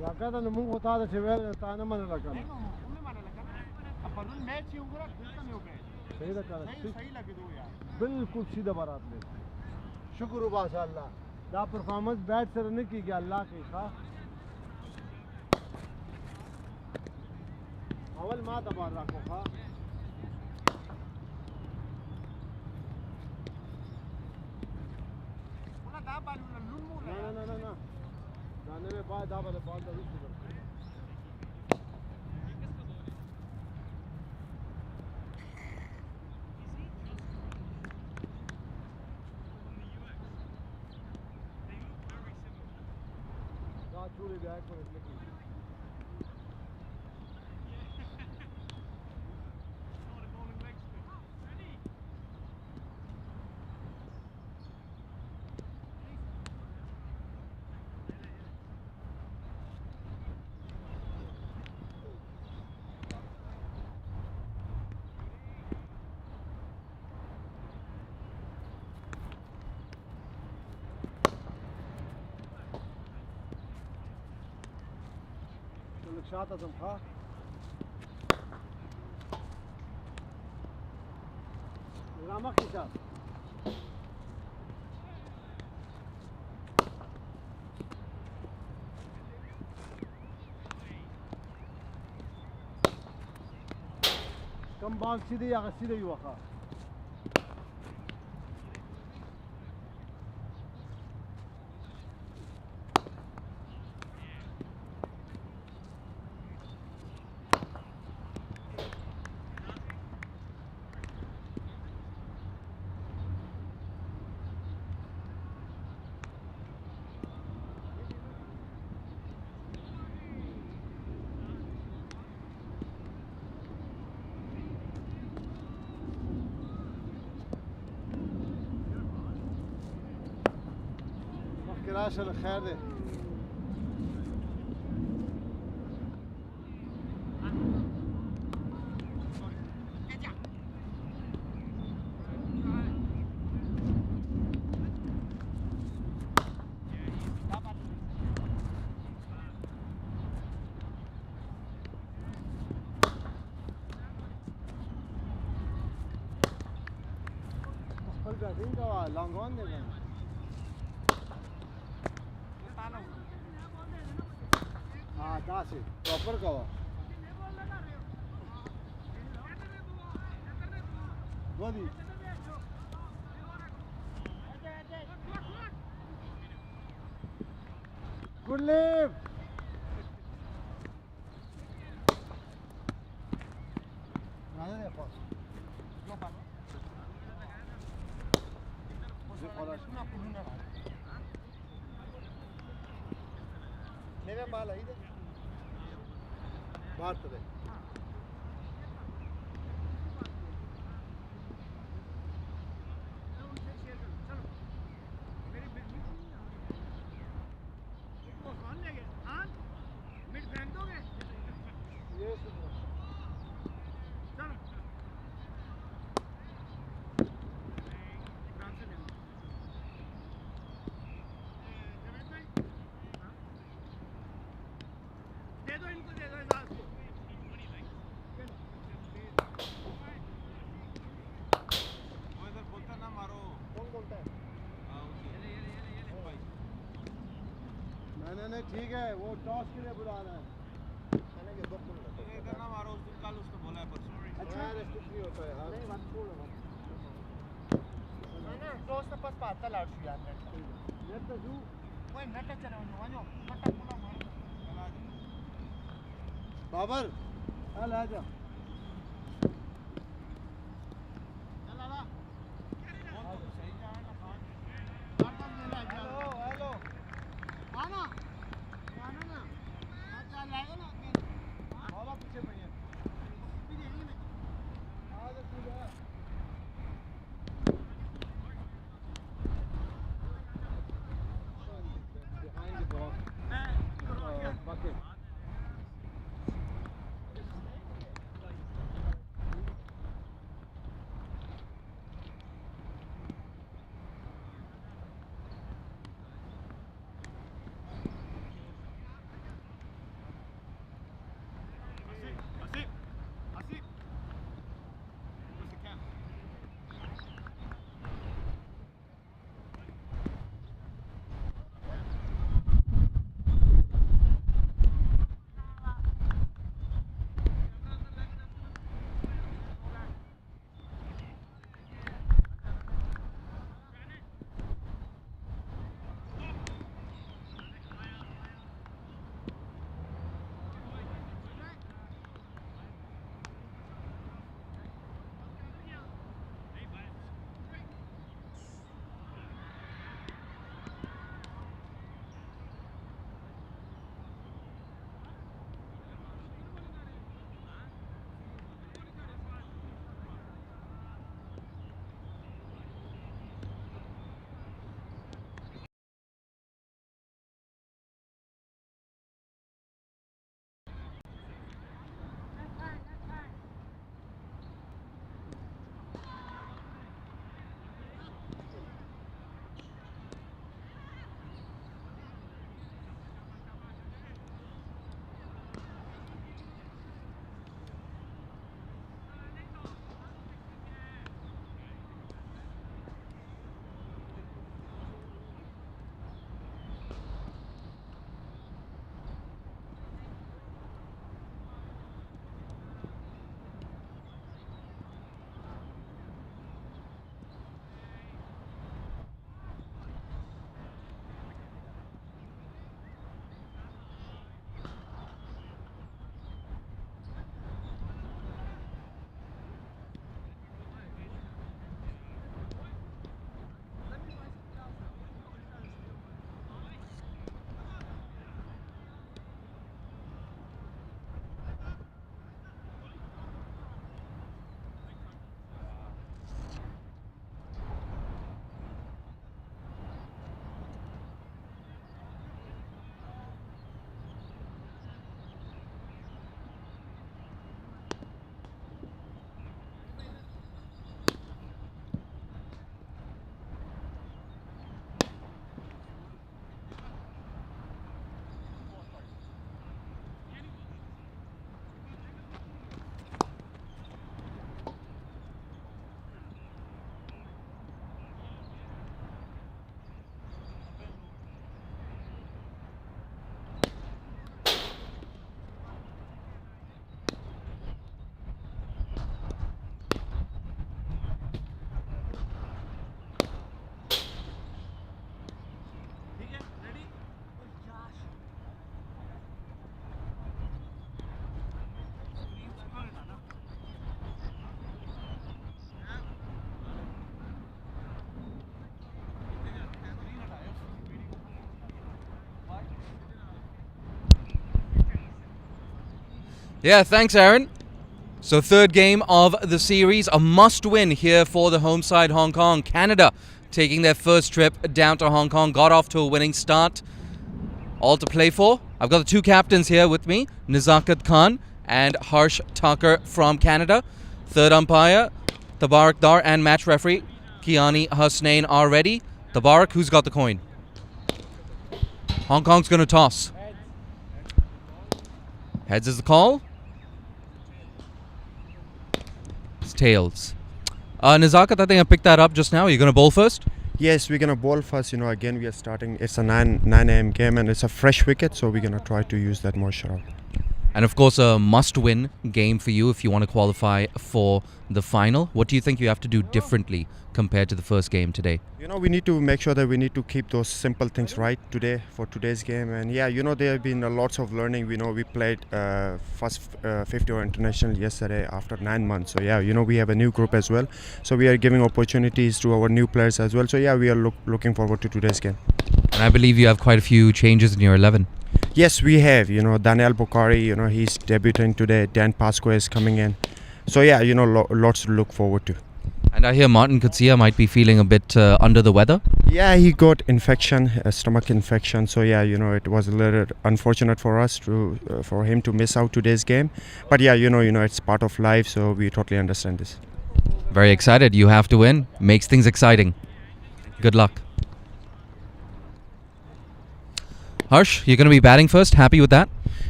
Ya kada no mungu tada chevel tana mana lagana. नहीं उन्हें माना लगा ना अब पर मैच ही होगा कितना नहीं हो गए सही लगा सही लगे दो यार बिल्कुल सीधा बारात ले शुक्र माशाअल्लाह दा परफॉर्मेंस बैट सर ने की गया अल्लाह की खा अवल मा दबा रखो खा उन्हें दा बालू ना लून मुँह ना जाने में बाद दा बाले बाल दा रुक Julie back when it's looking. Shot at him, huh? Ramak ki shot. Come ball सीधे या सीधे ही वहाँ. عشان الخير ده long on there. हाँ कहाँ से प्रॉपर का हुआ गोदी गुड लिव मेरे माल आई थे बाहर चले नहीं ठीक है वो टॉस के लिए बुला रहा है मैंने ये बक इधर ना मारो उस दिन कल उसने बोला है परसों अच्छा यार कुछ नहीं होता है नहीं बात छोड़ ना ना टॉस से पास पाता लाउड यार नेट तो जो वही नेट चला वानो पट्टा पूरा मार चला बाबर चल आ जा चल आ सही जा ना हेलो हेलो आना पीछे पड़िए behind the ball bucket Yeah, thanks, Aaron. So third game of the series, a must-win here for the home side, Hong Kong. Canada taking their first trip down to Hong Kong, got off to a winning start. All to play for. I've got the two captains here with me, Nazakat Khan and Harsh Tucker from Canada. Third umpire, Tabarak Dar, and match referee, Kiani Hasnain are ready. Tabarak, who's got the coin? Hong Kong's going to toss. Heads is the call. It's tails. Nazakat, I think I picked that up just now. Are you going to bowl first? Yes, we're gonna bowl first. Again we are starting. It's a 9 a.m. game and it's a fresh wicket, so we're gonna try to use that more sharp. And of course, a must-win game for you if you want to qualify for the final. What do you think you have to do differently compared to the first game today? We need to make sure that we need to keep those simple things right today for today's game. And yeah, there have been lots of learning. We played first 50-over international yesterday after 9 months. So yeah, we have a new group as well. So we are giving opportunities to our new players as well. So yeah, we are looking forward to today's game. And I believe you have quite a few changes in your 11. Yes, we have. Daniel Bukhari, he's debuting today. Dan Pascoe is coming in. So yeah, lots to look forward to. And I hear Martin Kutsia might be feeling a bit under the weather. Yeah, he got infection, a stomach infection. So yeah, it was a little unfortunate for us for him to miss out today's game. But yeah, it's part of life, so we totally understand this. Very excited. You have to win. Makes things exciting. Good luck. Harsh, you're going to be batting first. Happy with that?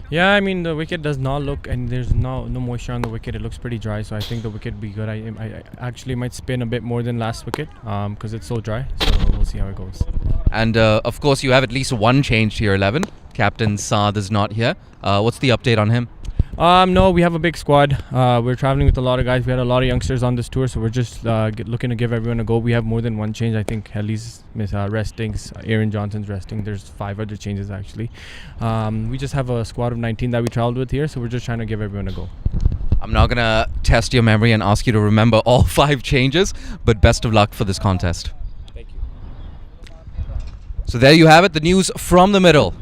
Yeah, I mean the wicket does not look, and there's no moisture on the wicket. It looks pretty dry, so I think the wicket will be good. I actually might spin a bit more than last wicket because it's so dry. So we'll see how it goes. And of course, you have at least one change to your 11. Captain Saad is not here. What's the update on him? No, we have a big squad. We're traveling with a lot of guys. We had a lot of youngsters on this tour, so we're just looking to give everyone a go. We have more than one change. I think Helly's resting, Aaron Johnson's resting. There's 5 other changes actually. We just have a squad of 19 that we traveled with here, so we're just trying to give everyone a go. I'm not going to test your memory and ask you to remember all 5 changes, but best of luck for this contest. Thank you. So there you have it, the news from the middle.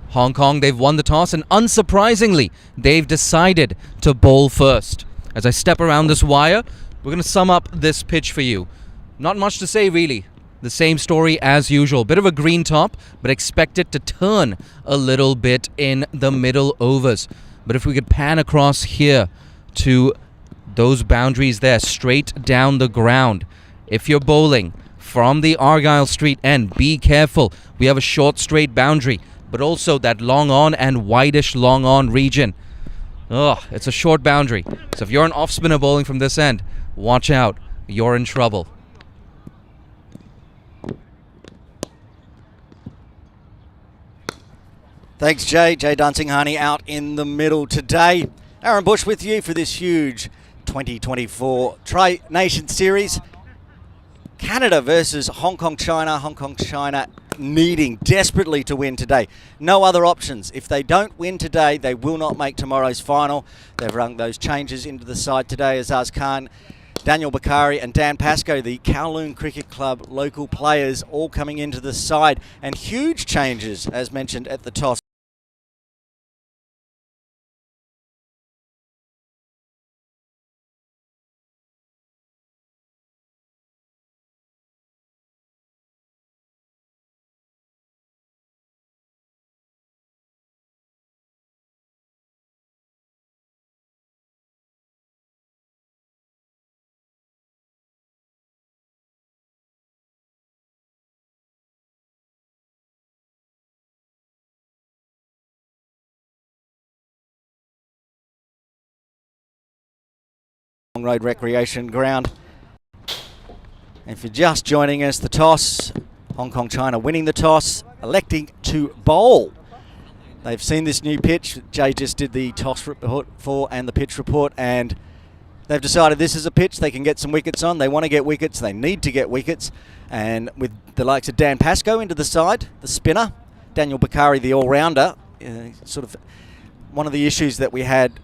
Hong Kong, they've won the toss, and unsurprisingly, they've decided to bowl first. As I step around this wire, we're going to sum up this pitch for you. Not much to say, really. The same story as usual. Bit of a green top, but expect it to turn a little bit in the middle overs. But if we could pan across here to those boundaries there, straight down the ground. If you're bowling from the Argyle Street end, be careful. We have a short straight boundary, but also that long on and wideish long on region. It's a short boundary. So if you're an off spinner bowling from this end, watch out. You're in trouble. Thanks, Jay. Jay Dunsinghani out in the middle today. Aaron Bush with you for this huge 2024 Tri-Nation Series. Canada versus Hong Kong, China. Hong Kong, China needing desperately to win today. No other options. If they don't win today, they will not make tomorrow's final. They've rung those changes into the side today. Azaz Khan, Daniel Bukhari and Dan Pascoe, the Kowloon Cricket Club local players, all coming into the side. And huge changes, as mentioned, at the toss. Road Recreation Ground. And if you're just joining us, the toss, Hong Kong China winning the toss, electing to bowl. They've seen this new pitch. Jay just did the toss report for and the pitch report, and they've decided this is a pitch they can get some wickets on. They want to get wickets. They need to get wickets. And with the likes of Dan Pascoe into the side, the spinner, Daniel Bukhari, the all-rounder, sort of one of the issues that we had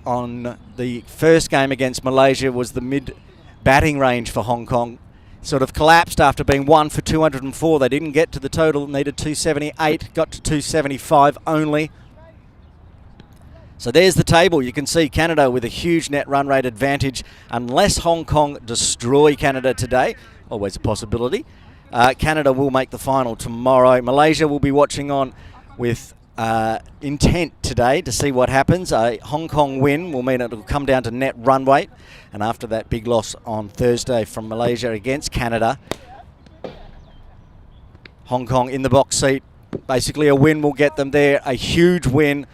on the first game against Malaysia was the mid-batting range for Hong Kong. Sort of collapsed after being 1 for 204. They didn't get to the total, needed 278, got to 275 only. So there's the table. You can see Canada with a huge net run rate advantage. Unless Hong Kong destroy Canada today, always a possibility, Canada will make the final tomorrow. Malaysia will be watching on with intent today to see what happens. A Hong Kong win will mean it will come down to net run rate. And after that big loss on Thursday from Malaysia against Canada, Hong Kong in the box seat. Basically a win will get them there. A huge win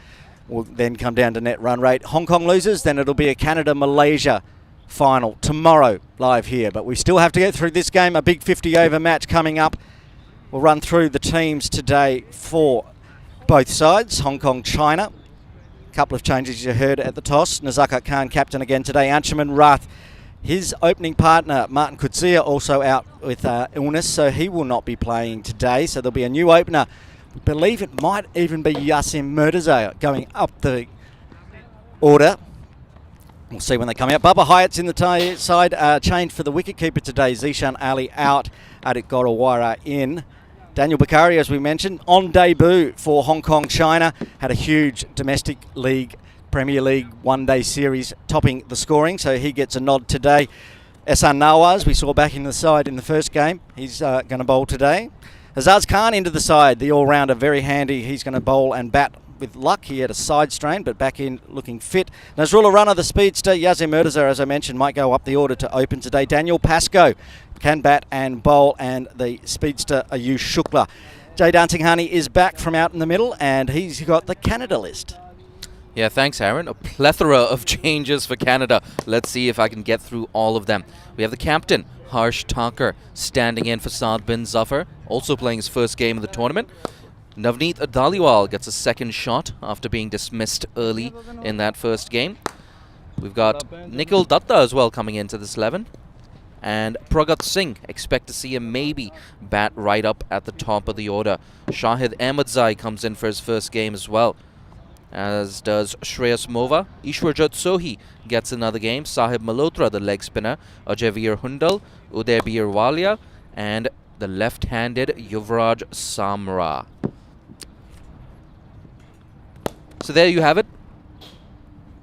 will then come down to net run rate. Hong Kong loses, then it'll be a Canada-Malaysia final tomorrow live here. But we still have to get through this game. A big 50-over match coming up. We'll run through the teams today for both sides. Hong Kong, China. A couple of changes you heard at the toss. Nazakat Khan captain again today. Anshuman Rath, his opening partner, Martin Kutsia, also out with illness, so he will not be playing today. So there'll be a new opener. I believe it might even be Yasim Murtaza going up the order. We'll see when they come out. Bubba Hyatt's in the side. Change for the wicketkeeper today. Zishan Ali out. Adit Gorawara in. Daniel Bakari, as we mentioned, on debut for Hong Kong, China. Had a huge domestic league, Premier League one-day series topping the scoring, so he gets a nod today. Ehsan Nawaz, we saw back in the side in the first game. He's going to bowl today. Azaz Khan into the side, the all-rounder, very handy. He's going to bowl and bat with luck. He had a side strain, but back in looking fit. Nazrullah Runner, the speedster. Yazim Murtaza, as I mentioned, might go up the order to open today. Daniel Pascoe can bat and bowl, and the speedster Ayush Shukla. Jay Dancing Honey is back from out in the middle, and he's got the Canada list. Yeah, thanks, Aaron. A plethora of changes for Canada. Let's see if I can get through all of them. We have the captain, Harsh Thakur, standing in for Saad bin Zafar, also playing his first game of the tournament. Navneet Dhaliwal gets a second shot after being dismissed early in that first game. We've got Nikhil Datta as well coming into this 11. And Pragat Singh, expect to see him maybe bat right up at the top of the order. Shahid Ahmadzai comes in for his first game as well, as does Shreyas Mova. Ishwarjot Sohi gets another game. Sahib Malhotra, the leg spinner. Ajayveer Hundal, Uday Birwalia, and the left-handed Yuvraj Samra. So there you have it.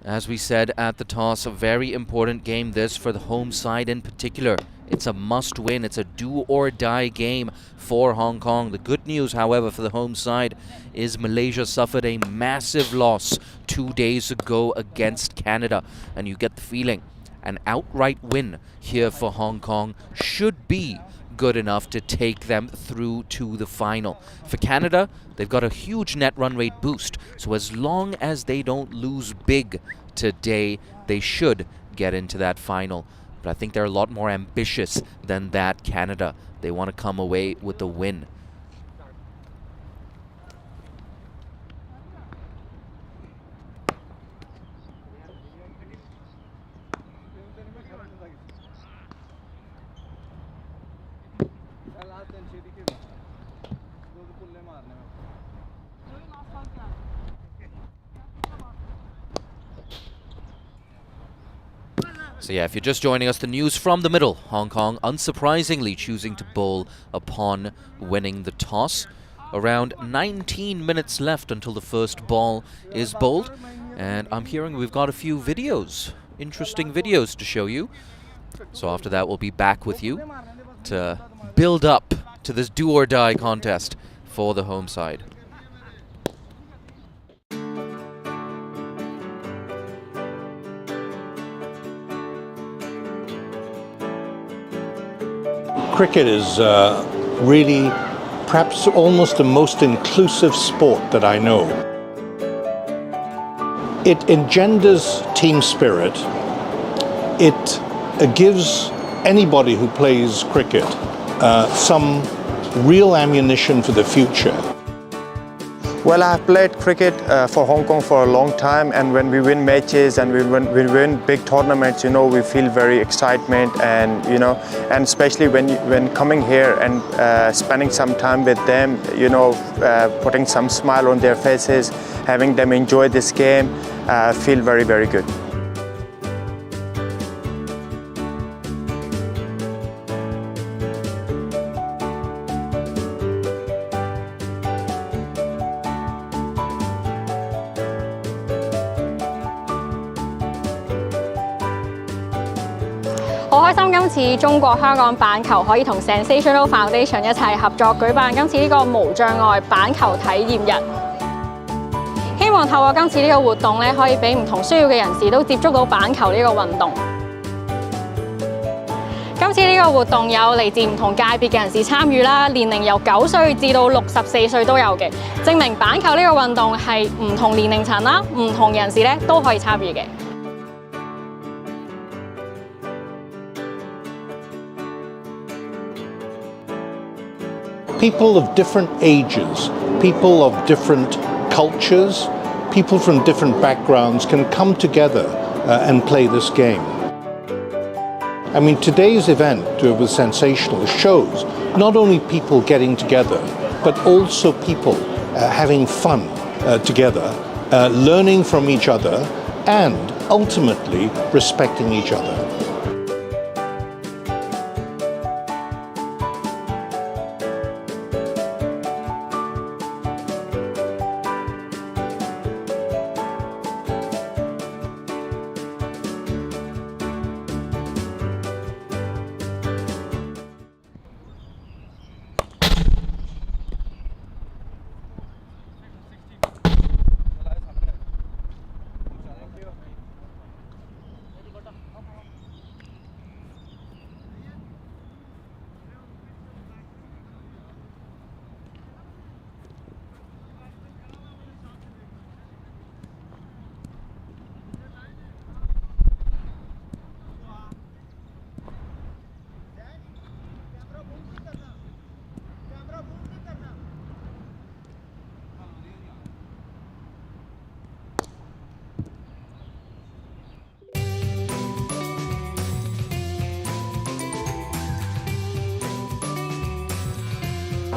As we said at the toss, a very important game this for the home side in particular. It's a must-win. It's a do-or-die game for Hong Kong. The good news, however, for the home side is Malaysia suffered a massive loss 2 days ago against Canada. And you get the feeling an outright win here for Hong Kong should be good enough to take them through to the final. For Canada, they've got a huge net run rate boost. So as long as they don't lose big today, they should get into that final. But I think they're a lot more ambitious than that, Canada. They want to come away with the win. So yeah, if you're just joining us, the news from the middle. Hong Kong, unsurprisingly, choosing to bowl upon winning the toss. Around 19 minutes left until the first ball is bowled. And I'm hearing we've got a few videos, interesting videos to show you. So after that, we'll be back with you to build up to this do-or-die contest for the home side. Cricket is really perhaps almost the most inclusive sport that I know. It engenders team spirit. It gives anybody who plays cricket some real ammunition for the future. Well, I've played cricket for Hong Kong for a long time, and when we win matches and we win big tournaments, you know, we feel very excitement, and you know, and especially when coming here and spending some time with them, you know, putting some smile on their faces, having them enjoy this game, feel very, very good. 好開心今次中國香港板球可以同 Sensational Foundation 一齊合作舉辦今次呢個無障礙板球體驗日。希望透過今次呢個活動咧，可以俾唔同需要嘅人士都接觸到板球呢個運動。今次呢個活動有嚟自唔同界別嘅人士參與啦，年齡由9歲至到64歲都有嘅，證明板球呢個運動係唔同年齡層啦、唔同人士咧都可以參與嘅。People of different ages, people of different cultures, people from different backgrounds can come together and play this game. I mean, today's event was sensational. It shows not only people getting together, but also people having fun together, learning from each other, and ultimately respecting each other.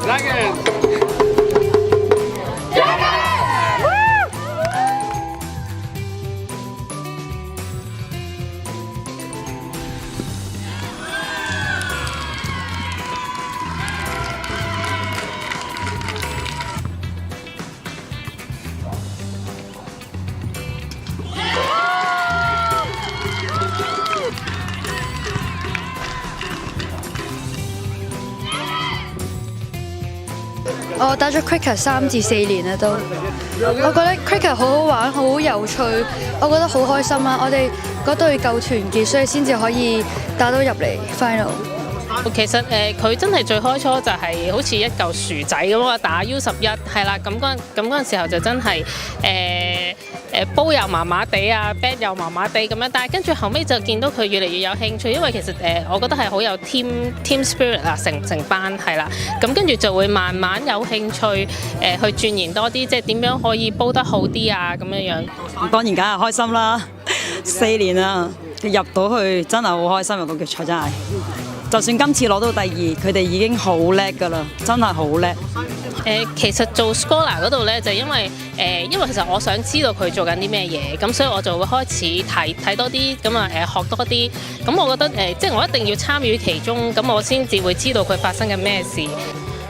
Dragons! 我打咗 cricket 3至4年啦都，我覺得 cricket 好好玩，好有趣，我覺得好開心啊！我哋嗰隊夠團結，所以先至可以打到入嚟 final。其實佢真係最開初就係好似一嚿薯仔咁啊，打 U11係啦，咁嗰陣時候就真係煲又麻麻地啊 ，bat 又麻麻地咁樣，但係跟住後尾就見到佢越嚟越有興趣，因為其實我覺得係好有 team spirit 啊，成班係啦，咁跟住就會慢慢有興趣去鑽研多啲，即係點樣可以煲得好啲啊咁樣樣。當然梗係開心啦，4年啦，入到去真係好開心，入到決賽真係。就算今次攞到第2，佢哋已經好叻㗎啦，真係好叻。其實做 scholar 嗰度咧，就因為其實我想知道佢做緊啲咩嘢，咁所以我就會開始睇多啲，咁啊學多啲。咁我覺得即係我一定要參與其中，咁我先至會知道佢發生緊咩事。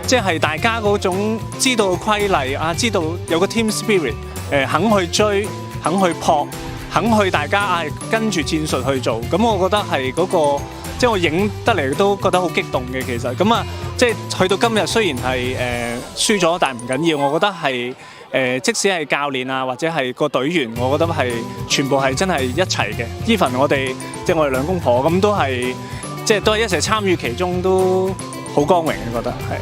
即係大家嗰種知道規例啊，知道有個 team spirit，肯去追，肯去撲，肯去大家跟住戰術去做。咁我覺得係嗰個。即係我影得嚟都覺得好激動嘅，其實咁啊，即係去到今日雖然係輸咗，但係唔緊要。我覺得係即使係教練啊，或者係個隊員，我覺得係全部係真係一齊嘅。even 我哋即係我哋兩公婆咁都係即係都係一齊參與其中，都好光榮嘅，覺得係。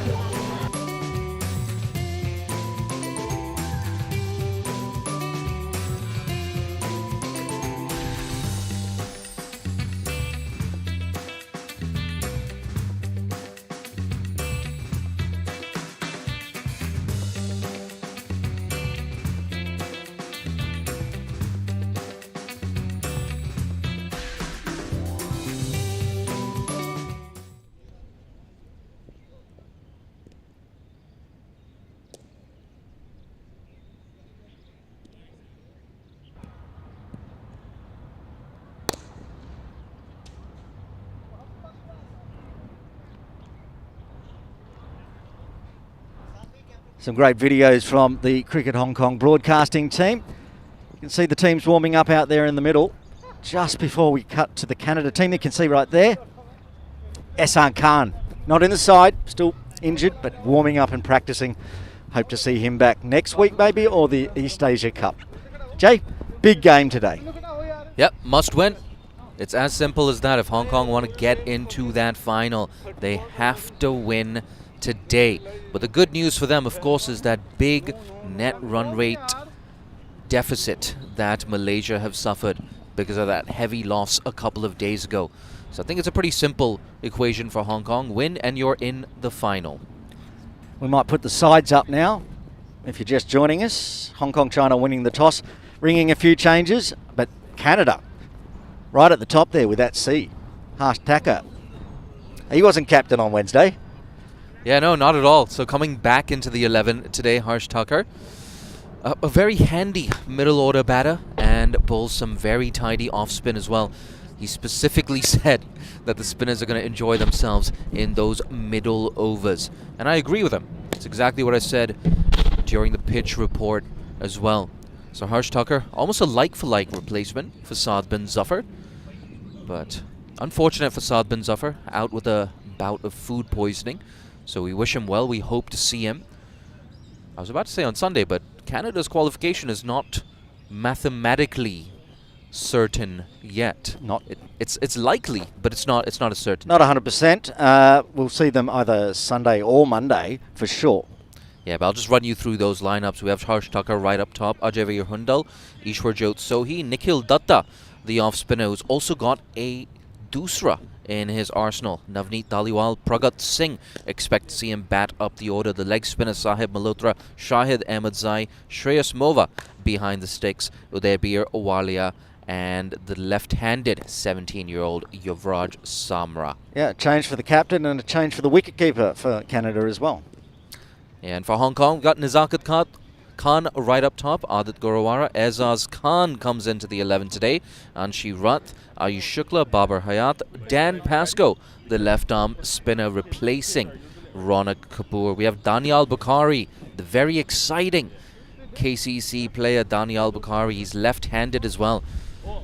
Some great videos from the Cricket Hong Kong broadcasting team. You can see the teams warming up out there in the middle. just before we cut to the Canada team. You can see right there, Ehsan Khan, not in the side, still injured, but warming up and practicing. Hope to see him back next week maybe, or the East Asia Cup. Jay, big game today. Yep, must win. It's as simple as that. If Hong Kong want to get into that final, they have to win today. But the good news for them, of course, is that big net run rate deficit that Malaysia have suffered because of that heavy loss a couple of days ago. So I think it's a pretty simple equation for Hong Kong. Win and you're in the final. We might put the sides up now. If you're just joining us, Hong Kong, China winning the toss, ringing a few changes, but Canada right at the top there with that C. Harsh Thakur. He wasn't captain on Wednesday. Yeah, no, not at all. So coming back into the 11 today, Harsh Thakur. A very handy middle order batter and bowls some very tidy off spin as well. He specifically said that the spinners are going to enjoy themselves in those middle overs. And I agree with him. It's exactly what I said during the pitch report as well. So Harsh Thakur, almost a like-for-like replacement for Saad bin Zafar. But unfortunate for Saad bin Zafar, out with a bout of food poisoning. So we wish him well. We hope to see him. I was about to say on Sunday, but Canada's qualification is not mathematically certain yet. It's likely, but it's not as certain. Not 100%. We'll see them either Sunday or Monday for sure. Yeah, but I'll just run you through those lineups. We have Harsh Thakur right up top, Ajay Veer Hundal, Ishwarjot Sohi, Nikhil Datta, the off spinner, who's also got a Dusra in his arsenal. Navneet Dhaliwal, Pragat Singh, expect to see him bat up the order. The leg spinner Sahib Malhotra, Shahid Ahmedzai, Shreyas Mova behind the sticks, Udaybir Walia, and the left-handed 17-year-old Yuvraj Samra. Yeah, a change for the captain and a change for the wicketkeeper for Canada as well. And for Hong Kong, we've got Nizakat Khan right up top, Adit Gorawara. Aizaz Khan comes into the 11 today. Anshi Rath, Ayush Shukla, Babar Hayat, Dan Pascoe, the left-arm spinner replacing Ronak Kapoor. We have Danial Bukhari, the very exciting KCC player Danial Bukhari. He's left-handed as well.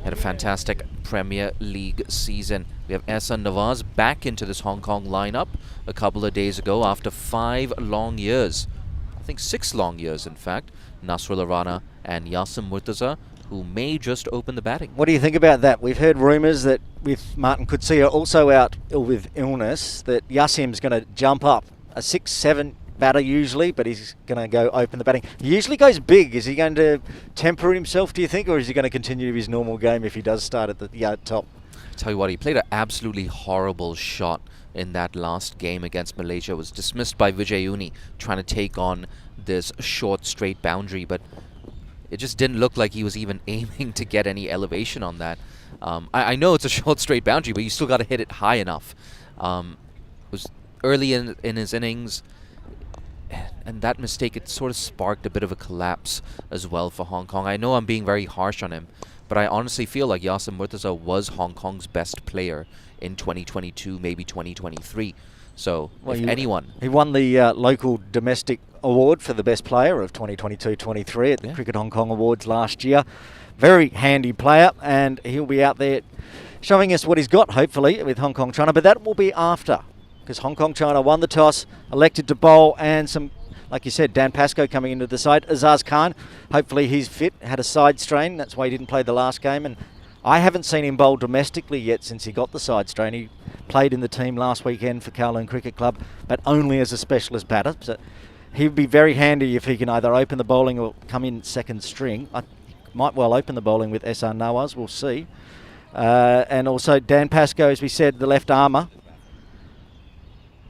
Had a fantastic Premier League season. We have Ehsan Nawaz back into this Hong Kong lineup a couple of days ago after 5 long years. I think 6 long years, in fact. Nasrullah Rana and Yasim Murtaza, who may just open the batting. What do you think about that? We've heard rumours that with Martin Coetzee also out with illness, that Yasim's going to jump up. A 6-7 batter usually, but he's going to go open the batting. He usually goes big. Is he going to temper himself, do you think, or is he going to continue his normal game if he does start at the top? Tell you what, he played an absolutely horrible shot in that last game against Malaysia. Was dismissed by Vijay Uni trying to take on this short straight boundary, but it just didn't look like he was even aiming to get any elevation on that. I know it's a short straight boundary, but you still got to hit it high enough. It was early in his innings, and that mistake, it sort of sparked a bit of a collapse as well for Hong Kong. I know I'm being very harsh on him, but I honestly feel like Yasim Murtaza was Hong Kong's best player in 2022, maybe 2023. So, well, if anyone... He won the local domestic award for the best player of 2022-23 at the Cricket Hong Kong Awards last year. Very handy player, and he'll be out there showing us what he's got, hopefully, with Hong Kong China. But that will be after, because Hong Kong China won the toss, elected to bowl, and some, like you said, Dan Pascoe coming into the side. Aizaz Khan, hopefully he's fit, had a side strain. That's why he didn't play the last game. And I haven't seen him bowl domestically yet since he got the side strain. He played in the team last weekend for Kowloon Cricket Club, but only as a specialist batter. So he'd be very handy if he can either open the bowling or come in second string. I might well open the bowling with Ehsan Nawaz, we'll see. And also Dan Pascoe, as we said, the left armour.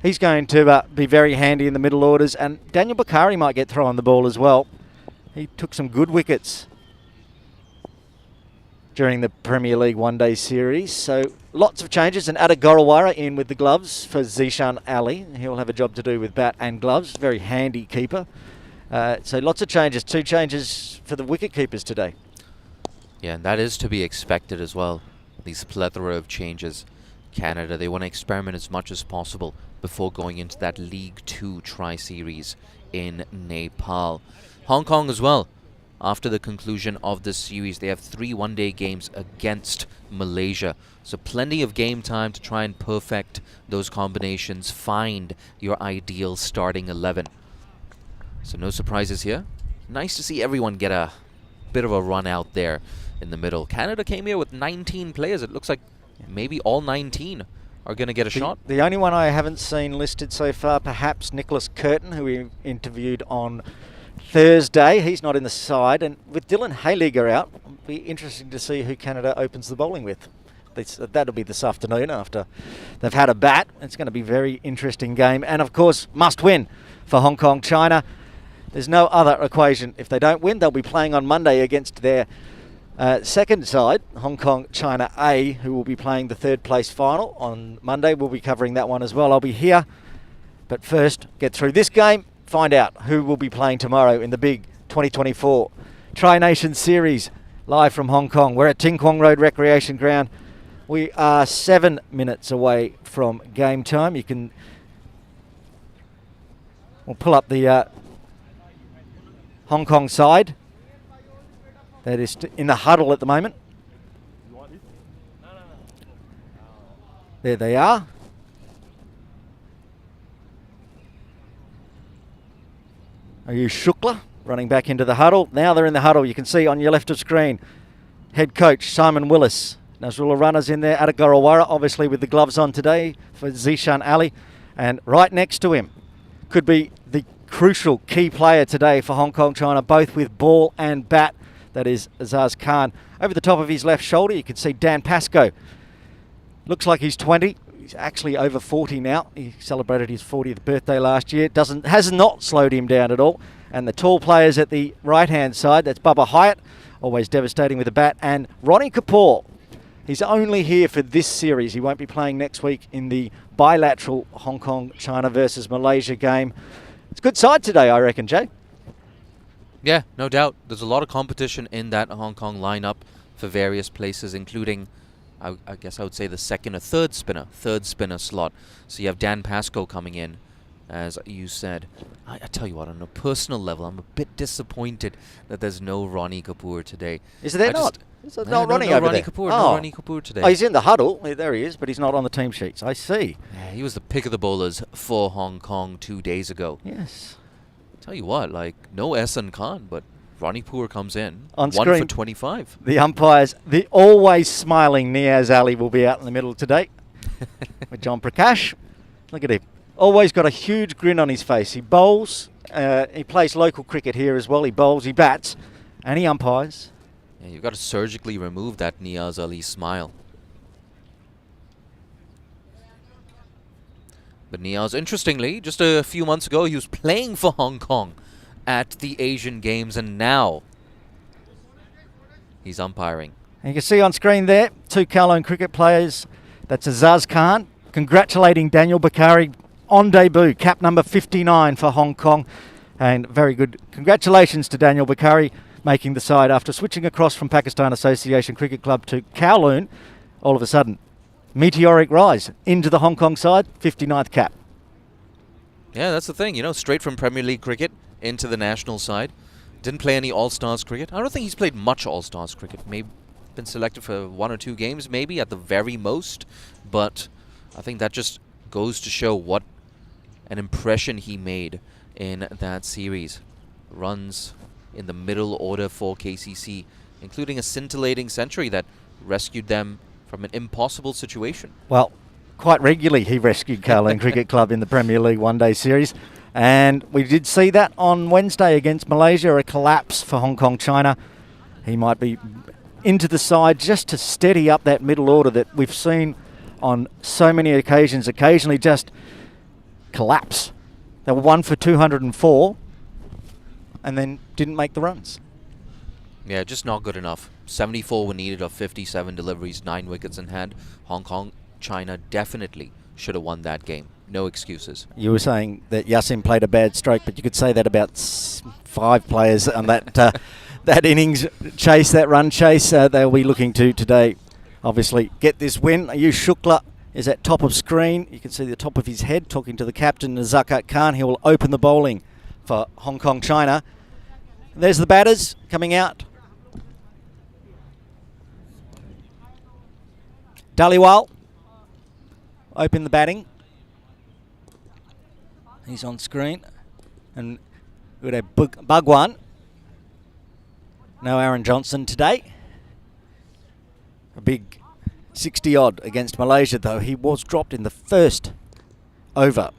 He's going to be very handy in the middle orders, and Daniel Bukhari might get thrown the ball as well. He took some good wickets during the Premier League one-day series. So lots of changes, and Adit Gorawara in with the gloves for Zishan Ali. He'll have a job to do with bat and gloves. Very handy keeper. So lots of changes. 2 changes for the wicket keepers today. Yeah, and that is to be expected as well. These plethora of changes. Canada, they want to experiment as much as possible before going into that League 2 tri-series in Nepal. Hong Kong as well. after the conclusion of this series. They have 3 one-day games against Malaysia. So plenty of game time to try and perfect those combinations, find your ideal starting 11. So no surprises here. Nice to see everyone get a bit of a run out there in the middle. Canada came here with 19 players. It looks like maybe all 19 are going to get a shot. The only one I haven't seen listed so far, perhaps Nicholas Curtin, who we interviewed on Thursday. He's not in the side. And with Dylan Hayliger out, it'll be interesting to see who Canada opens the bowling with. That'll be this afternoon after they've had a bat. It's going to be a very interesting game. And, of course, must win for Hong Kong, China. There's no other equation. If they don't win, they'll be playing on Monday against their second side, Hong Kong, China A, who will be playing the third place final on Monday. We'll be covering that one as well. I'll be here. But first, get through this game, find out who will be playing tomorrow in the big 2024 Tri-Nation Series live from Hong Kong. We're at Ting Kwong Road Recreation Ground. We are 7 minutes away from game time. We'll pull up the Hong Kong side that is in the huddle at the moment. There they are. Ayush Shukla running back into the huddle. Now they're in the huddle. You can see on your left of screen, head coach Simon Willis. Nazrullah runners in there. Adagarawara obviously with the gloves on today for Zishan Ali. And right next to him could be the crucial key player today for Hong Kong, China, both with ball and bat. That is Azaz Khan. Over the top of his left shoulder, you can see Dan Pascoe. Looks like he's 20. He's actually over 40 now. He celebrated his 40th birthday last year. Has not slowed him down at all. And the tall players at the right-hand side, that's Bubba Hyatt, always devastating with the bat, and Ronnie Kapoor. He's only here for this series. He won't be playing next week in the bilateral Hong Kong, China versus Malaysia game. It's a good side today, I reckon, Jay. Yeah, no doubt. There's a lot of competition in that Hong Kong lineup for various places, including, I guess I would say, the second or third spinner slot. So you have Dan Pascoe coming in, as you said. I tell you what, on a personal level, I'm a bit disappointed that there's no Ronnie Kapoor today. Is there not? No Ronnie Kapoor. No Ronnie Kapoor today. Oh, he's in the huddle. There he is, but he's not on the team sheets. I see. Yeah, he was the pick of the bowlers for Hong Kong 2 days ago. Yes. Tell you what, like, no Ehsan Khan, but Ronnie Kapoor comes in. On 1 screen, for 25. The umpires, the always smiling Niaz Ali will be out in the middle today with John Prakash. Look at him. Always got a huge grin on his face. He bowls. He plays local cricket here as well. He bowls, he bats, and he umpires. Yeah, you've got to surgically remove that Niaz Ali smile. But Niaz, interestingly, just a few months ago, he was playing for Hong Kong at the Asian Games, and now he's umpiring. And you can see on screen there, 2 Kowloon cricket players. That's Azaz Khan congratulating Daniel Bakari on debut, cap number 59 for Hong Kong. And very good congratulations to Daniel Bakari, making the side after switching across from Pakistan Association Cricket Club to Kowloon. All of a sudden, meteoric rise into the Hong Kong side, 59th cap. Yeah, that's the thing, you know, straight from Premier League cricket into the national side. Didn't play any All-Stars cricket. I don't think he's played much All-Stars cricket. Maybe been selected for 1 or 2 games, maybe, at the very most. But I think that just goes to show what an impression he made in that series. Runs in the middle order for KCC, including a scintillating century that rescued them from an impossible situation. Well, quite regularly he rescued Kowloon Cricket Club in the Premier League one-day series. And we did see that on Wednesday against Malaysia, a collapse for Hong Kong, China. He might be into the side just to steady up that middle order that we've seen on so many occasions, occasionally just collapse. They were 1 for 204 and then didn't make the runs. Yeah, just not good enough. 74 were needed of 57 deliveries, 9 wickets in hand. Hong Kong, China definitely should have won that game. No excuses. You were saying that Yassin played a bad stroke, but you could say that about 5 players on that that innings chase, that run chase. They'll be looking to today, obviously, get this win. Ayush Shukla is at top of screen. You can see the top of his head talking to the captain, Zakat Khan. He will open the bowling for Hong Kong, China. There's the batters coming out. Dhaliwal open the batting. He's on screen. And we've got a Bhagwan. No Aaron Johnson today. A big 60 odd against Malaysia, though. He was dropped in the first over.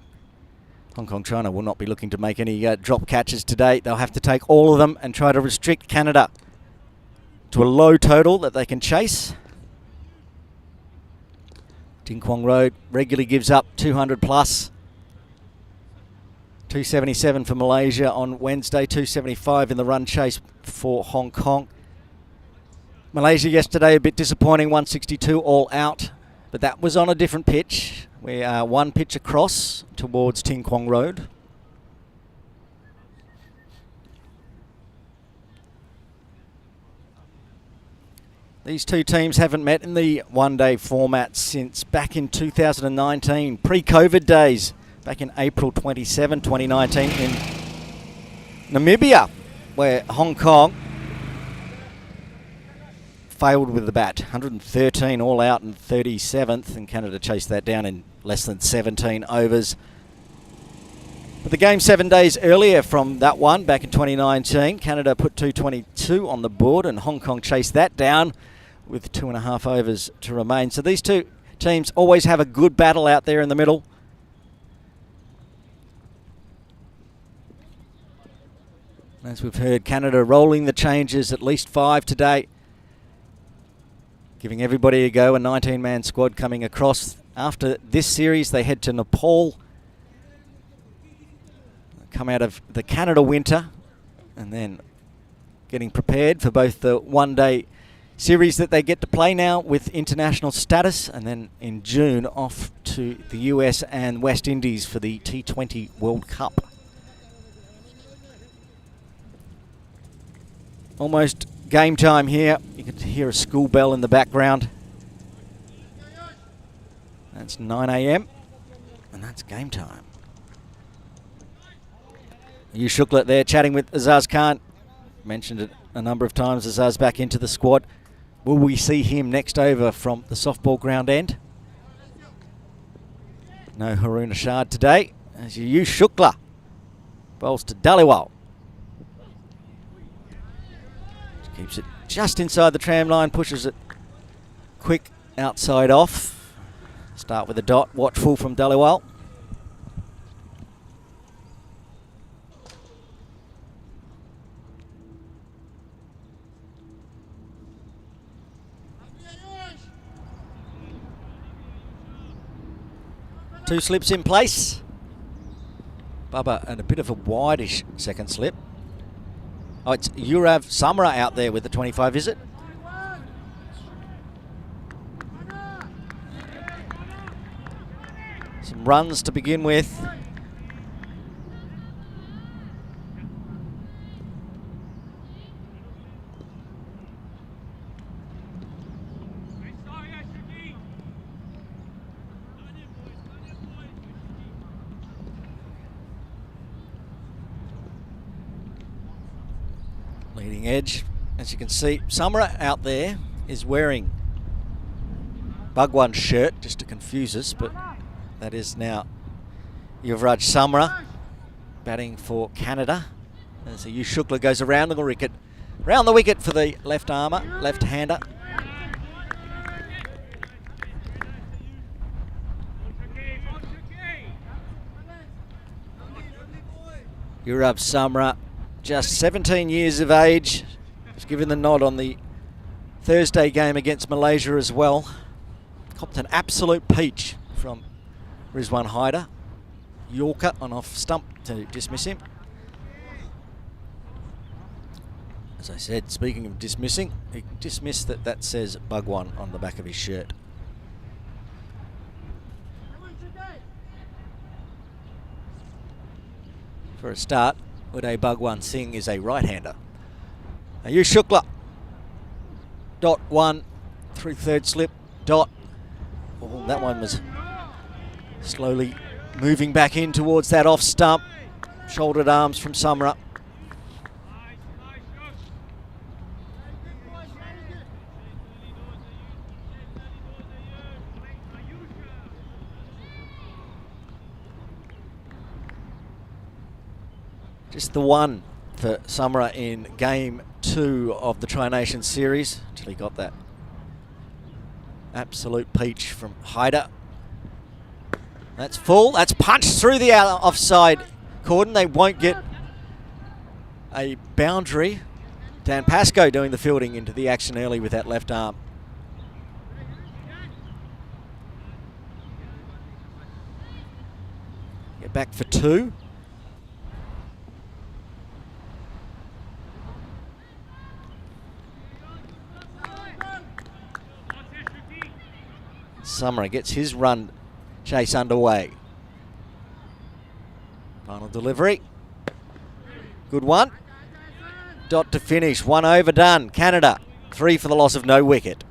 Hong Kong China will not be looking to make any drop catches today. They'll have to take all of them and try to restrict Canada to a low total that they can chase. Ting Kwong Road regularly gives up 200 plus. 277 for Malaysia on Wednesday, 275 in the run chase for Hong Kong. Malaysia yesterday a bit disappointing, 162 all out, but that was on a different pitch. We are one pitch across towards Ting Kwong Road. These two teams haven't met in the one-day format since back in 2019, pre-COVID days, back in April 27, 2019 in Namibia, where Hong Kong failed with the bat. 113 all out in 37th, and Canada chased that down in less than 17 overs. But the game 7 days earlier from that one, back in 2019, Canada put 222 on the board, and Hong Kong chased that down with 2.5 overs to remain. So these two teams always have a good battle out there in the middle. As we've heard, Canada rolling the changes, at least 5 today, giving everybody a go. A 19-man squad coming across. After this series, they head to Nepal, come out of the Canada winter, and then getting prepared for both the one-day series that they get to play now with international status, and then in June off to the US and West Indies for the T20 World Cup. Almost game time here. You can hear a school bell in the background. That's 9 a.m. and that's game time. You Shukla there chatting with Azaz Khan. Mentioned it a number of times. Azaz back into the squad. Will we see him next over from the softball ground end? No Haroon Ashad today. As you Shukla bowls to Dhaliwal. Keeps it just inside the tram line, pushes it quick outside off. Start with a dot, watchful from Dhaliwal. Two slips in place. Bubba and a bit of a wideish second slip. Oh, it's Yurav Samra out there with the 25, is it? Some runs to begin with. Leading edge, as you can see, Samra out there is wearing Bhagwan's shirt just to confuse us, but that is now Yuvraj Samra batting for Canada. As the Shukla goes around the wicket, round the wicket for the left-hander. Yurav Samra, just 17 years of age, was given the nod on the Thursday game against Malaysia as well. Copped an absolute peach from Rizwan Haider. Yorker on off stump to dismiss him. As I said, speaking of dismissing, he dismissed that says Bhagwan on the back of his shirt. For a start, Uday Bhagwan Singh is a right-hander. Ayush Shukla, dot one, through third slip, dot. Oh, that one was slowly moving back in towards that off stump. Shouldered arms from Samra. Just the one for Samra in game 2 of the Tri-Nation series. Until he got that absolute peach from Haider. That's full. That's punched through the offside cordon. They won't get a boundary. Dan Pascoe doing the fielding into the action early with that left arm. Get back for 2. Samra gets his run chase underway. Final delivery. Good one. Dot to finish. 1 overdone. Canada 3 for the loss of no wicket.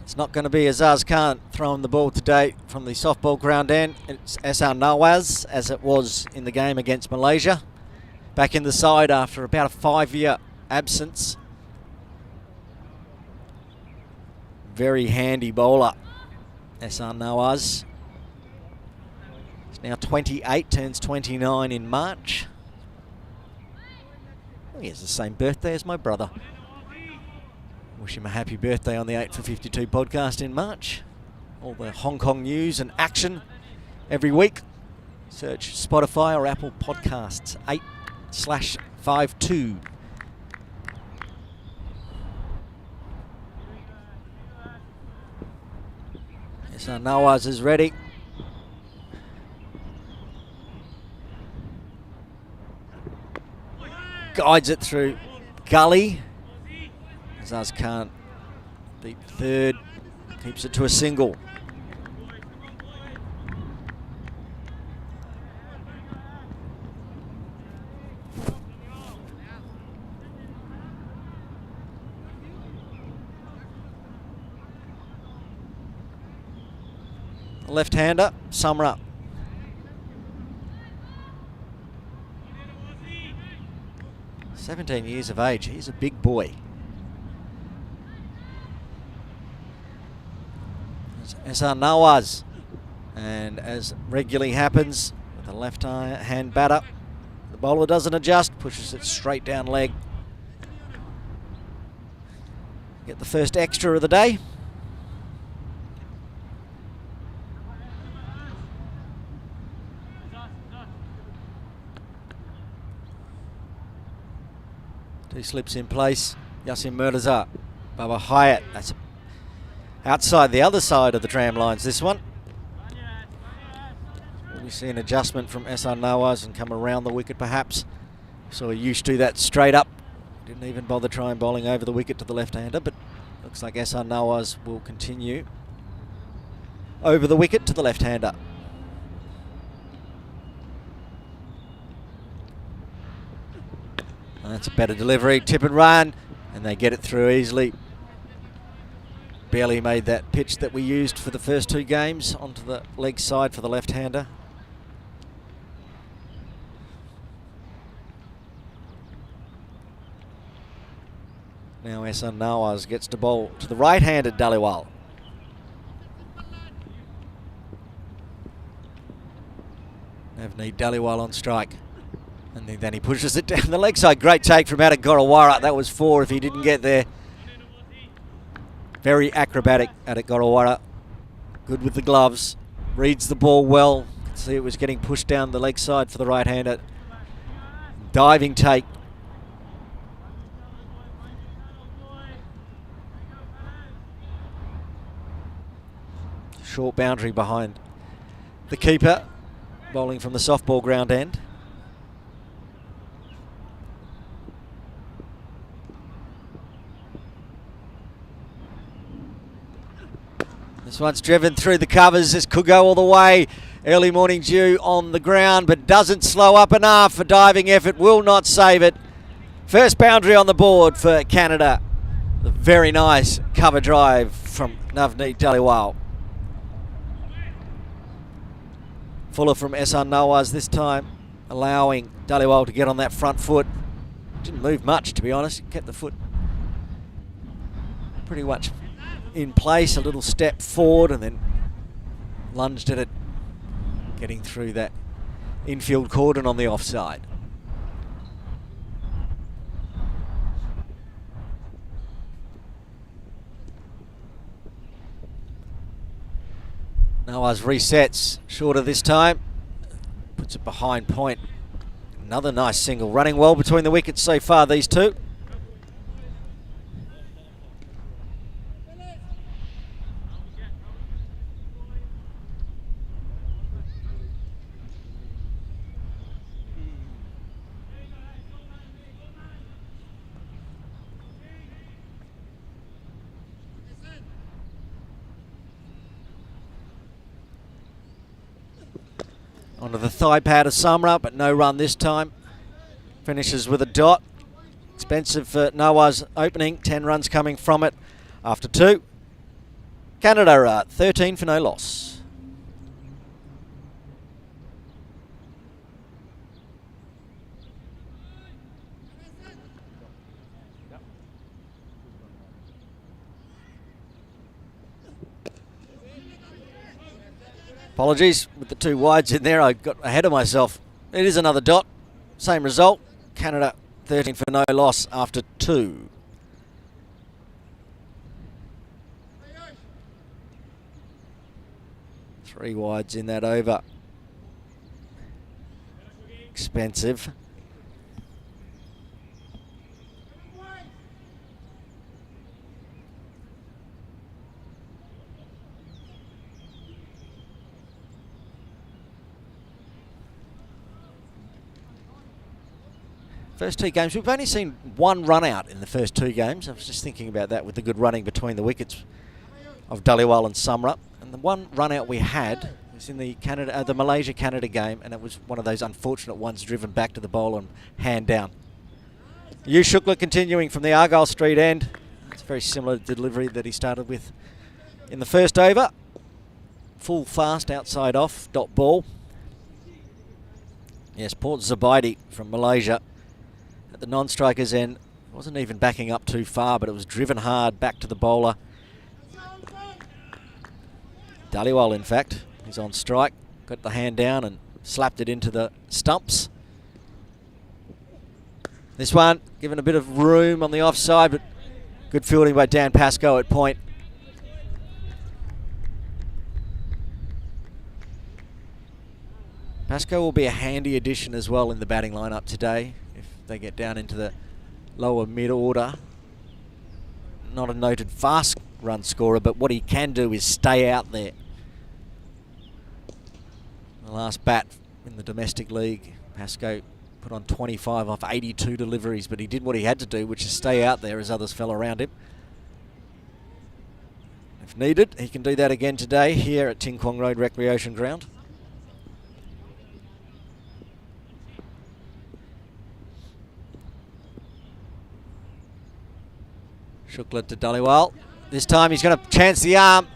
It's not going to be Azaz Khan throwing the ball today from the softball ground end. It's SR Nawaz, as it was in the game against Malaysia. Back in the side after about a 5-year absence. Very handy bowler, SR Nawaz. He's now 28, turns 29 in March. He has the same birthday as my brother. Wish him a happy birthday on the 8 for 52 podcast in March. All the Hong Kong news and action every week. Search Spotify or Apple Podcasts 8/52. Yes, Nawaz is ready. Guides it through gully. Azaz Khan beat third, keeps it to a single. Left-hander, Samra. "17 years of age, he's a big boy." SR Nawaz, and as regularly happens with a left hand batter, the bowler doesn't adjust, pushes it straight down leg. Get the first extra of the day. Two slips in place. Yasin Murtaza, Baba Hyatt. That's outside the other side of the tram lines, this one. We see an adjustment from SR Nawaz and come around the wicket perhaps. So we're used to that straight up. Didn't even bother trying bowling over the wicket to the left-hander, but looks like SR Nawaz will continue over the wicket to the left-hander. That's a better delivery, tip and run, and they get it through easily. Barely made that pitch that we used for the first 2 games onto the leg side for the left-hander. Now SR Nawaz gets to bowl to the right-handed Dhaliwal. Navneet Dhaliwal on strike. And then he pushes it down the leg side. Great take from out of Gorawara. That was 4 if he didn't get there. Very acrobatic out of Gorawara. Good with the gloves. Reads the ball well. Can see it was getting pushed down the leg side for the right-hander. Diving take. Short boundary behind the keeper. Bowling from the softball ground end. This one's driven through the covers. This could go all the way. Early morning dew on the ground, but doesn't slow up enough. A diving effort will not save it. First boundary on the board for Canada. A very nice cover drive from Navneet Dhaliwal. Fuller from SR Nawaz this time, allowing Dhaliwal to get on that front foot. Didn't move much, to be honest. Kept the foot pretty much in place, a little step forward, and then lunged at it, getting through that infield cordon on the offside. Nawaz resets, shorter this time, puts it behind point. Another nice single, running well between the wickets so far, these two. Onto the thigh pad of Samra, but no run this time. Finishes with a dot. Expensive for Nawaz opening, 10 runs coming from it after 2. Canada 13 for no loss. Apologies with the 2 wides in there, I got ahead of myself. It is another dot, same result. Canada 13 for no loss after 2. Three wides in that over. Expensive. First 2 games, we've only seen 1 run out in the first 2 games. I was just thinking about that with the good running between the wickets of Dhaliwal and Samra. And the 1 run out we had was in the Malaysia-Canada game, and it was one of those unfortunate ones driven back to the bowler and hand down. Yu Shukla continuing from the Argyle Street end. It's a very similar delivery that he started with in the first over. Full fast outside off, dot ball. Yes, Port Zubaidi from Malaysia. At the non-strikers end, wasn't even backing up too far, but it was driven hard back to the bowler. Dhaliwal, in fact, he's on strike, got the hand down and slapped it into the stumps. This one, given a bit of room on the offside, but good fielding by Dan Pascoe at point. Pascoe will be a handy addition as well in the batting lineup today. They get down into the lower mid-order. Not a noted fast run scorer, but what he can do is stay out there. The last bat in the domestic league, Pascoe put on 25 off 82 deliveries, but he did what he had to do, which is stay out there as others fell around him. If needed, he can do that again today here at Ting Kwong Road Recreation Ground. Shukla to Dhaliwal. This time he's going to chance the arm.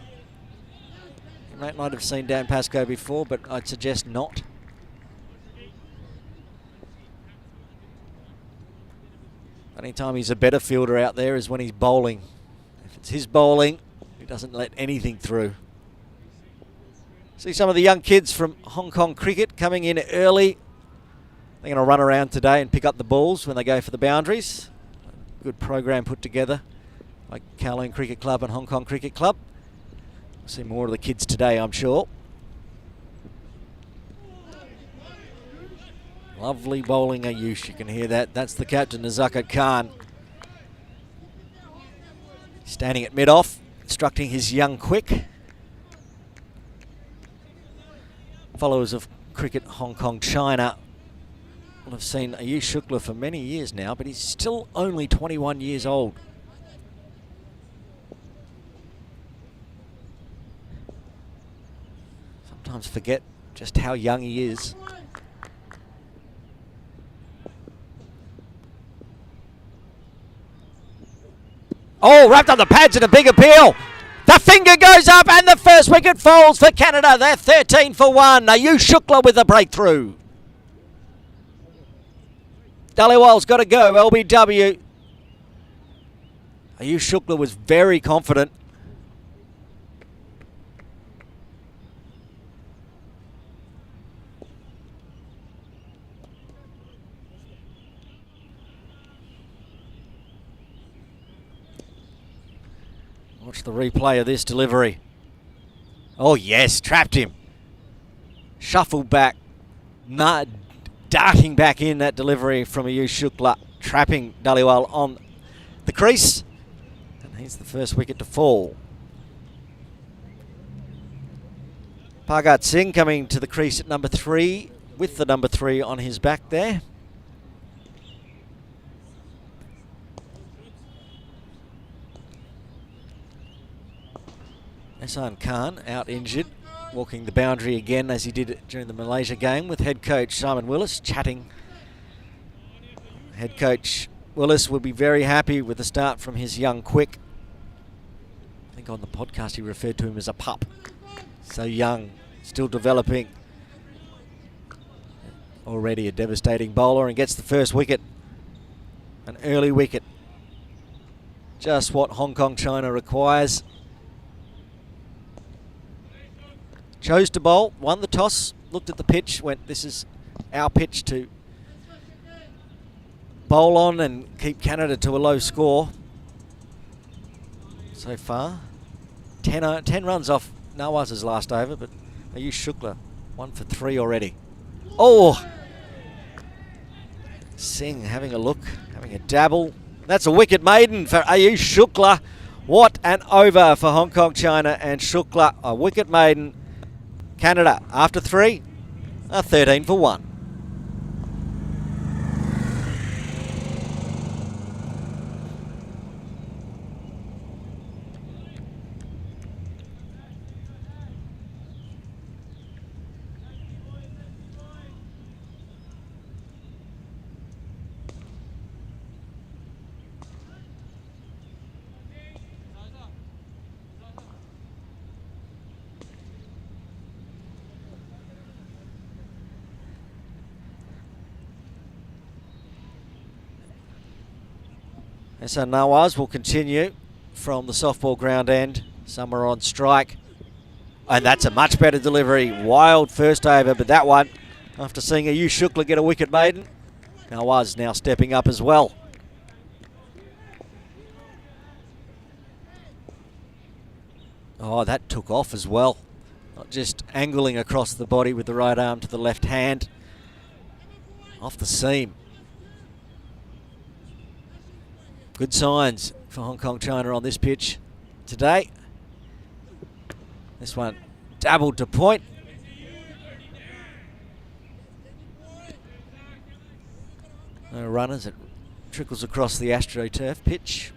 You might have seen Dan Pascoe before, but I'd suggest not. Anytime he's a better fielder out there is when he's bowling. If it's his bowling, he doesn't let anything through. See some of the young kids from Hong Kong cricket coming in early. They're going to run around today and pick up the balls when they go for the boundaries. Good program put together by Kowloon Cricket Club and Hong Kong Cricket Club. We'll see more of the kids today, I'm sure. Lovely bowling, Ayush. You can hear that. That's the captain, Nazakat Khan. Standing at mid-off, instructing his young quick. Followers of Cricket Hong Kong China will have seen Ayush Shukla for many years now, but he's still only 21 years old. Sometimes forget just how young he is. Oh, wrapped on the pads and a big appeal. The finger goes up and the first wicket falls for Canada. They're 13 for 1. Ayush Shukla with the breakthrough. Dhaliwal's got to go, LBW. Ayush Shukla was very confident Watch the replay of this delivery. Oh yes, trapped him. Shuffled back. Darting back in that delivery from Ayush Shukla, trapping Dhaliwal on the crease. And he's the first wicket to fall. Bhagat Singh coming to the crease at number 3 with the number 3 on his back there. Ehsan Khan out injured, walking the boundary again as he did during the Malaysia game with head coach Simon Willis chatting. Head coach Willis will be very happy with the start from his young quick. I think on the podcast he referred to him as a pup. So young, still developing. Already a devastating bowler and gets the first wicket. An early wicket. Just what Hong Kong China requires. Chose to bowl, won the toss, looked at the pitch, went, this is our pitch to bowl on and keep Canada to a low score. So far, 10 runs off Nawaz's last over, but Ayush Shukla, 1 for 3 already. Oh! Singh having a look, having a dabble. That's a wicket maiden for Ayush Shukla. What an over for Hong Kong China and Shukla, a wicket maiden. Canada, after 3, are 13 for 1. And so Nawaz will continue from the softball ground end. Some are on strike. And that's a much better delivery. Wild first over, but that one, after seeing Ayush Shukla get a wicket maiden, Nawaz now stepping up as well. Oh, that took off as well. Not just angling across the body with the right arm to the left hand. Off the seam. Good signs for Hong Kong China on this pitch today. This one dabbled to point. No runners. It trickles across the AstroTurf pitch.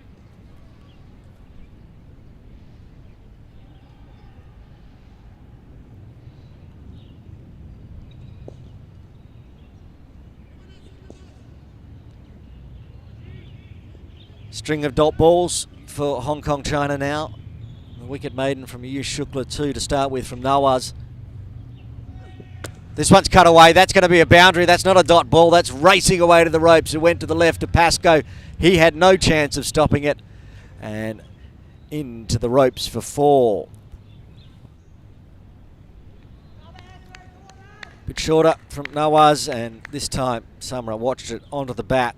String of dot balls for Hong Kong China now. The wicket maiden from Ayush Shukla 2 to start with from Nawaz. This one's cut away. That's going to be a boundary. That's not a dot ball. That's racing away to the ropes. It went to the left to Pascoe. He had no chance of stopping it. And into the ropes for 4. Bit shorter from Nawaz, and this time Samra watched it onto the bat.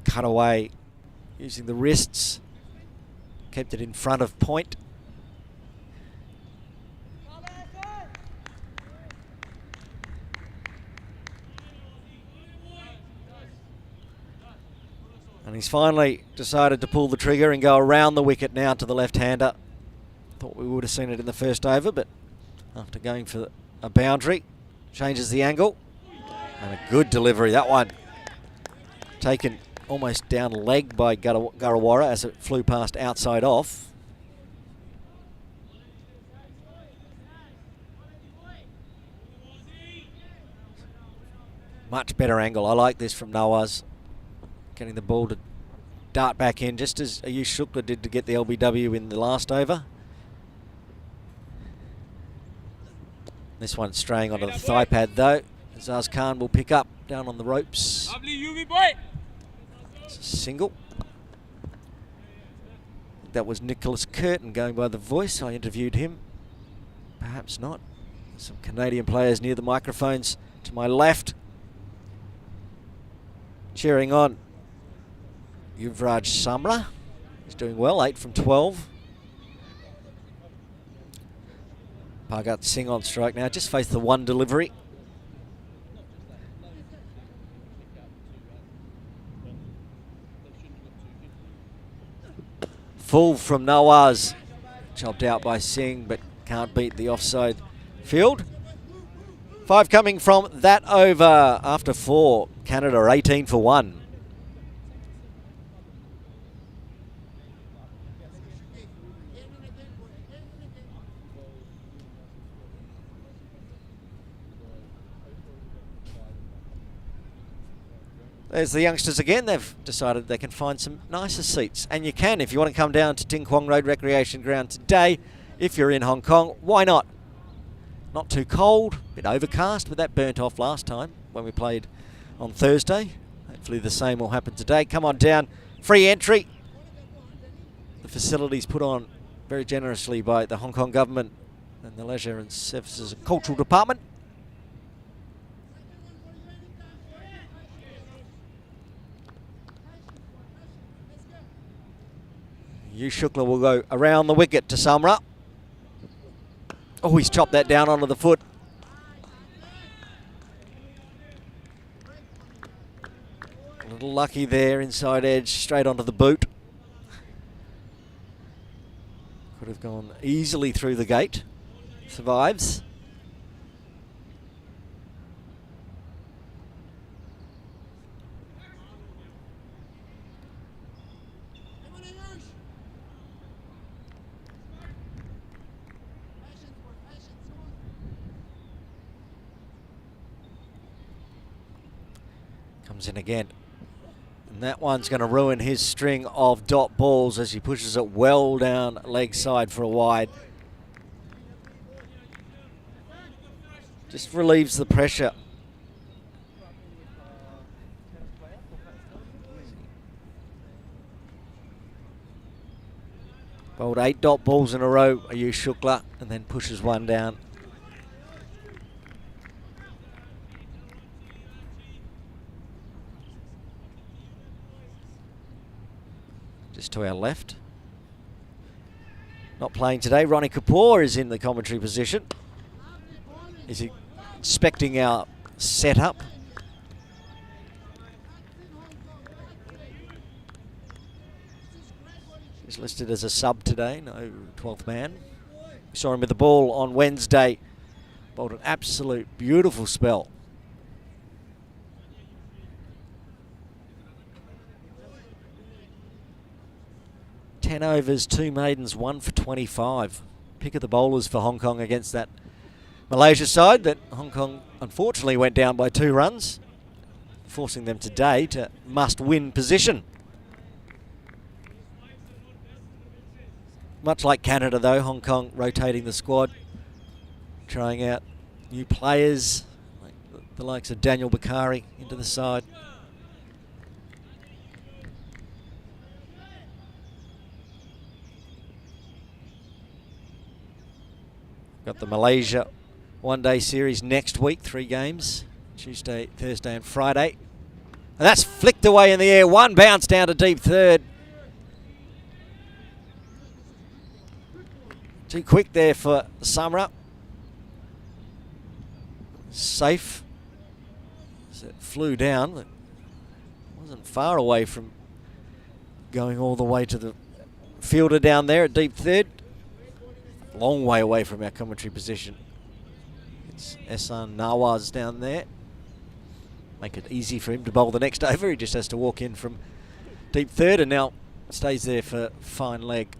Cut away using the wrists. Kept it in front of point. And he's finally decided to pull the trigger and go around the wicket now to the left-hander. Thought we would have seen it in the first over, but after going for a boundary, changes the angle. And a good delivery, that one. Taken almost down leg by Garawara as it flew past outside off. Much better angle. I like this from Nawaz. Getting the ball to dart back in, just as Ayush Shukla did to get the LBW in the last over. This one straying onto the thigh pad though. Azaz Khan will pick up down on the ropes. It's a single. That was Nicholas Curtin going by the voice. I interviewed him. Perhaps not. Some Canadian players near the microphones to my left. Cheering on Yuvraj Samra. He's doing well, 8 from 12. Bhagat Singh on strike now, just faced the one delivery. Full from Nawaz. Chopped out by Singh, but can't beat the offside field. 5 coming from that over after 4. Canada 18 for 1. There's the youngsters again. They've decided they can find some nicer seats. And you can if you want to come down to Ting Kwong Road Recreation Ground today. If you're in Hong Kong, why not? Not too cold, a bit overcast, but that burnt off last time when we played on Thursday. Hopefully the same will happen today. Come on down. Free entry. The facilities put on very generously by the Hong Kong government and the Leisure and Services and Cultural Department. Yu Shukla will go around the wicket to Samra. Oh, he's chopped that down onto the foot. A little lucky there, inside edge, straight onto the boot. Could have gone easily through the gate. Survives. Comes in again. And that one's going to ruin his string of dot balls as he pushes it well down leg side for a wide. Just relieves the pressure. Bowled 8 dot balls in a row, Yu Shukla, and then pushes one down. Just to our left. Not playing today. Ronnie Kapoor is in the commentary position. Is he inspecting our setup? He's listed as a sub today, no 12th man. We saw him with the ball on Wednesday. Bowled an absolute beautiful spell. Ten overs, 2 maidens, 1 for 25. Pick of the bowlers for Hong Kong against that Malaysia side that Hong Kong unfortunately went down by 2 runs, forcing them today to must-win position. Much like Canada though, Hong Kong rotating the squad, trying out new players, like the likes of Daniel Bakari into the side. Got the Malaysia one-day series next week, 3 games, Tuesday, Thursday and Friday. And that's flicked away in the air, 1 bounce down to deep third. Too quick there for Samra. Safe. As it flew down, it wasn't far away from going all the way to the fielder down there at deep third. Long way away from our commentary position. It's Ehsan Nawaz down there. Make it easy for him to bowl the next over. He just has to walk in from deep third and now stays there for fine leg.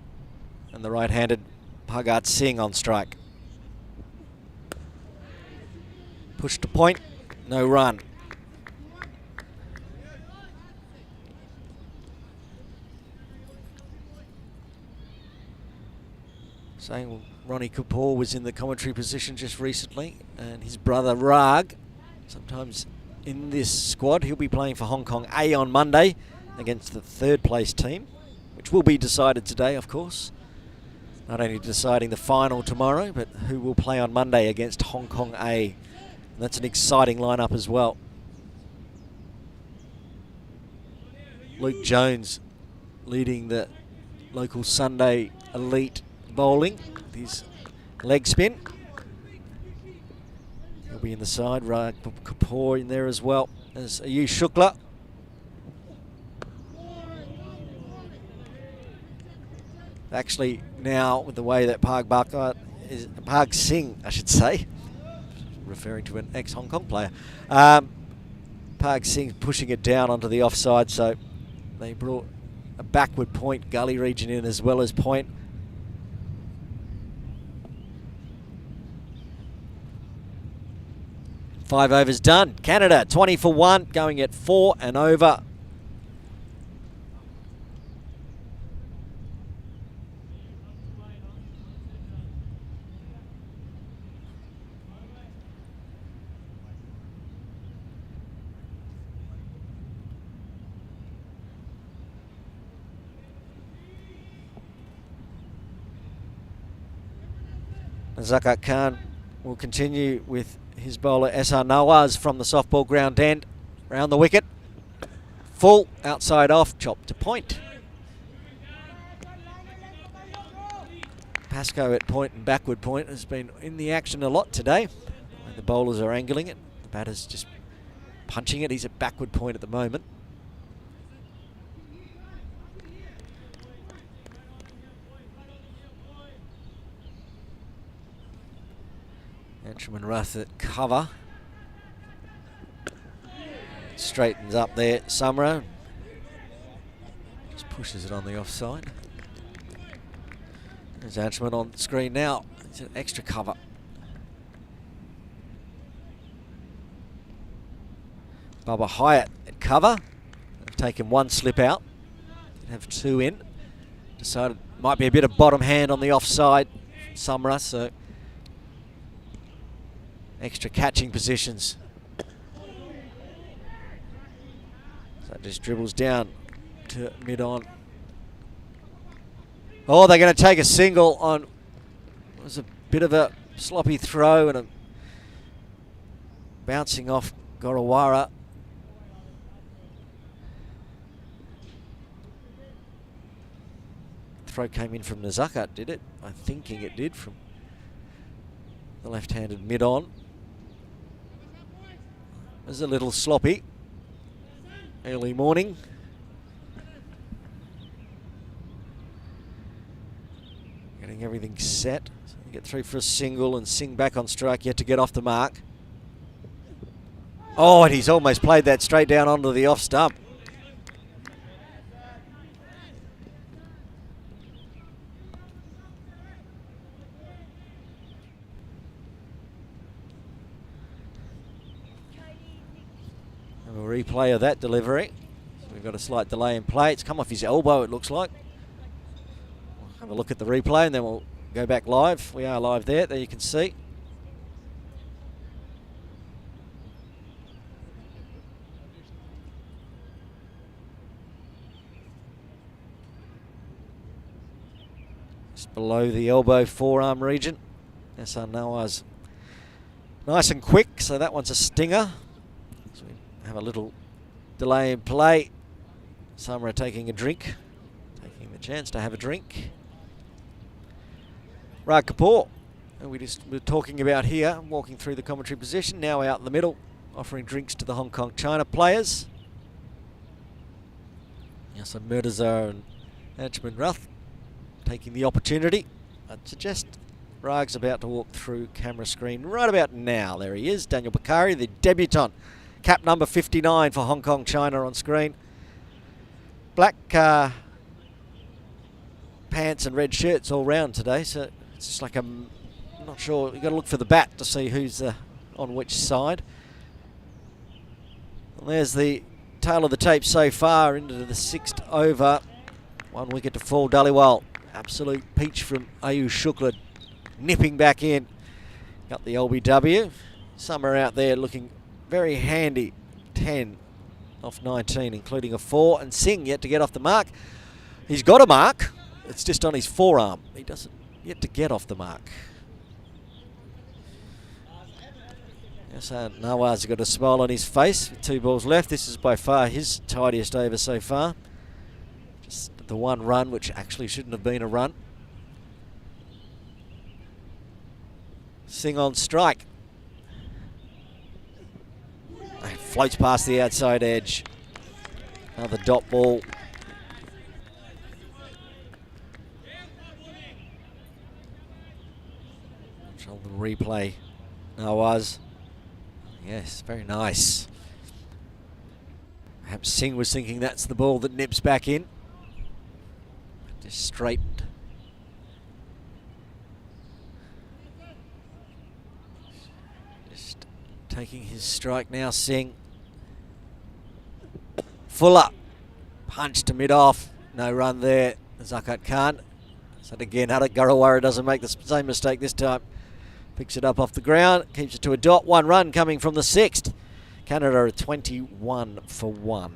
And the right-handed Bhagat Singh on strike. Push to point, no run. Saying Ronnie Kapoor was in the commentary position just recently, and his brother Rag, sometimes in this squad. He'll be playing for Hong Kong A on Monday against the 3rd place team, which will be decided today, of course. Not only deciding the final tomorrow, but who will play on Monday against Hong Kong A. And that's an exciting lineup as well. Luke Jones leading the local Sunday elite bowling with his leg spin. He'll be in the side. Rag Kapoor in there as well as Ayush Shukla. Actually, now with the way that Parg Singh, I should say, referring to an ex-Hong Kong player, Parg Singh pushing it down onto the offside, so they brought a backward point gully region in as well as point. Five overs done. Canada 20 for 1, going at 4 and over. Zakat Khan will continue with his bowler SR Nawaz from the softball ground end. Round the wicket. Full, outside off, chop to point. Pascoe at point and backward point has been in the action a lot today. The bowlers are angling it. The batter's just punching it. He's at backward point at the moment. Entrim Rath at cover. Straightens up there, Summerah. Just pushes it on the offside. There's Entrim on screen now. It's an extra cover. Bubba Hyatt at cover. They've taken one slip out. Have two in. Decided might be a bit of bottom hand on the offside. Summerah, so extra catching positions. So it just dribbles down to mid-on. Oh, they're going to take a single on, it was a bit of a sloppy throw and a bouncing off Gorawara. Throw came in from Nazakat, did it? I'm thinking it did, from the left-handed mid-on. It was a little sloppy. Early morning. Getting everything set. So you get through for a single and Singh back on strike, yet to get off the mark. Oh, and he's almost played that straight down onto the off stump. A replay of that delivery. So we've got a slight delay in play. It's come off his elbow, it looks like. We'll have a look at the replay and then we'll go back live. We are live there you can see. Just below the elbow forearm region. SR Nawaz nice and quick, so that one's a stinger. Have a little delay in play. Summerah taking a drink, taking the chance to have a drink. Rag Kapoor, who we just were talking about here, walking through the commentary position, now out in the middle, offering drinks to the Hong Kong China players. Yasser Mirza and Ajman Rath taking the opportunity. I'd suggest Rag's about to walk through camera screen right about now. There he is, Daniel Bakari, the debutant. Cap number 59 for Hong Kong China on screen. Black pants and red shirts all round today, so it's just like I'm not sure. You've got to look for the bat to see who's on which side. And there's the tail of the tape so far into the 6th over. 1 wicket to fall. Dhaliwal, absolute peach from Ayush Shukla, nipping back in. Got the LBW. Summerah out there looking very handy. 10 off 19, including a 4. And Singh yet to get off the mark. He's got a mark. It's just on his forearm. He doesn't yet to get off the mark. Yes, Nawaz has got a smile on his face with 2 balls left. This is by far his tidiest over so far. Just the one run, which actually shouldn't have been a run. Singh on strike. Floats past the outside edge. Another dot ball. On the replay. Nawaz. Yes, very nice. Perhaps Singh was thinking that's the ball that nips back in. Just straightened. Just taking his strike now, Singh. Fuller. Punch to mid-off. No run there. Zakat Khan. So again, Haddock Garawara doesn't make the same mistake this time. Picks it up off the ground, keeps it to a dot. One run coming from the sixth. Canada are 21 for 1.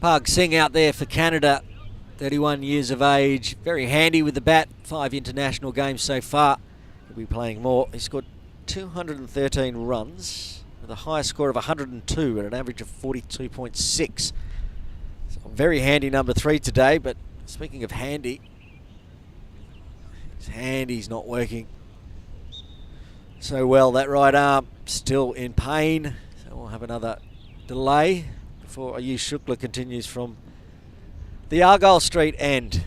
Pug Singh out there for Canada, 31 years of age, very handy with the bat, 5 international games so far. He'll be playing more. He scored 213 runs with a high score of 102 at an average of 42.6. So very handy number 3 today, but speaking of handy, his handy's not working so well. That right arm still in pain, so we'll have another delay before Ayush Shukla continues from the Argyle Street end.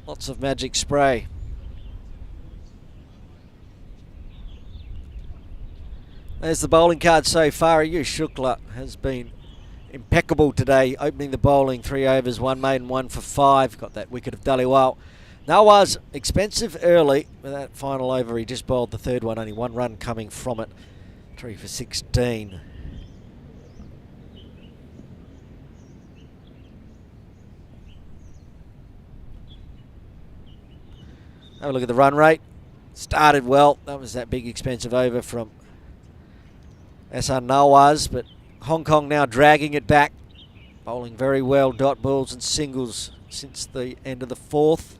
Lots of magic spray. There's the bowling card so far. Ayush Shukla has been impeccable today, opening the bowling, 3 overs, 1 maiden, 1 for 5. Got that wicket of Dhaliwal. Nawaz expensive early with that final over. He just bowled the third one, only 1 run coming from it. 3 for 16. Have a look at the run rate. Started well. That was that big expensive over from Ahsan Nawaz, but Hong Kong now dragging it back. Bowling very well, dot balls and singles since the end of the 4th.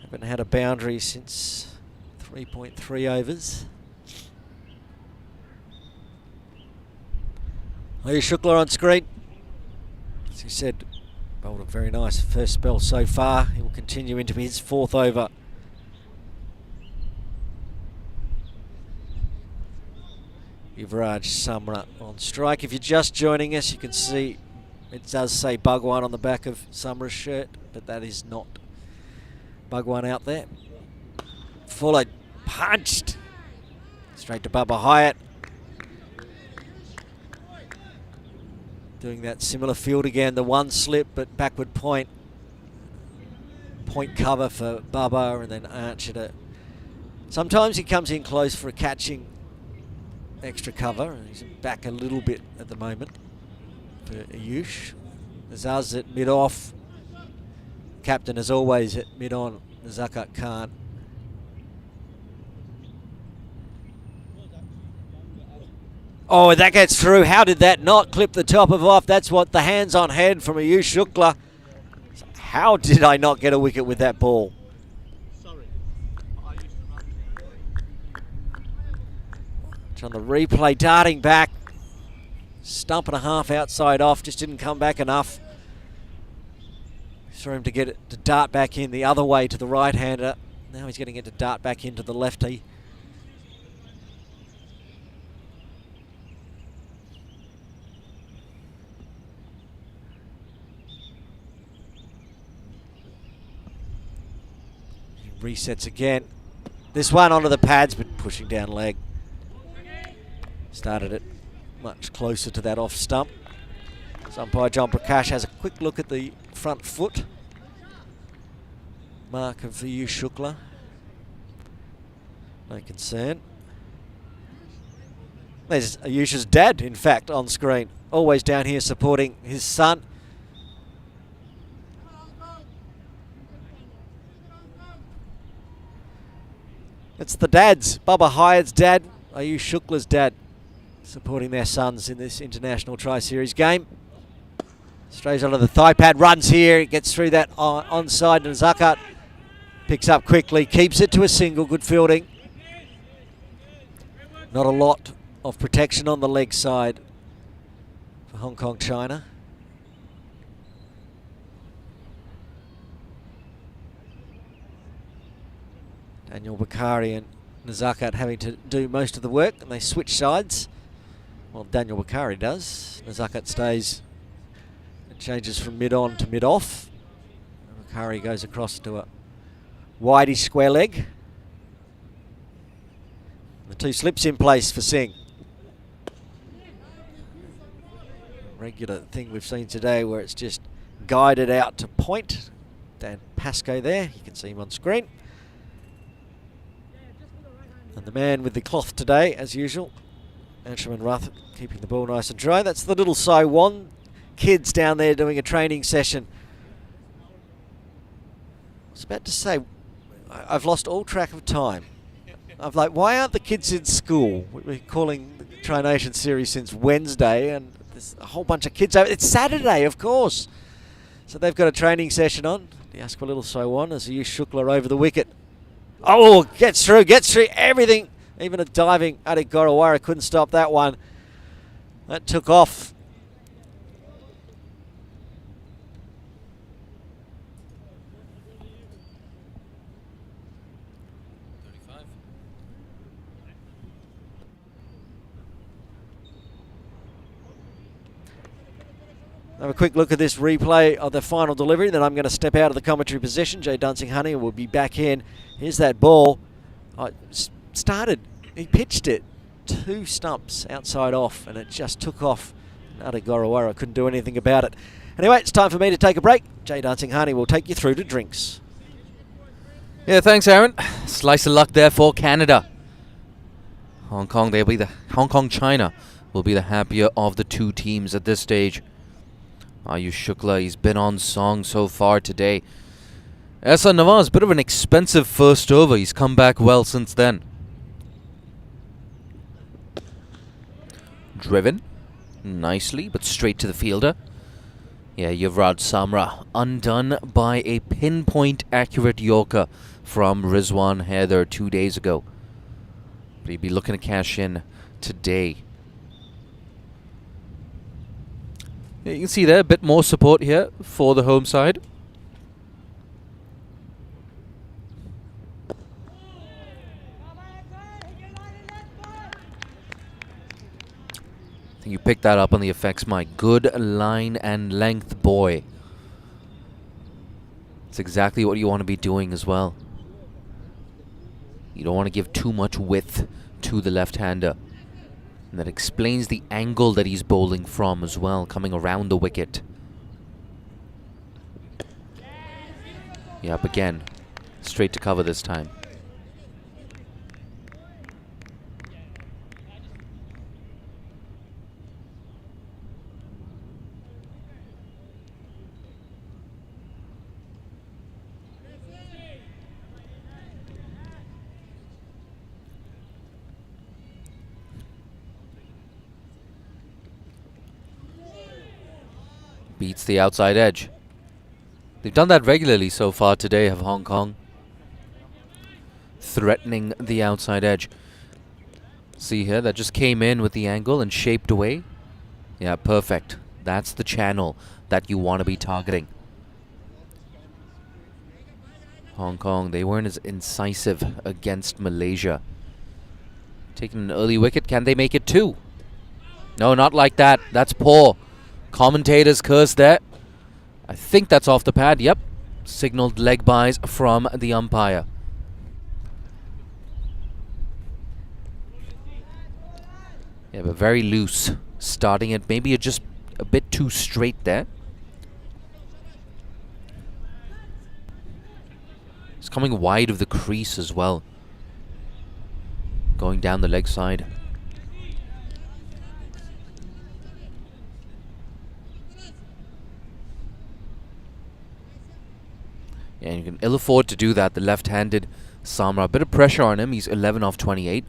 Haven't had a boundary since 3.3 overs. Ayush Shukla on screen. As he said, bowled a very nice first spell so far. He will continue into his 4th over. Yuvraj Samra on strike. If you're just joining us, you can see it does say Bhagwan on the back of Samra's shirt, but that is not Bhagwan out there. Fuller punched. Straight to Bubba Hyatt. Doing that similar field again, the one slip but backward point. Point cover for Bubba and then Archer. Sometimes he comes in close for a catching extra cover. He's back a little bit at the moment for Ayush. Zaz at mid-off. Captain as always at mid-on, Zakat Khan. Oh, that gets through. How did that not clip the top of off? That's what the hands on head from Ayush Shukla. How did I not get a wicket with that ball? On the replay, darting back. Stump and a half outside off. Just didn't come back enough. For him to get it to dart back in the other way to the right-hander. Now he's getting it to dart back into the lefty. Resets again. This one onto the pads, but pushing down leg. Started it much closer to that off stump. Umpire John Prakash has a quick look at the front foot mark of Ayush Shukla. No concern. There's Ayush's dad, in fact, on screen. Always down here supporting his son. It's the dads. Bubba Hyatt's dad, Ayush Shukla's dad, supporting their sons in this International Tri-Series game. Strays onto the thigh pad, runs here, gets through that onside, and Zakat picks up quickly, keeps it to a single, good fielding. Not a lot of protection on the leg side for Hong Kong China. Daniel Bakari and Nazakat having to do most of the work, and they switch sides. Well, Daniel Bakari does. Nazakat stays and changes from mid-on to mid-off. Bakari goes across to a widey square leg. The two slips in place for Singh. Regular thing we've seen today where it's just guided out to point. Dan Pascoe there, you can see him on screen. And the man with the cloth today, as usual, Anshuman Rath, keeping the ball nice and dry. That's the little Saiwan kids down there doing a training session. I was about to say, I've lost all track of time. I'm like, why aren't the kids in school? We've been calling the Tri-Nation series since Wednesday, and there's a whole bunch of kids over. It's Saturday, of course. So they've got a training session on. The Asqua Little Saiwan as Ayush Shukla over the wicket. Oh, gets through everything. Even a diving Adik Gorawara couldn't stop that one. That took off. Have a quick look at this replay of the final delivery. Then I'm going to step out of the commentary position. Jay Dunsing-Honey will be back in. Here's that ball. He pitched it 2 stumps outside off, and it just took off. Nada Gorawara couldn't do anything about it. Anyway, it's time for me to take a break. Jay Dunsing-Honey will take you through to drinks. Yeah, thanks, Aaron. Slice of luck there for Canada. Hong Kong China will be the happier of the two teams at this stage. Ayush Shukla, he's been on song so far today. Ehsan Nawaz, bit of an expensive first over. He's come back well since then. Driven nicely, but straight to the fielder. Yeah, Yuvraj Samra undone by a pinpoint accurate Yorker from Rizwan Haider 2 days ago. But he'd be looking to cash in today. Yeah, you can see there a bit more support here for the home side. I think you picked that up on the effects mic. Good line and length, boy. It's exactly what you want to be doing as well. You don't want to give too much width to the left-hander. And that explains the angle that he's bowling from as well, coming around the wicket. Yep, again, straight to cover this time. Beats the outside edge. They've done that regularly so far today, have Hong Kong. Threatening the outside edge. See here, that just came in with the angle and shaped away. Yeah, perfect. That's the channel that you want to be targeting. Hong Kong, they weren't as incisive against Malaysia. Taking an early wicket, can they make it 2? No, not like that. That's poor. Commentator's curse there. I think that's off the pad. Yep. Signaled leg byes from the umpire. Yeah, but very loose. Starting it maybe just a bit too straight there. It's coming wide of the crease as well. Going down the leg side. And you can ill afford to do that. The left-handed Samra, a bit of pressure on him. He's 11 off 28.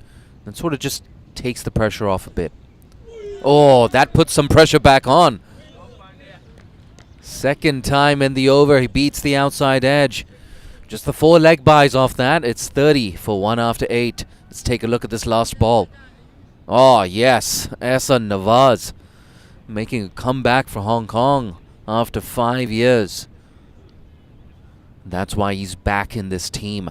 And sort of just takes the pressure off a bit. Oh, that puts some pressure back on. Second time in the over, he beats the outside edge. Just the 4 leg buys off that. It's 30 for 1 after 8. Let's take a look at this last ball. Oh, yes. Ehsan Nawaz making a comeback for Hong Kong after 5 years. That's why he's back in this team.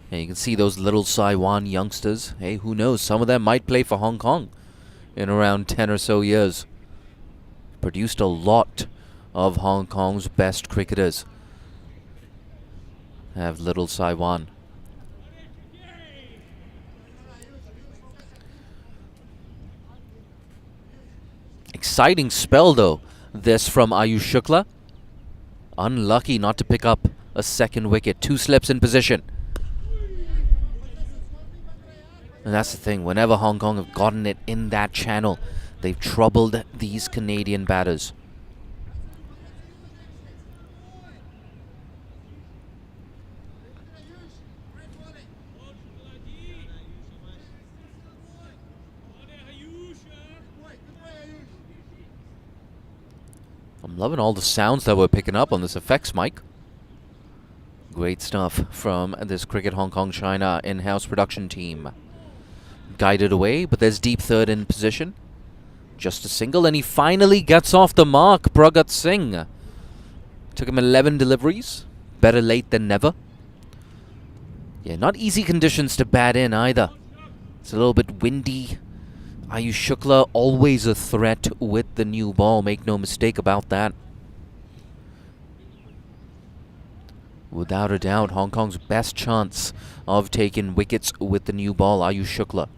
And you can see those little Saiwan youngsters. Hey, who knows? Some of them might play for Hong Kong in around 10 or so years. Produced a lot of Hong Kong's best cricketers. Have little Saiwan. Exciting spell though, this from Ayush Shukla. Unlucky not to pick up a second wicket. 2 slips in position. And that's the thing, whenever Hong Kong have gotten it in that channel, they've troubled these Canadian batters. I'm loving all the sounds that we're picking up on this effects mic. Great stuff from this Cricket Hong Kong China in-house production team. Guided away, but there's deep third in position. Just a single, and he finally gets off the mark, Pragat Singh. Took him 11 deliveries. Better late than never. Yeah, not easy conditions to bat in either. It's a little bit windy. Ayush Shukla always a threat with the new ball. Make no mistake about that. Without a doubt, Hong Kong's best chance of taking wickets with the new ball, Ayush Shukla.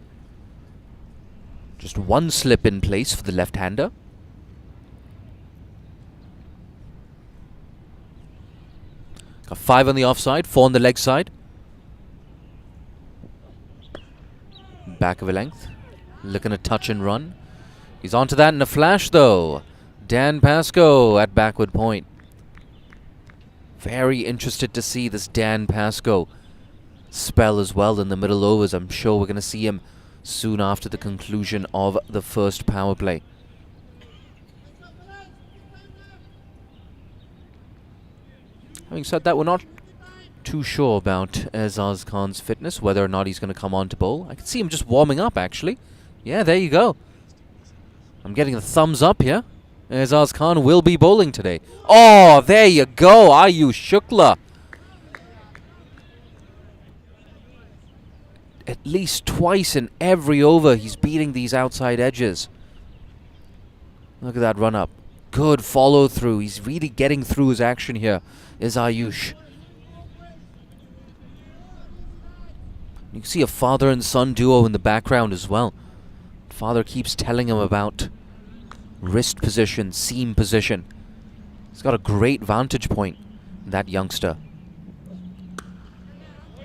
Just 1 slip in place for the left-hander. Got 5 on the offside, 4 on the leg side. Back of a length. Looking to touch and run. He's onto that in a flash though. Dan Pascoe at backward point. Very interested to see this Dan Pascoe spell as well in the middle overs. I'm sure we're going to see him soon after the conclusion of the first power play. Having said that, we're not too sure about Azaz Khan's fitness, whether or not he's going to come on to bowl. I can see him just warming up actually. Yeah, there you go. I'm getting a thumbs up here. Azaz Khan will be bowling today. Oh, there you go, Ayush Shukla. At least twice in every over, he's beating these outside edges. Look at that run up. Good follow through. He's really getting through his action here, is Ayush. You can see a father and son duo in the background as well. Father keeps telling him about wrist position, seam position. He's got a great vantage point, that youngster.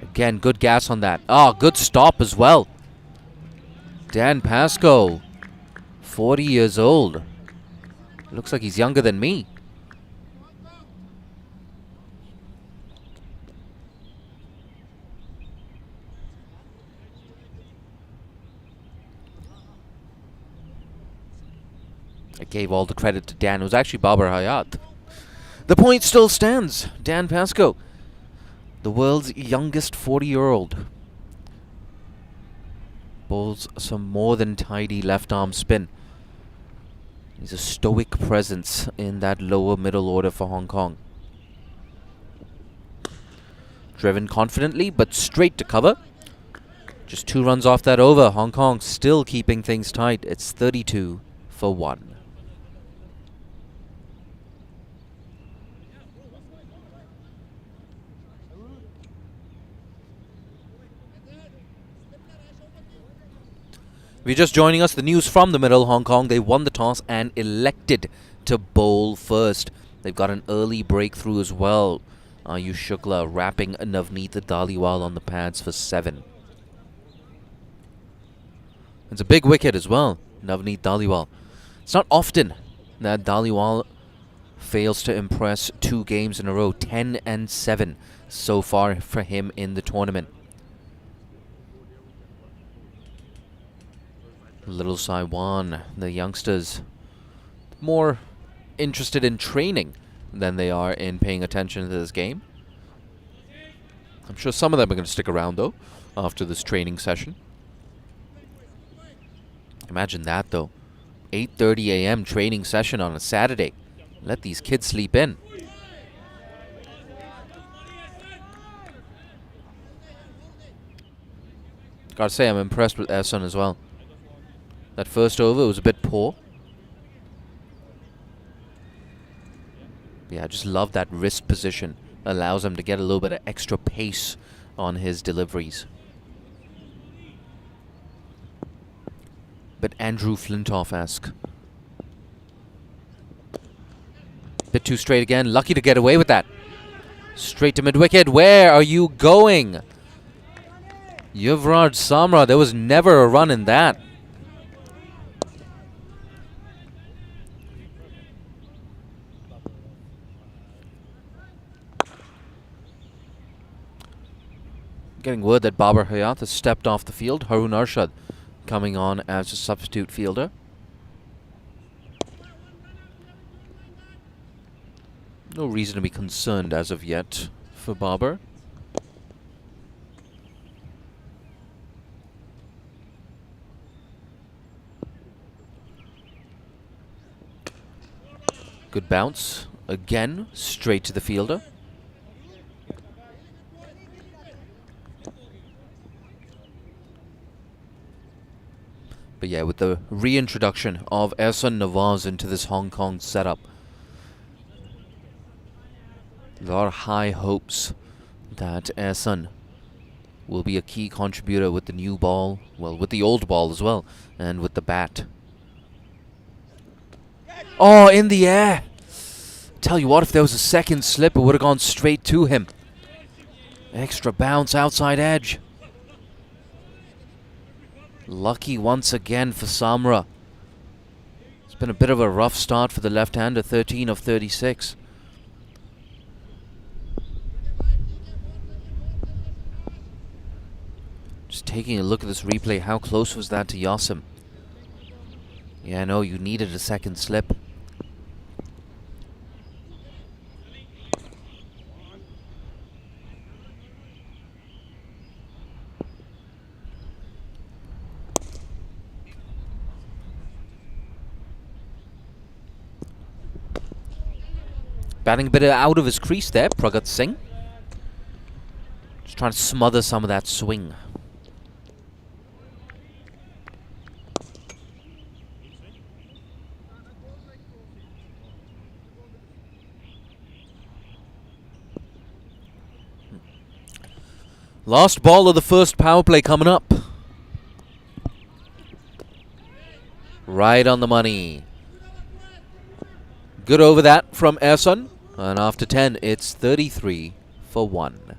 Again, good gas on that. Ah, good stop as well. Dan Pascoe, 40 years old. Looks like he's younger than me. I gave all the credit to Dan. It was actually Babar Hayat. The point still stands. Dan Pascoe, the world's youngest 40-year-old. Bowls some more than tidy left-arm spin. He's a stoic presence in that lower middle order for Hong Kong. Driven confidently, but straight to cover. Just 2 runs off that over. Hong Kong still keeping things tight. It's 32 for 1. If you're just joining us, the news from the middle, Hong Kong, they won the toss and elected to bowl first. They've got an early breakthrough as well. Ayush Shukla wrapping Navneet Dhaliwal on the pads for 7. It's a big wicket as well, Navneet Dhaliwal. It's not often that Dhaliwal fails to impress 2 games in a row. 10-7 so far for him in the tournament. Little Saiwan, the youngsters, more interested in training than they are in paying attention to this game. I'm sure some of them are going to stick around, though, after this training session. Imagine that, though. 8:30 a.m. training session on a Saturday. Let these kids sleep in. Gotta say, I'm impressed with Ersan as well. That first over was a bit poor. Yeah, I just love that wrist position. Allows him to get a little bit of extra pace on his deliveries. But Andrew Flintoff-esque. Bit too straight again. Lucky to get away with that. Straight to mid-wicket. Where are you going? Yuvraj Samra, there was never a run in that. Getting word that Babar Hayat has stepped off the field. Harun Arshad coming on as a substitute fielder. No reason to be concerned as of yet for Babar. Good bounce. Again, straight to the fielder. But yeah, with the reintroduction of Ersan Nawaz into this Hong Kong setup, a lot of high hopes that Ersan will be a key contributor with the new ball, well, with the old ball as well, and with the bat. Oh, in the air! Tell you what, if there was a second slip, it would have gone straight to him. Extra bounce, outside edge. Lucky once again for Samra. It's been a bit of a rough start for the left-hander, 13 of 36. Just taking a look at this replay, how close was that to Yasim? Yeah, no, you needed a second slip. Batting a bit out of his crease there, Pragat Singh. Just trying to smother some of that swing. Last ball of the first power play coming up. Right on the money. Good over that from Ersan. And after 10, it's 33 for 1.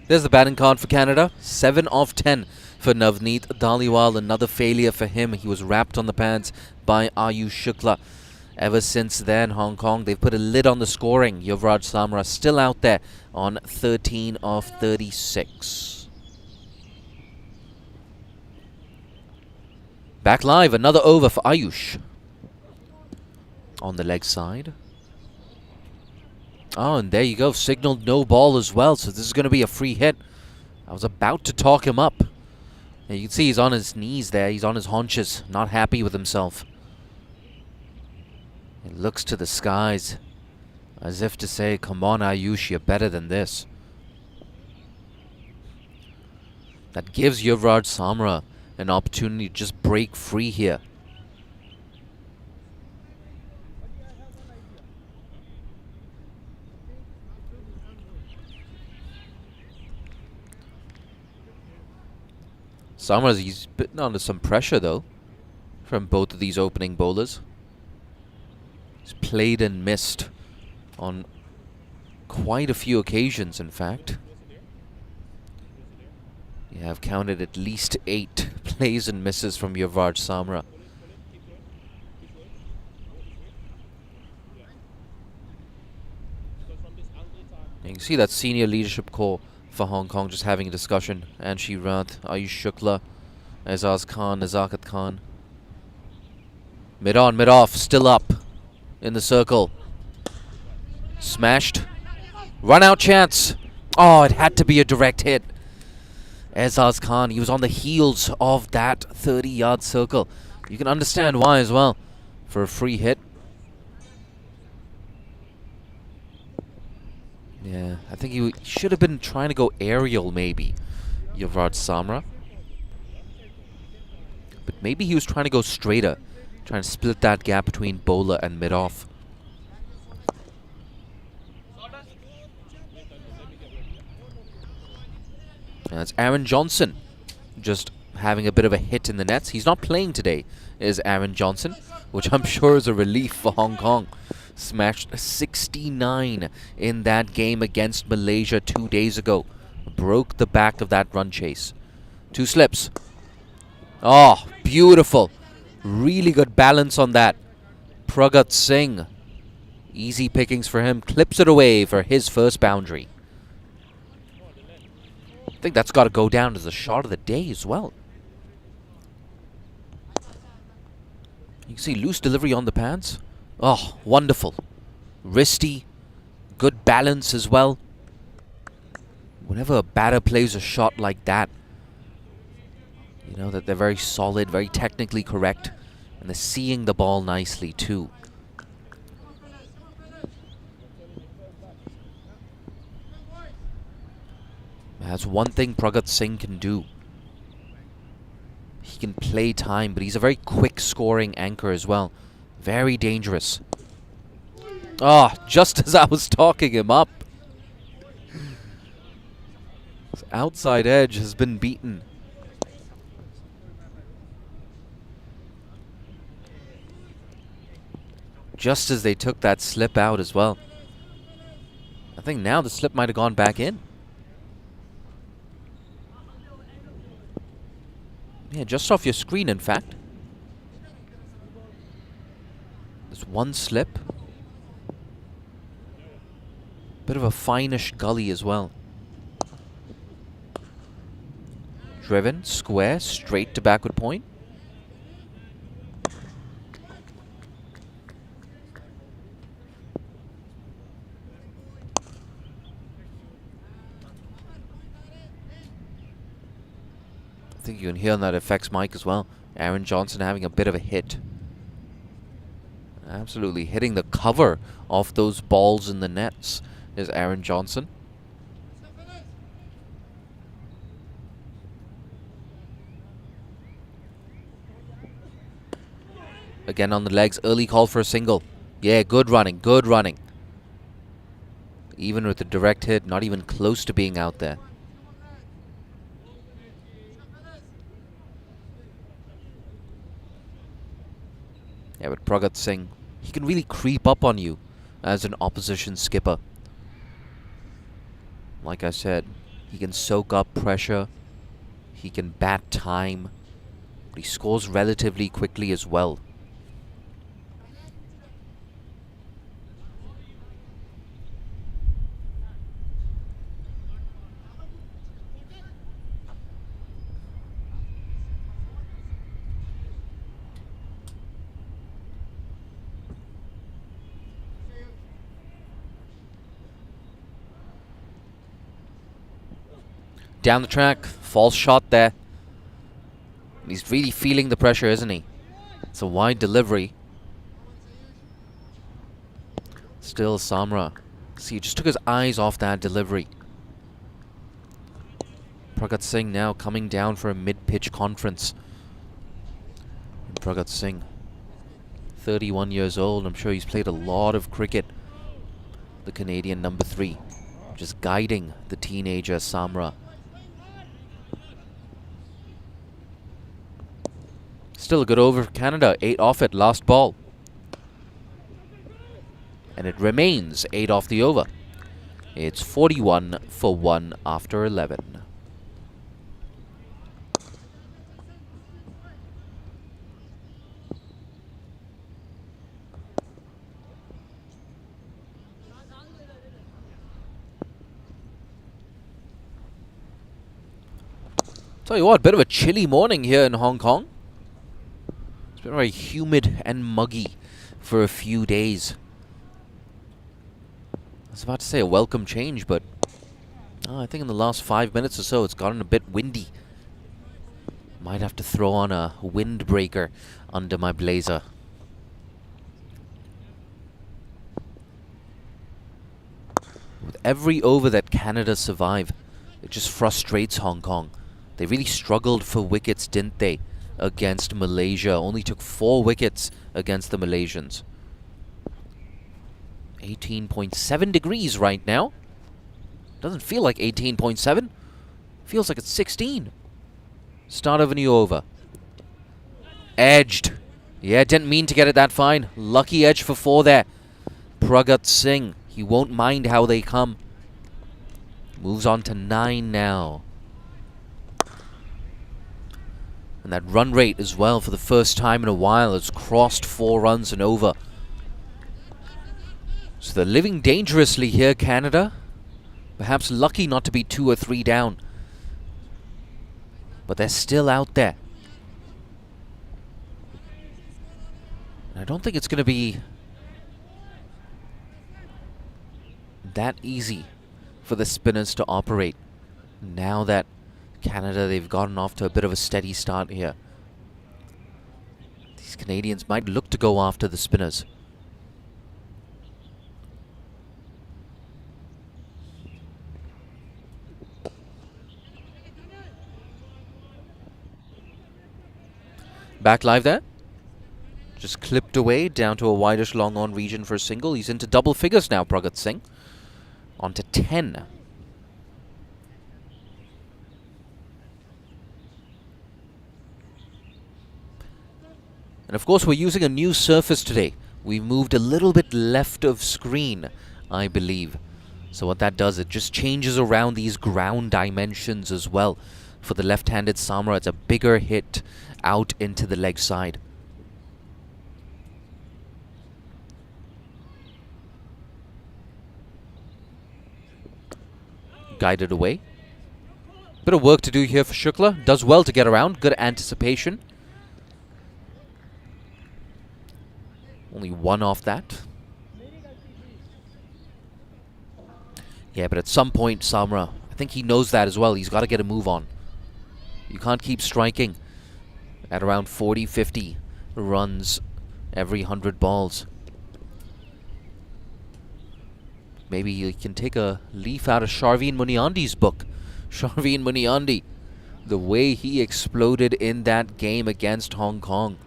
There's the batting card for Canada. 7 of 10 for Navneet Dhaliwal. Another failure for him. He was wrapped on the pads by Ayush Shukla. Ever since then, Hong Kong, they've put a lid on the scoring. Yuvraj Samra still out there on 13 of 36. Back live, another over for Ayush. On the leg side. Oh, and there you go. Signaled no ball as well, so this is going to be a free hit. I was about to talk him up. And you can see he's on his knees there. He's on his haunches, not happy with himself. He looks to the skies as if to say, come on, Ayush, you're better than this. That gives Yuvraj Samra an opportunity to just break free here. He's been under some pressure though from both of these opening bowlers. He's played and missed on quite a few occasions, in fact. You have counted at least 8 plays and misses from Yuvraj Samra. You can see that senior leadership core for Hong Kong just having a discussion. Anshi Rath, Ayush Shukla, Azaz Khan, Nazakat Khan. Mid on, mid off, still up in the circle. Smashed. Run out chance. Oh, it had to be a direct hit. Azaz Khan, he was on the heels of that 30-yard circle. You can understand why as well, for a free hit. Yeah, I think he should have been trying to go aerial maybe, Yuvraj Samra. But maybe he was trying to go straighter, trying to split that gap between bowler and mid-off. That's Aaron Johnson just having a bit of a hit in the nets. He's not playing today, is Aaron Johnson, which I'm sure is a relief for Hong Kong. Smashed 69 in that game against Malaysia 2 days ago. Broke the back of that run chase. 2 slips. Oh, beautiful. Really good balance on that. Pragat Singh. Easy pickings for him. Clips it away for his first boundary. I think that's got to go down as the shot of the day as well. You can see loose delivery on the pads. Oh, wonderful. Wristy. Good balance as well. Whenever a batter plays a shot like that, you know that they're very solid, very technically correct, and they're seeing the ball nicely too. That's one thing Pragat Singh can do. He can play time, but he's a very quick scoring anchor as well. Very dangerous. Oh, just as I was talking him up. His outside edge has been beaten. Just as they took that slip out as well. I think now the slip might have gone back in. Yeah, just off your screen, in fact. There's one slip. Bit of a finish gully as well. Driven, square, straight to backward point. I think you can hear on that effects mic as well. Aaron Johnson having a bit of a hit. Absolutely hitting the cover of those balls in the nets is Aaron Johnson. Again on the legs, early call for a single. Yeah, good running, good running. Even with the direct hit, not even close to being out there. Yeah, but Pragat Singh, he can really creep up on you as an opposition skipper. Like I said, he can soak up pressure. He can bat time. But he scores relatively quickly as well. Down the track, false shot there. He's really feeling the pressure, isn't he? It's a wide delivery. Still Samra. See, he just took his eyes off that delivery. Pragat Singh now coming down for a mid-pitch conference. And Pragat Singh, 31 years old. I'm sure he's played a lot of cricket. The Canadian number 3. Just guiding the teenager Samra. Still a good over for Canada. 8 off it, last ball. And it remains 8 off the over. It's 41 for 1 after 11. Tell you what, bit of a chilly morning here in Hong Kong. It's been very humid and muggy for a few days. I was about to say a welcome change, but I think in the last 5 minutes or so it's gotten a bit windy. Might have to throw on a windbreaker under my blazer. With every over that Canada survive, it just frustrates Hong Kong. They really struggled for wickets, didn't they, against Malaysia. Only took 4 wickets against the Malaysians. 18.7 degrees right now. Doesn't feel like 18.7. Feels like it's 16. Start of a new over. Edged. Yeah, didn't mean to get it that fine. Lucky edge for 4 there. Pragat Singh. He won't mind how they come. Moves on to 9 now. And that run rate as well, for the first time in a while, has crossed 4 runs and over. So they're living dangerously here, Canada. Perhaps lucky not to be 2 or 3 down. But they're still out there. And I don't think it's going to be that easy for the spinners to operate. Now that Canada, they've gotten off to a bit of a steady start here. These Canadians might look to go after the spinners. Back live there. Just clipped away down to a wideish long on region for a single. He's into double figures now, Pragat Singh. On to 10. And of course, we're using a new surface today. We've moved a little bit left of screen, I believe. So what that does, it just changes around these ground dimensions as well. For the left-handed Samra, it's a bigger hit out into the leg side. Guided away. Bit of work to do here for Shukla. Does well to get around. Good anticipation. Only 1 off that. Yeah, but at some point, Samra, I think he knows that as well. He's got to get a move on. You can't keep striking at around 40, 50 runs every 100 balls. Maybe you can take a leaf out of Sharveen Muniandi's book. Sharveen Muniandi, the way he exploded in that game against Hong Kong.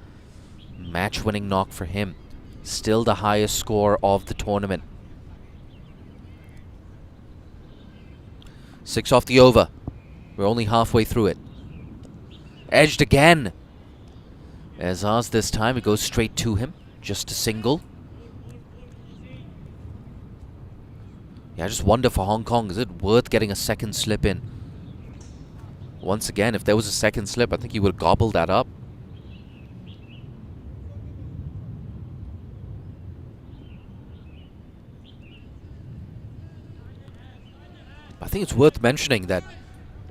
Match-winning knock for him. Still the highest score of the tournament. 6 off the over. We're only halfway through it. Edged again. Azaz this time, it goes straight to him. Just a single. Yeah, I just wonder for Hong Kong, is it worth getting a second slip in? Once again, if there was a second slip, I think he would have gobbled that up. I think it's worth mentioning that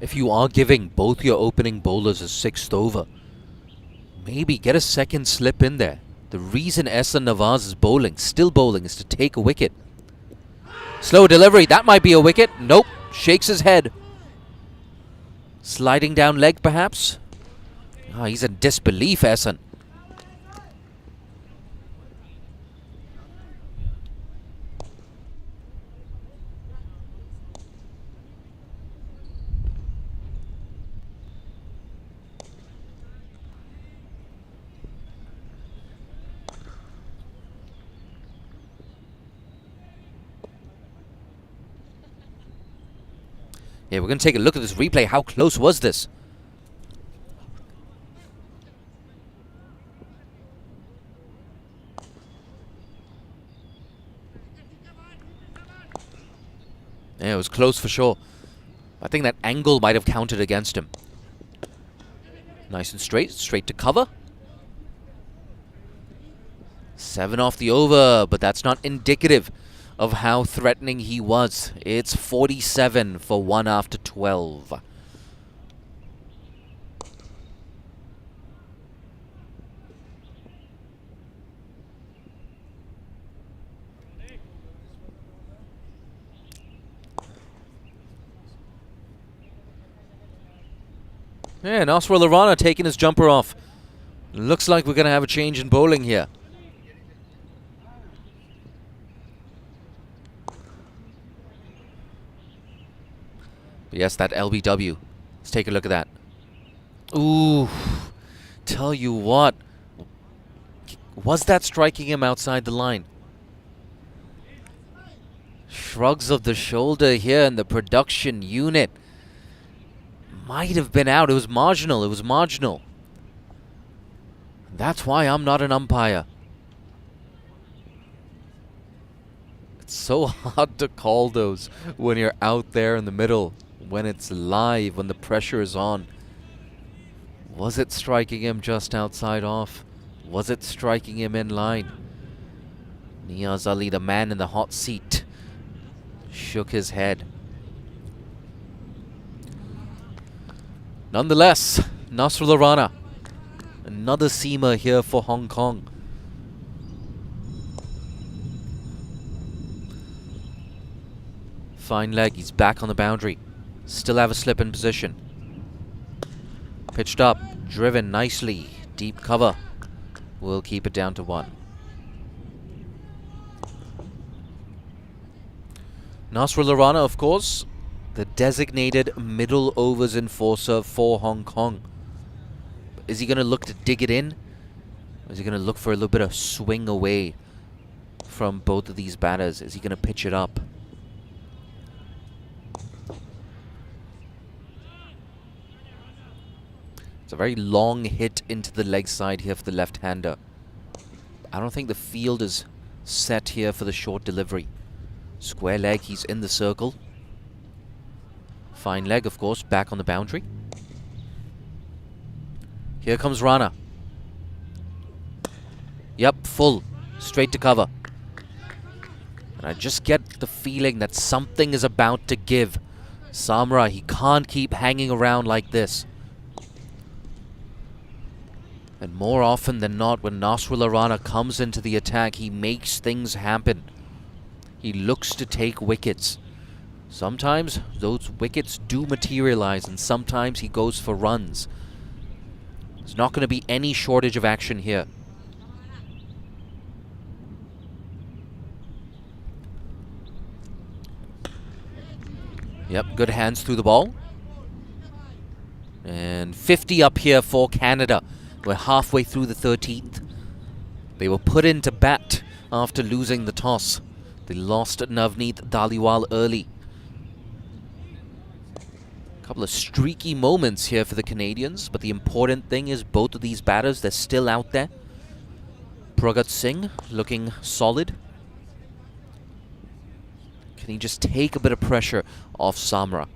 if you are giving both your opening bowlers a 6th over, maybe get a second slip in there. The reason Ehsan Nawaz is bowling, still bowling, is to take a wicket. Slow delivery, that might be a wicket. Nope, shakes his head. Sliding down leg perhaps? Ah, he's in disbelief, Ehsan. Yeah, we're going to take a look at this replay. How close was this? Yeah, it was close for sure. I think that angle might have counted against him. Nice and straight to cover. 7 off the over, but that's not indicative of how threatening he was. It's 47 for 1 after 12. Yeah, Nasrullah Rana taking his jumper off. Looks like we're going to have a change in bowling here. But yes, that LBW. Let's take a look at that. Ooh, tell you what. Was that striking him outside the line? Shrugs of the shoulder here in the production unit. Might have been out. It was marginal. It was marginal. That's why I'm not an umpire. It's so hard to call those when you're out there in the middle, when it's live, when the pressure is on. Was it striking him just outside off? Was it striking him in line? Niaz Ali, the man in the hot seat, shook his head. Nonetheless, Nasrullah Rana, another seamer here for Hong Kong. Fine leg, he's back on the boundary. Still have a slip in position. Pitched up, driven nicely, deep cover. We'll keep it down to 1. Nasrullah Rana, of course, the designated middle overs enforcer for Hong Kong. Is he going to look to dig it in? Or is he going to look for a little bit of swing away from both of these batters? Is he going to pitch it up? It's a very long hit into the leg side here for the left-hander. I don't think the field is set here for the short delivery. Square leg, he's in the circle. Fine leg, of course, back on the boundary. Here comes Rana. Yep, full. Straight to cover. And I just get the feeling that something is about to give. Samra, he can't keep hanging around like this. And more often than not, when Nasrullah Rana comes into the attack, he makes things happen. He looks to take wickets. Sometimes those wickets do materialize, and sometimes he goes for runs. There's not going to be any shortage of action here. Yep, good hands through the ball. And 50 up here for Canada. We're halfway through the 13th. They were put into bat after losing the toss. They lost Navneet Dhaliwal early. A couple of streaky moments here for the Canadians, but the important thing is both of these batters, they're still out there. Pragat Singh looking solid. Can he just take a bit of pressure off Samra?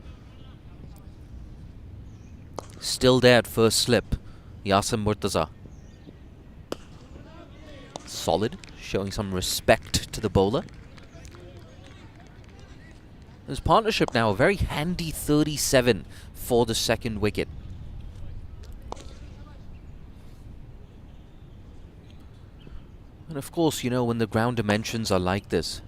Still there at first slip. Yasim Murtaza. Solid, showing some respect to the bowler. His partnership now a very handy 37 for the second wicket. And of course, you know, when the ground dimensions are like this,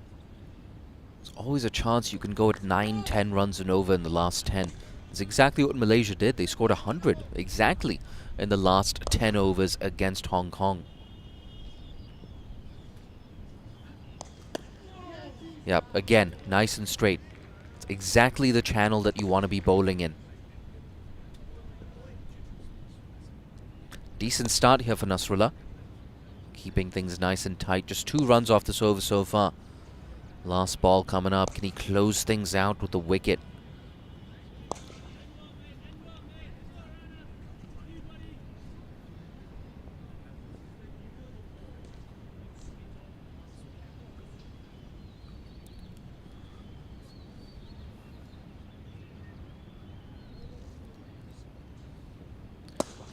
there's always a chance you can go at 9-10 runs and over in the last 10. It's exactly what Malaysia did. They scored 100 exactly in the last 10 overs against Hong Kong. Yep, again, nice and straight. It's exactly the channel that you want to be bowling in. Decent start here for Nasrullah. Keeping things nice and tight. Just 2 runs off this over so far. Last ball coming up. Can he close things out with the wicket?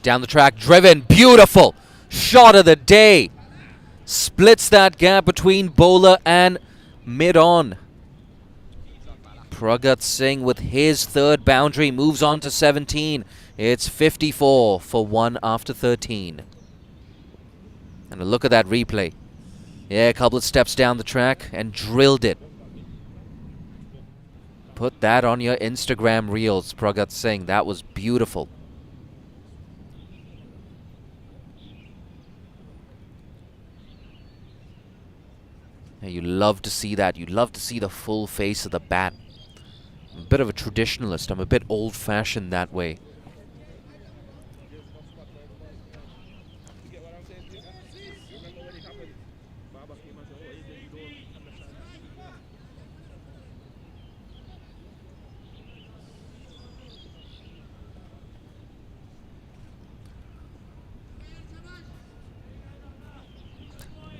Down the track, driven, beautiful shot of the day. Splits that gap between bowler and mid-on. Pragat Singh with his third boundary moves on to 17. It's 54 for 1 after 13. And a look at that replay. Yeah, a couple of steps down the track and drilled it. Put that on your Instagram reels, Pragat Singh. That was beautiful. Yeah, you love to see that. You love to see the full face of the bat. I'm a bit of a traditionalist. I'm a bit old-fashioned that way.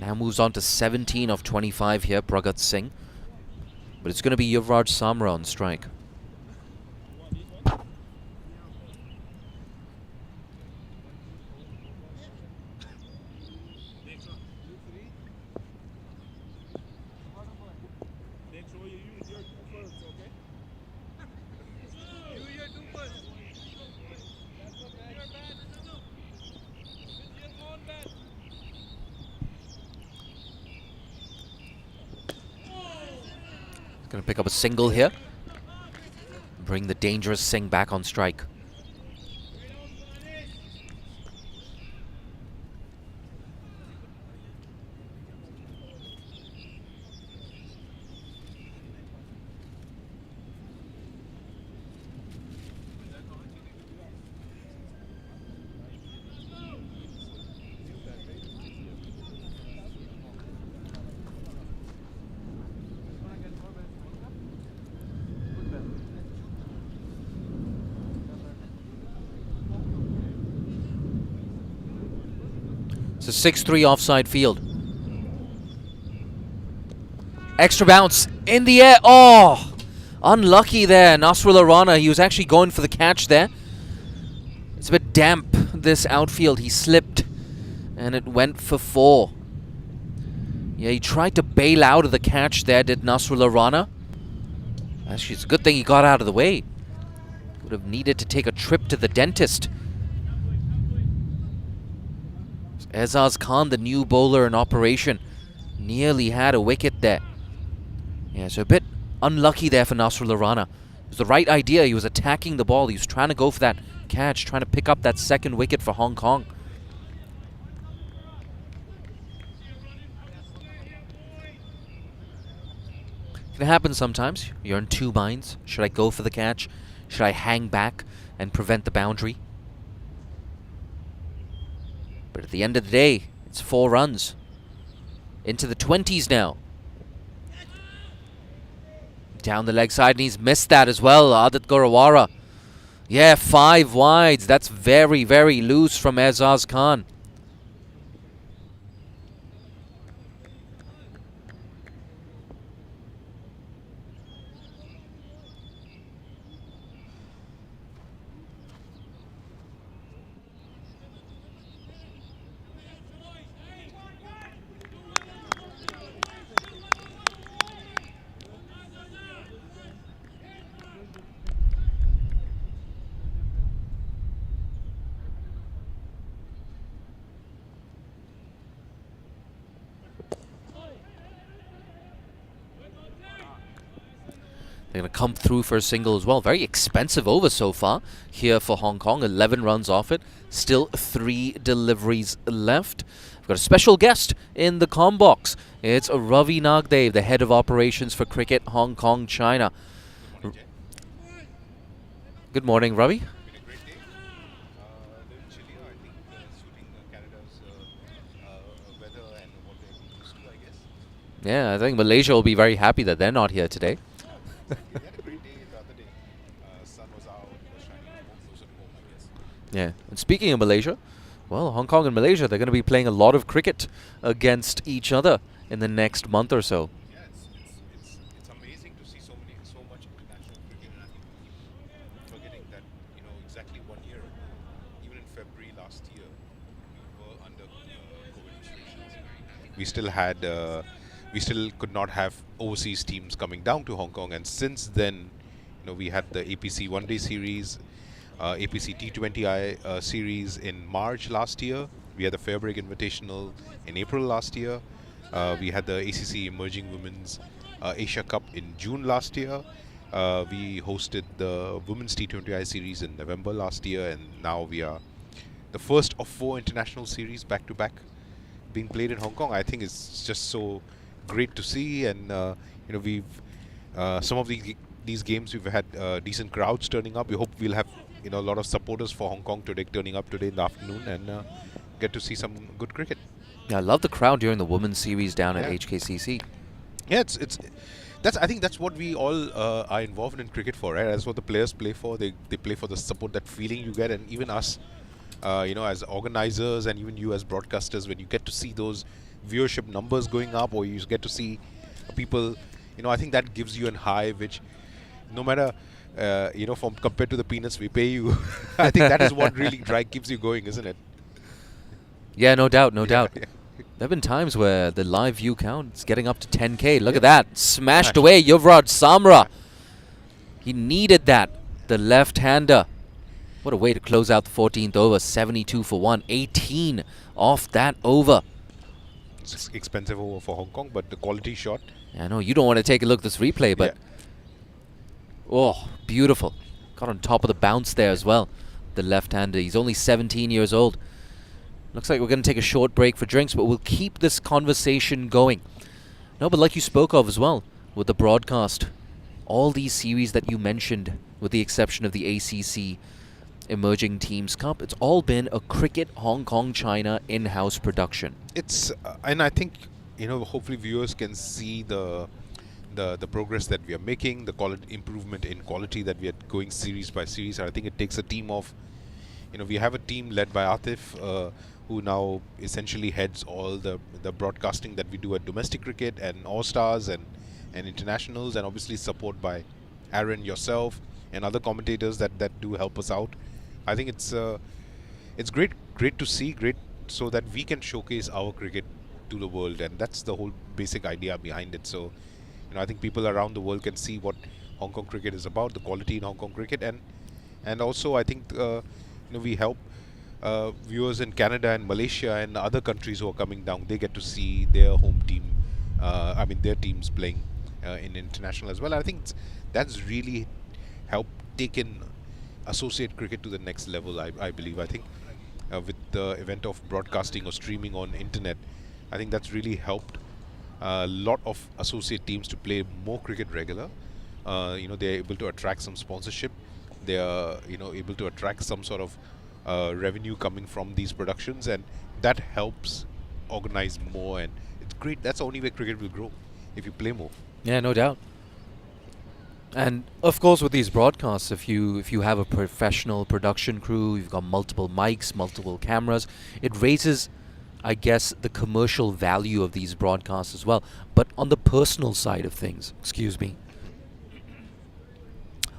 Now moves on to 17 of 25 here, Pragat Singh. But it's going to be Yuvraj Samra on strike. Going to pick up a single here. Bring the dangerous Singh back on strike. It's a 6-3 offside field. Extra bounce in the air. Oh, unlucky there. Nasrullah Rana, he was actually going for the catch there. It's a bit damp, this outfield. He slipped and it went for 4. Yeah, he tried to bail out of the catch there, did Nasrullah Rana. Actually, it's a good thing he got out of the way. Would have needed to take a trip to the dentist. Azaz Khan, the new bowler in operation, nearly had a wicket there. Yeah, so a bit unlucky there for Nasrullah Rana. It was the right idea. He was attacking the ball. He was trying to go for that catch, trying to pick up that second wicket for Hong Kong. It can happen sometimes. You're in two minds. Should I go for the catch? Should I hang back and prevent the boundary? But at the end of the day, it's 4 runs. Into the 20s now. Down the leg side, and he's missed that as well. Adit Gorawara. Yeah, 5 wides. That's very, very loose from Azaz Khan. They're going to come through for a single as well. Very expensive over so far here for Hong Kong. 11 runs off it. Still 3 deliveries left. We've got a special guest in the comm box. It's Ravi Nagdev, the head of operations for Cricket Hong Kong, China. Good morning, Ravi. Yeah, I think Malaysia will be very happy that they're not here today. Yeah, and speaking of Malaysia, well, Hong Kong and Malaysia, they're going to be playing a lot of cricket against each other in the next month or so. Yeah, it's amazing to see so much international cricket. And I think forgetting that, exactly 1 year ago, even in February the COVID restrictions, we still had, we still could not have overseas teams coming down to Hong Kong. And since then, we had the APC One Day Series, APC T20I series in March last year. We had the Fairbreak Invitational in April last year. We had the ACC Emerging Women's Asia Cup in June last year. We hosted the Women's T20I series in November last year, and now we are the first of 4 international series back to back being played in Hong Kong. I think it's just so great to see, and we've some of these games we've had decent crowds turning up. We hope we'll have a lot of supporters for Hong Kong today turning up today in the afternoon and get to see some good cricket. Yeah, I love the crowd during the women's series down at HKCC. Yeah, I think that's what we all are involved in cricket for, right? That's what the players play for. They play for the support, that feeling you get, and even us, as organizers, and even you as broadcasters, when you get to see those viewership numbers going up, or you get to see people, I think that gives you a high, which no matter from compared to the peanuts we pay you, I think that is what really keeps you going, isn't it? Yeah, no doubt, no doubt. Yeah. There have been times where the live view count is getting up to 10K. Look at that. Smashed away Yuvraj Samra. He needed that. The left-hander. What a way to close out the 14th over. 72 for 1. 18 off that over. It's expensive over for Hong Kong, but the quality shot. I know. You don't want to take a look at this replay, but... Oh, beautiful. Got on top of the bounce there as well. The left-hander. He's only 17 years old. Looks like we're going to take a short break for drinks, but we'll keep this conversation going. No, but like you spoke of as well, with the broadcast, all these series that you mentioned, with the exception of the ACC Emerging Teams Cup, it's all been a Cricket Hong Kong China in-house production. It's and I think hopefully viewers can see the progress that we are making, the quality improvement in quality that we are going series by series. And I think it takes a team of, we have a team led by Atif, who now essentially heads all the broadcasting that we do at domestic cricket and All-Stars and internationals, and obviously support by Aaron, yourself, and other commentators that do help us out. I think it's great to see, great so that we can showcase our cricket to the world, and that's the whole basic idea behind it. So, I think people around the world can see what Hong Kong cricket is about, the quality in Hong Kong cricket, and also I think we help viewers in Canada and Malaysia and other countries who are coming down. They get to see their home team, their teams playing in international as well. I think that's really helped take in associate cricket to the next level, I believe. I think with the event of broadcasting or streaming on internet, I think that's really helped a lot of associate teams to play more cricket regular. They're able to attract some sponsorship. They are able to attract some sort of revenue coming from these productions, and that helps organize more, and it's great. That's the only way cricket will grow, if you play more. Yeah, no doubt. And of course with these broadcasts, if you have a professional production crew, you've got multiple mics, multiple cameras, it raises, I guess, the commercial value of these broadcasts as well. But on the personal side of things,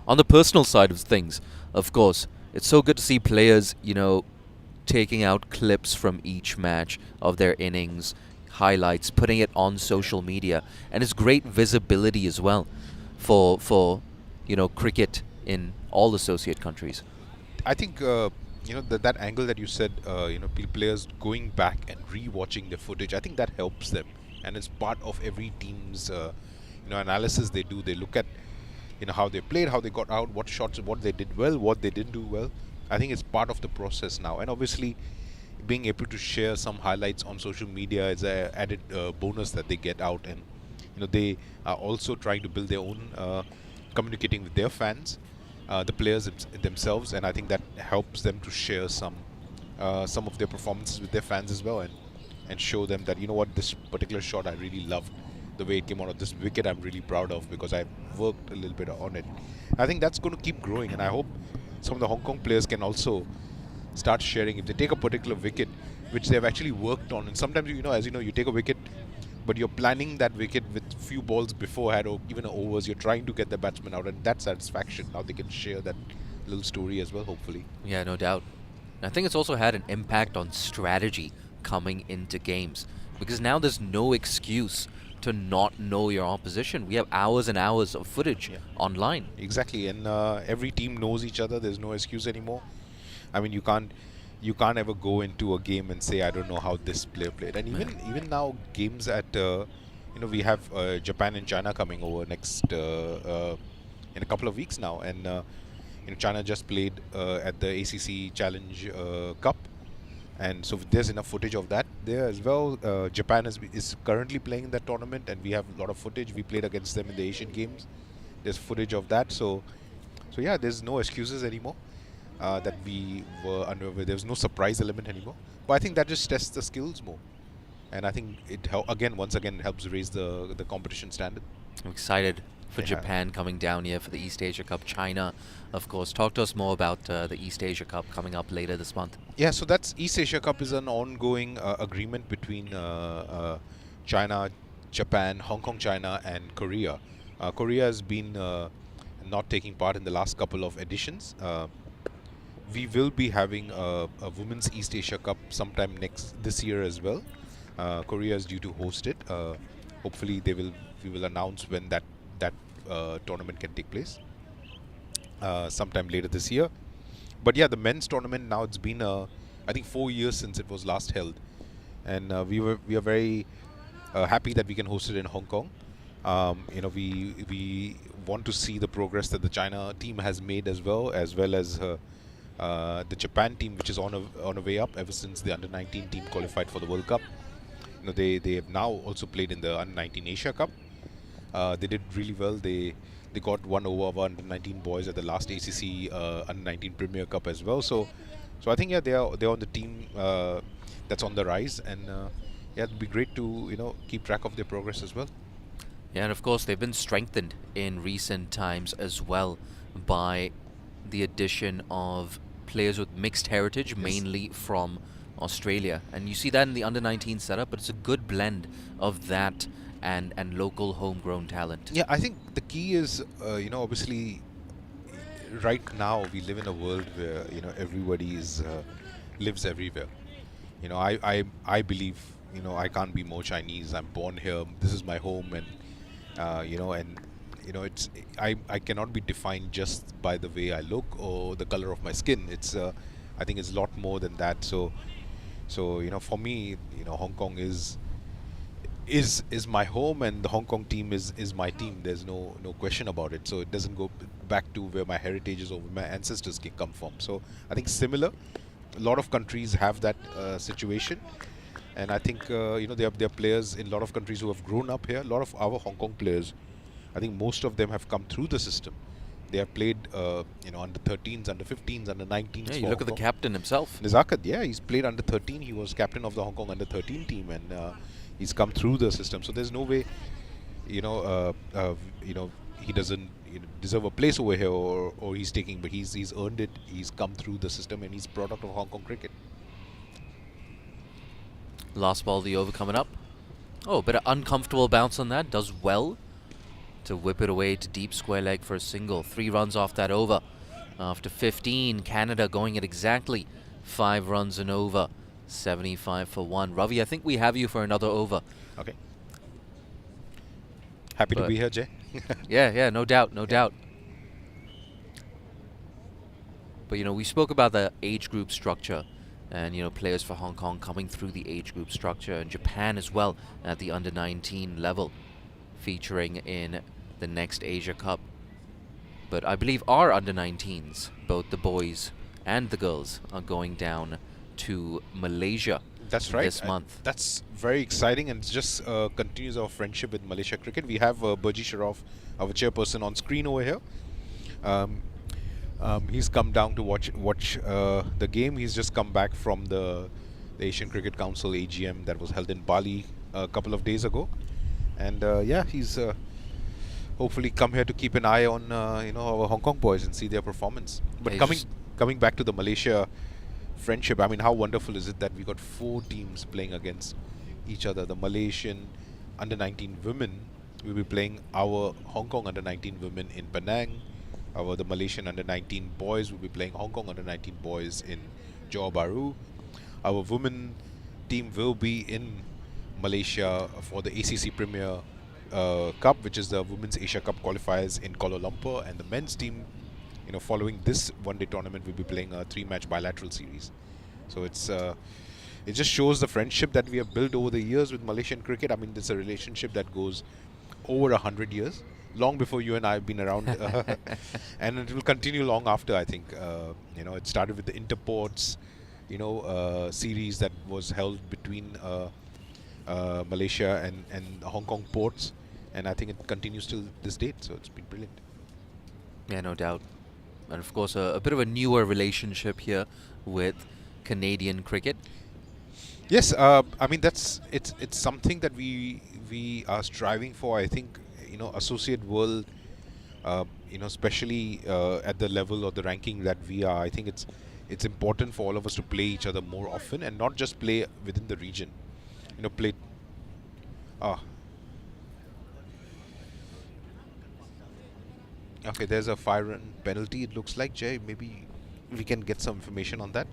on the personal side of things, of course, it's so good to see players, taking out clips from each match of their innings, highlights, putting it on social media, and it's great visibility as well for cricket in all associate countries. I think that angle that you said, players going back and re-watching the footage, I think that helps them, and it's part of every team's analysis they do. They look at how they played, how they got out, what shots, what they did well, what they didn't do well. I think it's part of the process now, and obviously being able to share some highlights on social media is an added bonus that they get out, and they are also trying to build their own communicating with their fans, the players themselves, and I think that helps them to share some of their performances with their fans as well, and show them that this particular shot I really loved. The way it came out of this wicket, I'm really proud of, because I worked a little bit on it. I think that's going to keep growing, and I hope some of the Hong Kong players can also start sharing. If they take a particular wicket, which they've actually worked on, and sometimes, you take a wicket, but you're planning that wicket with few balls beforehand, or even overs, you're trying to get the batsman out, and that satisfaction, now they can share that little story as well, hopefully. Yeah, no doubt. I think it's also had an impact on strategy coming into games. Because now there's no excuse to not know your opposition. We have hours and hours of footage online. Exactly, and every team knows each other. There's no excuse anymore. I mean, you can't ever go into a game and say I don't know how this player played. And even now, games at we have Japan and China coming over next in a couple of weeks now, and China just played at the ACC Challenge Cup. And so there's enough footage of that there as well. Japan is currently playing in that tournament, and we have a lot of footage. We played against them in the Asian Games. There's footage of that. So yeah, there's no excuses anymore that we were under. There's no surprise element anymore. But I think that just tests the skills more, and I think it once again helps raise the competition standard. I'm excited for Japan coming down here for the East Asia Cup. China, of course. Talk to us more about the East Asia Cup coming up later this month. Yeah, so that's East Asia Cup is an ongoing agreement between China, Japan, Hong Kong, China, and Korea. Korea has been not taking part in the last couple of editions. We will be having a Women's East Asia Cup sometime this year as well. Korea is due to host it. Hopefully, we will announce when that tournament can take place sometime later this year. But yeah, the men's tournament now, it's been I think 4 years since it was last held, and we are very happy that we can host it in Hong Kong. We want to see the progress that the China team has made as well as the Japan team, which is on a way up ever since the under-19 team qualified for the World Cup. They have now also played in the under-19 Asia Cup. They did really well. They got one over under-19 boys at the last ACC under-19 Premier Cup as well. So I think they're on the team that's on the rise, and it'd be great to keep track of their progress as well. Yeah, and of course they've been strengthened in recent times as well by the addition of players with mixed heritage, mainly from Australia, and you see that in the under-19 setup. But it's a good blend of that and local homegrown talent. Yeah, I think the key is obviously right now we live in a world where everybody lives everywhere. I believe I can't be more Chinese. I'm born here. This is my home, and it's I cannot be defined just by the way I look or the color of my skin. It's I think it's a lot more than that. So for me, Hong Kong is my home, and the Hong Kong team is my team. There's no question about it. So it doesn't go back to where my heritage is or where my ancestors come from. So I think similar. A lot of countries have that situation, and I think there are players in a lot of countries who have grown up here. A lot of our Hong Kong players, I think most of them have come through the system. They have played under 13s, under 15s, under 19s. Yeah, you look at the captain himself. Nizakat, yeah, he's played under 13. He was captain of the Hong Kong under 13 team, and he's come through the system. So there's no way, he doesn't deserve a place over here, or he's taking, but he's earned it. He's come through the system, and he's product of Hong Kong cricket. Last ball of the over coming up. Oh, a bit of uncomfortable bounce on that. Does well to whip it away to deep square leg for a single. 3 runs off that over. After 15, Canada going at exactly 5 runs and over. 75 for 1. Ravi, I think we have you for another over. Okay. Happy to be here, Jay. yeah, no doubt, no doubt. But we spoke about the age group structure, and players for Hong Kong coming through the age group structure, and Japan as well at the under-19 level, featuring in the next Asia Cup. But I believe our under-19s, both the boys and the girls, are going down to Malaysia. That's right. This month. That's very exciting, and it just continues our friendship with Malaysia cricket. We have Burji Sharaf, our chairperson, on screen over here. He's come down to watch the game. He's just come back from the Asian Cricket Council AGM that was held in Bali a couple of days ago, and he's hopefully come here to keep an eye on our Hong Kong boys and see their performance. But coming back to the Malaysia friendship, I mean, how wonderful is it that we got 4 teams playing against each other? The Malaysian under-19 women will be playing our Hong Kong under-19 women in Penang. The Malaysian under-19 boys will be playing Hong Kong under-19 boys in Johor Bahru. Our women team will be in Malaysia for the ACC Premier Cup, which is the Women's Asia Cup qualifiers in Kuala Lumpur, and the men's team, following this one-day tournament, will be playing a 3-match bilateral series. So it just shows the friendship that we have built over the years with Malaysian cricket. I mean, it's a relationship that goes over 100 years, long before you and I have been around, and it will continue long after. I think it started with the Interports, series that was held between Malaysia and Hong Kong ports, and I think it continues till this date. So it's been brilliant. Yeah, no doubt. And of course, a bit of a newer relationship here with Canadian cricket. Yes, I mean it's something that we are striving for. I think associate world, especially at the level or the ranking that we are. I think it's important for all of us to play each other more often and not just play within the region. Play. Okay, there's a 5-run penalty. It looks like, Jay. Maybe we can get some information on that.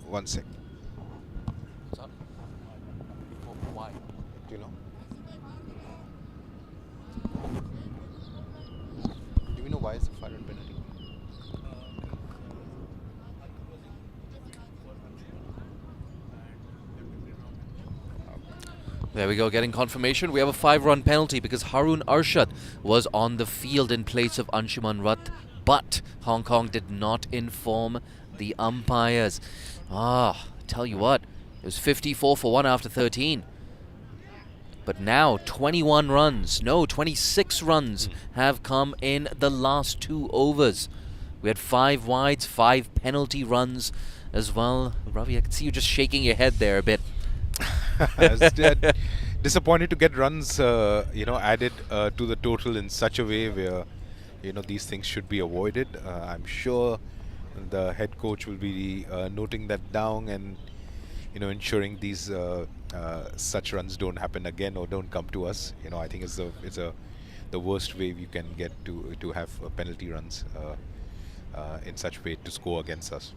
One sec. What's up? Why? Do you know? Do we know why it's a 5-run penalty? There we go, getting confirmation. We have a 5-run penalty because Harun Arshad was on the field in place of Anshuman Rath, but Hong Kong did not inform the umpires. Tell you what, it was 54 for 1 after 13. But now 21 runs, no, 26 runs have come in the last 2 overs. We had 5 wides, 5 penalty runs as well. Ravi, I can see you just shaking your head there a bit. Disappointed to get runs, added to the total in such a way where, these things should be avoided. I'm sure the head coach will be noting that down and, ensuring these such runs don't happen again or don't come to us. I think it's the worst way you can get to have penalty runs in such a way to score against us.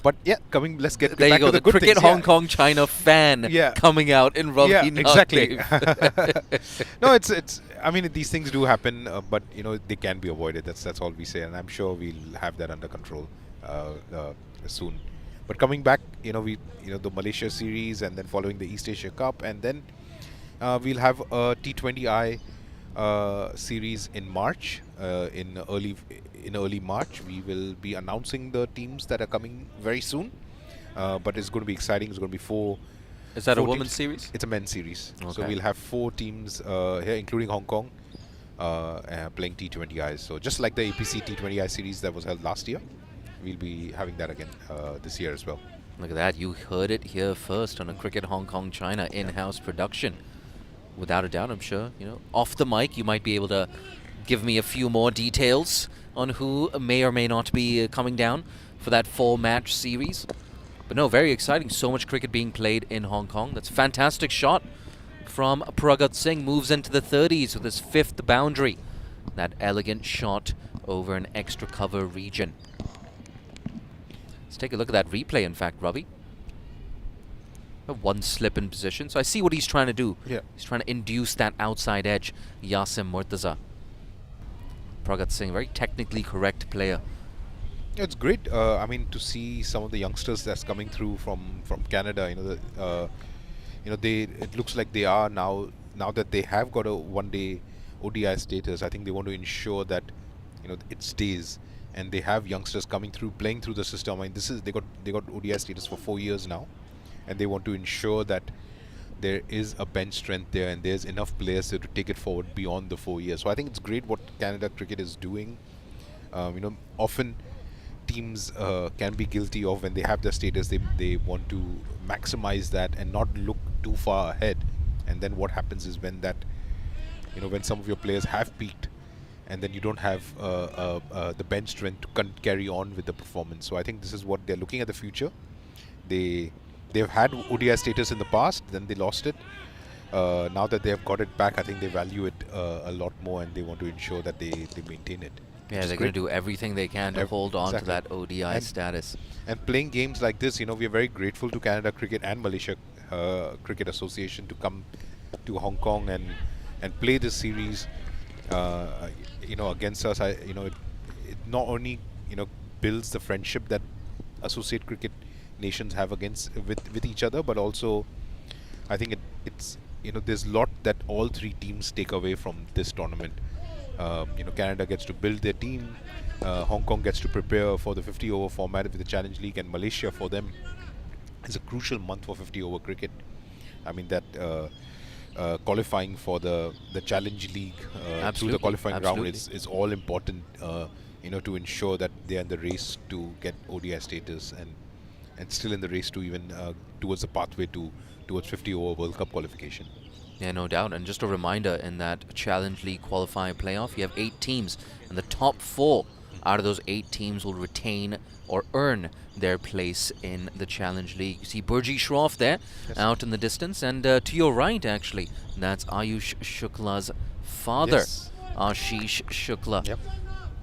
But yeah, let's get there back you go, to the good cricket things. Hong Kong China fan coming out in Ravi. Yeah, exactly. No, it's. I mean, these things do happen, but they can be avoided. That's all we say, and I'm sure we'll have that under control soon. But coming back, the Malaysia series, and then following the East Asia Cup, and then we'll have a T20I series in March, in early March. We will be announcing the teams that are coming very soon, but it's going to be exciting. It's going to be 4. Is that a 4 women's teams. series? It's a men's series. Okay. So we'll have 4 teams here, including Hong Kong, playing T20Is. So just like the APC T20I series that was held last year, we'll be having that again this year as well. Look at that. You heard it here first on a Cricket Hong Kong China in-house production. Without a doubt, I'm sure, off the mic, you might be able to give me a few more details on who may or may not be coming down for that 4-match series. But no, very exciting. So much cricket being played in Hong Kong. That's a fantastic shot from Pragat Singh. Moves into the 30s with his 5th boundary. That elegant shot over an extra cover region. Let's take a look at that replay, in fact, Ravi. One slip in position. So I see what he's trying to do. Yeah. He's trying to induce that outside edge. Yasim Murtaza. Pragat Singh, very technically correct player. It's great. I mean, to see some of the youngsters that's coming through from Canada. It looks like they are now that they have got a one-day ODI status. I think they want to ensure that it stays, and they have youngsters coming through, playing through the system. I mean, they got ODI status for 4 years now, and they want to ensure that there is a bench strength there and there's enough players there to take it forward beyond the 4 years. So I think it's great what Canada cricket is doing. Often teams can be guilty of, when they have their status, they want to maximize that and not look too far ahead. And then what happens is when when some of your players have peaked, and then you don't have the bench strength to carry on with the performance. So I think this is what they're looking at the future. They've had ODI status in the past, then they lost it. Now that they have got it back, I think they value it a lot more, and they want to ensure that they maintain it. Yeah, they're going to do everything they can to hold on to that ODI status. And playing games like this, you know, we are very grateful to Canada Cricket and Malaysia Cricket Association to come to Hong Kong and play this series, you know, against us. You know, it not only, you know, builds the friendship that associate cricket nations have with each other, but also I think it's you know, there's a lot that all three teams take away from this tournament. You know, Canada gets to build their team, Hong Kong gets to prepare for the 50-over format with the Challenge League, and Malaysia, for them, is a crucial month for 50-over cricket. I mean, that qualifying for the Challenge League through the qualifying round is all important, you know, to ensure that they are in the race to get ODI status and still in the race to even towards the pathway towards 50-over World Cup qualification. Yeah, no doubt. And just a reminder, in that Challenge League qualifying playoff, you have 8 teams, and the top 4 out of those 8 teams will retain or earn their place in the Challenge League. You see Burji Shroff there, out in the distance, and to your right, actually, that's Ayush Shukla's father, Ashish Shukla,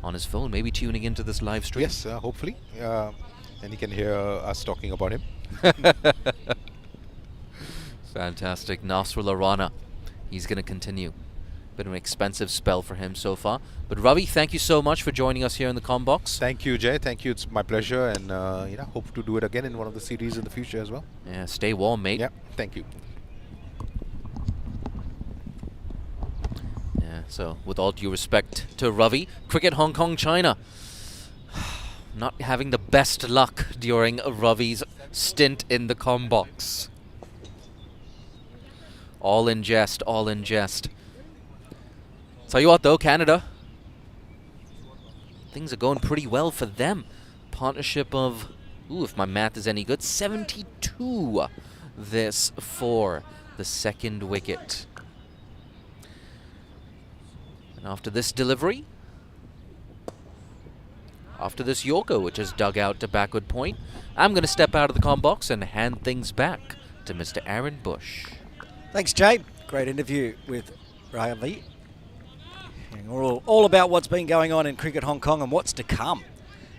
on his phone, maybe tuning into this live stream. Yes, hopefully, and he can hear us talking about him. Fantastic. Nasrullah Rana, he's going to continue. Been an expensive spell for him so far. But Ravi, thank you so much for joining us here in the Combox. Thank you, Jay. Thank you. It's my pleasure, and you know, hope to do it again in one of the series in the future as well. Yeah, stay warm, mate. Yeah, thank you. Yeah, so with all due respect to Ravi, Cricket Hong Kong China not having the best luck during Ravi's stint in the Combox. All in jest, all in jest. Tell you what though, Canada, things are going pretty well for them. Partnership of, if my math is any good, 72 this for the second wicket. And after this delivery, after this Yorker, which is dug out to backward point, I'm going to step out of the Combox and hand things back to Mr. Aaron Bush. Thanks, Jay. Great interview with Ravi. And we're all about what's been going on in Cricket Hong Kong and what's to come.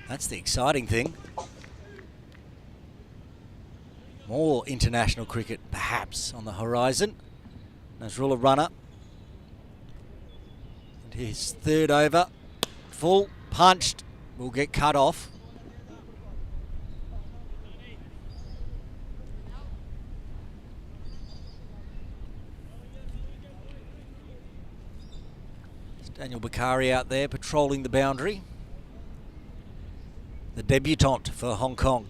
That's the exciting thing. More international cricket, perhaps, on the horizon. Nasrullah Runner. And his third over. Full, punched, will get cut off. Daniel Bakari out there patrolling the boundary. The debutant for Hong Kong.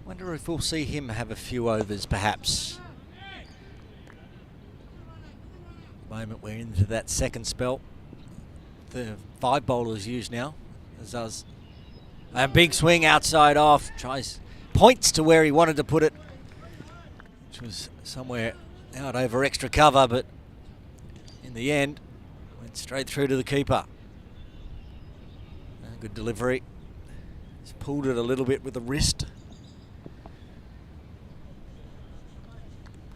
Wonder if we'll see him have a few overs, perhaps. At the moment we're into that second spell. The 5 bowlers used now. Azaz. A big swing outside off. Tries, points to where he wanted to put it, which was somewhere out over extra cover, but in the end went straight through to the keeper. Good delivery. He's pulled it a little bit with the wrist.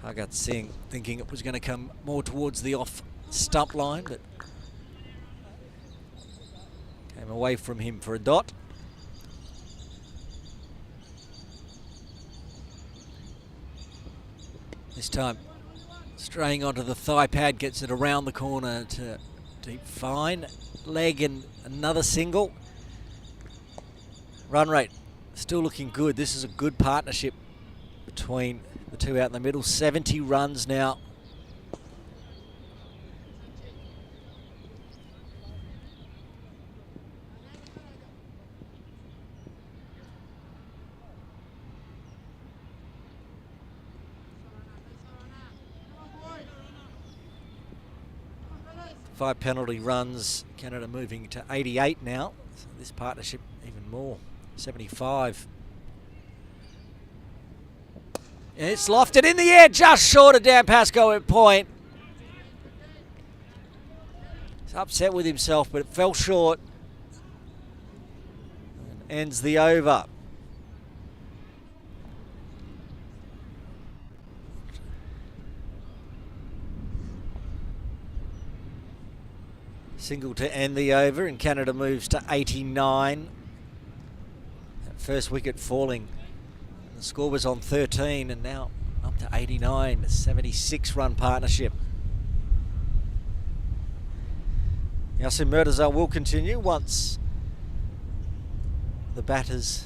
Bhagat Singh thinking it was going to come more towards the off stump line, but came away from him for a dot. This time straying onto the thigh pad, gets it around the corner to deep fine. Leg and another single. Run rate still looking good. This is a good partnership between the two out in the middle. 70 runs now. Five penalty runs, Canada moving to 88 now. So this partnership even more, 75. And it's lofted in the air, just short of Dan Pascoe at point. He's upset with himself, but it fell short. And ends the over. Single to end the over, and Canada moves to 89. That first wicket falling. The score was on 13 and now up to 89, 76-run partnership. Yasin Murtaza will continue once the batters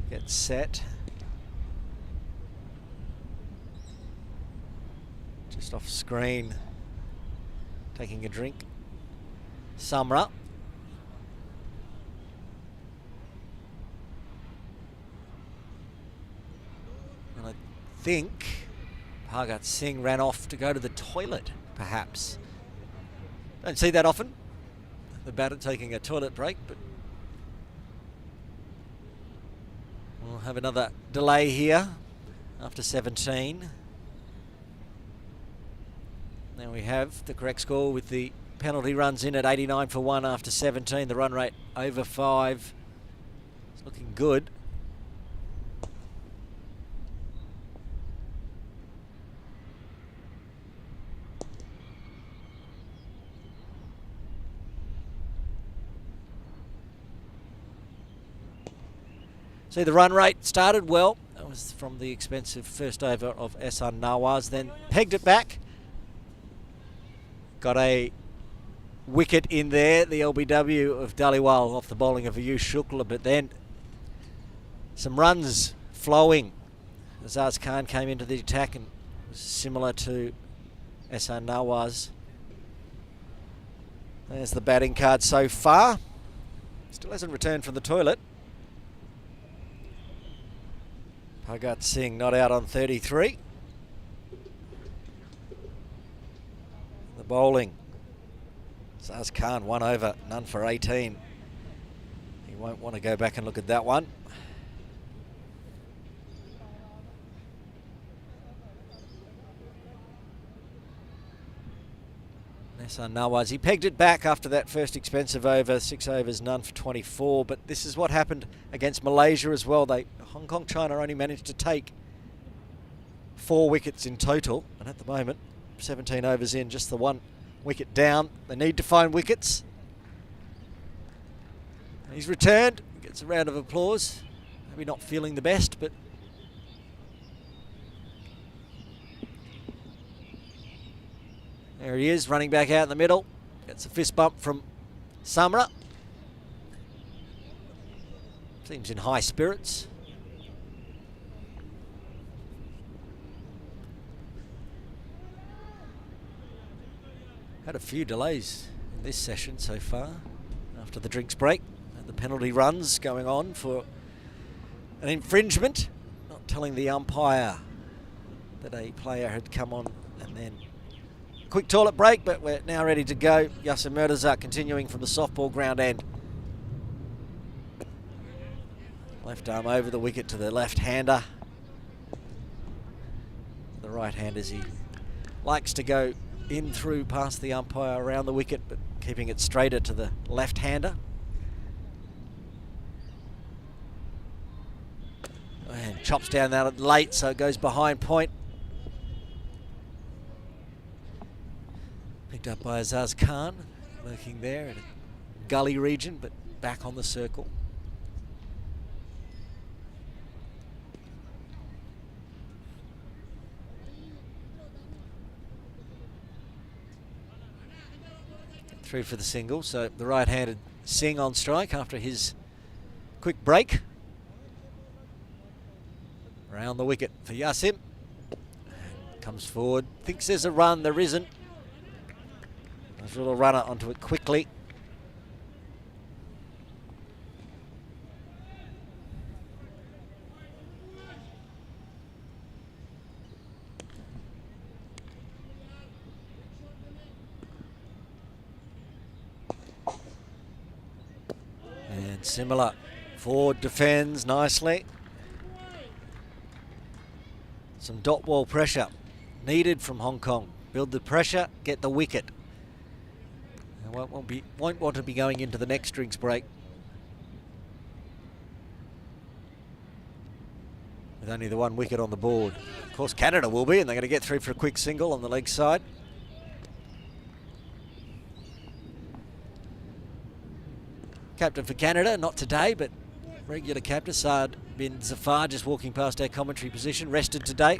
get set. Just off screen, taking a drink. Samra. And I think Bhagat Singh ran off to go to the toilet, perhaps. Don't see that often, the batter taking a toilet break, but we'll have another delay here after 17. Now we have the correct score with the penalty runs in at 89 for 1 after 17. The run rate over 5. It's looking good. See, the run rate started well. That was from the expensive first over of Ehsan Nawaz, then pegged it back. Got a wicket in there, the LBW of Dhaliwal off the bowling of Ayush Shukla, but then some runs flowing. Azaz Khan came into the attack and was similar to Ehsan Nawaz. There's the batting card so far. Still hasn't returned from the toilet. Bhagat Singh not out on 33. The bowling. Azaz Khan 1 over, none for 18. He won't want to go back and look at that one. Ehsan Nawaz, he pegged it back after that first expensive over, 6 overs, none for 24, but this is what happened against Malaysia as well. Hong Kong China only managed to take 4 wickets in total, and at the moment 17 overs in, just the 1 wicket down. They need to find wickets. He's returned, gets a round of applause. Maybe not feeling the best, but there he is, running back out in the middle. Gets a fist bump from Samra. Seems in high spirits. Had a few delays in this session so far after the drinks break. And the penalty runs going on for an infringement. Not telling the umpire that a player had come on, and then quick toilet break, but we're now ready to go. Yasin Murtaza continuing from the softball ground end. Left arm over the wicket to the left-hander. The right-handers, he likes to go in through past the umpire around the wicket, but keeping it straighter to the left-hander. And chops down that late, so it goes behind point. Picked up by Azaz Khan, lurking there in a gully region, but back on the circle. Through for the single, so the right-handed Singh on strike after his quick break. Round the wicket for Yasin. Comes forward, thinks there's a run, there isn't. There's a little runner onto it quickly. And similar, Ford defends nicely. Some dot ball pressure needed from Hong Kong. Build the pressure, get the wicket. And won't want to be going into the next drinks break with only the 1 wicket on the board. Of course, Canada will be, and they're going to get through for a quick single on the leg side. captain for Canada, not today, but regular captain. Saad bin Zafar just walking past our commentary position, rested today.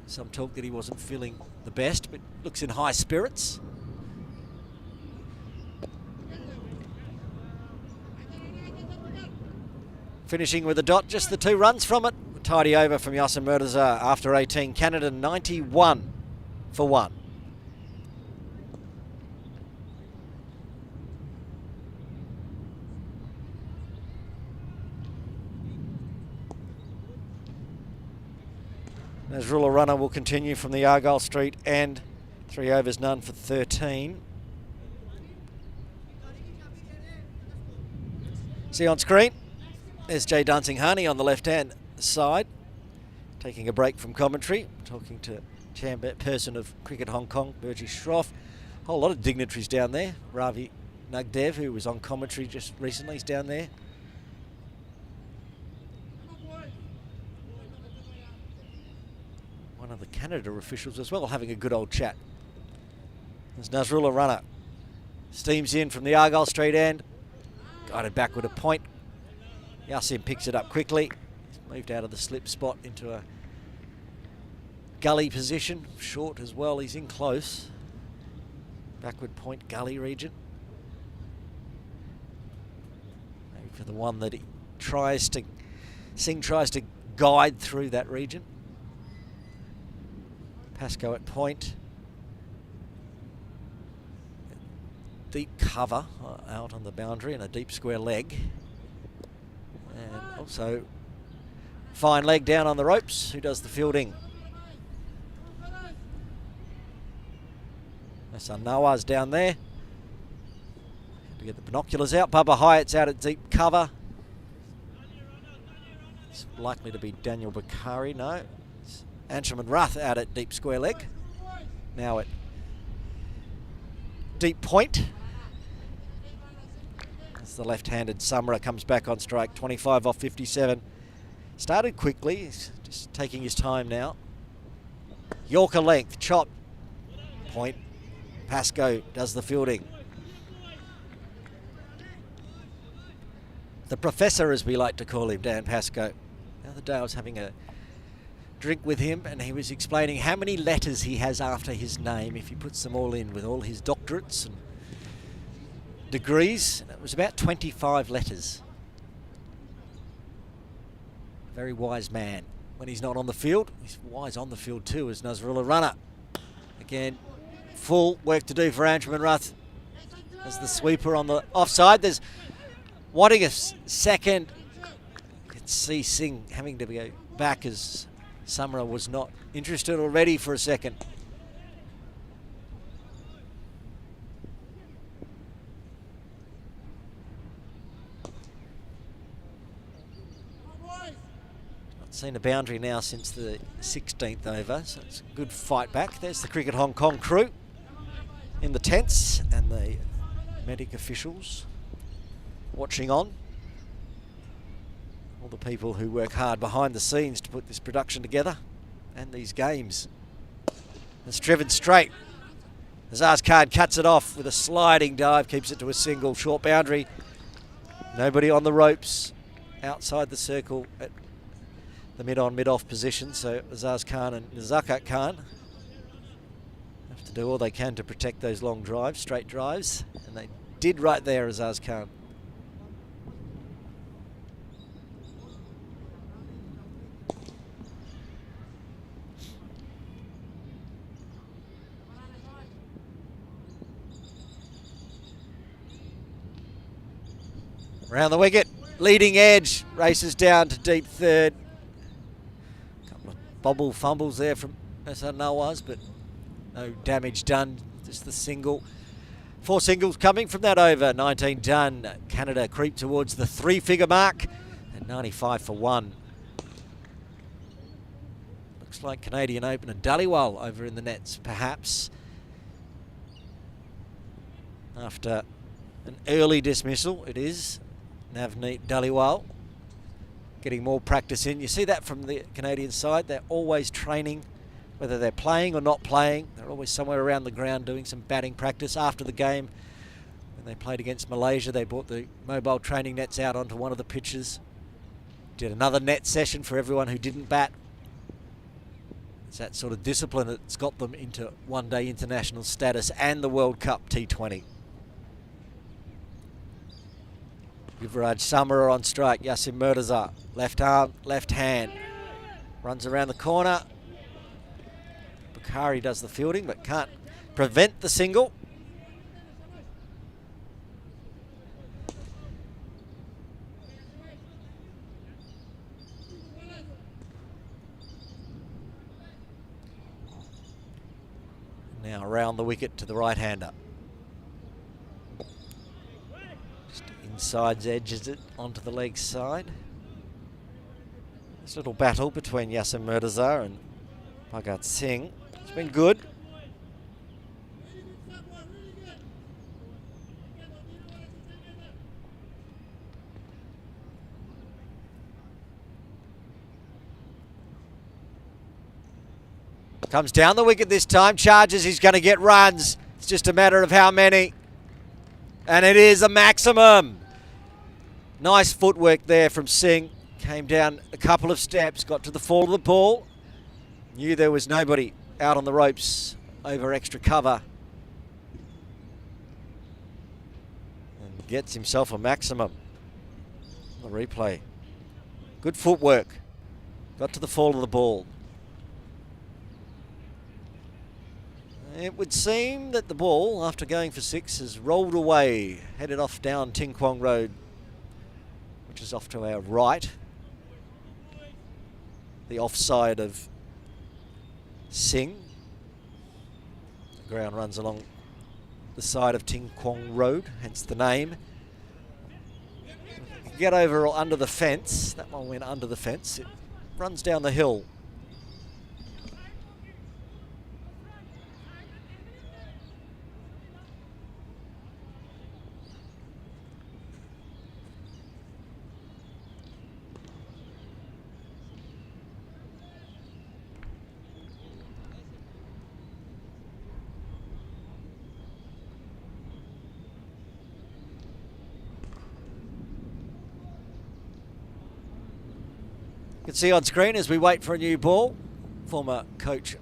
Some talk that he wasn't feeling the best, but looks in high spirits. Finishing with a dot, just the 2 runs from it. Tidy over from Yasser Murtaza after 18. Canada 91 for 1. Nasrullah runner will continue from the Argyle Street end. 3 overs, none for 13. See on screen, there's Jay Dancing-Harney on the left-hand side, taking a break from commentary, talking to chairperson of Cricket Hong Kong, Burgess Shroff. A whole lot of dignitaries down there. Ravi Nagdev, who was on commentary just recently, is down there. One of the Canada officials as well, having a good old chat. There's Nasrullah runner. Steams in from the Argyle Street end. Guided backward a point. Yassim picks it up quickly. He's moved out of the slip spot into a gully position. Short as well, he's in close. Backward point gully region. Maybe for the one that Singh tries to guide through that region. Pascoe at point. Deep cover out on the boundary and a deep square leg. And also fine leg down on the ropes. Who does the fielding? Hassan Nawaz down there. To get the binoculars out. Bubba Hyatt's out at deep cover. It's likely to be Daniel Bakari. No. Anshuman Ruth out at deep square leg. Now at deep point. As the left-handed Samra comes back on strike. 25 off 57. Started quickly. He's just taking his time now. Yorker length. Chop. Point. Pascoe does the fielding. The professor, as we like to call him, Dan Pascoe. The other day I was having a drink with him and he was explaining how many letters he has after his name if he puts them all in with all his doctorates and degrees. And it was about 25 letters. Very wise man. When he's not on the field, he's wise on the field too, as Nasrullah runner. Again, full work to do for Anshuman Ruth as the sweeper on the offside. There's wanting a second. You can see Singh having to go back as Samra was not interested already for a second. Not seen a boundary now since the 16th over, so it's a good fight back. There's the Cricket Hong Kong crew in the tents and the medic officials watching on. All the people who work hard behind the scenes to put this production together and these games. It's driven straight. Azaz Khan cuts it off with a sliding dive, keeps it to a single, short boundary. Nobody on the ropes outside the circle at the mid-on, mid-off position, so Azaz Khan and Zakat Khan have to do all they can to protect those long drives, straight drives, and they did right there, Azaz Khan. Around the wicket, leading edge, races down to deep third. Couple of bobble fumbles there from Hassan Nawaz, but no damage done, just the single. 4 singles coming from that over, 19 done. Canada creep towards the 3-figure mark at 95 for 1. Looks like Canadian opener Dhaliwal over in the nets, perhaps. After an early dismissal, it is Navneet Dhaliwal getting more practice in. You see that from the Canadian side. They're always training, whether they're playing or not playing. They're always somewhere around the ground doing some batting practice after the game. When they played against Malaysia, they brought the mobile training nets out onto one of the pitches. Did another net session for everyone who didn't bat. It's that sort of discipline that's got them into one-day international status and the World Cup T20. Yuvraj Samara on strike. Yasin Murtaza, left arm, left hand. Runs around the corner. Bukhari does the fielding but can't prevent the single. Now around the wicket to the right-hander. Just inside edges it onto the leg side. This little battle between Yasin Murtaza and Bhagat Singh. It's been good. Comes down the wicket this time, charges, he's going to get runs. It's just a matter of how many. And it is a maximum. Nice footwork there from Singh. Came down a couple of steps, got to the fall of the ball. Knew there was nobody out on the ropes over extra cover. And gets himself a maximum. The replay. Good footwork. Got to the fall of the ball. It would seem that the ball, after going for 6, has rolled away, headed off down Ting Kwong Road, which is off to our right. The offside of Singh. The ground runs along the side of Ting Kwong Road, hence the name. Get over or under the fence. That one went under the fence. It runs down the hill. You can see on screen as we wait for a new ball, former coach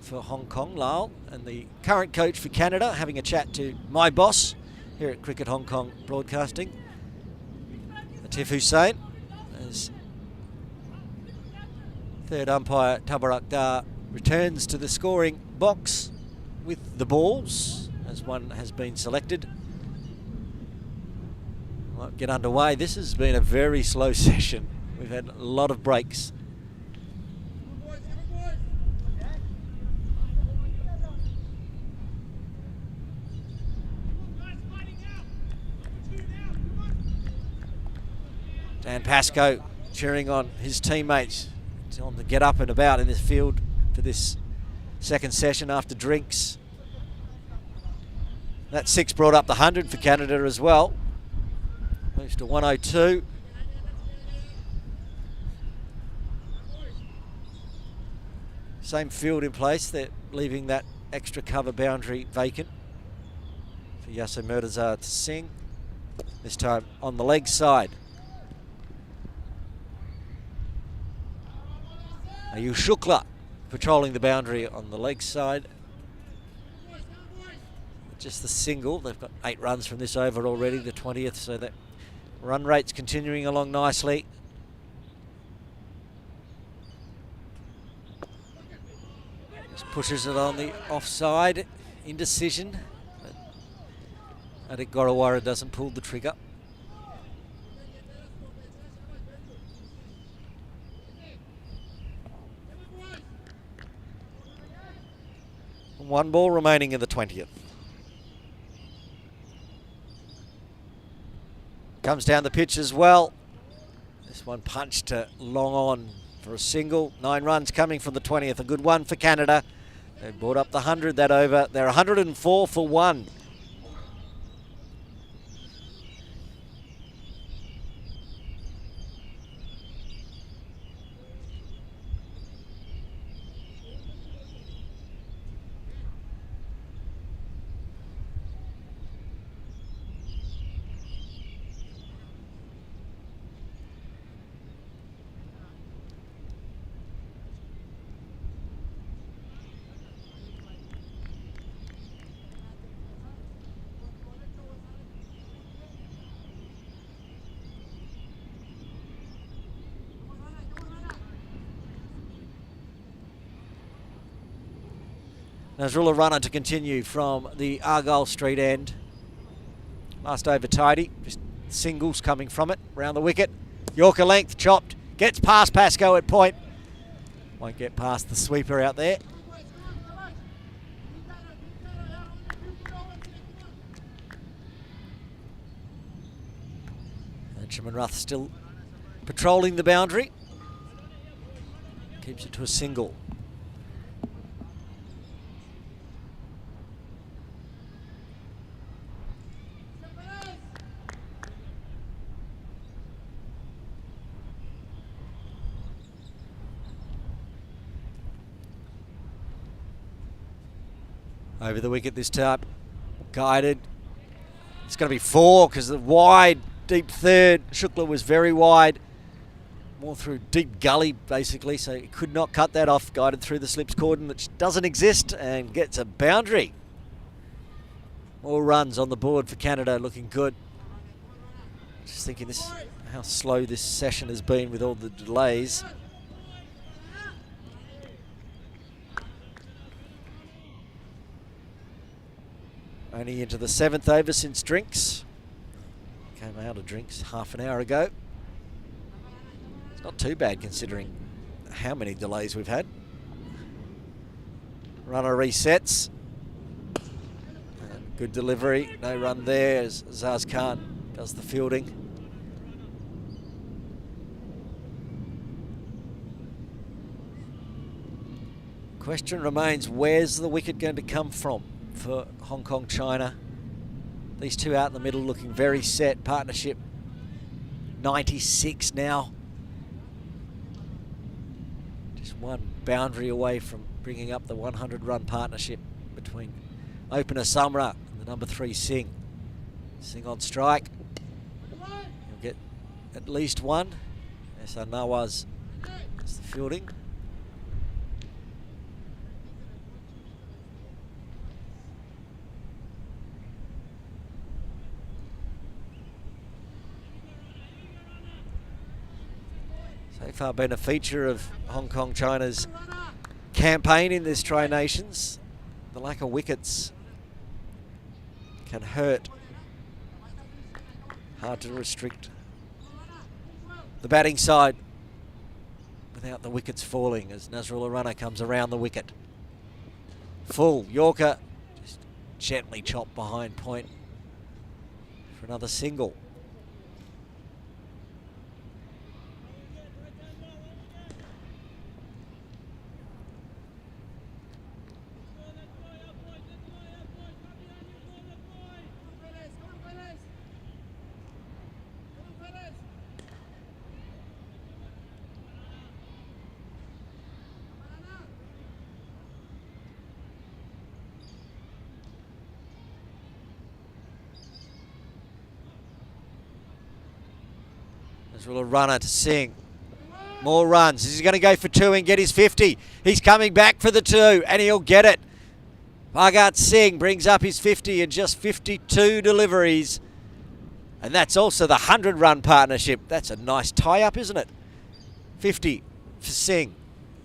for Hong Kong, Lal, and the current coach for Canada, having a chat to my boss here at Cricket Hong Kong Broadcasting, Atif Hussain, as third umpire Tabarak Dar returns to the scoring box with the balls, as one has been selected. Might get underway. This has been a very slow session. We've had a lot of breaks. Dan Pascoe cheering on his teammates. Tell them to get up and about in this field for this second session after drinks. That 6 brought up the 100 for Canada as well. Moves to 102. Same field in place, they're leaving that extra cover boundary vacant for Yasin Murtaza to Singh. This time on the leg side. Ayush Shukla patrolling the boundary on the leg side. Just the single, they've got 8 runs from this over already, the 20th, so that run rate's continuing along nicely. Pushes it on the offside, indecision. Adik Gorawara doesn't pull the trigger. And 1 ball remaining in the 20th. Comes down the pitch as well. This one punched to long on for a single. 9 runs coming from the 20th. A good one for Canada. They brought up the 100 that over. They're 104 for 1. Nasrullah runner to continue from the Argyle Street end. Last over tidy, just singles coming from it, round the wicket. Yorker length, chopped, gets past Pascoe at point. Won't get past the sweeper out there. And Shimanrath still patrolling the boundary. Keeps it to a single. Over the wicket this time, guided. It's going to be 4 because the wide, deep third. Shukla was very wide, more through deep gully basically, so he could not cut that off. Guided through the slips cordon, which doesn't exist, and gets a boundary. More runs on the board for Canada, looking good. Just thinking this, how slow this session has been with all the delays. Only into the 7th over since drinks. Came out of drinks half an hour ago. It's not too bad considering how many delays we've had. Runner resets. And good delivery. No run there as Zaz Khan does the fielding. Question remains, where's the wicket going to come from for Hong Kong China? These two out in the middle looking very set. Partnership 96 now. Just one boundary away from bringing up the 100-run partnership between opener Samra and the number 3 Singh. Singh on strike. He'll get at least one. So Nawaz is the fielding. So far been a feature of Hong Kong China's campaign in this Tri Nations. The lack of wickets can hurt. Hard to restrict the batting side without the wickets falling as Nasrullah Runner comes around the wicket. Full. Yorker just gently chopped behind point for another single. Nasrullah Runner to Singh. More runs. Is he going to go for 2 and get his 50? He's coming back for the 2 and he'll get it. Bhagat Singh brings up his 50 in just 52 deliveries. And that's also the 100-run partnership. That's a nice tie-up, isn't it? 50 for Singh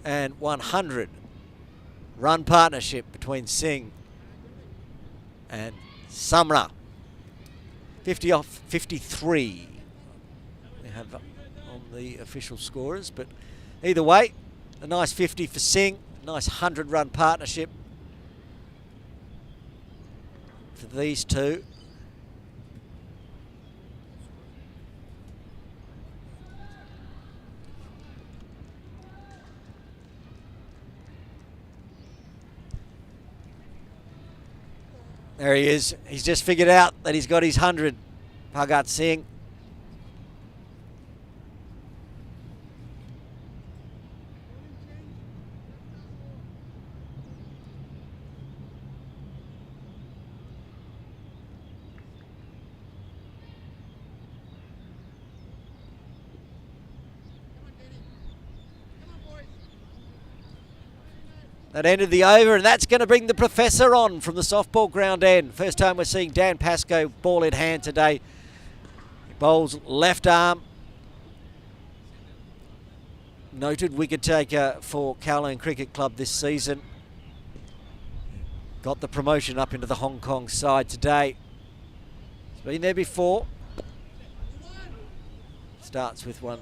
and 100-run partnership between Singh and Samra. 50 off 53. Have on the official scorers, but either way, a nice 50 for Singh, nice 100-run partnership for these two. There he is. He's just figured out that he's got his 100, Bhagat Singh. That ended the over, and that's going to bring the Professor on from the softball ground end. First time we're seeing Dan Pascoe ball in hand today. He bowls left arm. Noted wicket taker for Kowloon Cricket Club this season. got the promotion up into the Hong Kong side today. He's been there before. Starts with one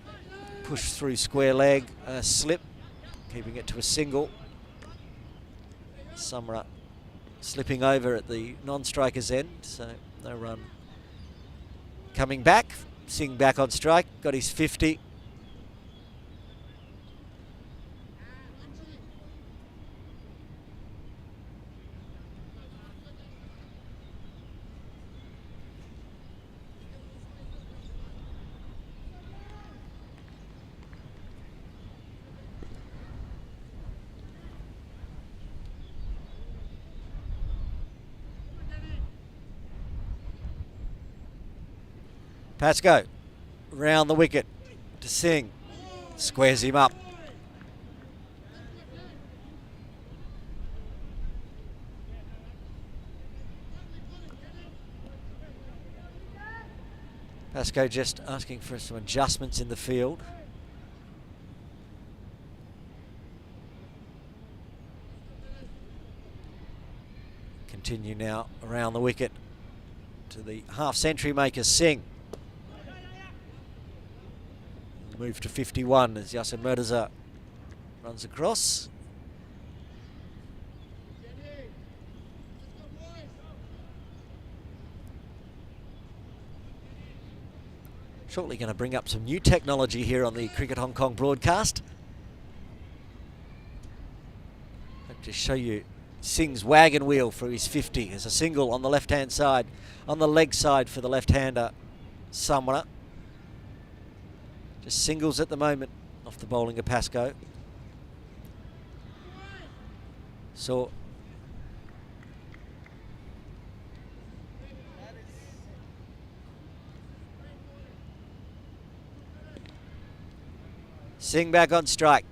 push through square leg, slip, keeping it to a single. Samra slipping over at the non-striker's end, so no run. Coming back, Singh back on strike, got his 50. Pascoe round the wicket to Singh, squares him up. Pascoe just asking for some adjustments in the field. Continue now around the wicket to the half-century maker Singh. Move to 51 as Yasser Murtaza runs across. Shortly going to bring up some new technology here on the Cricket Hong Kong broadcast. I'll just show you Singh's wagon wheel for his 50 as a single on the left-hand side, on the leg side for the left-hander Samra. Just singles at the moment off the bowling of Pascoe. So Singh back on strike.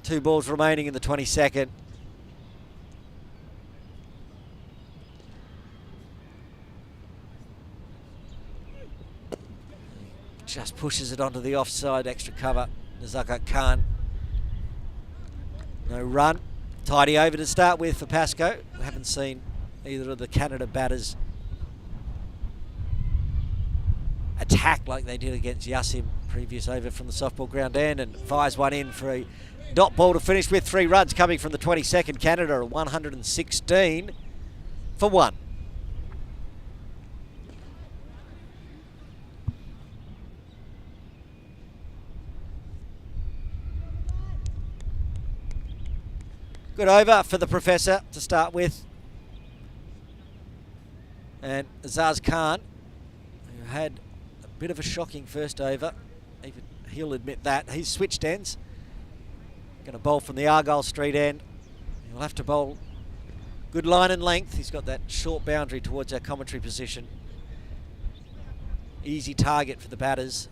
2 balls remaining in the 22nd. Just pushes it onto the offside, extra cover. Nazaka Khan. No run. Tidy over to start with for Pascoe. We haven't seen either of the Canada batters attack like they did against Yassim previous over from the softball ground end, and fires one in for a dot ball to finish with 3 runs coming from the 22nd. Canada 116 for 1. Good over for the Professor to start with. And Azaz Khan, who had a bit of a shocking first over, even he'll admit that. He's switched ends. Going to bowl from the Argyle Street end. He'll have to bowl good line and length. He's got that short boundary towards our commentary position. Easy target for the batters.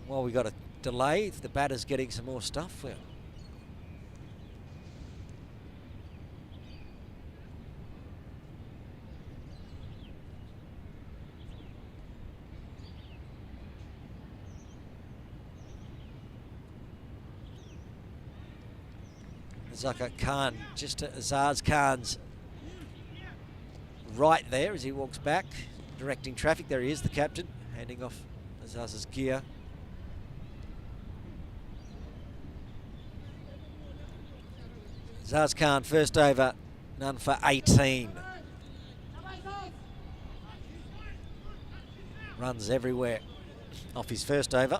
Well, we got a delay. If the batter's getting some more stuff, well, Zaka Khan just to Azaz Khan's right there as he walks back, directing traffic. There he is, the captain, handing off Azaz's gear. Azaz Khan, first over, none for 18. Runs everywhere off his first over.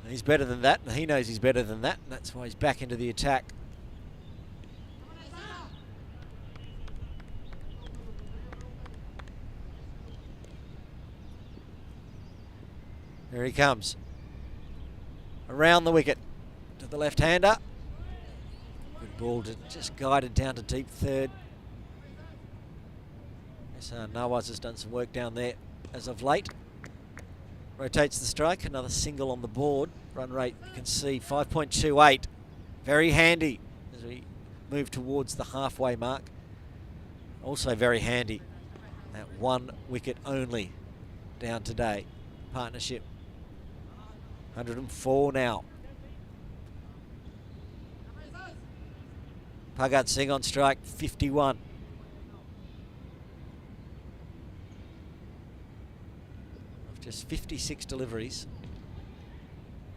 And he's better than that, and he knows he's better than that, and that's why he's back into the attack. Here he comes. Around the wicket to the left-hander. Good ball to just guided down to deep third. Nawaz has done some work down there as of late. Rotates the strike, another single on the board. Run rate, you can see 5.28. Very handy as we move towards the halfway mark. Also very handy at 1 wicket only down today. Partnership 104 now. Bhagat Singh on strike, 51. Of just 56 deliveries.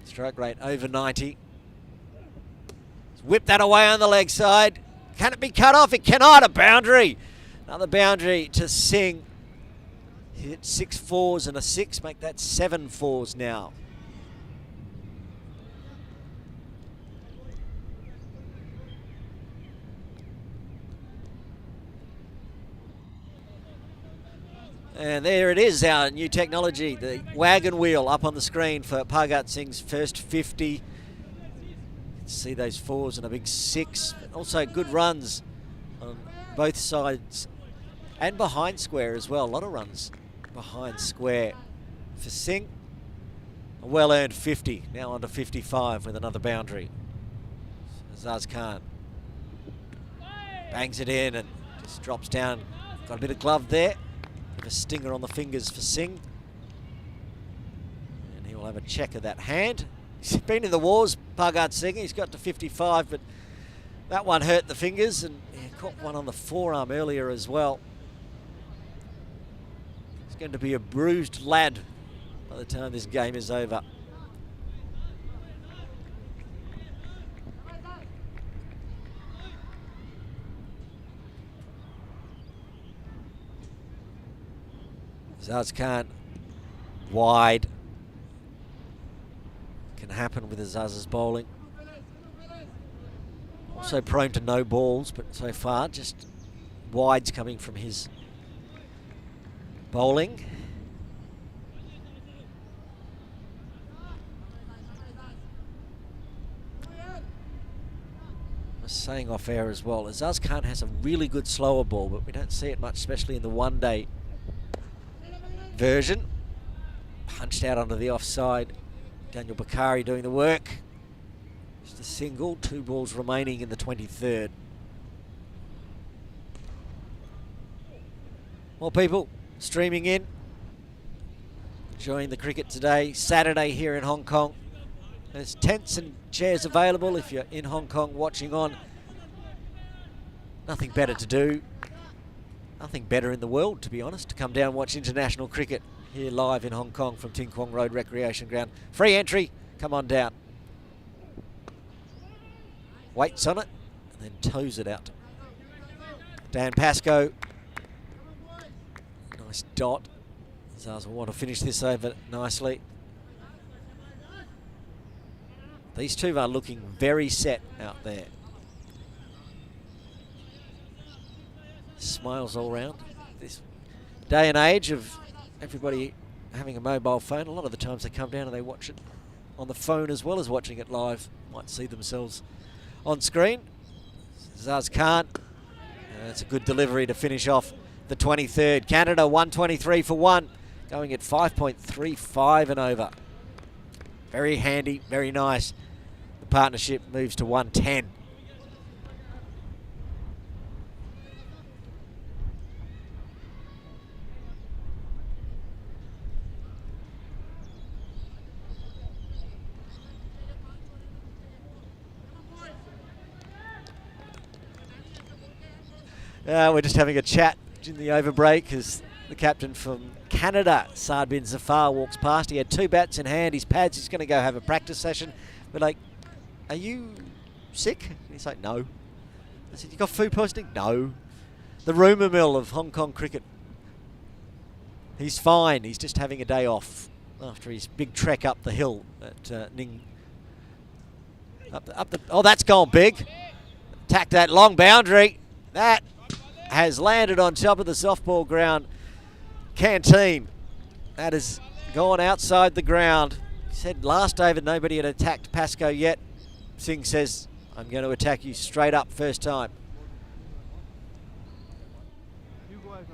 Strike rate over 90. Whip that away on the leg side. Can it be cut off? It cannot. A boundary. Another boundary to Singh. Hit 6 fours and a 6. Make that 7 fours now. And there it is, our new technology, the wagon wheel up on the screen for Bhagat Singh's first 50. You can see those fours and a big 6. Also good runs on both sides and behind square as well. A lot of runs behind square for Singh. A well-earned 50, now on to 55 with another boundary. Azaz Khan bangs it in and just drops down. Got a bit of glove there. A stinger on the fingers for Singh. And he will have a check of that hand. He's been in the wars, Bhagat Singh. He's got to 55, but that one hurt the fingers, and he caught one on the forearm earlier as well. He's going to be a bruised lad by the time this game is over. Azaz Khan wide. Can happen with Azaz's bowling. Also prone to no balls, but so far just wides coming from his bowling. I was saying off air as well, Azaz Khan has a really good slower ball, but we don't see it much, especially in the one-day version. Punched out onto the offside. Daniel Bakari doing the work. Just a single, 2 balls remaining in the 23rd. More people streaming in, enjoying the cricket today, Saturday here in Hong Kong. There's tents and chairs available if you're in Hong Kong watching on. Nothing better to do. Nothing better in the world, to be honest, to come down and watch international cricket here live in Hong Kong from Ting Kwong Road Recreation Ground. Free entry, come on down. Waits on it and then toes it out. Dan Pascoe. Nice dot. Zaz will want to finish this over nicely. These two are looking very set out there. Smiles all round. This day and age of everybody having a mobile phone, a lot of the times they come down and they watch it on the phone as well as watching it live. Might see themselves on screen. Azaz Khan. That's a good delivery to finish off the 23rd. Canada 123 for 1, going at 5.35 and over. Very handy, very nice. The partnership moves to 110. We're just having a chat in the over break as the captain from Canada, Saad bin Zafar, walks past. He had 2 bats in hand, his pads. He's going to go have a practice session. We're like, are you sick? And he's like, no. I said, you got food poisoning? No. The rumour mill of Hong Kong cricket. He's fine. He's just having a day off after his big trek up the hill at Ning. Oh, that's gone big. Attack that long boundary. That has landed on top of the softball ground canteen. That has gone outside the ground. He said last over nobody had attacked Pascoe yet. Singh says, I'm going to attack you straight up first time. You go ahead,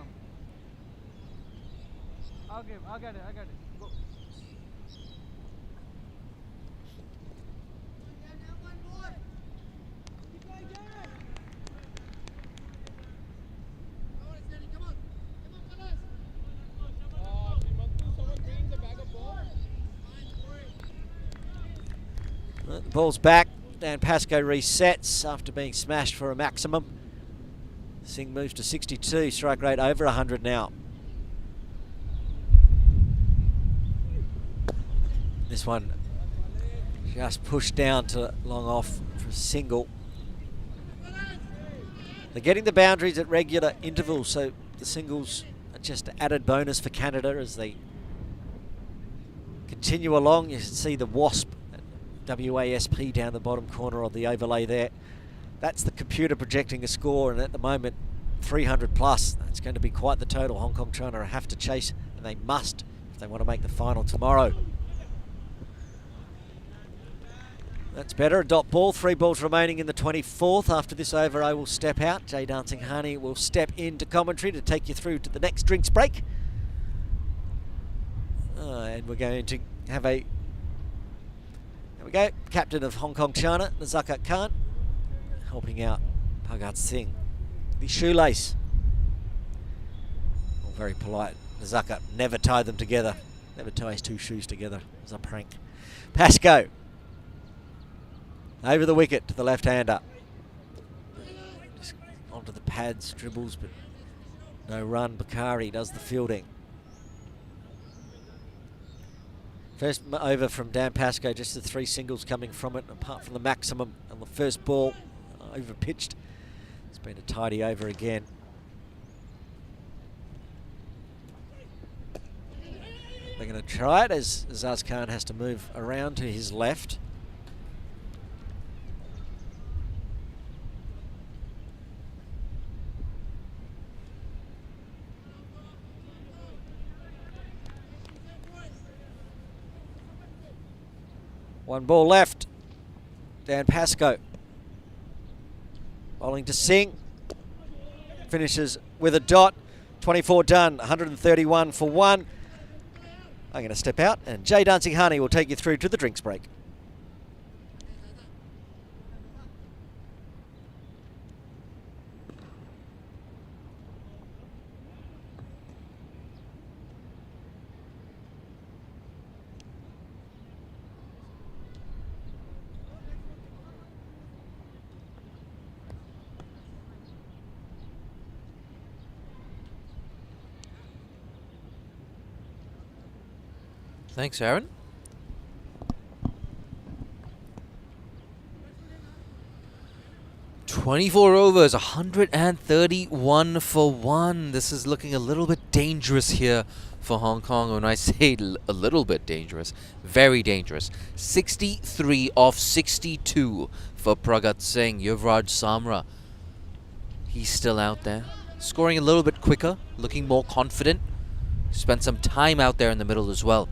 okay, I got it. Go. Ball's back. Dan Pascoe resets after being smashed for a maximum. Singh moves to 62, strike rate over 100 now. This one just pushed down to long off for a single. They're getting the boundaries at regular intervals, so the singles are just added bonus for Canada as they continue along. You can see the WASP, WASP down the bottom corner of the overlay there. That's the computer projecting a score, and at the moment 300 plus. That's going to be quite the total Hong Kong China have to chase, and they must if they want to make the final tomorrow. That's better. A dot ball. 3 balls remaining in the 24th. After this over, I will step out. Jay Dancing Honey will step into commentary to take you through to the next drinks break. And we're going to have a... There we go. Captain of Hong Kong China, Nazakat Khan, helping out Bhagat Singh. The shoelace. All very polite. Nazakat never tie them together. Never tie his 2 shoes together. It's a prank. Pascoe. Over the wicket to the left-hander. Just onto the pads, dribbles, but no run. Bakari does the fielding. First over from Dan Pascoe, just the 3 singles coming from it, apart from the maximum on the first ball. Over pitched. It's been a tidy over again. They're going to try it as Azaz Khan has to move around to his left. One ball left. Dan Pascoe. Bowling to Singh. Finishes with a dot. 24 done. 131 for 1. I'm going to step out, and Jay Dancing Honey will take you through to the drinks break. Thanks, Aaron. "24 overs, 131 for 1. This is looking a little bit dangerous here for Hong Kong. When I say a little bit dangerous, very dangerous. 63 off 62 for Pragat Singh. Yuvraj Samra, he's still out there. Scoring a little bit quicker, looking more confident. Spent some time out there in the middle as well.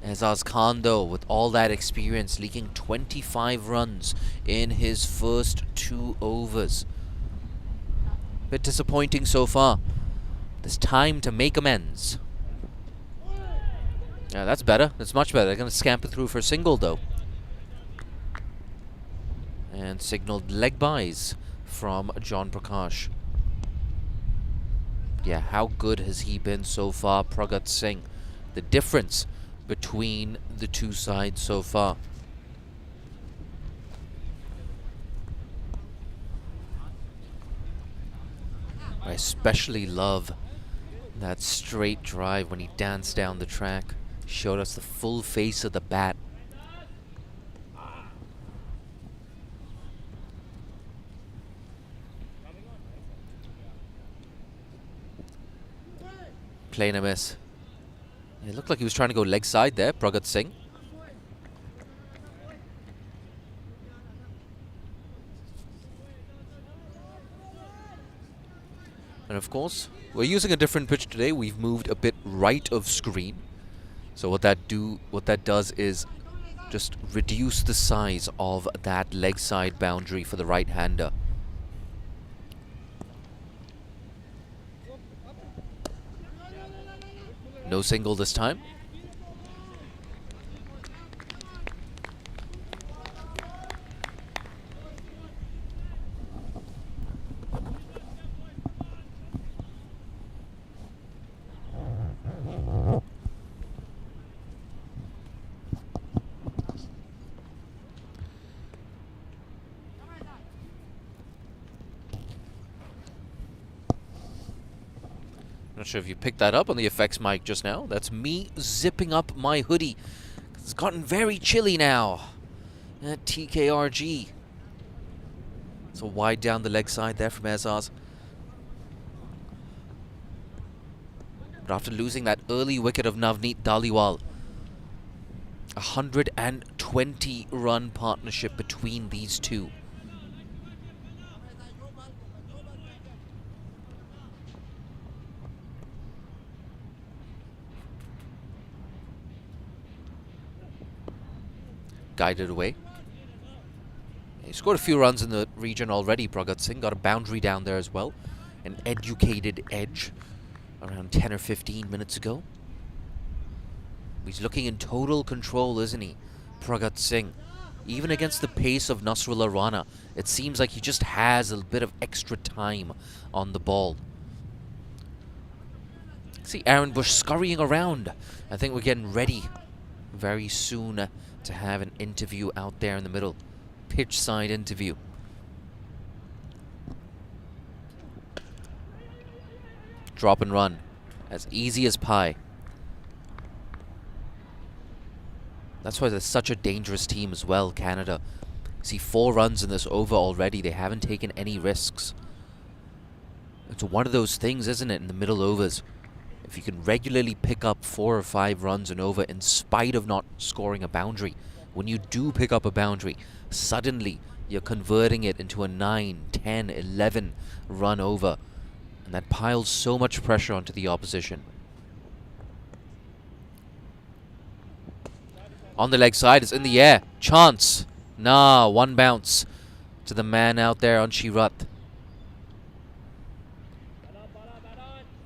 Azaz Khan, though, with all that experience, leaking 25 runs in his first 2 overs. Bit disappointing so far. There's time to make amends. Yeah, that's better. That's much better. They're going to scamper through for a single, though. And signaled leg byes from John Prakash. Yeah, how good has he been so far, Pragat Singh? The difference between the 2 sides so far. I especially love that straight drive when he danced down the track. Showed us the full face of the bat. Playing a miss. It looked like he was trying to go leg side there, Pragat Singh. And of course, we're using a different pitch today. We've moved a bit right of screen. So what that does is just reduce the size of that leg side boundary for the right-hander. No single this time. Not sure if you picked that up on the effects mic just now. That's me zipping up my hoodie. It's gotten very chilly now at TKRG. So wide down the leg side there from Azaz. But after losing that early wicket of Navneet Dhaliwal, 120-run partnership between these two. Guided away. He scored a few runs in the region already, Pragat Singh. Got a boundary down there as well. An educated edge around 10 or 15 minutes ago. He's looking in total control, isn't he, Pragat Singh? Even against the pace of Nasrullah Rana, it seems like he just has a bit of extra time on the ball. See Aaron Bush scurrying around. I think we're getting ready very soon to have an interview out there in the middle. Pitch side interview. Drop and run. As easy as pie. That's why they're such a dangerous team as well, Canada. See 4 runs in this over already. They haven't taken any risks. It's one of those things, isn't it, in the middle overs. If you can regularly pick up 4 or 5 runs and over in spite of not scoring a boundary, when you do pick up a boundary, suddenly you're converting it into a 9, 10, 11 run over. And that piles so much pressure onto the opposition. On the leg side, it's in the air. Chance. Nah, one bounce to the man out there on Shirat.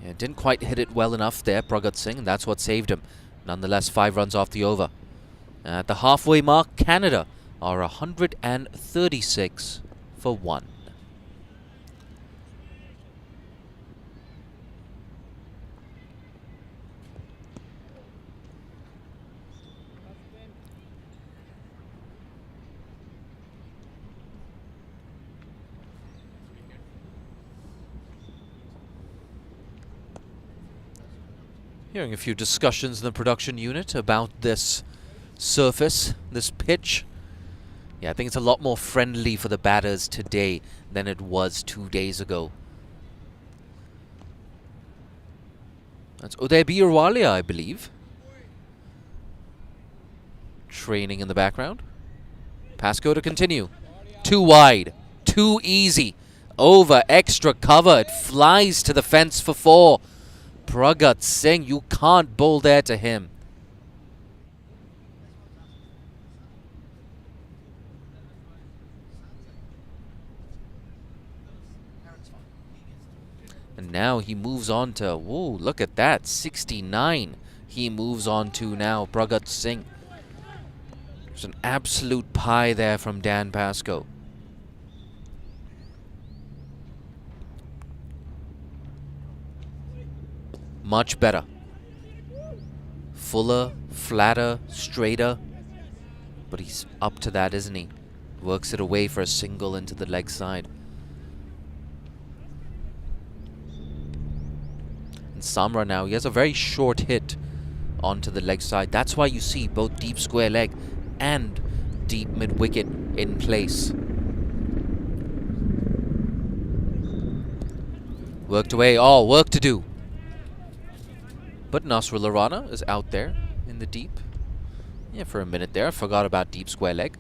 Yeah, didn't quite hit it well enough there, Pragat Singh, and that's what saved him. Nonetheless, 5 runs off the over. At the halfway mark, Canada are 136 for 1. Hearing a few discussions in the production unit about this surface, this pitch. Yeah, I think it's a lot more friendly for the batters today than it was 2 days ago. That's Uday Birwalia, I believe. Training in the background. Pascoe to continue. Too wide. Too easy. Over extra cover. It flies to the fence for 4. Pragat Singh, you can't bowl there to him. And now he moves on to, whoa, look at that, 69. He moves on to now, Pragat Singh. There's an absolute pie there from Dan Pascoe. Much better. Fuller, flatter, straighter. But he's up to that, isn't he? Works it away for a single into the leg side. And Samra now, he has a very short hit onto the leg side. That's why you see both deep square leg and deep mid wicket in place. Worked away. Oh, work to do. But Nasrullah Rana is out there in the deep. Yeah, for a minute there. I forgot about deep square leg.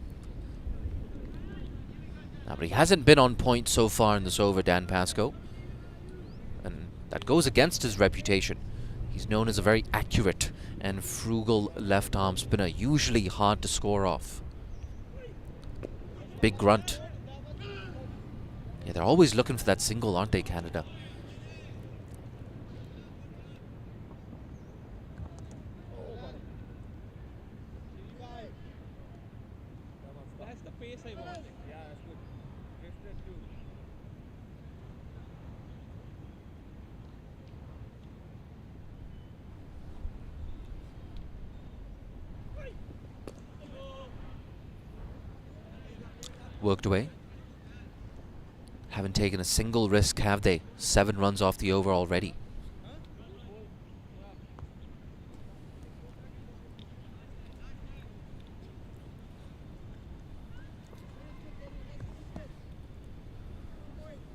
Now, but he hasn't been on point so far in this over, Dan Pascoe. And that goes against his reputation. He's known as a very accurate and frugal left-arm spinner. Usually hard to score off. Big grunt. Yeah, they're always looking for that single, aren't they, Canada? Worked away. Haven't taken a single risk, have they? 7 runs off the over already.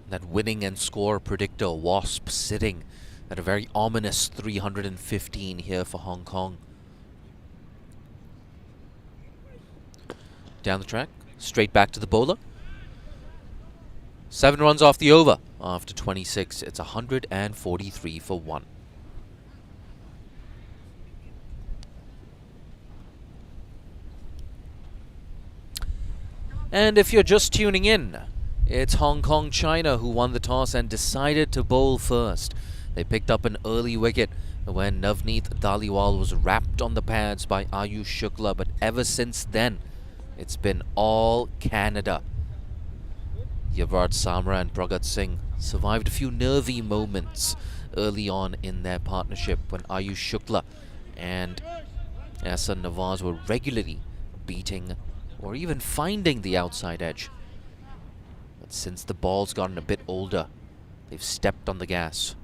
That winning and score predictor, Wasp, sitting at a very ominous 315 here for Hong Kong. Down the track, straight back to the bowler. 7 runs off the over after 26. It's 143 for 1. And if you're just tuning in, it's Hong Kong China who won the toss and decided to bowl first. They picked up an early wicket when Navneet Dhaliwal was wrapped on the pads by Ayush Shukla, but ever since then, it's been all Canada. Yuvraj Samra and Pragat Singh survived a few nervy moments early on in their partnership when Ayush Shukla and Ahsan Nawaz were regularly beating or even finding the outside edge. But since the ball's gotten a bit older, they've stepped on the gas.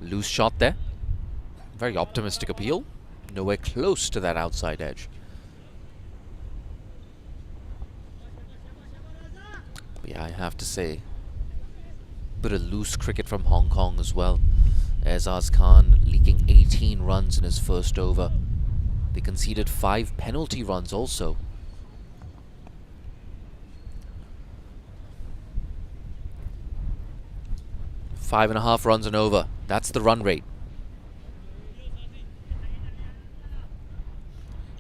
Loose shot there. Very optimistic appeal. Nowhere close to that outside edge. But yeah, I have to say, bit of loose cricket from Hong Kong as well. Aizaz Khan leaking 18 runs in his first over. They conceded 5 penalty runs also. Five and a half runs and over. That's the run rate.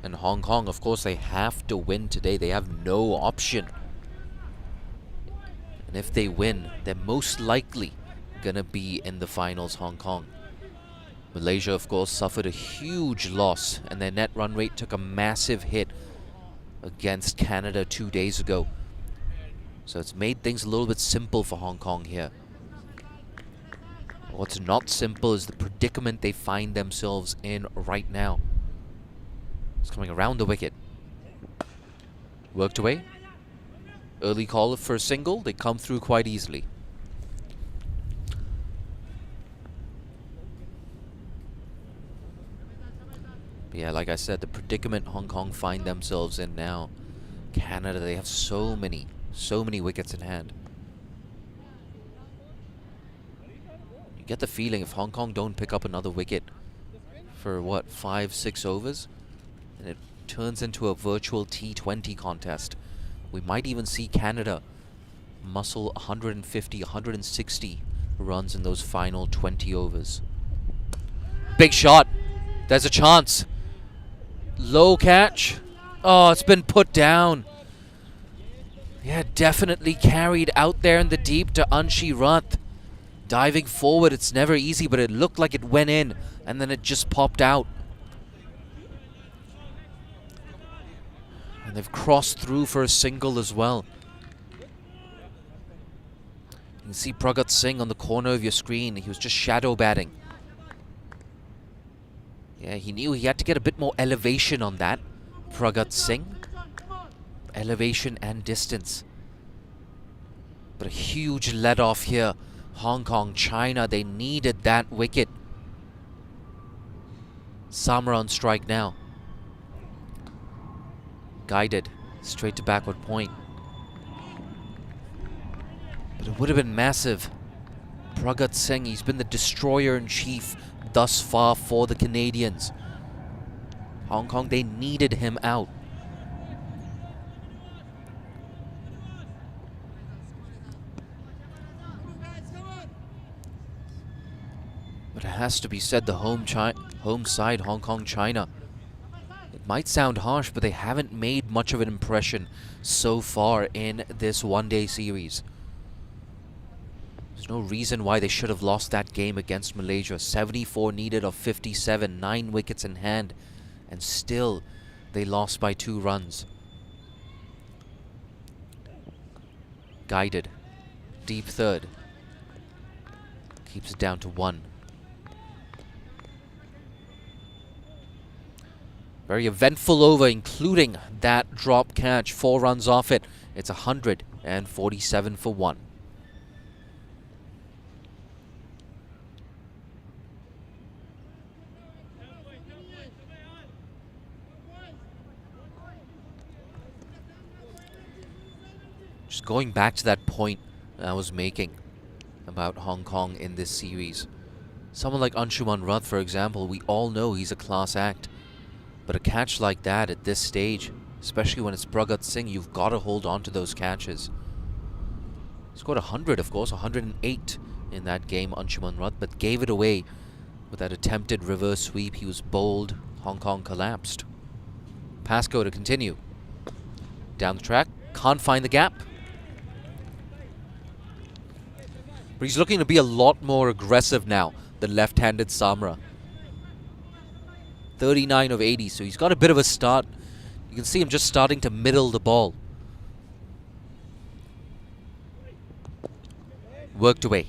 And Hong Kong, of course, they have to win today. They have no option. And if they win, they're most likely gonna be in the finals, Hong Kong. Malaysia, of course, suffered a huge loss, and their net run rate took a massive hit against Canada 2 days ago. So it's made things a little bit simple for Hong Kong here. What's not simple is the predicament they find themselves in right now. It's coming around the wicket. Worked away. Early call for a single. They come through quite easily. But yeah, like I said, the predicament Hong Kong find themselves in now. Canada, they have so many wickets in hand. You get the feeling if Hong Kong don't pick up another wicket for what, 5-6 overs, and it turns into a virtual T20 contest. We might even see Canada muscle 150, 160 runs in those final 20 overs. Big shot. There's a chance. Low catch. Oh, it's been put down. Yeah, definitely carried out there in the deep to Anshi Rath. Diving forward, it's never easy, but it looked like it went in, and then it just popped out. And they've crossed through for a single as well. You can see Pragat Singh on the corner of your screen. He was just shadow batting. Yeah, he knew he had to get a bit more elevation on that. Pragat Singh. Elevation and distance. But a huge let off here. Hong Kong, China, they needed that wicket. Samra on strike now. Guided straight to backward point. But it would have been massive. Pragat Singh, he's been the destroyer-in-chief thus far for the Canadians. Hong Kong, they needed him out. But it has to be said, the home side, Hong Kong, China. It might sound harsh, but they haven't made much of an impression so far in this one-day series. There's no reason why they should have lost that game against Malaysia. 74 needed of 57, 9 wickets in hand, and still they lost by 2 runs. Guided. Deep third. Keeps it down to 1. Very eventful over, including that drop catch. 4 runs off it. It's 147 for 1. Just going back to that point I was making about Hong Kong in this series. Someone like Anshuman Rath, for example, we all know he's a class act. But a catch like that at this stage, especially when it's Pragat Singh, you've got to hold on to those catches. He scored 100, of course, 108 in that game, Anshuman Rath, but gave it away with that attempted reverse sweep. He was bowled. Hong Kong collapsed. Pascoe to continue. Down the track. Can't find the gap. But he's looking to be a lot more aggressive now, the left-handed Samra. 39 of 80, so he's got a bit of a start. You can see him just starting to middle the ball. Worked away.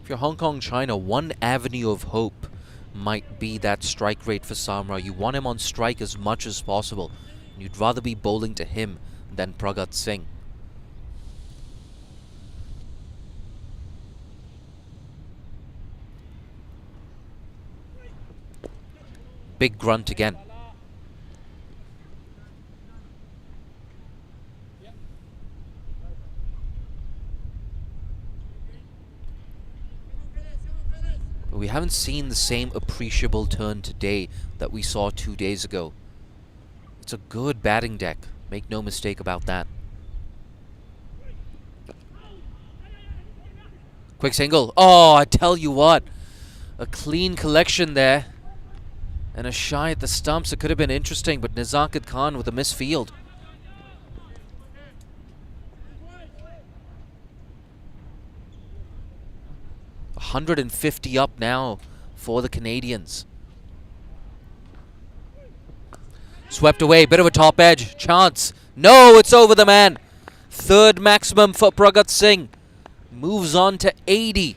If you're Hong Kong, China, one avenue of hope might be that strike rate for Samra. You want him on strike as much as possible. You'd rather be bowling to him than Pragat Singh. Big grunt again. But we haven't seen the same appreciable turn today that we saw 2 days ago. It's a good batting deck. Make no mistake about that. Quick single. Oh, I tell you what. A clean collection there. And a shy at the stumps. It could have been interesting, but Nizakat Khan with a misfield. $150 up now for the Canadians. Swept away, bit of a top edge. Chance. No, it's over the man. Third maximum for Pragat Singh. Moves on to 80.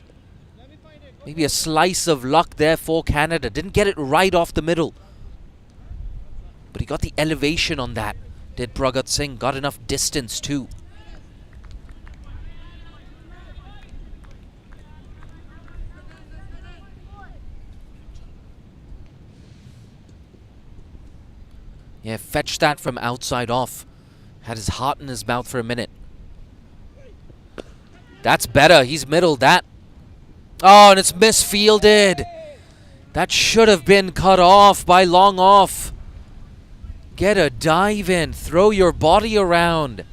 Maybe a slice of luck there for Canada. Didn't get it right off the middle. But he got the elevation on that. Did Pragat Singh. Got enough distance too. Yeah, fetched that from outside off. Had his heart in his mouth for a minute. That's better. He's middled that. Oh, and it's misfielded. That should have been cut off by long off. Get a dive in. Throw your body around.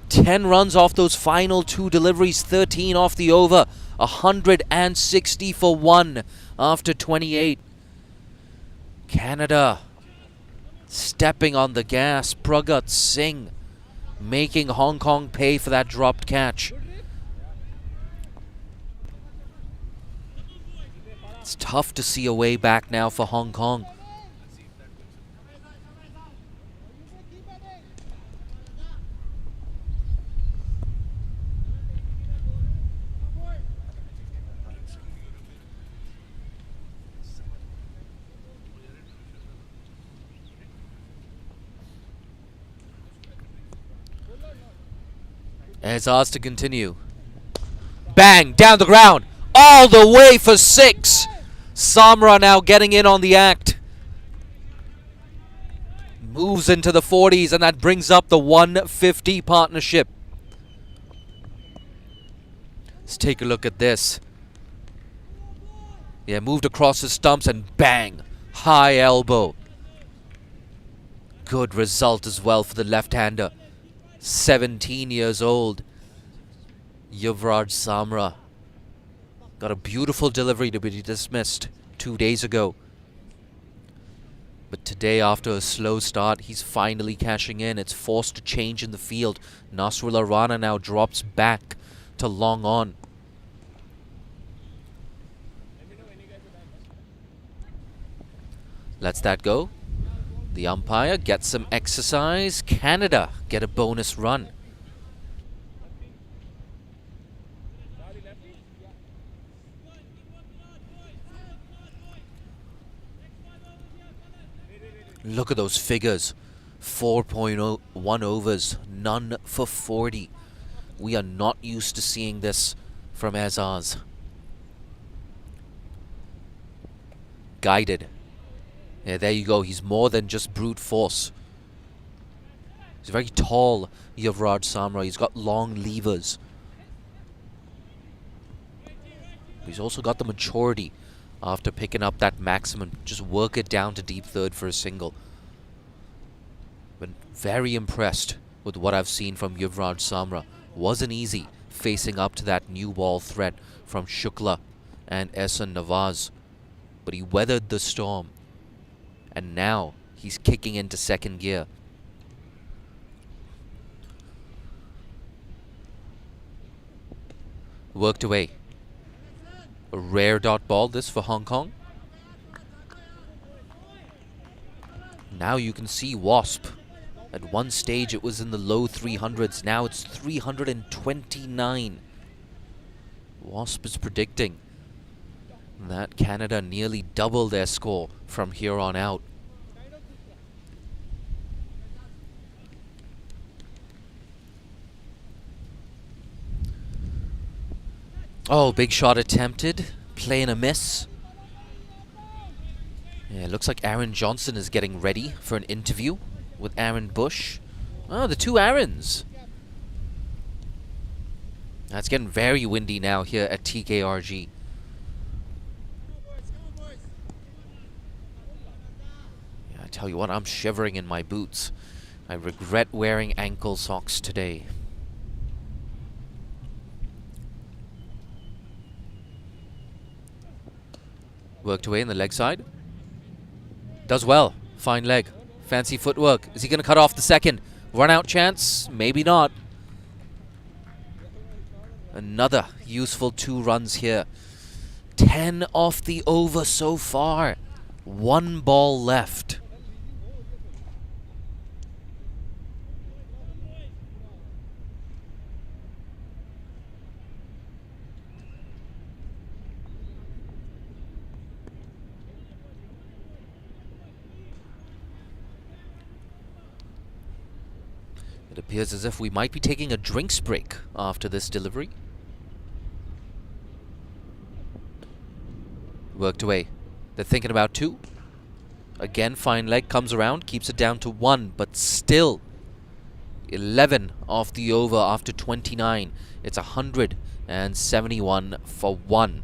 10 runs off those final 2 deliveries. 13 off the over. 160 for 1 after 28. Canada stepping on the gas. Pragat Singh making Hong Kong pay for that dropped catch. It's tough to see a way back now for Hong Kong. Azaz to continue. Bang! Down the ground! All the way for 6! Samra now getting in on the act. Moves into the 40s, and that brings up the 150 partnership. Let's take a look at this. Yeah, moved across the stumps and bang! High elbow. Good result as well for the left-hander. 17 years old. Yuvraj Samra. Got a beautiful delivery to be dismissed 2 days ago. But today, after a slow start, he's finally cashing in. It's forced to change in the field. Nasrullah Rana now drops back to long on. Lets that go. The umpire gets some exercise. Canada get a bonus run. Look at those figures. 4.1 overs, none for 40. We are not used to seeing this from Azaz. Guided. Yeah, there you go. He's more than just brute force. He's very tall, Yuvraj Samra. He's got long levers. He's also got the maturity after picking up that maximum. Just work it down to deep third for a single. Been very impressed with what I've seen from Yuvraj Samra. Wasn't easy facing up to that new ball threat from Shukla and Ehsan Nawaz. But he weathered the storm. And now he's kicking into second gear. Worked away. A rare dot ball this for Hong Kong. Now you can see Wasp. At one stage it was in the low 300s. Now it's 329. Wasp is predicting that Canada nearly double their score from here on out. Oh, big shot attempted. Playing a miss. Yeah, it looks like Aaron Johnson is getting ready for an interview with Aaron Bush. Oh, the two Aarons. It's getting very windy now here at TKRG. Yeah, I tell you what, I'm shivering in my boots. I regret wearing ankle socks today. Worked away in the leg side. Does well. Fine leg. Fancy footwork. Is he going to cut off the second? Run out chance? Maybe not. Another useful 2 runs here. 10 off the over so far. 1 ball left. It appears as if we might be taking a drinks break after this delivery. Worked away. They're thinking about 2. Again, fine leg comes around, keeps it down to 1, but still 11 off the over after 29. It's 171 for 1.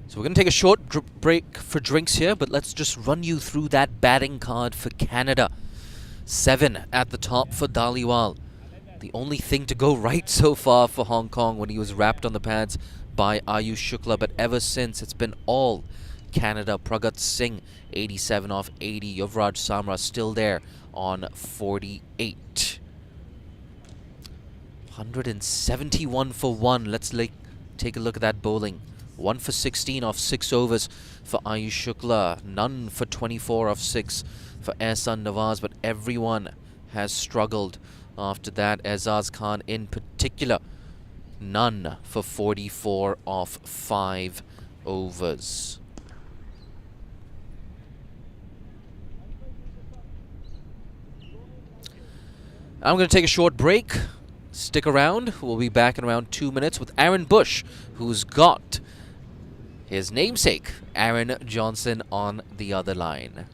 So we're going to take a short break for drinks here, but let's just run you through that batting card for Canada. 7 at the top for Dhaliwal. The only thing to go right so far for Hong Kong when he was wrapped on the pads by Ayush Shukla, but ever since it's been all Canada. Pragat Singh, 87 off 80. Yuvraj Samra still there on 48. 171 for 1. Let's take a look at that bowling. 1 for 16 off 6 overs for Ayush Shukla. None for 24 off 6 for Ehsan Nawaz, but everyone has struggled after that. Aizaz Khan in particular. None for 44 off 5 overs. I'm going to take a short break. Stick around. We'll be back in around 2 minutes with Aaron Bush, who's got his namesake, Aaron Johnson, on the other line.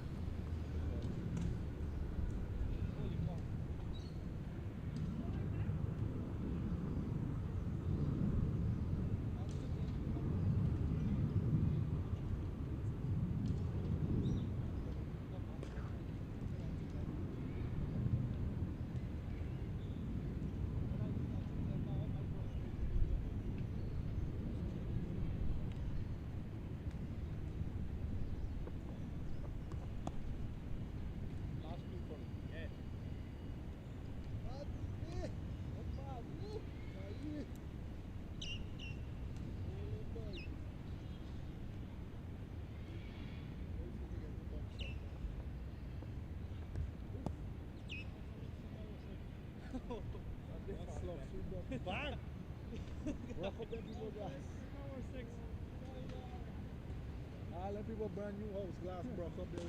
Let people brand new house glass broke up there.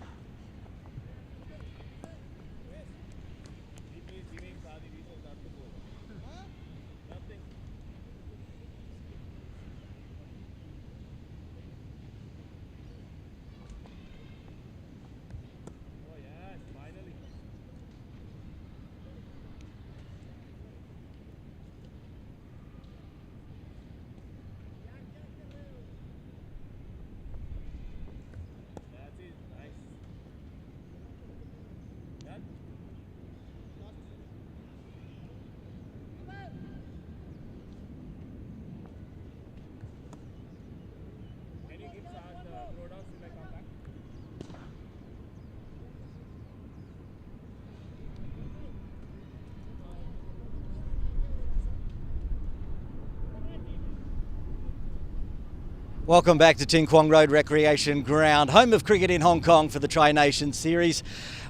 Welcome back to Ting Kwong Road Recreation Ground, home of cricket in Hong Kong for the Tri-Nation Series.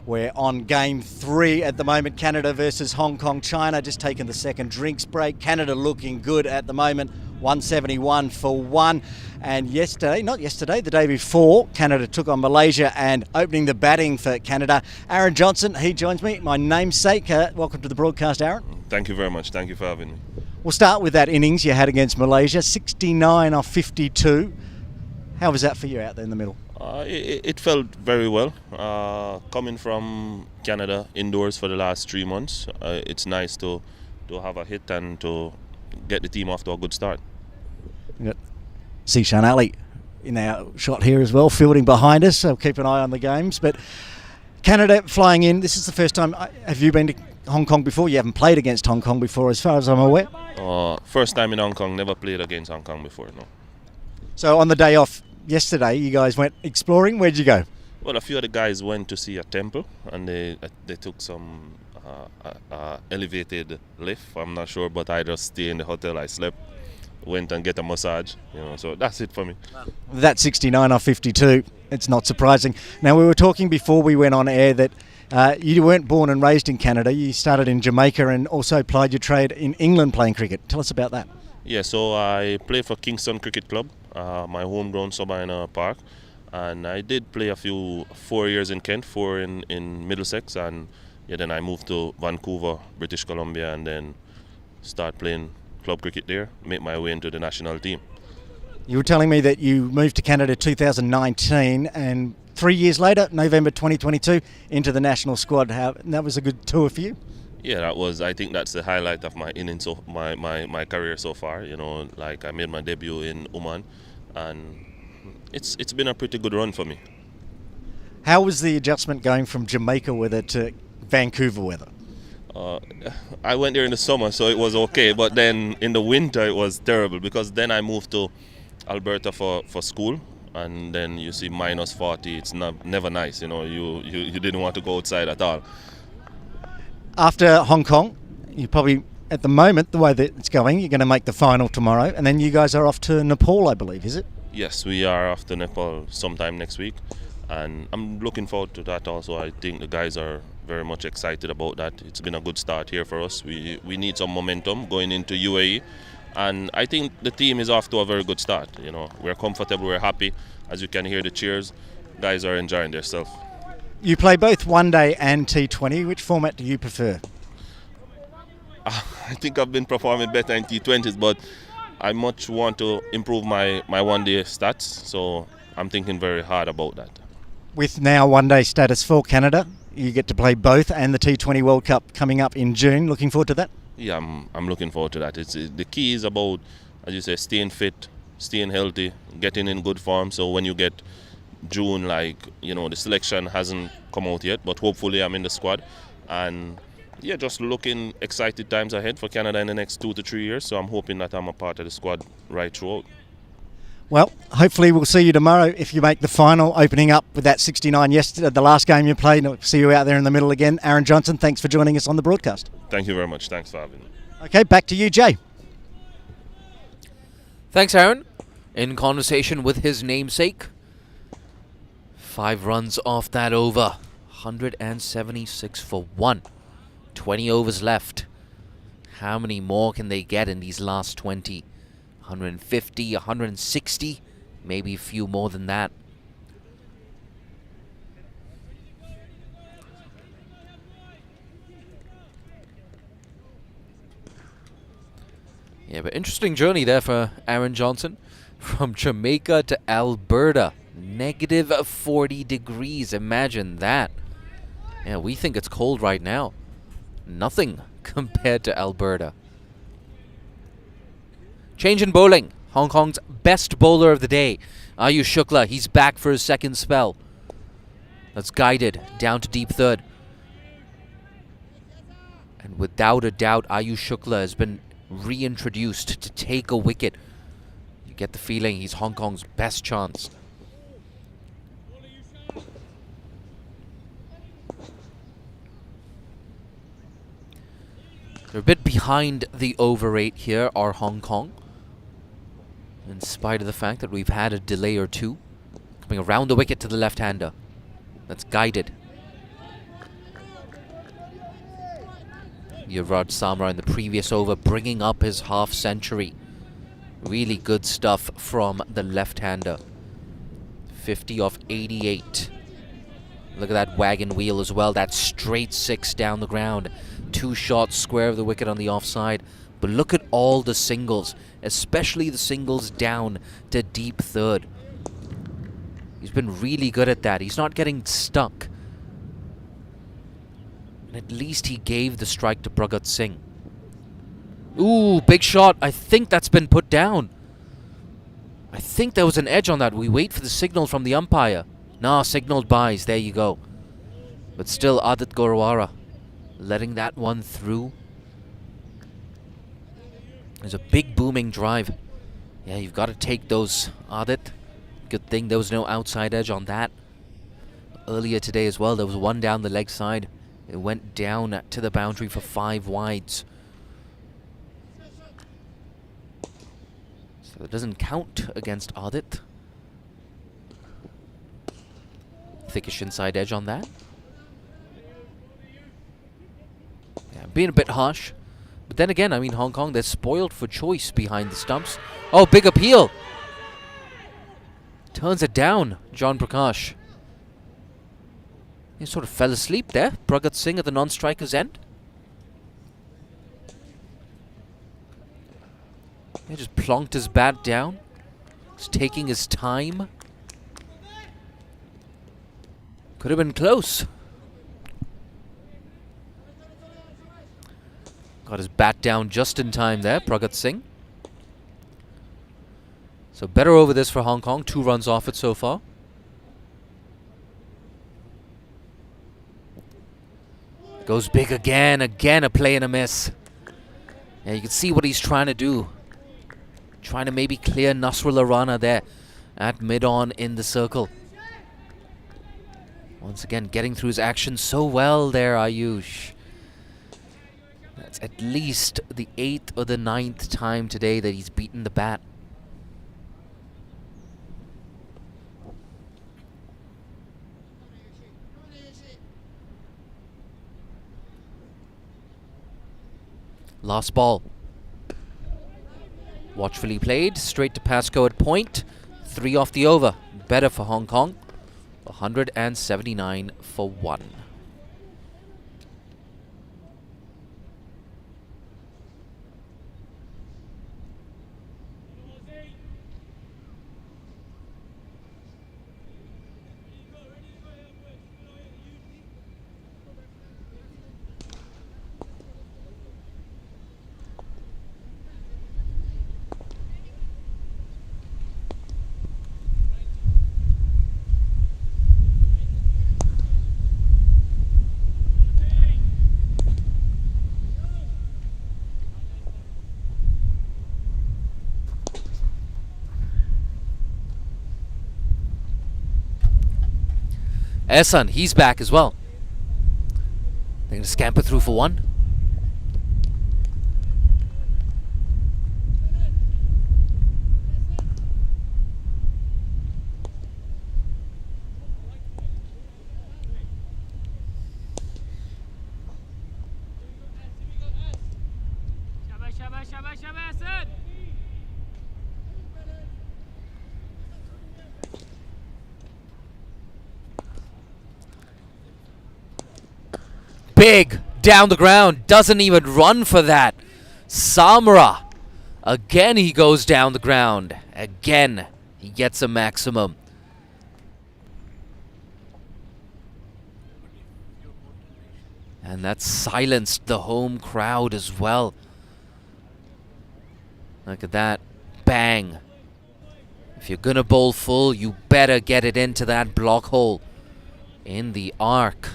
We're on game 3 at the moment, Canada versus Hong Kong. China just taking the second drinks break. Canada looking good at the moment, 171 for 1. And the day before, Canada took on Malaysia, and opening the batting for Canada, Aaron Johnson, he joins me, my namesake. Welcome to the broadcast, Aaron. Thank you very much. Thank you for having me. We'll start with that innings you had against Malaysia, 69 off 52. How was that for you out there in the middle? It felt very well. Coming from Canada indoors for the last 3 months, it's nice to have a hit and to get the team off to a good start. We got Zishan Ali in our shot here as well, fielding behind us, so keep an eye on the games. But Canada flying in, this is the first time. Have you been to Hong Kong before? You haven't played against Hong Kong before, as far as I'm aware. First time in Hong Kong, never played against Hong Kong before, no. So on the day off yesterday, you guys went exploring. Where'd you go? Well, a few of the guys went to see a temple, and they took some elevated lift. I'm not sure, but I just stayed in the hotel. I slept, went and get a massage. So that's it for me. That 69 off 52. It's not surprising. Now, we were talking before we went on air that you weren't born and raised in Canada. You started in Jamaica and also plied your trade in England playing cricket. Tell us about that. Yeah, so I played for Kingston Cricket Club, my homegrown Sabina Park, and I did play 4 years in Kent, 4 in Middlesex, and then I moved to Vancouver, British Columbia, and then start playing club cricket there, make my way into the national team. You were telling me that you moved to Canada 2019, and 3 years later, November 2022, into the national squad. That was a good tour for you? Yeah, I think that's the highlight of my innings, my career so far. Like I made my debut in Oman, and it's been a pretty good run for me. How was the adjustment going from Jamaica weather to Vancouver weather? I went there in the summer, so it was okay, but then in the winter it was terrible, because then I moved to Alberta for school, and then you see minus 40. It's never nice. You didn't want to go outside at all. After Hong Kong, you probably, at the moment, the way that it's going, you're going to make the final tomorrow, and then you guys are off to Nepal, I believe, is it? Yes, we are off to Nepal sometime next week, and I'm looking forward to that also. I think the guys are very much excited about that. It's been a good start here for us. We need some momentum going into UAE, and I think the team is off to a very good start. We're comfortable, we're happy. As you can hear the cheers, guys are enjoying themselves. You play both one day and T20. Which format do you prefer? I think I've been performing better in T20s, but I much want to improve my one day stats, so I'm thinking very hard about that. With now one day status for Canada, you get to play both, and the T20 World Cup coming up in June. Looking forward to that? Yeah, I'm looking forward to that. The key is about, as you say, staying fit, staying healthy, getting in good form, so when you get June, the selection hasn't come out yet, but hopefully I'm in the squad, and just looking excited times ahead for Canada in the next 2 to 3 years, so I'm hoping that I'm a part of the squad right throughout. Well, hopefully we'll see you tomorrow if you make the final, opening up with that 69 yesterday, the last game you played. We'll see you out there in the middle again. Aaron Johnson, thanks for joining us on the broadcast. Thank you very much. Thanks for having me. Okay, back to you, Jay. Thanks, Aaron. In conversation with his namesake. 5 runs off that over. 176 for 1. 20 overs left. How many more can they get in these last 20? 150, 160, maybe a few more than that. Yeah, but interesting journey there for Aaron Johnson. From Jamaica to Alberta. Negative 40 degrees. Imagine that. Yeah, we think it's cold right now. Nothing compared to Alberta. Change in bowling. Hong Kong's best bowler of the day, Ayush Shukla. He's back for his second spell. That's guided down to deep third. And without a doubt, Ayush Shukla has been reintroduced to take a wicket. You get the feeling he's Hong Kong's best chance. They're a bit behind the over rate here, are Hong Kong. in spite of the fact that we've had a delay or two. Coming around the wicket to the left-hander. That's guided. Yuvraj Samra in the previous over bringing up his half-century. Really good stuff from the left-hander. 50 off 88. Look at that wagon wheel as well. That straight 6 down the ground. 2 shots square of the wicket on the offside. But look at all the singles, especially the singles down to deep third. He's been really good at that. He's not getting stuck. And at least he gave the strike to Pragat Singh. Ooh, big shot. I think that's been put down. I think there was an edge on that. We wait for the signal from the umpire. Nah, signaled buys. There you go. But still, Adit Gorawara letting that one through. There's a big booming drive. Yeah, you've got to take those, Adit. Good thing there was no outside edge on that. Earlier today as well, there was one down the leg side. It went down to the boundary for 5 wides. So it doesn't count against Adit. Thickish inside edge on that. Yeah, being a bit harsh. But then again, I mean, Hong Kong, they're spoiled for choice behind the stumps. Oh, big appeal. Turns it down, John Prakash. He sort of fell asleep there. Pragat Singh at the non-striker's end. He just plonked his bat down. He's taking his time. Could have been close. Got his bat down just in time there, Pragat Singh. So better over this for Hong Kong. 2 runs off it so far. Goes big again. Again, a play and a miss. Yeah, you can see what he's trying to do. Trying to maybe clear Nasrullah Rana there at mid-on in the circle. Once again, getting through his action so well there, Ayush. That's at least the 8th or the 9th time today that he's beaten the bat. Last ball. Watchfully played, straight to Pascoe at point. 3 off the over. Better for Hong Kong. 179 for 1. Ehsan, he's back as well. They're going to scamper through for 1. Big down the ground, doesn't even run for that. Samra, again he goes down the ground. Again, he gets a maximum. And that silenced the home crowd as well. Look at that, bang. If you're gonna bowl full, you better get it into that block hole in the arc.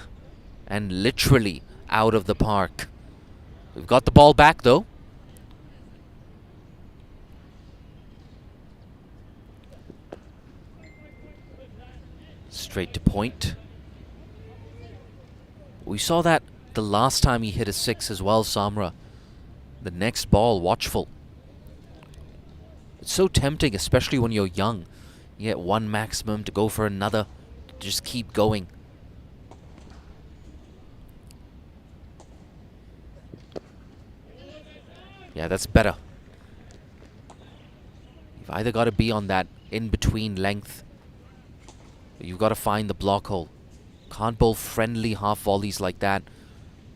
And literally out of the park. We've got the ball back though. Straight to point. We saw that the last time he hit a 6 as well, Samra. The next ball, watchful. It's so tempting, especially when you're young. You get one maximum to go for another. Just keep going. Yeah, that's better. You've either got to be on that in-between length, or you've got to find the block hole. Can't bowl friendly half volleys like that,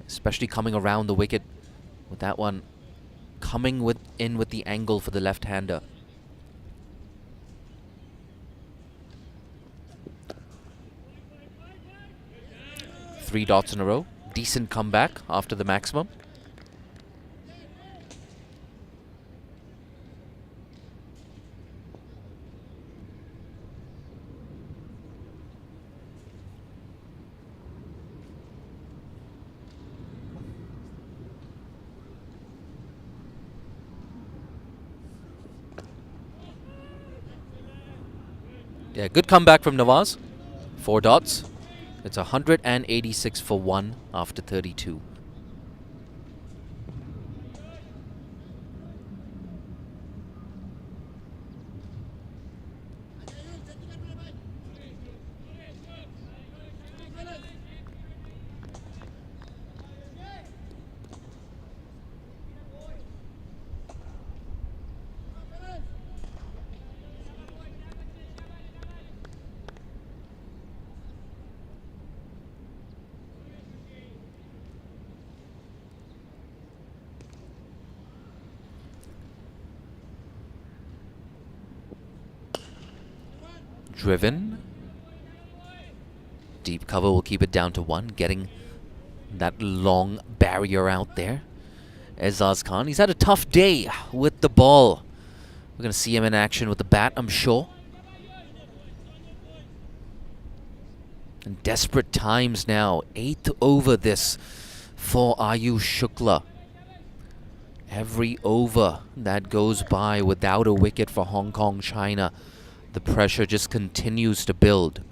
especially coming around the wicket with that one coming in with the angle for the left-hander. Three dots in a row. Decent comeback after the maximum. Yeah, good comeback from Nawaz. 4 dots. It's 186 for 1 after 32. Driven. Deep cover will keep it down to 1, getting that long barrier out there. Ezaz Khan, he's had a tough day with the ball. We're going to see him in action with the bat, I'm sure. In desperate times now. 8th over this for Ayush Shukla. Every over that goes by without a wicket for Hong Kong China, the pressure just continues to build.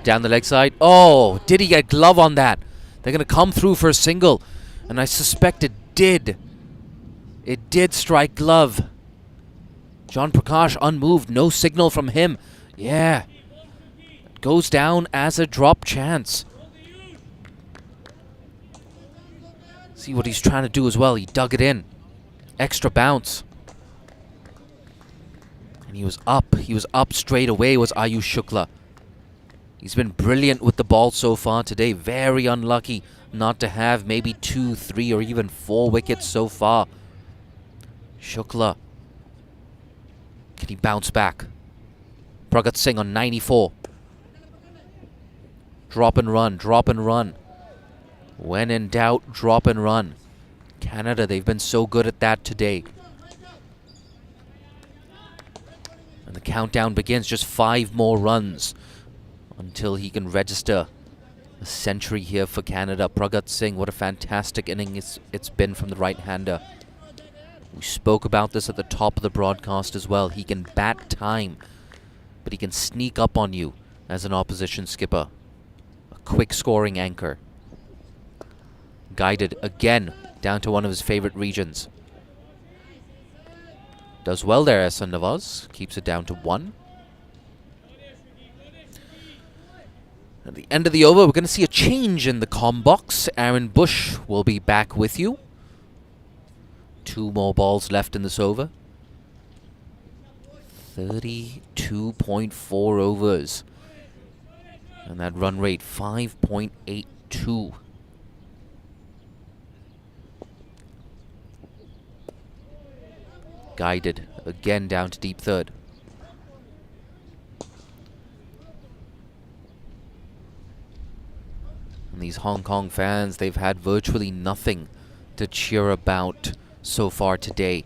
Down the leg side. Oh, did he get glove on that? They're going to come through for a single. And I suspect it did. It did strike glove. John Prakash unmoved. No signal from him. Yeah. It goes down as a drop chance. See what he's trying to do as well. He dug it in. Extra bounce. And he was up. He was up straight away, was Ayush Shukla. He's been brilliant with the ball so far today. Very unlucky not to have maybe 2, 3, or even 4 wickets so far. Shukla. Can he bounce back? Pragat Singh on 94. Drop and run, drop and run. When in doubt, drop and run. Canada, they've been so good at that today. And the countdown begins. Just 5 more runs until he can register a century here for Canada. Pragat Singh, what a fantastic inning it's been from the right-hander. We spoke about this at the top of the broadcast as well. He can bat time, but he can sneak up on you as an opposition skipper. A quick scoring anchor. Guided again down to one of his favorite regions. Does well there, Ehsan Nawaz. Keeps it down to 1. At the end of the over, we're going to see a change in the comm box. Aaron Bush will be back with you. 2 more balls left in this over. 32.4 overs. And that run rate, 5.82. Guided again down to deep third. And these Hong Kong fans, they've had virtually nothing to cheer about so far today.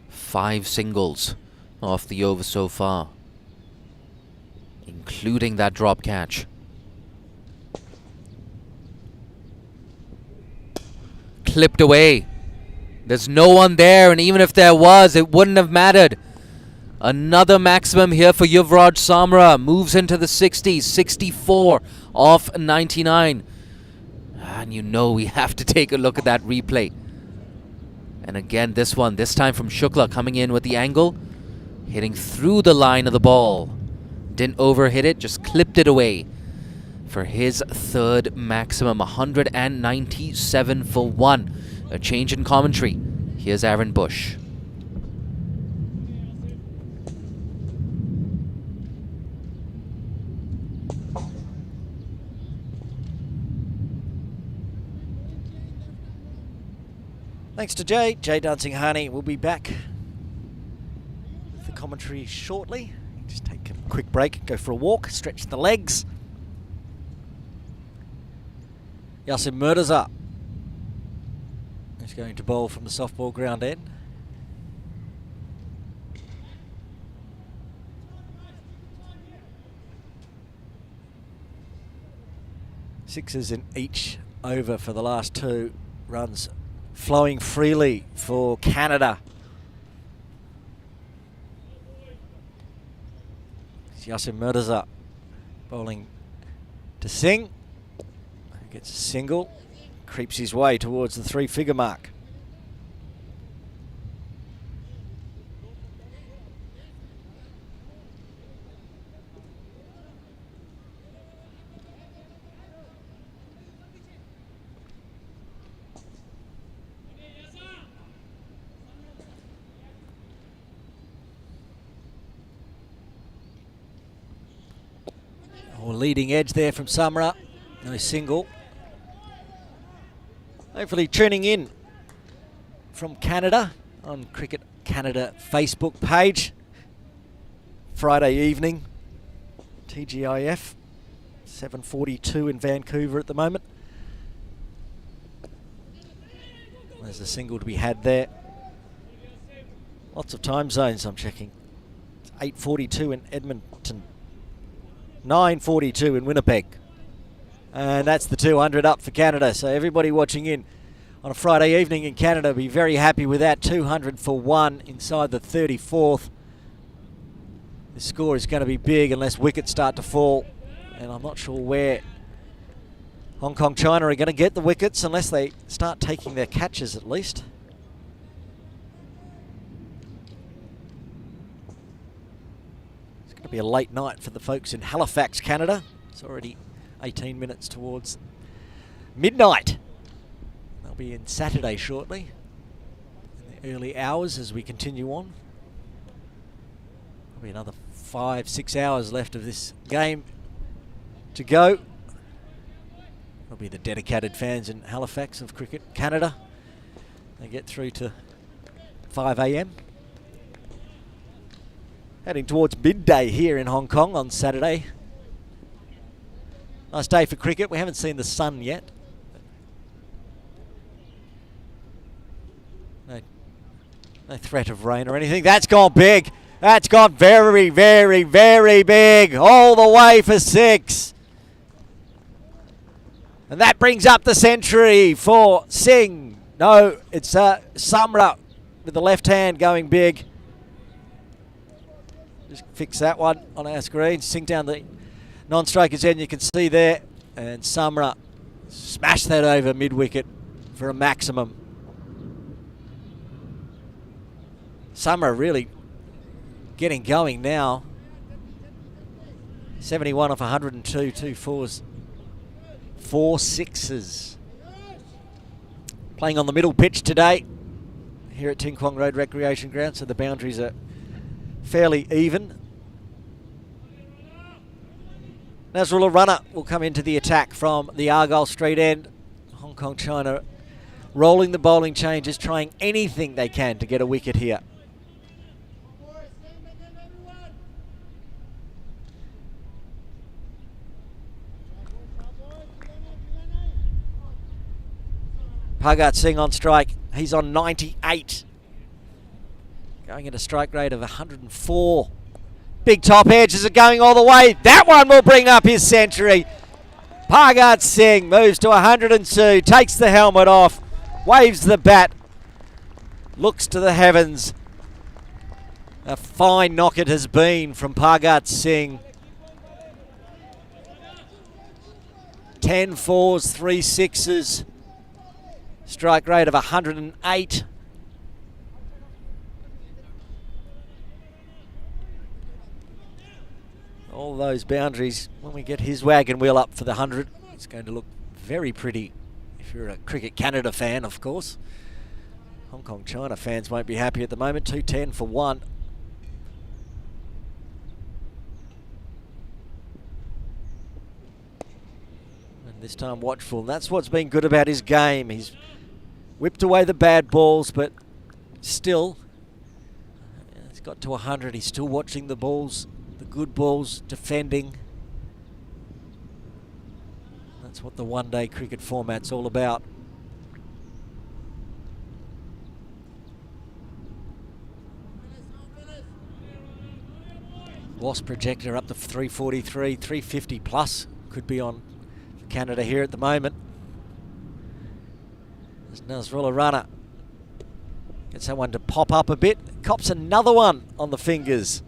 Five singles off the over so far, including that drop catch. Clipped away. There's no one there, and even if there was, it wouldn't have mattered. Another maximum here for Yuvraj Samra. Moves into the 60s, 64 off 99. And you know we have to take a look at that replay. And again, this time from Shukla, coming in with the angle, hitting through the line of the ball. Didn't overhit it, just clipped it away for his third maximum, 197 for 1. A change in commentary. Here's Aaron Bush. Thanks to Jay. Jay Dancing-Hani will be back with the commentary shortly. Just take a quick break, go for a walk, stretch the legs. Yasin Murtaza is going to bowl from the softball ground end. Sixes in each over for the last 2 runs, flowing freely for Canada. Yasin Murtaza bowling to Singh, who gets a single, creeps his way towards the 3-figure mark. Leading edge there from Samra, no single. Hopefully tuning in from Canada on Cricket Canada Facebook page. Friday evening, TGIF, 7:42 in Vancouver at the moment. There's a single to be had there. Lots of time zones I'm checking. It's 8:42 in Edmonton. 9:42 in Winnipeg. And that's the 200 up for Canada. So everybody watching in on a Friday evening in Canada be very happy with that. 200 for 1 inside the 34th. The score is going to be big unless wickets start to fall. And I'm not sure where Hong Kong China are going to get the wickets unless they start taking their catches at least. Be a late night for the folks in Halifax, Canada. It's already 18 minutes towards midnight. They'll be in Saturday shortly, in the early hours as we continue on. There'll be another 5-6 hours left of this game to go. There'll be the dedicated fans in Halifax of Cricket Canada. They get through to 5 a.m. Heading towards midday here in Hong Kong on Saturday. Nice day for cricket. We haven't seen the sun yet. No threat of rain or anything. That's gone big. That's gone very, very, very big. All the way for 6. And that brings up the century for Singh. No, it's Samra with the left hand going big. Just fix that one on our screen. Sink down the non-striker's end, you can see there. And Samra smashed that over mid-wicket for a maximum. Samra really getting going now. 71 off 102, 2 4s, 4 6s. Playing on the middle pitch today here at Ting Kwong Road Recreation Ground, so the boundaries are fairly even. Nazrullah Runner will come into the attack from the Argyle Street end. Hong Kong China rolling the bowling changes, trying anything they can to get a wicket here. Bhagat Singh on strike. He's on 98. Going at a strike rate of 104. Big top edges are going all the way. That one will bring up his century. Bhagat Singh moves to 102, takes the helmet off, waves the bat, looks to the heavens, A fine knock it has been from Pargat Singh. 10 fours, 3 sixes. Strike rate of 108. All those boundaries, when we get his wagon wheel up for the 100, it's going to look very pretty if you're a Cricket Canada fan, of course. Hong Kong China fans won't be happy at the moment. 210 for 1. And this time watchful. And that's what's been good about his game. He's whipped away the bad balls, but still, it's got to 100. He's still watching the balls, the good balls, defending. That's what the one-day cricket format's all about. Wasp projector up to 343, 350 plus could be on for Canada here at the moment. There's Nasrullah runner. Gets that one to pop up a bit. Cops another one on the fingers.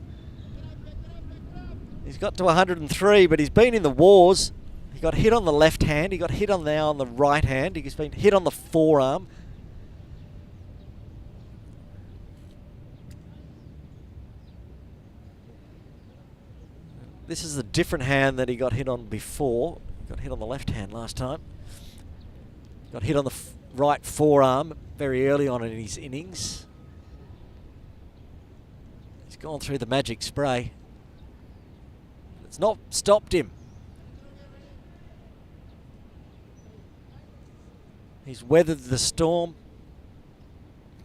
He's got to 103, but he's been in the wars. He got hit on the left hand. He got hit on now on the right hand. He's been hit on the forearm. This is a different hand that he got hit on before. He got hit on the left hand last time. Got hit on the right forearm very early on in his innings. He's gone through the magic spray. It's not stopped him. He's weathered the storm.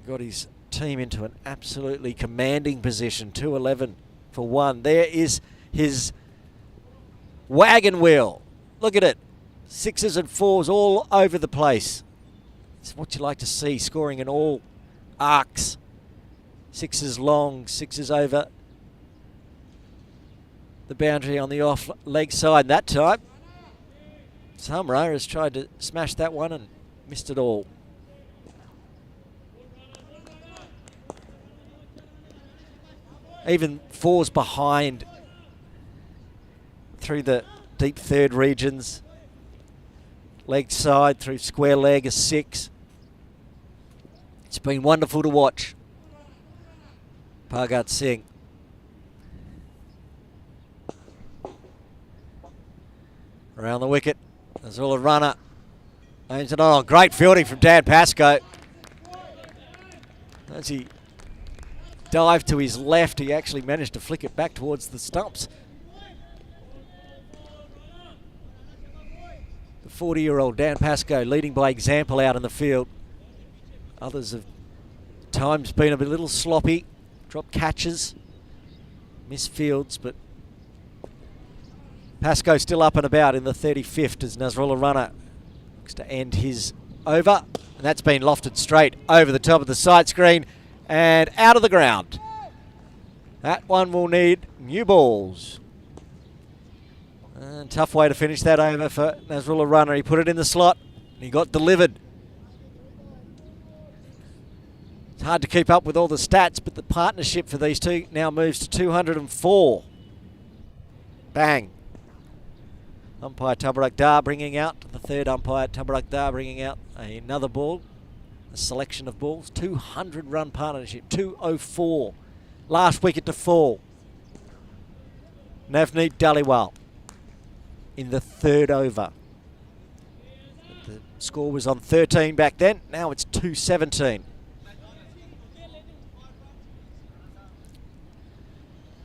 Got his team into an absolutely commanding position. 211 for 1. There is his wagon wheel. Look at it. 6s and 4s all over the place. It's what you like to see, scoring in all arcs. 6s long, 6s over the boundary on the off leg side. That time, Samra has tried to smash that one and missed it all. Even 4s behind through the deep third regions. Leg side through square leg, a 6. It's been wonderful to watch. Pargat Singh. Around the wicket. There's all a runner. Aims it on. Great fielding from Dan Pascoe. As he dived to his left, he actually managed to flick it back towards the stumps. The 40-year-old Dan Pascoe leading by example out in the field. Others have at times been a little sloppy, dropped catches, missed fields, but Pascoe still up and about in the 35th as Nasrullah runner looks to end his over. And that's been lofted straight over the top of the side screen and out of the ground. That one will need new balls. And tough way to finish that over for Nasrullah runner. He put it in the slot and he got delivered. It's hard to keep up with all the stats, but the partnership for these two now moves to 204. Bang. Umpire Tabarak Dar bringing out, the third umpire Tabarak Dar bringing out another ball, a selection of balls. 200 run partnership, 204. Last wicket to fall. Navneet Dhaliwal in the third over. The score was on 13 back then, now it's 217.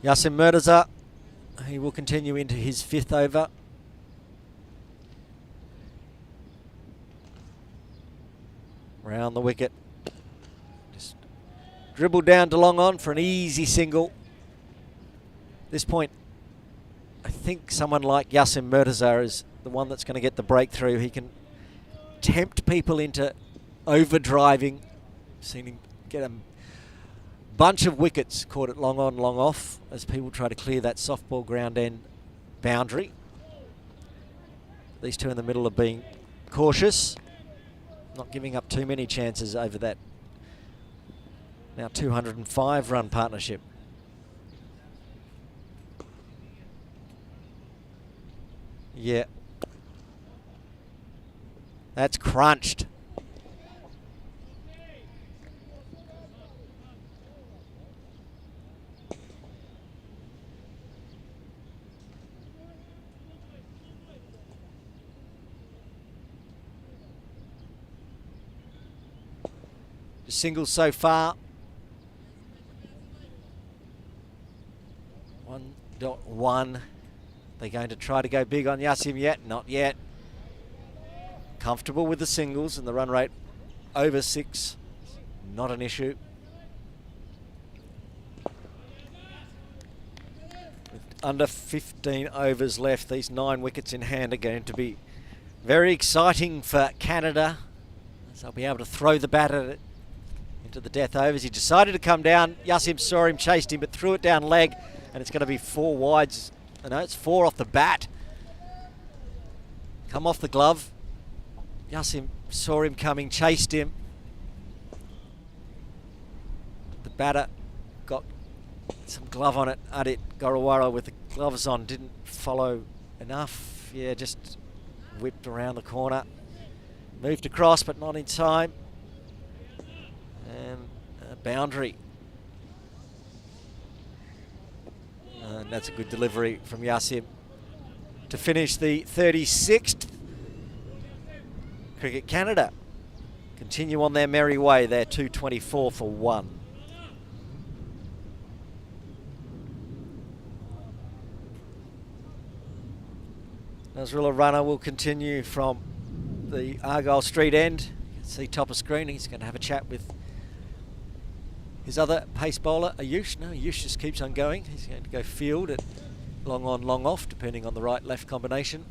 Yasin Murtaza, he will continue into his 5th over. Round the wicket. Just dribbled down to long on for an easy single. At this point, I think someone like Yasin Murtaza is the one that's going to get the breakthrough. He can tempt people into overdriving. Seen him get a bunch of wickets caught at long on, long off as people try to clear that softball ground end boundary. These two in the middle are being cautious, not giving up too many chances over that now 205 run partnership. Yeah. That's crunched. Singles so far. 1.1. They're going to try to go big on Yassim yet? Not yet. Comfortable with the singles and the run rate over 6. Not an issue. With under 15 overs left, these 9 wickets in hand are going to be very exciting for Canada, as they'll be able to throw the bat at it into the death overs. He decided to come down. Yassim saw him, chased him, but threw it down leg, and it's going to be 4 wides. No, it's 4 off the bat. Come off the glove. Yassim saw him coming, chased him. The batter got some glove on it. Adit Gorawara with the gloves on didn't follow enough. Yeah, just whipped around the corner. Moved across, but not in time. And a boundary. And that's a good delivery from Yassim to finish the 36th. Cricket Canada continue on their merry way. They're 224 for 1. Nasrullah runner will continue from the Argyle Street end. You can see top of screen. He's going to have a chat with his other pace bowler, Ayush. No, Ayush just keeps on going. He's going to go field at long on, long off, depending on the right-left combination.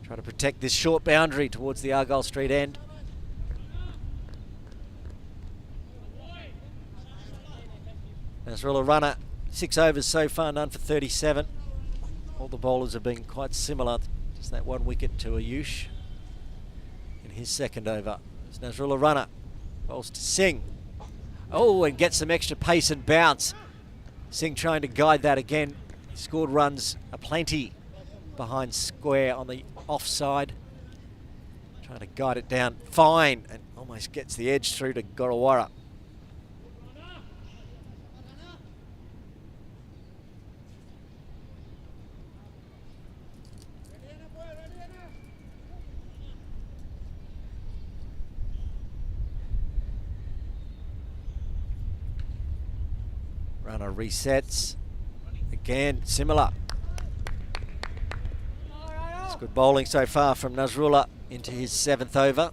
Try to protect this short boundary towards the Argyle Street end. Nasrullah runner, 6 overs so far, none for 37. All the bowlers have been quite similar. Just that 1 wicket to Ayush in his second over. There's Nasrullah runner. Bowls to Singh. Oh, and gets some extra pace and bounce. Singh trying to guide that again. Scored runs aplenty behind square on the offside. Trying to guide it down. Fine. And almost gets the edge through to Gorawara. Runner resets. Again, similar. It's good bowling so far from Nasrullah into his 7th over.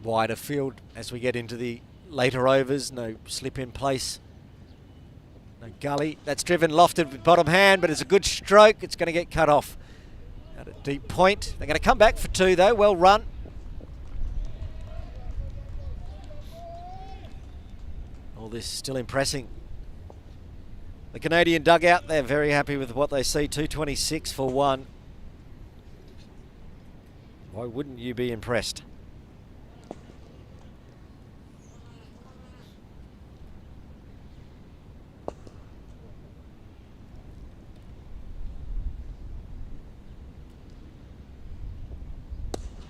Wider field as we get into the later overs. No slip in place. No gully. That's driven lofted with bottom hand, but it's a good stroke. It's going to get cut off at a deep point. They're going to come back for 2 though. Well run. All this still impressing. The Canadian dugout, they're very happy with what they see. 226 for 1. Why wouldn't you be impressed?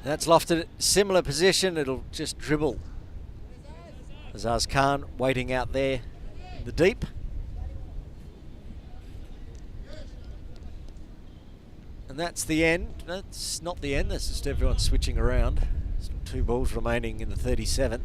That's lofted, similar position, it'll just dribble. Azaz Khan waiting out there in the deep. And that's the end. That's not the end, that's just everyone switching around. Still 2 balls remaining in the 37th.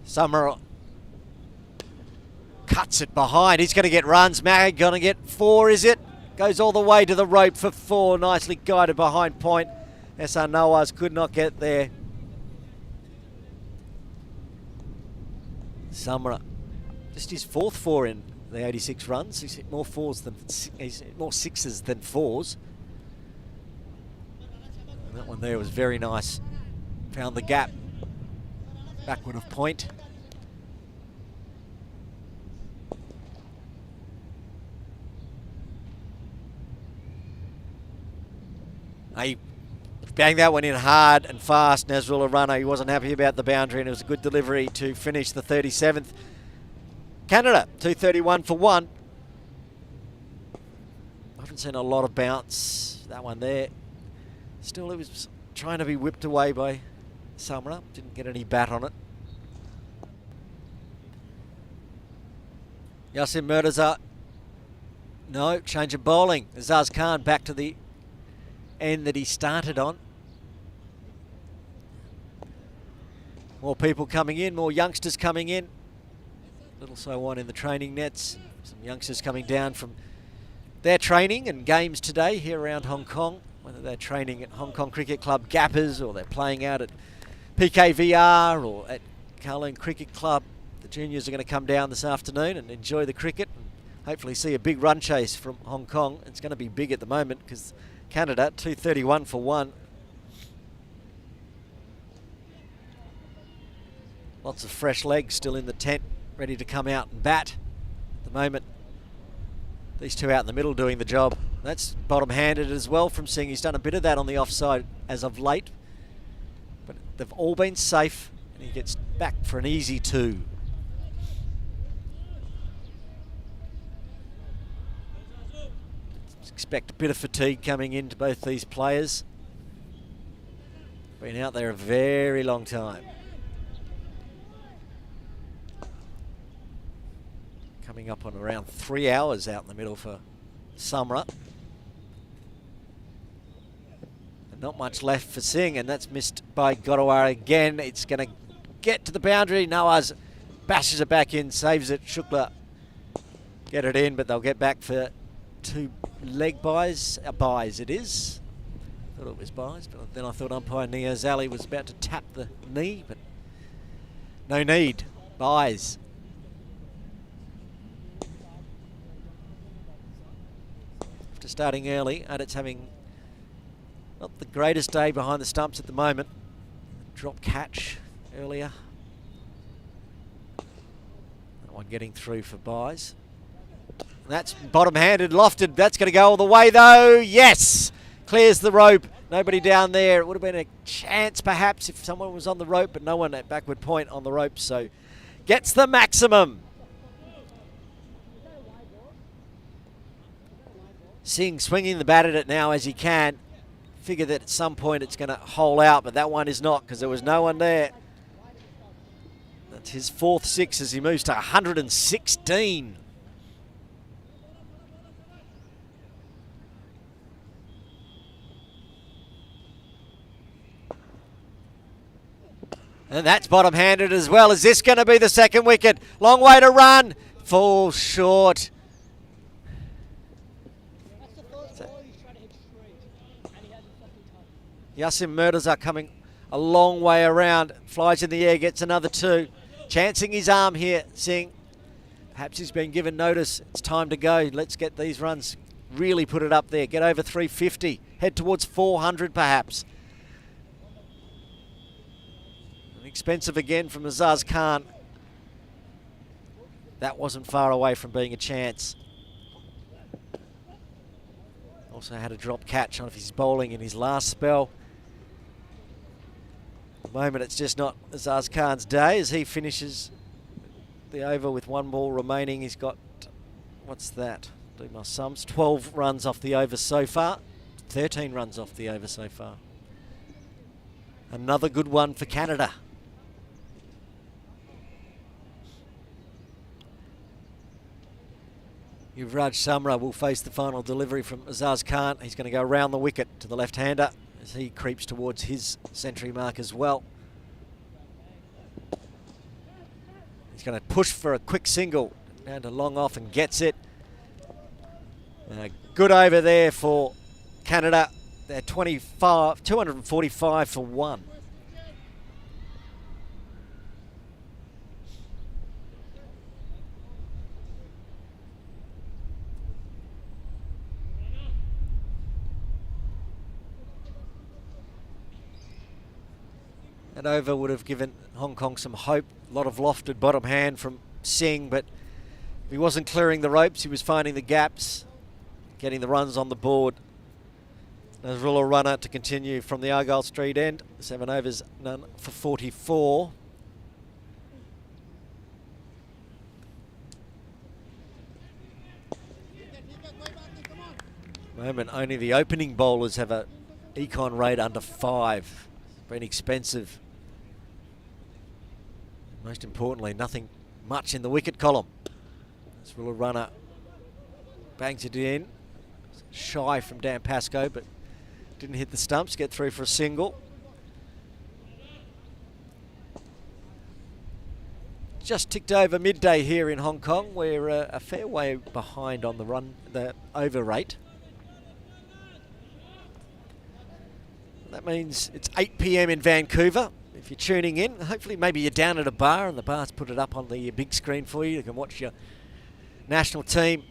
Summer cuts it behind. He's going to get runs. Mag going to get 4, is it? Goes all the way to the rope for 4. Nicely guided behind point. SR Nawaz could not get there. Samra, just his 4th 4 in the 86 runs. He's hit more he's hit more 6s than 4s. And that one there was very nice. Found the gap. Backward of point. He banged that one in hard and fast. Nazrul, a runner. He wasn't happy about the boundary, and it was a good delivery to finish the 37th. Canada, 231 for 1. I haven't seen a lot of bounce. That one there. Still, it was trying to be whipped away by Samra. Didn't get any bat on it. Yasin Murtaza. No, change of bowling. Azaz Khan back to the end that he started on. More people coming in, more youngsters coming in. Little so on in the training nets. Some youngsters coming down from their training and games today here around Hong Kong. Whether they're training at Hong Kong Cricket Club Gappers or they're playing out at PKVR or at Kowloon Cricket Club. The juniors are going to come down this afternoon and enjoy the cricket and hopefully see a big run chase from Hong Kong. It's going to be big at the moment because Canada, 231 for 1. Lots of fresh legs still in the tent, ready to come out and bat. At the moment, these two out in the middle doing the job. That's bottom-handed as well from Singh. He's done a bit of that on the offside as of late. But they've all been safe, and he gets back for an easy 2. Expect a bit of fatigue coming into both these players. Been out there a very long time. Coming up on around 3 hours out in the middle for Samra. And not much left for Singh, and that's missed by Godawara again. It's going to get to the boundary. Nawaz bashes it back in, saves it. Shukla get it in, but they'll get back for 2 leg buys. Buys it is. Thought it was buys, but then I thought umpire Niaz Ali was about to tap the knee, but no need. Buys. After starting early, and it's having not the greatest day behind the stumps at the moment. Drop catch earlier. That one getting through for buys. That's bottom-handed, lofted. That's going to go all the way, though. Yes! Clears the rope. Nobody down there. It would have been a chance, perhaps, if someone was on the rope, but no one at backward point on the rope, so gets the maximum. Singh swinging the bat at it now as he can. Figure that at some point it's going to hole out, but that one is not because there was no one there. That's his 4th 6 as he moves to 116. And that's bottom-handed as well. Is this going to be the 2nd wicket? Long way to run. Falls short. Yasin Murtaza coming a long way around. Flies in the air, gets another 2. Chancing his arm here, Singh. Perhaps he's been given notice. It's time to go. Let's get these runs. Really put it up there. Get over 350. Head towards 400 perhaps. Expensive again from Azaz Khan. That wasn't far away from being a chance. Also had a drop catch on his bowling in his last spell. At the moment it's just not Azaz Khan's day as he finishes the over with 1 ball remaining. He's got, what's that? Do my sums. 12 runs off the over so far. 13 runs off the over so far. Another good one for Canada. Yuvraj Samra will face the final delivery from Azaz Khan. He's going to go around the wicket to the left-hander as he creeps towards his century mark as well. He's going to push for a quick single down to long off and gets it. Good over there for Canada. They're 245 for 1. That over would have given Hong Kong some hope. A lot of lofted bottom hand from Singh, but he wasn't clearing the ropes. He was finding the gaps, getting the runs on the board. Nasrullah runner to continue from the Argyle Street end. 7 overs, none for 44. Moment, only the opening bowlers have a econ rate under 5. Been expensive. Most importantly, nothing much in the wicket column. Nasrullah runner bangs it in. Shy from Dan Pascoe, but didn't hit the stumps, get through for a single. Just ticked over midday here in Hong Kong. We're a fair way behind on the over rate. That means it's 8 p.m. in Vancouver. If you're tuning in, hopefully maybe you're down at a bar and the bar's put it up on the big screen for you. You can watch your national team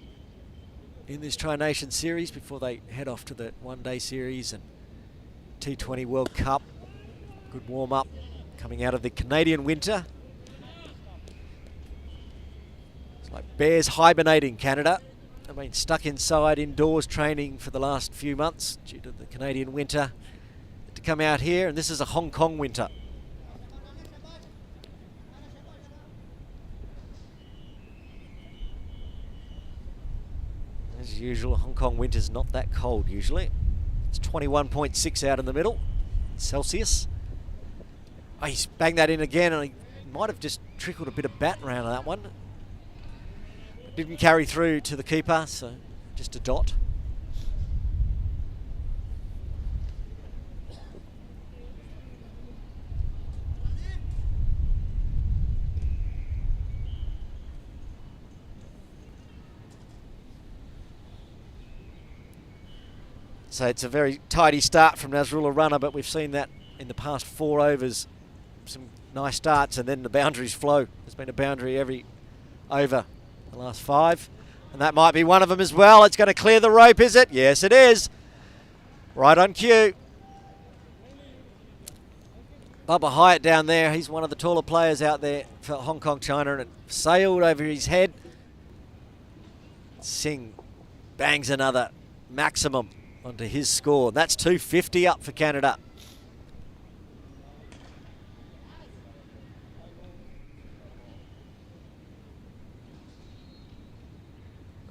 in this Tri-Nation series before they head off to the one-day series and T20 World Cup. Good warm-up coming out of the Canadian winter. It's like bears hibernating, Canada. They've been stuck inside indoors training for the last few months due to the Canadian winter. To come out here, and this is a Hong Kong winter. As usual, Hong Kong winter's not that cold usually. It's 21.6 out in the middle, Celsius. Oh, he's banged that in again, and he might have just trickled a bit of bat around that one. Didn't carry through to the keeper, so just a dot. So it's a very tidy start from Nasrullah runner, but we've seen that in the past 4 overs. Some nice starts and then the boundaries flow. There's been a boundary every over the last 5. And that might be one of them as well. It's going to clear the rope, is it? Yes, it is. Right on cue. Bubba Hyatt down there. He's one of the taller players out there for Hong Kong, China, and it sailed over his head. Singh bangs another maximum onto his score. That's 250 up for Canada.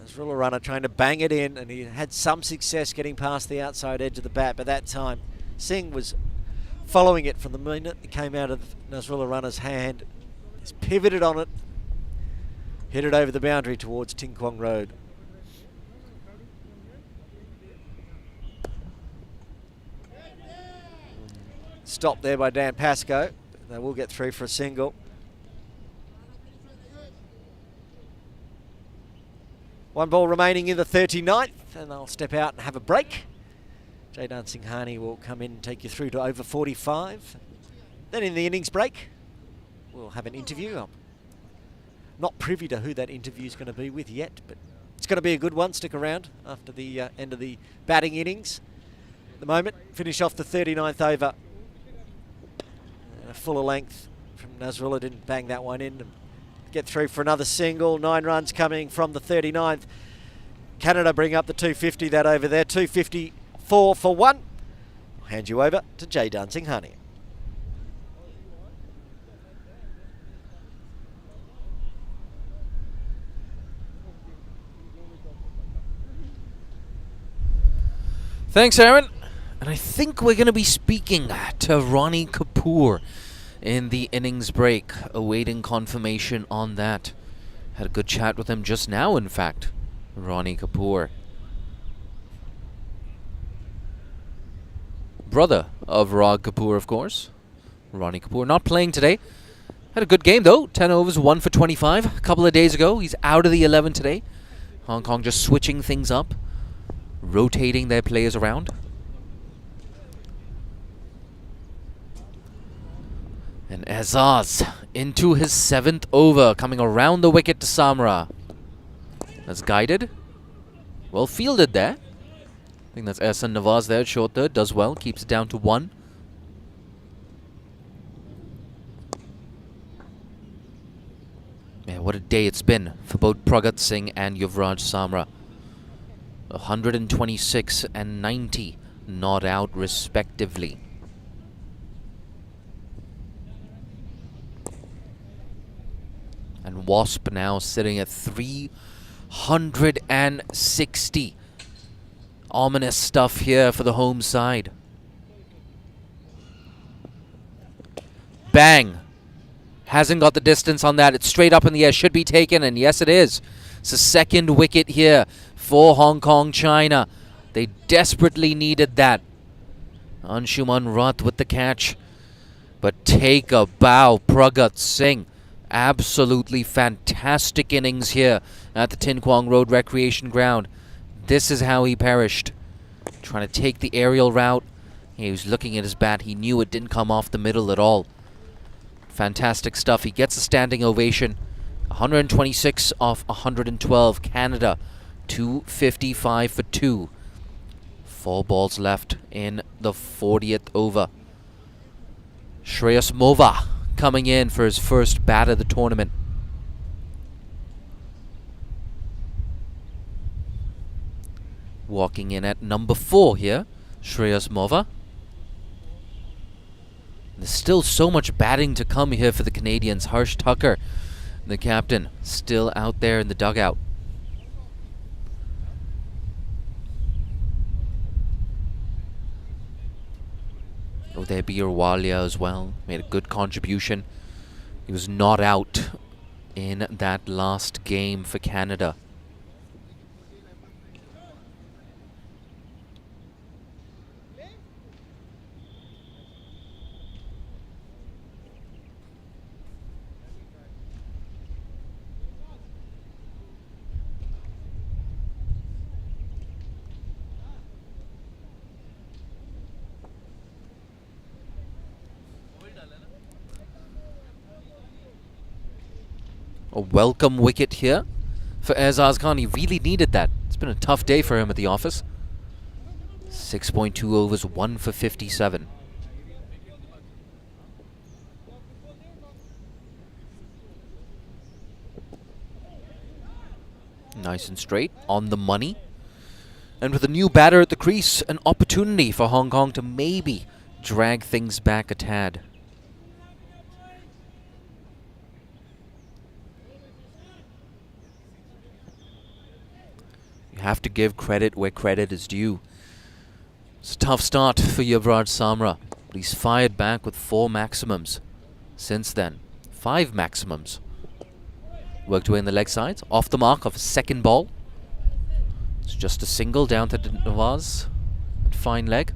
Nasrullah runner trying to bang it in, and he had some success getting past the outside edge of the bat, but that time Singh was following it from the minute it came out of Nasrullah runner's hand. He's pivoted on it, hit it over the boundary towards Ting Kwong Road. Stopped there by Dan Pascoe. They will get through for a single. One ball remaining in the 39th, and they'll step out and have a break. Jaydan Singhani will come in and take you through to over 45. Then in the innings break, we'll have an interview. I'm not privy to who that interview is going to be with yet, but it's going to be a good one. Stick around after the end of the batting innings. At the moment, finish off the 39th over. A fuller length from Nasrullah, didn't bang that one in. Get through for another single. 9 runs coming from the 39th. Canada bring up the 250 that over there. 254 for 1. I'll hand you over to Jaydan Singhani. Thanks, Aaron. And I think we're going to be speaking to Ronnie Kapoor in the innings break, awaiting confirmation on that. Had a good chat with him just now, in fact. Ronnie Kapoor. Brother of Rag Kapoor, of course. Ronnie Kapoor not playing today. Had a good game, though. 10 overs, 1 for 25 a couple of days ago. He's out of the 11 today. Hong Kong just switching things up, rotating their players around. And Azaz into his 7th over, coming around the wicket to Samra. That's guided. Well fielded there. I think that's Ehsan Nawaz there, short third, does well, keeps it down to 1. what a day it's been for both Pragat Singh and Yuvraj Samra. 126 and 90 not out respectively. And Wasp now sitting at 360. Ominous stuff here for the home side. Bang! Hasn't got the distance on that. It's straight up in the air. Should be taken, and yes, it is. It's the second wicket here for Hong Kong China. They desperately needed that. Anshuman Rath with the catch. But take a bow, Pragat Singh. Absolutely fantastic innings here at the Tin Kwong Road Recreation Ground. This is how he perished. Trying to take the aerial route. He was looking at his bat. He knew it didn't come off the middle at all. Fantastic stuff. He gets a standing ovation. 126 off 112. Canada, 255 for 2. 4 balls left in the 40th over. Shreyas Mova coming in for his first bat of the tournament. Walking in at number 4 here, Shreyas Mova. There's still so much batting to come here for the Canadians. Harsh Tucker, the captain, still out there in the dugout. Udaybir Walia as well, made a good contribution. He was not out in that last game for Canada. A welcome wicket here for Aizaz Khan. He really needed that. It's been a tough day for him at the office. 6.2 overs, 1 for 57. Nice and straight, on the money. And with a new batter at the crease, an opportunity for Hong Kong to maybe drag things back a tad. Have to give credit where credit is due. It's a tough start for Yuvraj Samra, but he's fired back with 4 maximums since then. 5 maximums. Worked away in the leg sides, off the mark of a second ball. It's just a single down to Nawaz. Fine leg.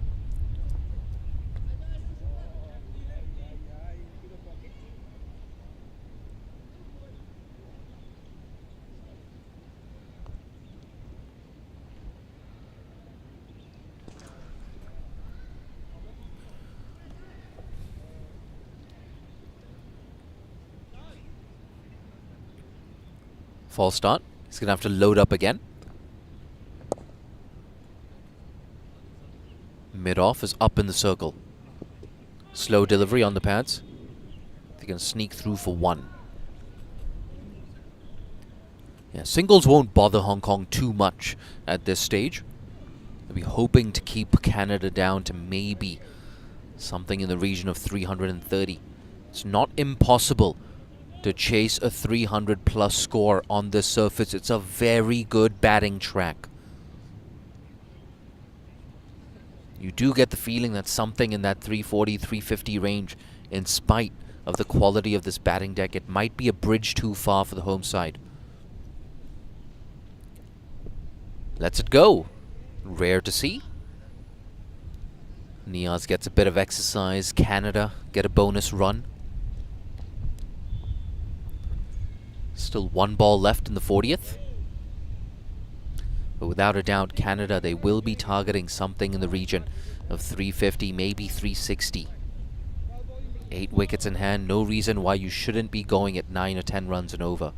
False start. He's going to have to load up again. Mid-off is up in the circle. Slow delivery on the pads. They're going to sneak through for 1. Yeah, singles won't bother Hong Kong too much at this stage. They'll be hoping to keep Canada down to maybe something in the region of 330. It's not impossible to chase a 300+ score on this surface. It's a very good batting track. You do get the feeling that something in that 340, 350 range, in spite of the quality of this batting deck, it might be a bridge too far for the home side. Lets it go. Rare to see. Niaz gets a bit of exercise. Canada get a bonus run. Still 1 ball left in the 40th. But without a doubt, Canada, they will be targeting something in the region of 350, maybe 360. 8 wickets in hand, no reason why you shouldn't be going at 9 or 10 runs and over.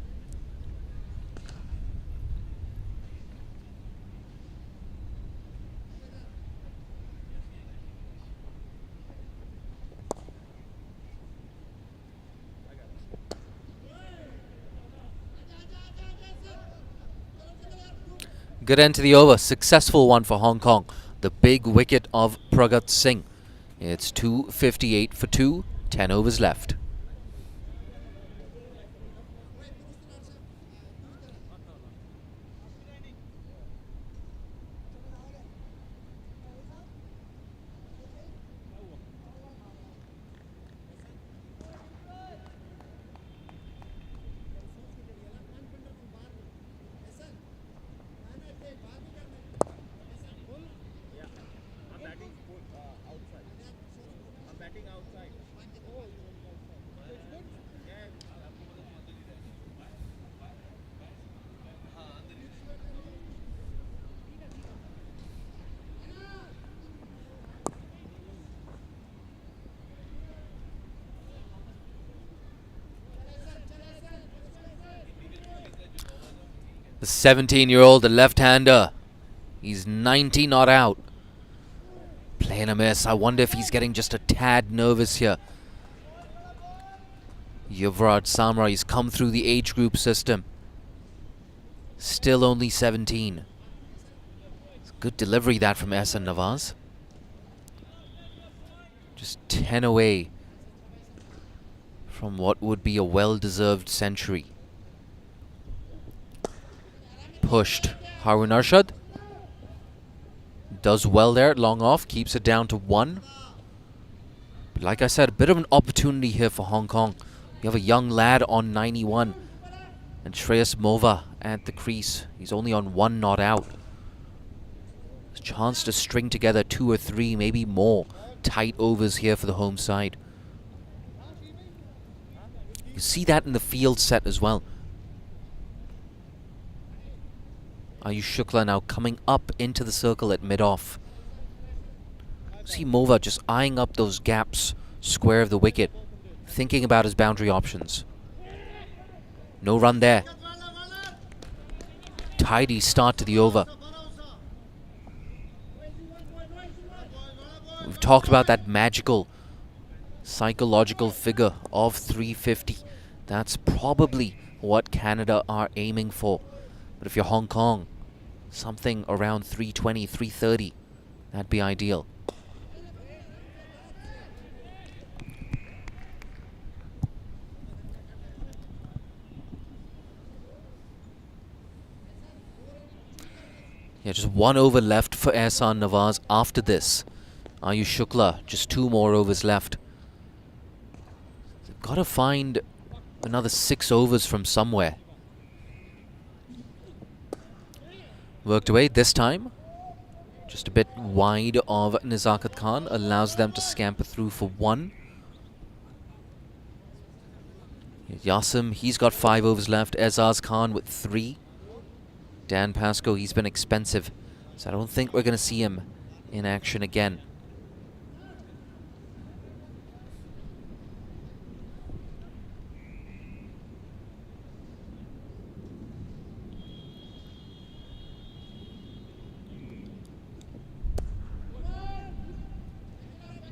Good end to the over. Successful one for Hong Kong. The big wicket of Pragat Singh. It's 258 for 2. 10 overs left. The 17-year-old, the left-hander. He's 90 not out. Playing a miss. I wonder if he's getting just a tad nervous here. Yuvraj Samra, he's come through the age group system. Still only 17. It's good delivery that from Ehsan Nawaz. Just 10 away from what would be a well-deserved century. Pushed. Harun Arshad does well there, long off, keeps it down to 1. But like I said, a bit of an opportunity here for Hong Kong. You have a young lad on 91 and Shreyas Mova at the crease. He's only on 1 not out. There's a chance to string together 2 or 3, maybe more tight overs here for the home side. You see that in the field set as well. Ayush Shukla now coming up into the circle at mid-off. See Mova just eyeing up those gaps square of the wicket, thinking about his boundary options. No run there. Tidy start to the over. We've talked about that magical psychological figure of 350. That's probably what Canada are aiming for. But if you're Hong Kong, something around 320, 330, that'd be ideal. Yeah, just 1 over left for Ehsan Nawaz after this. Ayush Shukla, just 2 more overs left. They've got to find another 6 overs from somewhere. Worked away this time. Just a bit wide of Nizakat Khan. Allows them to scamper through for 1. Yasim, he's got 5 overs left. Ezaz Khan with 3. Dan Pascoe, he's been expensive. So I don't think we're going to see him in action again.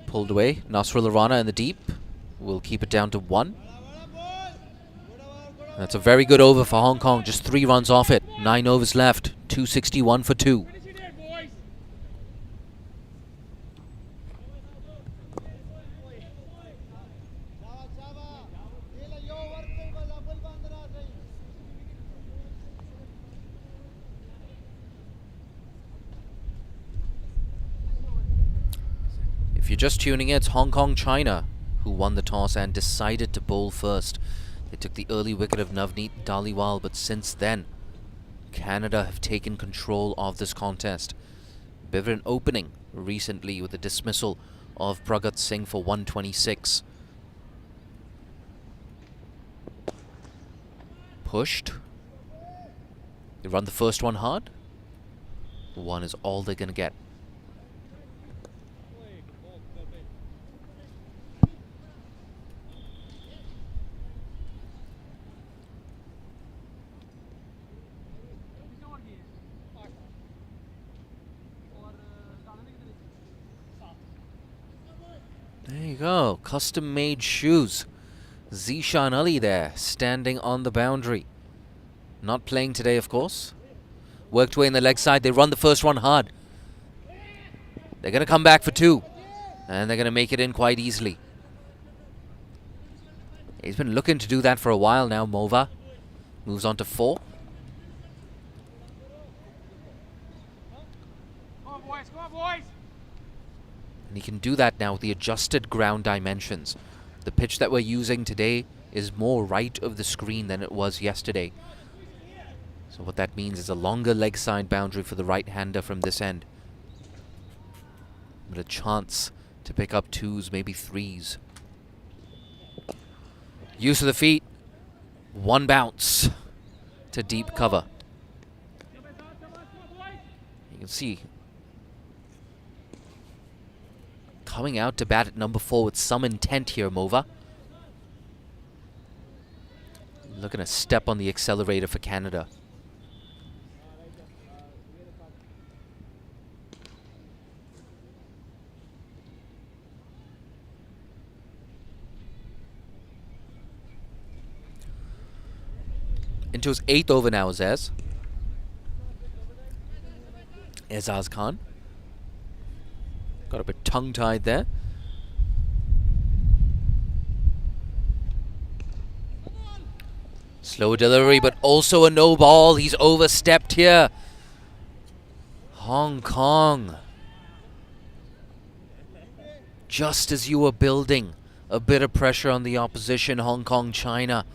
Pulled away. Nasrullah Rana in the deep. We'll keep it down to 1. That's a very good over for Hong Kong. Just 3 runs off it. 9 overs left. 261 for 2. If you're just tuning in, it's Hong Kong, China, who won the toss and decided to bowl first. They took the early wicket of Navneet Dhaliwal, but since then, Canada have taken control of this contest. Bit of an opening recently with the dismissal of Pragat Singh for 126. Pushed. They run the first one hard. 1 is all they're going to get. There you go, custom-made shoes. Zishan Ali there, standing on the boundary. Not playing today, of course. Worked away in the leg side. They run the first one hard. They're going to come back for 2. And they're going to make it in quite easily. He's been looking to do that for a while now, Mova. Moves on to 4. Come on, boys! And he can do that now with the adjusted ground dimensions. The pitch that we're using today is more right of the screen than it was yesterday. So what that means is a longer leg side boundary for the right-hander from this end. But a chance to pick up 2s, maybe 3s. Use of the feet. 1 bounce to deep cover. You can see coming out to bat at number 4 with some intent here, Mova. Looking to step on the accelerator for Canada. Into his 8th over now, Azaz Khan. Got a bit tongue-tied there. Slow delivery, but also a no ball. He's overstepped here. Hong Kong. Just as you were building a bit of pressure on the opposition, Hong Kong, China.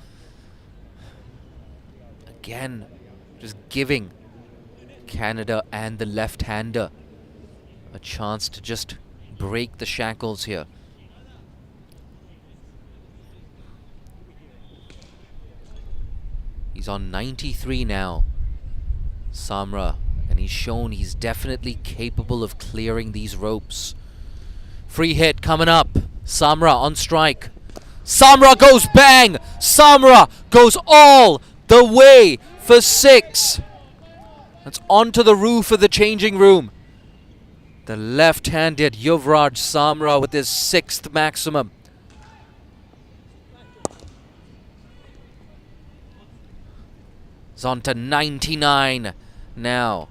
Again, just giving Canada and the left-hander a chance to just break the shackles here. He's on 93 now, Samra, and he's shown he's definitely capable of clearing these ropes. Free hit coming up. Samra on strike. Samra goes bang! Samra goes all the way for 6. That's onto the roof of the changing room. The left-handed Yuvraj Samra with his 6th maximum. It's on to 99 now.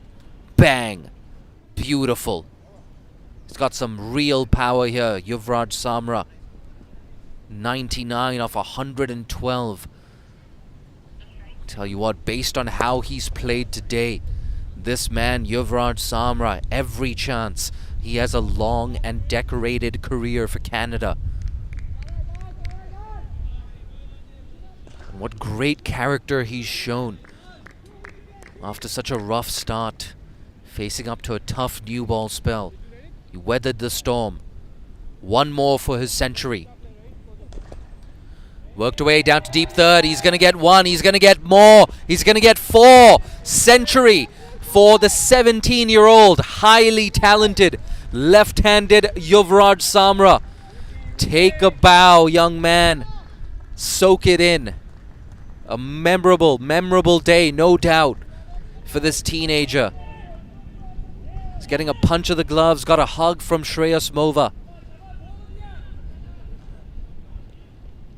Bang. Beautiful. He's got some real power here, Yuvraj Samra. 99 off 112. Tell you what, based on how he's played today, this man, Yuvraj Samra, every chance he has a long and decorated career for Canada. And what great character he's shown after such a rough start, facing up to a tough new ball spell. He weathered the storm. 1 more for his century. Worked away down to deep third. He's going to get 1. He's going to get more. He's going to get 4. Century for the 17-year-old, highly talented, left-handed Yuvraj Samra. Take a bow, young man. Soak it in. A memorable day, no doubt, for this teenager. He's getting a punch of the gloves, got a hug from Shreyas Mova.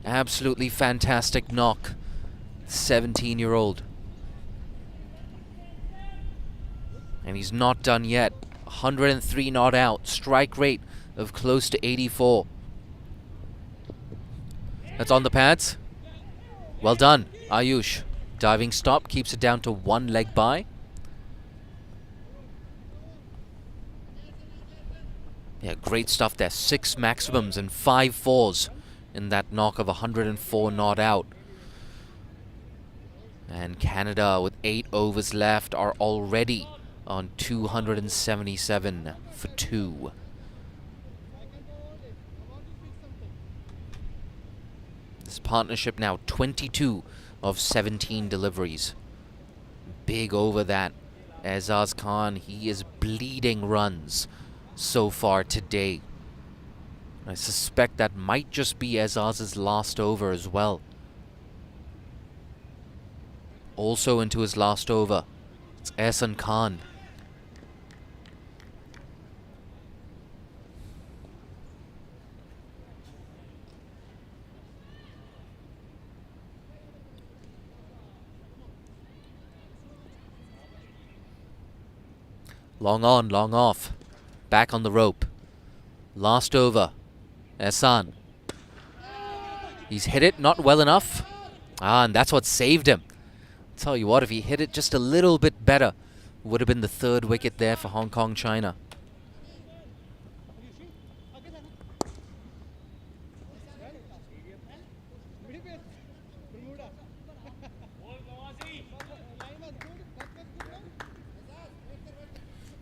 Absolutely fantastic knock. 17-year-old. And he's not done yet. 103 not out. Strike rate of close to 84. That's on the pads. Well done, Ayush. Diving stop keeps it down to 1 leg by. Yeah, great stuff there. 6 maximums and 5 4s in that knock of 104 not out. And Canada, with 8 overs left, are already on 277 for 2. This partnership now 22 of 17 deliveries. Big over that. Azaz Khan, he is bleeding runs so far today. I suspect that might just be Azaz's last over as well. Also into his last over, it's Ehsan Khan. Long on, long off. Back on the rope. Last over. Ehsan. He's hit it, not well enough. And that's what saved him. Tell you what, if he hit it just a little bit better, would have been the third wicket there for Hong Kong China.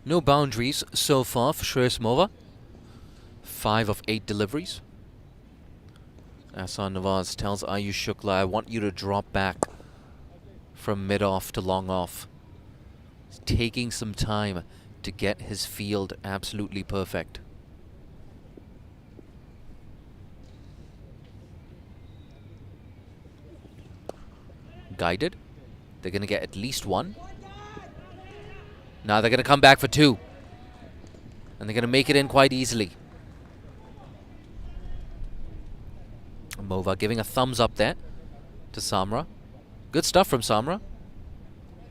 No boundaries so far for Shreyas Mova. 5 of 8 deliveries. Ahsan Nawaz tells Ayush Shukla, I want you to drop back from mid-off to long-off. He's taking some time to get his field absolutely perfect. Guided. They're going to get at least 1. Now they're going to come back for 2. And they're going to make it in quite easily. Mova giving a thumbs up there to Samra. Good stuff from Samra.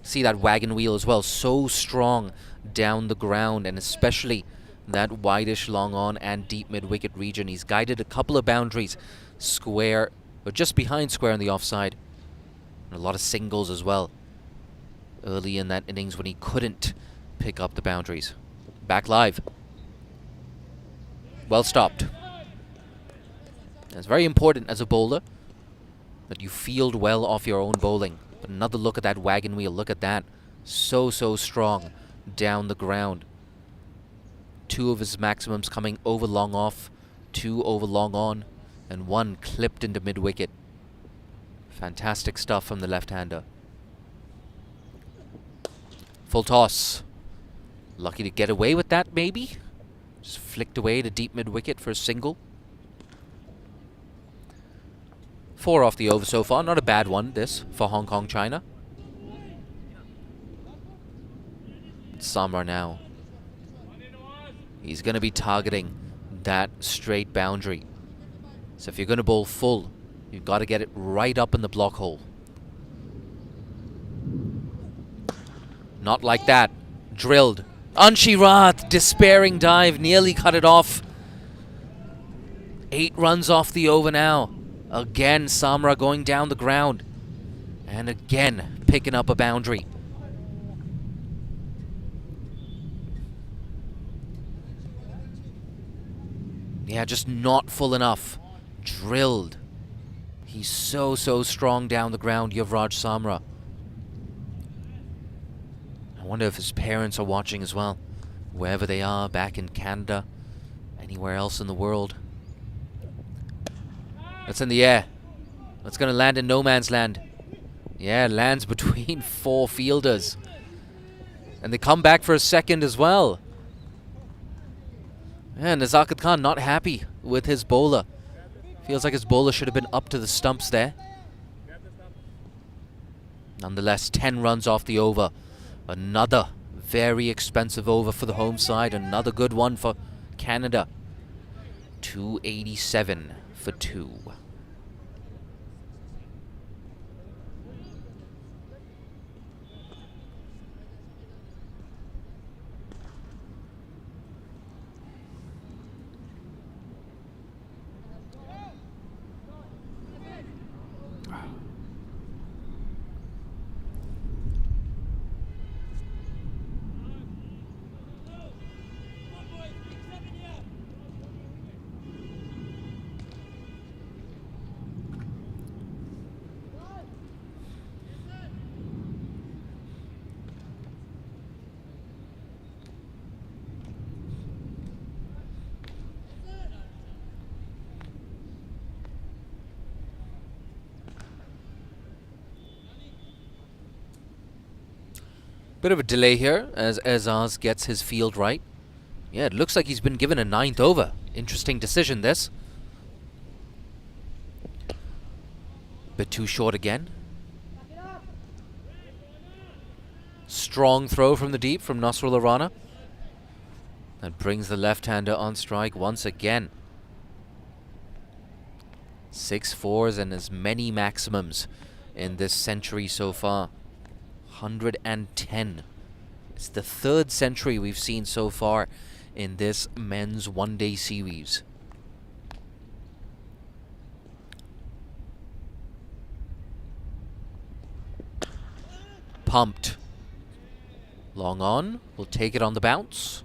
See that wagon wheel as well. So strong down the ground, and especially that wideish long on and deep mid-wicket region. He's guided a couple of boundaries. Square, or just behind square on the offside. And a lot of singles as well. Early in that innings when he couldn't pick up the boundaries. Back live. Well stopped. It's very important as a bowler that you field well off your own bowling. But another look at that wagon wheel. Look at that. So strong down the ground. 2 of his maximums coming over long off, 2 over long on, and 1 clipped into mid-wicket. Fantastic stuff from the left-hander. Full toss. Lucky to get away with that, maybe. Just flicked away to deep mid-wicket for a single. 4 off the over so far. Not a bad one, this, for Hong Kong China. Samra now. He's going to be targeting that straight boundary. So if you're going to bowl full, you've got to get it right up in the block hole. Not like that. Drilled. Anshi Rath, despairing dive, nearly cut it off. 8 runs off the over now. Again, Samra going down the ground. And again, picking up a boundary. Yeah, just not full enough. Drilled. He's so strong down the ground, Yuvraj Samra. I wonder if his parents are watching as well. Wherever they are, back in Canada, anywhere else in the world. That's in the air. That's going to land in no man's land. Yeah, lands between 4 fielders. And they come back for a second as well. And Nazakat Khan not happy with his bowler. Feels like his bowler should have been up to the stumps there. Nonetheless, 10 runs off the over. Another very expensive over for the home side. Another good one for Canada. 287 for 2. Bit of a delay here as Azaz gets his field right. Yeah, it looks like he's been given a 9th over. Interesting decision, this. Bit too short again. Strong throw from the deep from Nasrullah Rana. That brings the left-hander on strike once again. 6 fours and as many maximums in this century so far. 110 It's the 3rd century we've seen so far in this men's one-day series. Pumped. Long on. We'll take it on the bounce.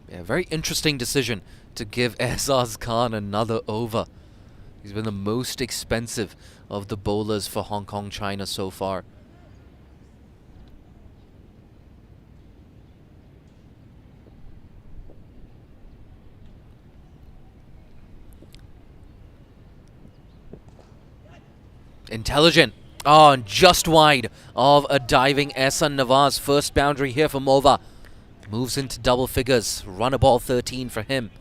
Yeah, very interesting decision to give Aizaz Khan another over. He's been the most expensive of the bowlers for Hong Kong China so far. Intelligent. Oh, and just wide of a diving Ehsan Nawaz. First boundary here for Mova. Moves into double figures. Run a ball 13 for him.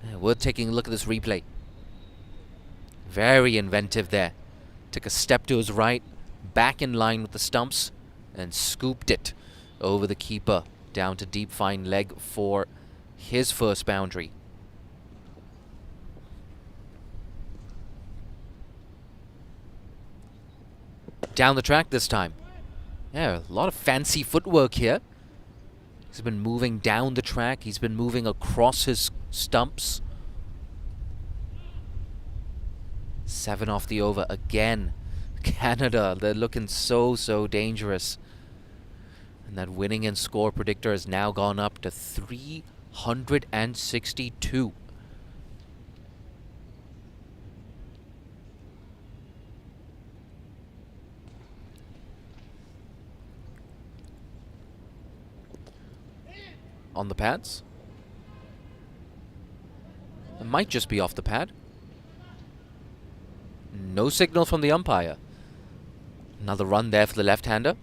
Yeah, worth taking a look at this replay. Very inventive there. Took a step to his right, back in line with the stumps, and scooped it over the keeper down to deep fine leg for his first boundary. Down the track this time. Yeah, a lot of fancy footwork here. He's been moving down the track. He's been moving across his stumps. 7 off the over again. Canada, they're looking so dangerous. And that winning and score predictor has now gone up to 362. On the pads. It might just be off the pad. No signal from the umpire. Another run there for the left-hander.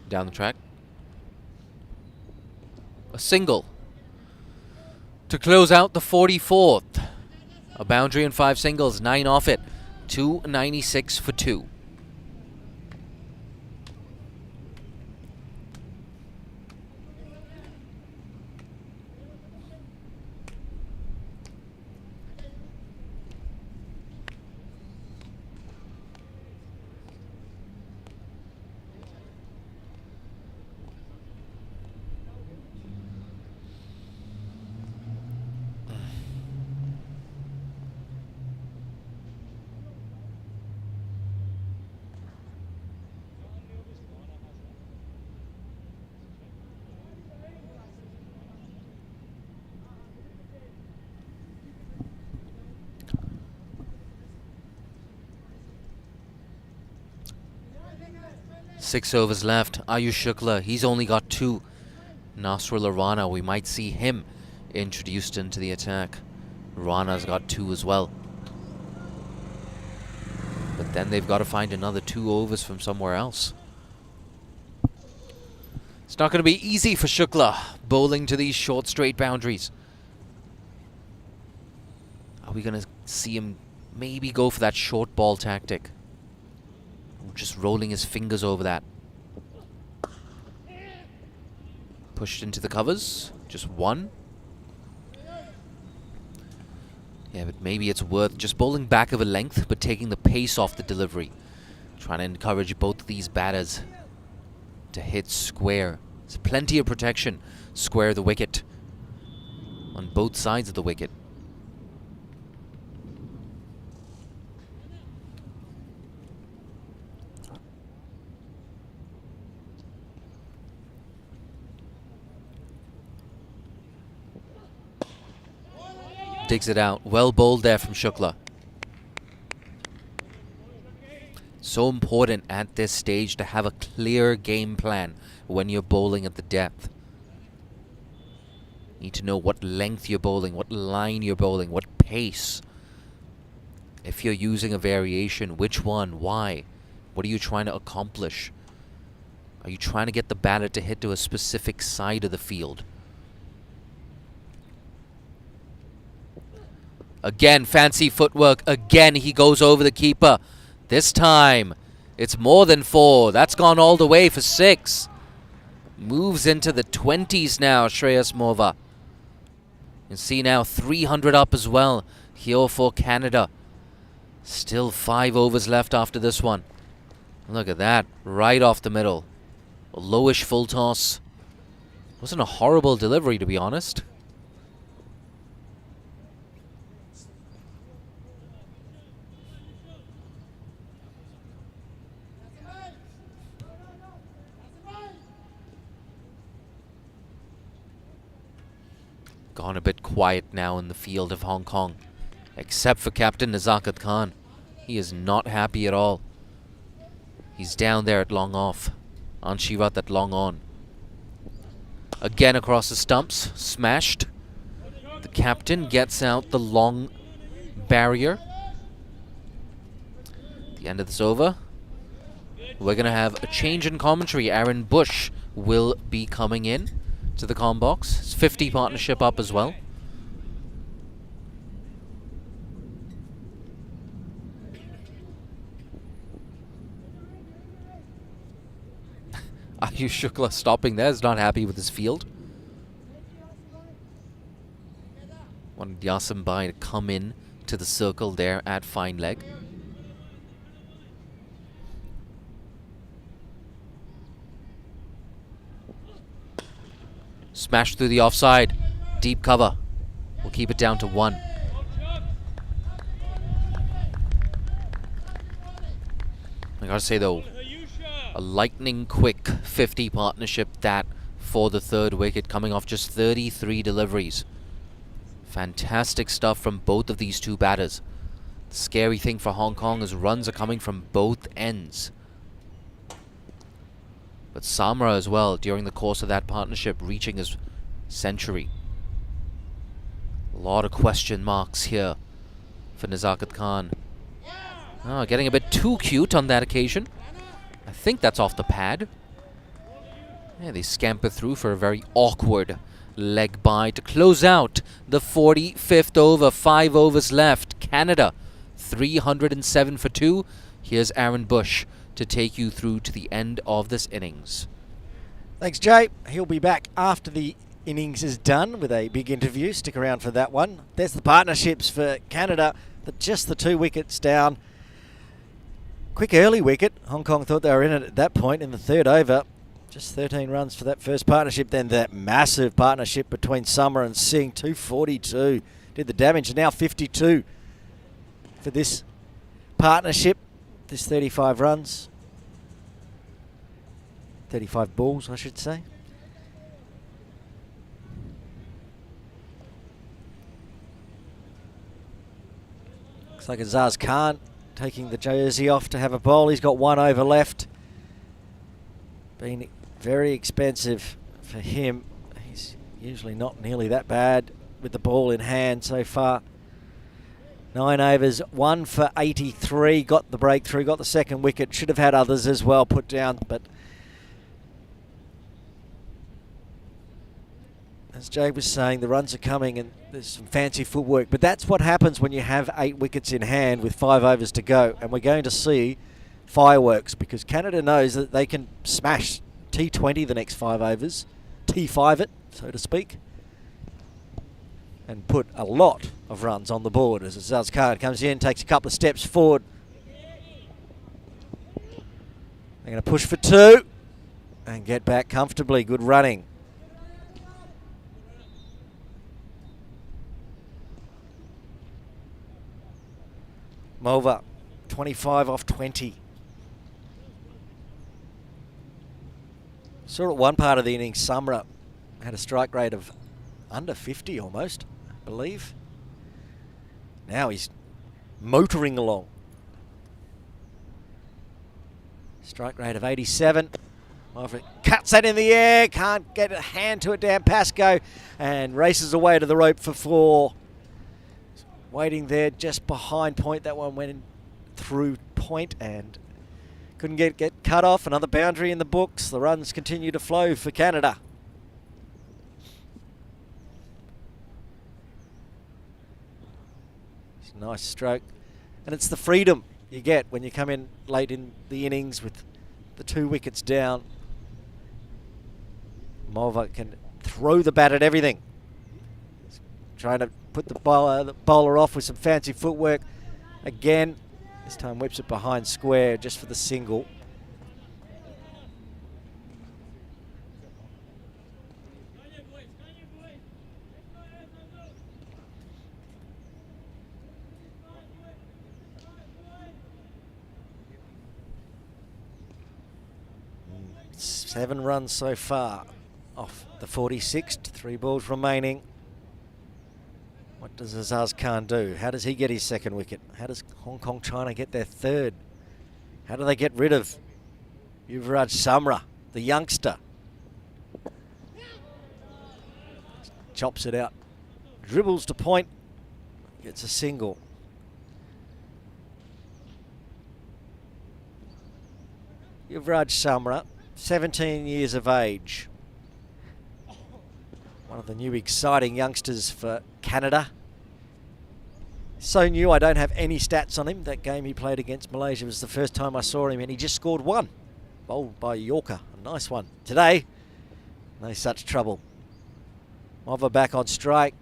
Down the track. A single to close out the 44th. A boundary and 5 singles, 9 off it. 296 for 2. Six overs left. Ayush Shukla, he's only got 2. Nasrullah Rana, we might see him introduced into the attack. Rana's got 2 as well. But then they've got to find another 2 overs from somewhere else. It's not going to be easy for Shukla bowling to these short straight boundaries. Are we going to see him maybe go for that short ball tactic? Just rolling his fingers over that. Pushed into the covers. Just 1. Yeah, but maybe it's worth just bowling back of a length, but taking the pace off the delivery. Trying to encourage both of these batters to hit square. There's plenty of protection. Square the wicket. On both sides of the wicket. Digs it out. Well bowled there from Shukla. So important at this stage to have a clear game plan when you're bowling at the depth. Need to know what length you're bowling, what line you're bowling, what pace. If you're using a variation, which one? Why? What are you trying to accomplish? Are you trying to get the batter to hit to a specific side of the field? Again, fancy footwork. Again, he goes over the keeper. This time, it's more than 4. That's gone all the way for 6. Moves into the 20s now, Shreyas Mova. You can see now 300 up as well here for Canada. Still 5 overs left after this one. Look at that, right off the middle. A lowish full toss. Wasn't a horrible delivery, to be honest. Gone a bit quiet now in the field of Hong Kong, except for Captain Nazakat Khan. He is not happy at all. He's down there at long off. Anshirat at long on. Again across the stumps, smashed. The captain gets out the long barrier. At the end of this over, we're going to have a change in commentary. Aaron Bush will be coming in to the comm box. His 50 partnership up as well. Ayush Shukla stopping there, is not happy with his field. Wanted Yasim Bai to come in to the circle there at fine leg. Smash through the offside. Deep cover. We'll keep it down to 1. I gotta say though, a lightning quick 50 partnership that for the 3rd wicket, coming off just 33 deliveries. Fantastic stuff from both of these two batters. The scary thing for Hong Kong is runs are coming from both ends. But Samra as well, during the course of that partnership, reaching his century. A lot of question marks here for Nazakat Khan. Oh, getting a bit too cute on that occasion. I think that's off the pad. Yeah, they scamper through for a very awkward leg bye to close out the 45th over. 5 overs left. Canada, 307 for 2. Here's Aaron Bush to take you through to the end of this innings. Thanks, Jay. He'll be back after the innings is done with a big interview. Stick around for that one. There's the partnerships for Canada, but just the 2 wickets down. Quick early wicket. Hong Kong thought they were in it at that point in the 3rd over. Just 13 runs for that first partnership. Then that massive partnership between Summer and Singh, 242. Did the damage. Now 52 for this partnership. This 35 runs. 35 balls, I should say. Looks like Azaz Khan taking the jersey off to have a bowl. He's got 1 over left. Been very expensive for him. He's usually not nearly that bad with the ball in hand so far. 9 overs, 1 for 83. Got the breakthrough, got the 2nd wicket. Should have had others as well put down, but as Jay was saying, the runs are coming and there's some fancy footwork. But that's what happens when you have 8 wickets in hand with 5 overs to go. And we're going to see fireworks because Canada knows that they can smash T20 the next 5 overs, T5 it, so to speak, and put a lot of runs on the board as Azaz Khan comes in, takes a couple of steps forward. They're going to push for 2 and get back comfortably. Good running. Mova, 25 off 20. Saw at one part of the innings, Samra had a strike rate of under 50 almost, I believe. Now he's motoring along. Strike rate of 87. Cuts that in the air, can't get a hand to it down Pascoe, and races away to the rope for 4. waiting there just behind point. That one went in through point and couldn't get cut off. Another boundary in the books. The runs continue to flow for Canada. It's a nice stroke. And it's the freedom you get when you come in late in the innings with the 2 wickets down. Mulva can throw the bat at everything. He's trying to put the bowler off with some fancy footwork. Again, this time whips it behind square just for the single. Seven runs so far off the 46th, 3 balls remaining. What does Azaz Khan do? How does he get his second wicket? How does Hong Kong China get their third? How do they get rid of Yuvraj Samra, the youngster? Chops it out, dribbles to point, gets a single. Yuvraj Samra, 17 years of age. One of the new exciting youngsters for Canada. So new, I don't have any stats on him. That game he played against Malaysia was the first time I saw him, and he just scored one. Bowled by Yorker, a nice one. Today, no such trouble. Mova back on strike.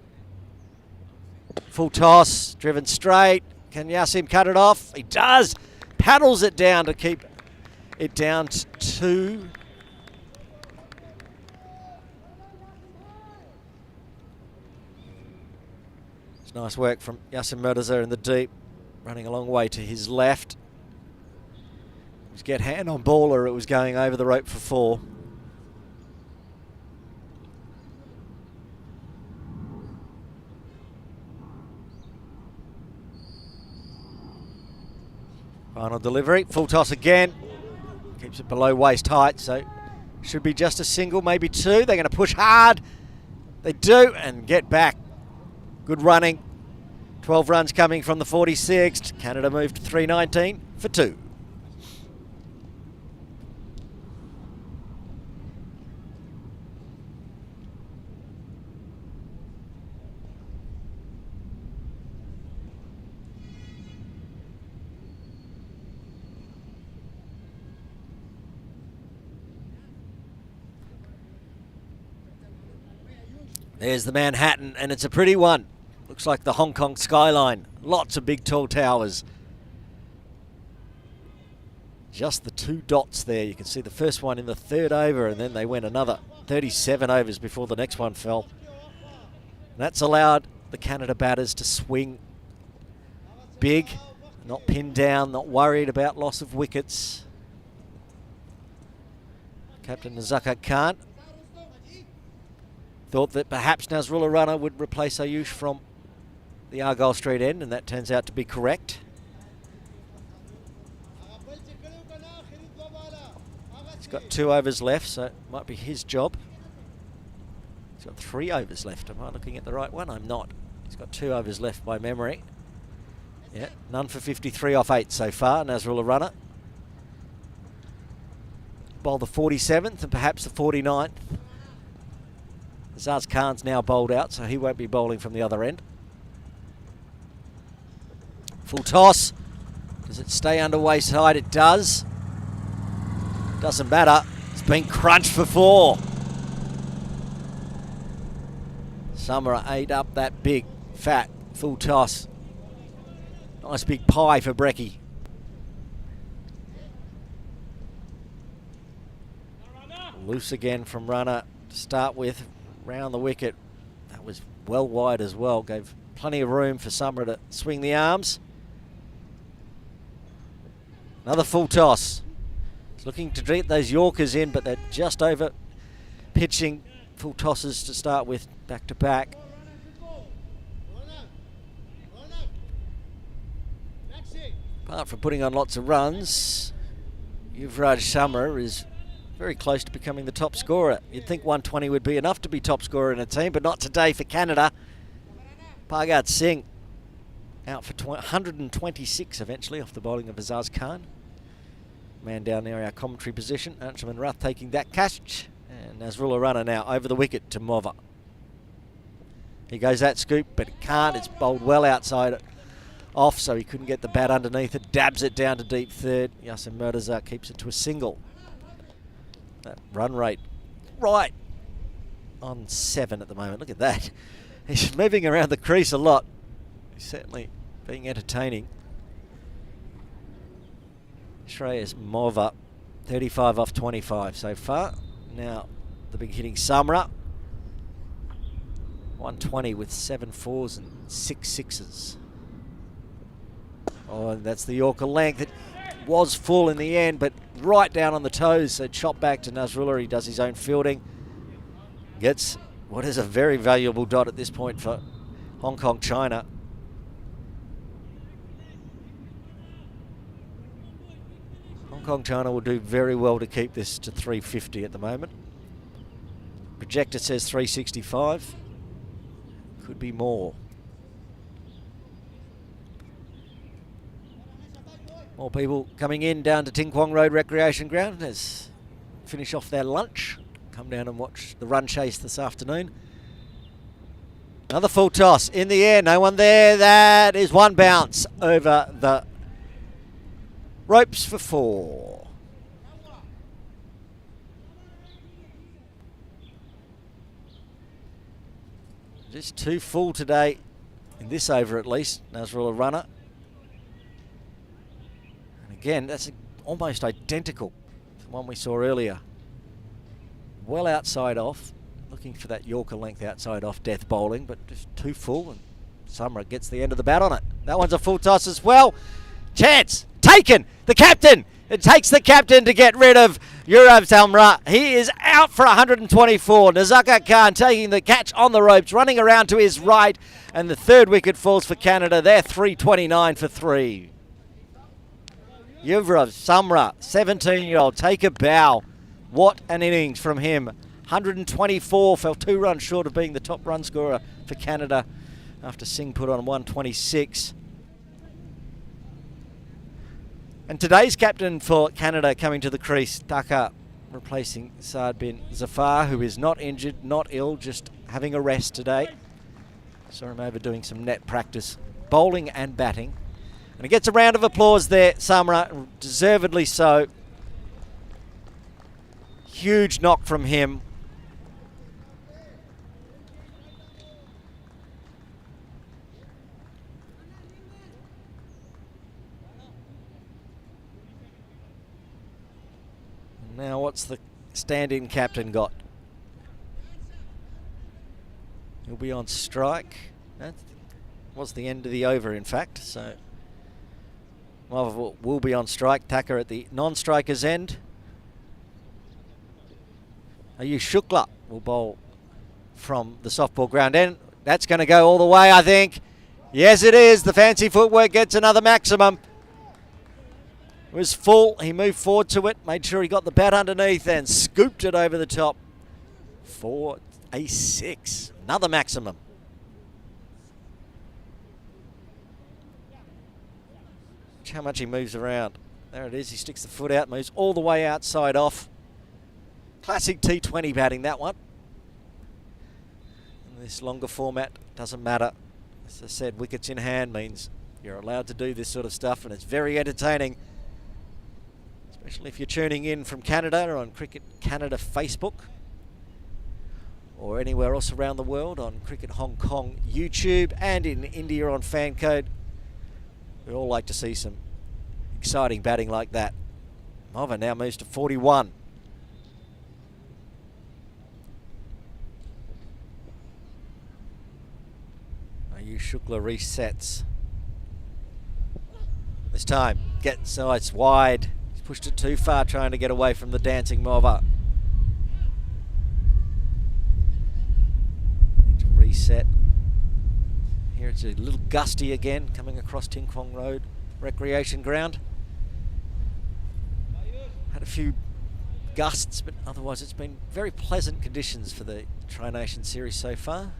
Full toss, driven straight. Can Yassim cut it off? He does. Paddles it down to keep it down to 2. It's nice work from Yassim Mirza in the deep, running a long way to his left. It was get hand on ball or it was going over the rope for 4. Final delivery, full toss again. Keeps it below waist height, so should be just a single, maybe 2. They're going to push hard. They do, and get back. Good running. 12 runs coming from the 46th. Canada moved to 319 for 2. There's the Manhattan, and it's a pretty one. Looks like the Hong Kong skyline. Lots of big tall towers. Just the 2 dots there. You can see the first one in the 3rd over, and then they went another 37 overs before the next one fell. And that's allowed the Canada batters to swing big, not pinned down, not worried about loss of wickets. Captain Nazaka Khan thought that perhaps Nazrullah Rana would replace Ayush from the Argyle Street end, and that turns out to be correct. He's got 2 overs left, so it might be his job. He's got 3 overs left. Am I looking at the right one? I'm not. He's got 2 overs left by memory. Yeah, none for 53 off 8 so far, Nazrullah Rana. Bowl the 47th and perhaps the 49th. Azaz Khan's now bowled out, so he won't be bowling from the other end. Full toss. Does it stay under waist height? It does. Doesn't matter. It's been crunched for 4. Samra ate up that big, fat, full toss. Nice big pie for Brecky. Loose again from runner to start with. Round the wicket. That was well wide as well. Gave plenty of room for Samra to swing the arms. Another full toss. He's looking to get those Yorkers in, but they're just over pitching. Full tosses to start with, back to back. Apart from putting on lots of runs, Yuvraj Samra is very close to becoming the top scorer. You'd think 120 would be enough to be top scorer in a team, but not today for Canada. Pargat Singh out for 126 eventually off the bowling of Azaz Khan. Man down there, our commentary position. Anshuman Rath taking that catch. And Nasrullah Runner now over the wicket to Mova. He goes that scoop, but it can't. It's bowled well outside off, so he couldn't get the bat underneath it. Dabs it down to deep third. Yasin Murtaza keeps it to a single. That run rate right on 7 at the moment. Look at that. He's moving around the crease a lot. He's certainly being entertaining. Shreyas Mova, 35 off 25 so far. Now the big hitting Samra. 120 with 7 fours and 6 sixes. Oh, and that's the Yorker length. It was full in the end, but right down on the toes. So chop back to Nasrullah. He does his own fielding. Gets what is a very valuable dot at this point for Hong Kong China. Hong Kong China will do very well to keep this to 350 at the moment. Projector says 365. Could be more. More people coming in down to Ting Kwong Road Recreation Ground as finish off their lunch. Come down and watch the run chase this afternoon. Another full toss in the air, no one there. That is one bounce over the ropes for 4. Just 2 full today in this over at least. Nasrullah Runner. And again, that's almost identical to the one we saw earlier. Well outside off, looking for that Yorker length outside off death bowling, but just 2 full, and Samra gets the end of the bat on it. That one's a full toss as well. Chance taken. The captain. It takes the captain to get rid of Yurav Samra. He is out for 124. Nazaka Khan taking the catch on the ropes, running around to his right, and the 3rd wicket falls for Canada. They're 329 for 3. Yurav Samra, 17-year-old, take a bow. What an innings from him. 124, fell 2 runs short of being the top run scorer for Canada after Singh put on 126. And today's captain for Canada coming to the crease, Tucker, replacing Saad bin Zafar, who is not injured, not ill, just having a rest today. Saw him over doing some net practice, bowling and batting. And he gets a round of applause there, Samra, deservedly so. Huge knock from him. Now what's the stand-in captain got? He'll be on strike. That was the end of the over, in fact. So Marvel will be on strike. Tucker at the non-striker's end. Ayush Shukla will bowl from the softball ground end. That's going to go all the way, I think. Yes, it is. The fancy footwork gets another maximum. It was full. He moved forward to it, made sure he got the bat underneath and scooped it over the top for a 6. Another maximum. Watch how much he moves around. There it is. He sticks the foot out, moves all the way outside off. Classic T20 batting, that one. In this longer format, doesn't matter. As I said, wickets in hand means you're allowed to do this sort of stuff, and it's very entertaining. Especially if you're tuning in from Canada or on Cricket Canada Facebook, or anywhere else around the world on Cricket Hong Kong YouTube, and in India on Fan Code. We all like to see some exciting batting like that. Mova now moves to 41. Ayush Shukla resets. This time, gets it's wide. He's pushed it too far, trying to get away from the dancing Mova. Need to reset. Here it's a little gusty again, coming across Ting Kwong Road Recreation Ground. Had a few gusts, but otherwise it's been very pleasant conditions for the Tri-Nation Series so far.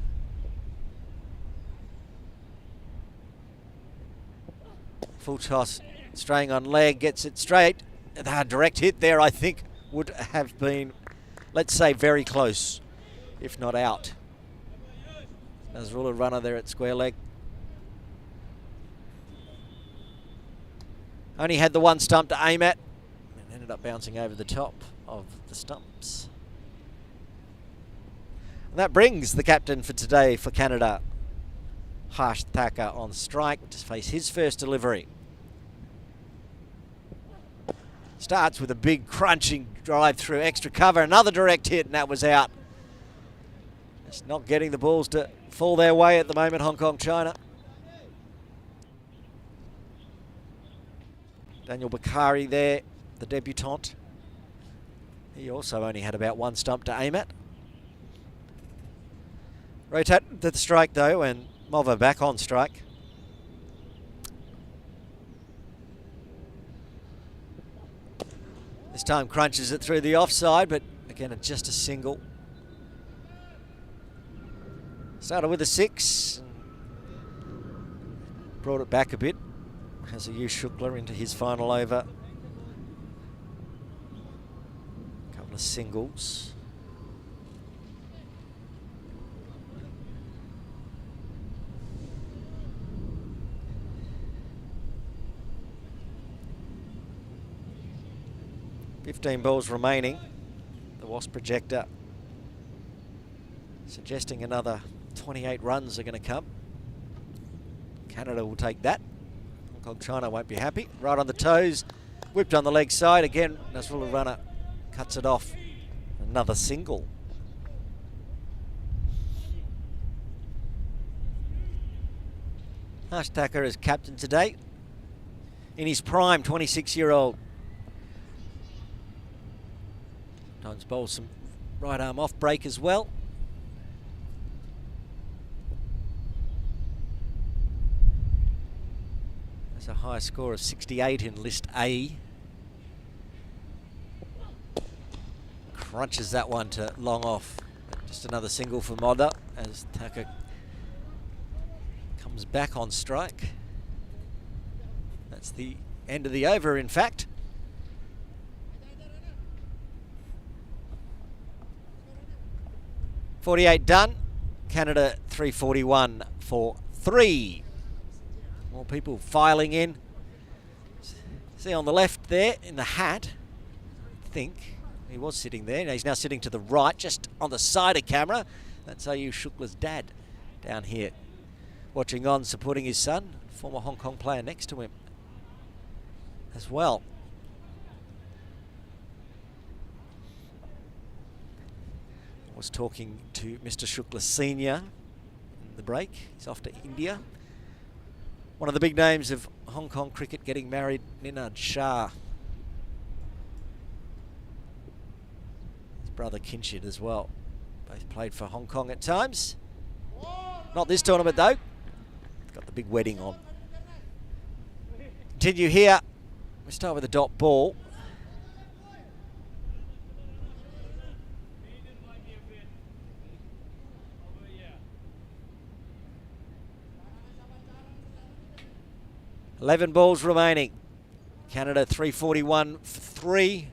Full toss, straying on leg, gets it straight. A direct hit there, I think, would have been, let's say, very close, if not out. Nasrullah runner there at square leg. Only had the one stump to aim at and ended up bouncing over the top of the stumps. And that brings the captain for today for Canada, Harsh Thacker, on strike to face his first delivery. Starts with a big crunching drive through extra cover, another direct hit, and that was out. Just not getting the balls to fall their way at the moment, Hong Kong, China. Daniel Bakari there, the debutant. He also only had about one stump to aim at. Rotate to the strike though, and Mova back on strike. This time crunches it through the offside, but again, it's just a single. Started with a 6, brought it back a bit. Has a Shukla into his final over. Couple of singles. $15 balls remaining. The Wasp projector suggesting another 28 runs are going to come. Canada will take that. Hong Kong China won't be happy. Right on the toes, whipped on the leg side. Again, Nasrullah runner cuts it off. Another single. Harsh Thacker is captain today. In his prime, 26-year-old. Times bowls some right arm off break as well. There's a high score of 68 in List A. Crunches that one to long off. Just another single for Modda as Thacker comes back on strike. That's the end of the over, in fact. .48 done. Canada 341 for 3. More people filing in. See on the left there in the hat, I think he was sitting there. Now he's now sitting to the right, just on the side of camera. That's Ayush Shukla's dad down here, watching on, supporting his son, former Hong Kong player next to him as well. Was talking to Mr. Shukla Senior in the break. He's off to India. One of the big names of Hong Kong cricket getting married, Ninad Shah. His brother Kinshid as well. Both played for Hong Kong at times. Not this tournament though. Got the big wedding on. Continue here. We start with a dot ball. $11 balls remaining. Canada 341 for 3.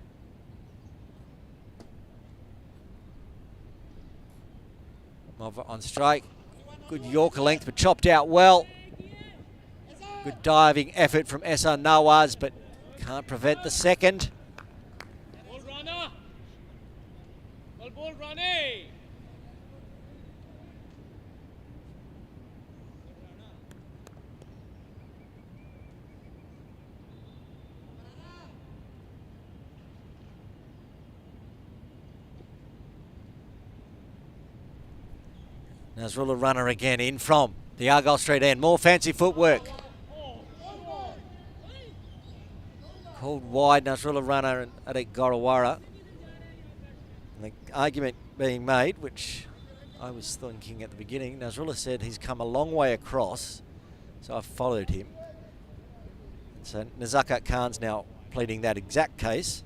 Mova on strike. Good Yorker length, but chopped out well. Good diving effort from Esa Nawaz, but can't prevent the second. Ball runner. Ball running. Nasrullah runner again in from the Argyle Street end. More fancy footwork. Called wide, Nasrullah runner and Adik Gorawara. And the argument being made, which I was thinking at the beginning, Nasrullah said he's come a long way across, so I followed him. And so Nazakat Khan's now pleading that exact case,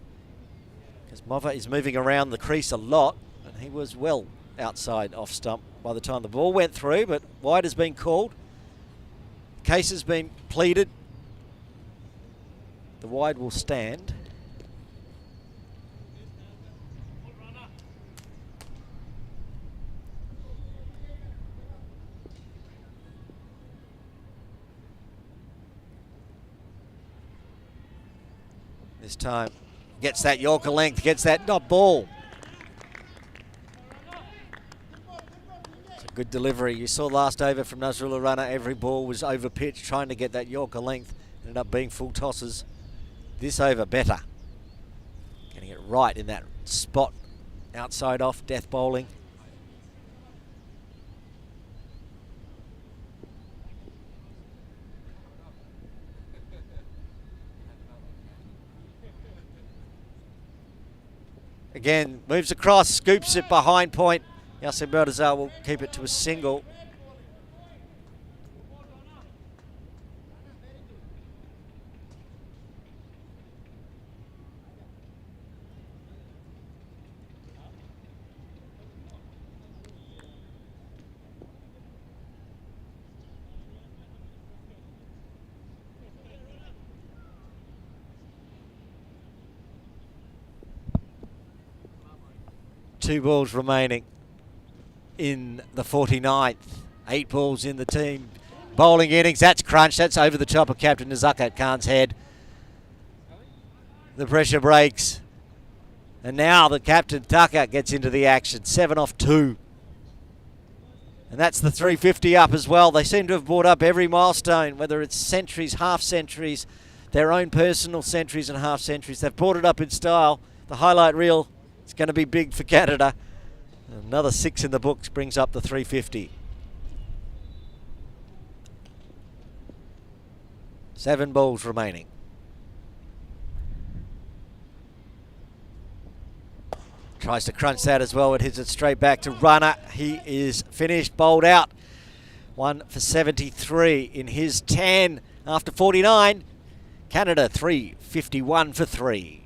because Mova is moving around the crease a lot, and he was well outside off stump by the time the ball went through, but wide has been called. Case has been pleaded. The wide will stand. This time gets that Yorker length, gets that not ball. It's a good delivery. You saw last over from Nazrullah Rana, every ball was over pitch trying to get that Yorker length. Ended up being full tosses. This over better. Getting it right in that spot. Outside off, death bowling. Again, moves across, scoops it behind point. Yassin Murtaza will keep it to a single. Two balls remaining in the 49th. 8 balls in the team bowling innings. That's crunched. That's over the top of Captain Nazakat Khan's head. The pressure breaks. And now the Captain Tucker gets into the action. 7 off 2. And that's the 350 up as well. They seem to have brought up every milestone, whether it's centuries, half centuries, their own personal centuries and half centuries. They've brought it up in style. The highlight reel, it's going to be big for Canada. Another 6 in the books brings up the 350. 7 balls remaining. Tries to crunch that as well. It hits it straight back to Runner. He is finished, bowled out. 1 for 73 in his 10 after 49. Canada 351 for 3.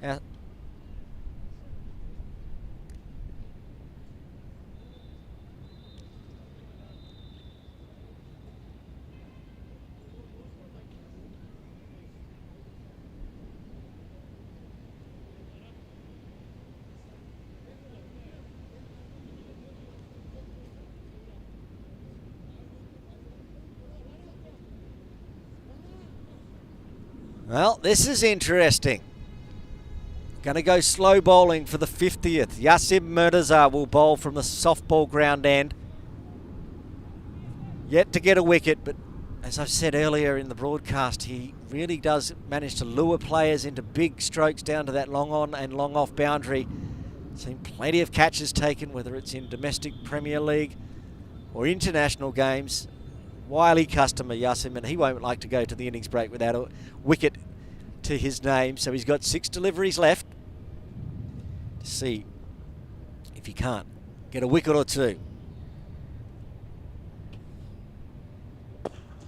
Yeah. Well, this is interesting. Going to go slow bowling for the 50th. Yassim Murtaza will bowl from the softball ground end. Yet to get a wicket, but as I've said earlier in the broadcast, he really does manage to lure players into big strokes down to that long on and long off boundary. Seen plenty of catches taken, whether it's in domestic Premier League or international games. Wily customer, Yassim, and he won't like to go to the innings break without a wicket to his name. So he's got 6 deliveries left. To see if he can't get a wicket or 2.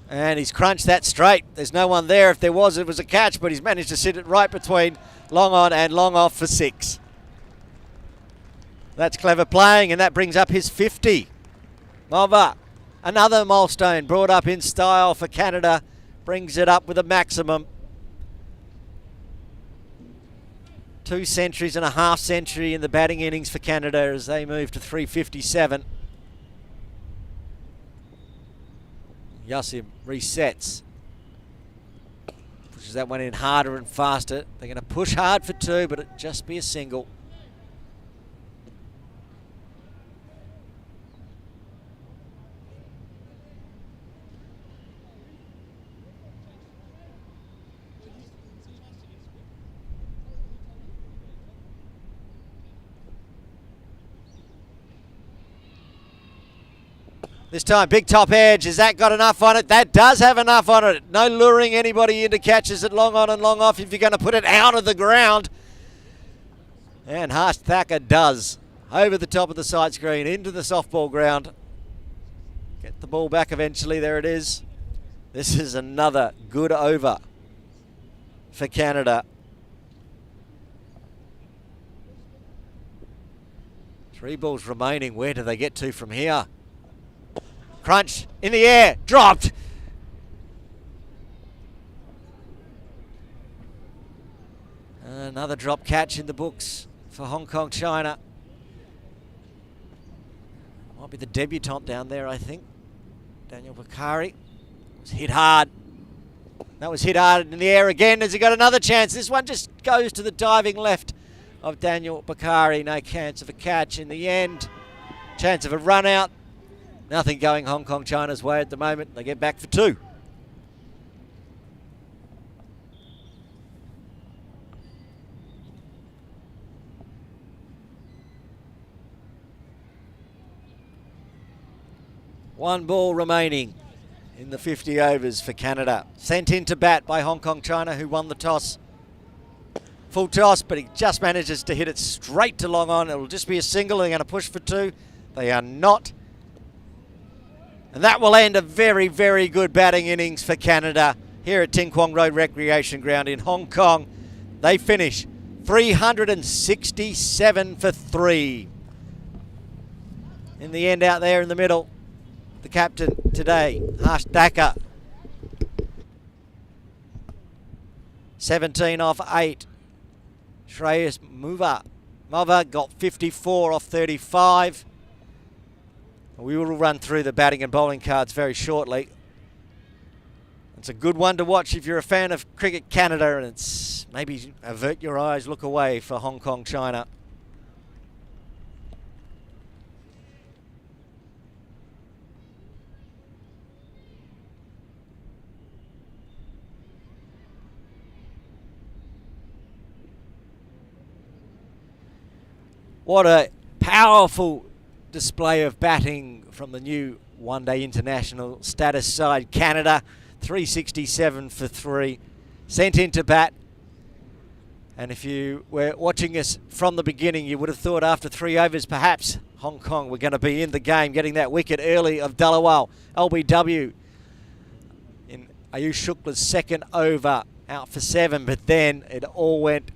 And he's crunched that straight. There's no one there. If there was, it was a catch, but he's managed to sit it right between long on and long off for 6. That's clever playing, and that brings up his 50. Mova, another milestone brought up in style for Canada, brings it up with a maximum. 2 centuries and a half century in the batting innings for Canada as they move to 357. Yassim resets. Pushes that one in harder and faster. They're going to push hard for 2, but it'll just be a single. This time, big top edge. Has that got enough on it? That does have enough on it. No luring anybody into catches at long on and long off if you're going to put it out of the ground. And Harsh Thacker does. Over the top of the side screen, into the softball ground. Get the ball back eventually. There it is. This is another good over for Canada. 3 balls remaining. Where do they get to from here? Crunch in the air, dropped. Another drop catch in the books for Hong Kong China. Might be the debutant down there, I think. Daniel Bakari was hit hard. That was hit hard in the air again. Has he got another chance? This one just goes to the diving left of Daniel Bakari. No chance of a catch in the end. Chance of a run out. Nothing going Hong Kong China's way at the moment. They get back for 2. One ball remaining in the 50 overs for Canada. Sent in to bat by Hong Kong China, who won the toss. Full toss, but he just manages to hit it straight to long on. It'll just be a single. They're going to push for 2. They are not. And that will end a very, very good batting innings for Canada here at Ting Kwong Road Recreation Ground in Hong Kong. They finish 367 for 3. In the end out there in the middle, the captain today, Harsh Thacker. 17 off 8. Shreyas Mova got 54 off 35. We will run through the batting and bowling cards very shortly. It's a good one to watch if you're a fan of Cricket Canada, and it's maybe avert your eyes, look away for Hong Kong China. What a powerful display of batting from the new one-day international status side Canada. 367 for 3. Sent into bat. And if you were watching us from the beginning, you would have thought after 3 overs perhaps Hong Kong were going to be in the game, getting that wicket early of Dalawal. LBW in Ayush Shukla's second over, out for 7, but then it all went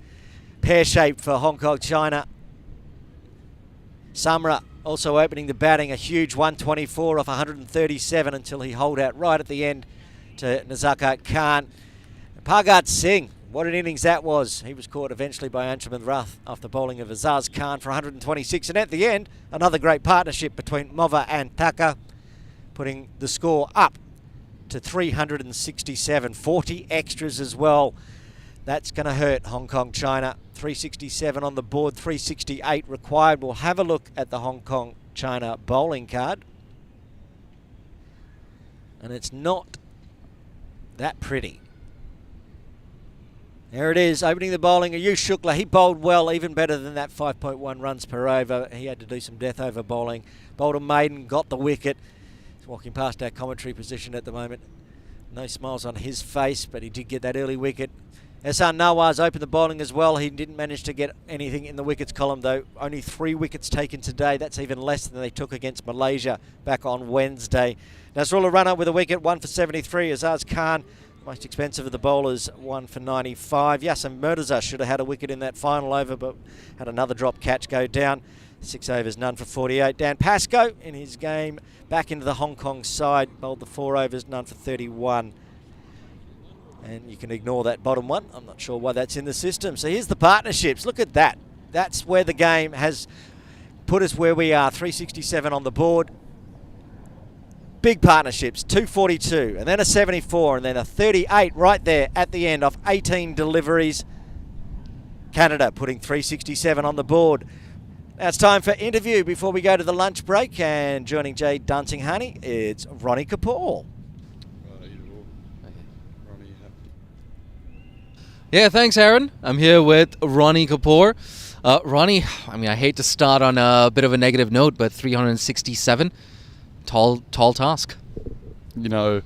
pear-shaped for Hong Kong China. Samra also opening the batting, a huge 124 off 137 until he holed out right at the end to Nazaka Khan. Pargat Singh, what an innings that was. He was caught eventually by Anshuman Rath after bowling of Azaz Khan for 126. And at the end, another great partnership between Mova and Thacker, putting the score up to 367. 40 extras as well. That's going to hurt Hong Kong China. 367 on the board, 368 required. We'll have a look at the Hong Kong China bowling card. And it's not that pretty. There it is, opening the bowling, Ayush Shukla. He bowled well, even better than that 5.1 runs per over. He had to do some death over bowling. Bowled a maiden, got the wicket. He's walking past our commentary position at the moment. No smiles on his face, but he did get that early wicket. Ehsan Nawaz opened the bowling as well. He didn't manage to get anything in the wickets column though. Only 3 wickets taken today. That's even less than they took against Malaysia back on Wednesday. Nasrullah runner with a wicket, 1 for 73. Azaz Khan, most expensive of the bowlers, 1 for 95. Yasin Murtaza should have had a wicket in that final over, but had another drop catch go down. 6 overs, none for 48. Dan Pascoe in his game back into the Hong Kong side, bowled the 4 overs, none for 31. And you can ignore that bottom one. I'm not sure why that's in the system. So here's the partnerships. Look at that. That's where the game has put us where we are. 367 on the board. Big partnerships. 242 and then a 74 and then a 38 right there at the end of 18 deliveries. Canada putting 367 on the board. Now it's time for interview before we go to the lunch break. And joining Jay Dancing-Honey, it's Ronnie Kapoor. Yeah, thanks, Aaron. I'm here with Ronnie Kapoor. Ronnie, I mean, I hate to start on a bit of a negative note, but 367, tall task. You know,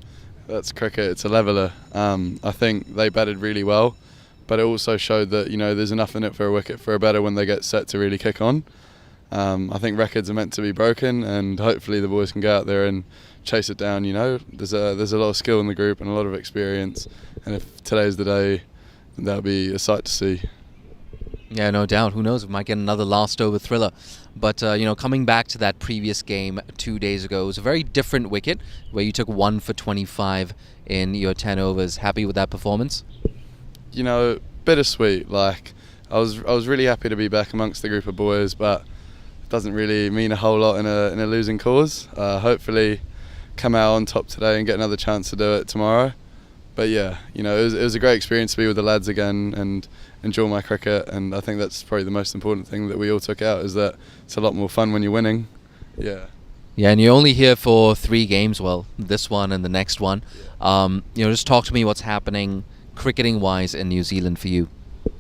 that's cricket. It's a leveller. I think they batted really well, but it also showed that, you know, there's enough in it for a wicket for a batter when they get set to really kick on. I think records are meant to be broken, and hopefully the boys can go out there and chase it down. You know, there's a lot of skill in the group and a lot of experience, and if today's the day, that'll be a sight to see. Yeah, no doubt. Who knows? We might get another last over thriller. But, coming back to that previous game 2 days ago, it was a very different wicket where you took 1 for 25 in your 10 overs. Happy with that performance? Bittersweet. Like, I was really happy to be back amongst the group of boys, but it doesn't really mean a whole lot in a losing cause. Hopefully come out on top today and get another chance to do it tomorrow. But yeah, it was a great experience to be with the lads again and enjoy my cricket, and I think that's probably the most important thing that we all took out, is that it's a lot more fun when you're winning. Yeah. Yeah, and you're only here for 3 games, well, this one and the next one. Just talk to me what's happening cricketing-wise in New Zealand for you.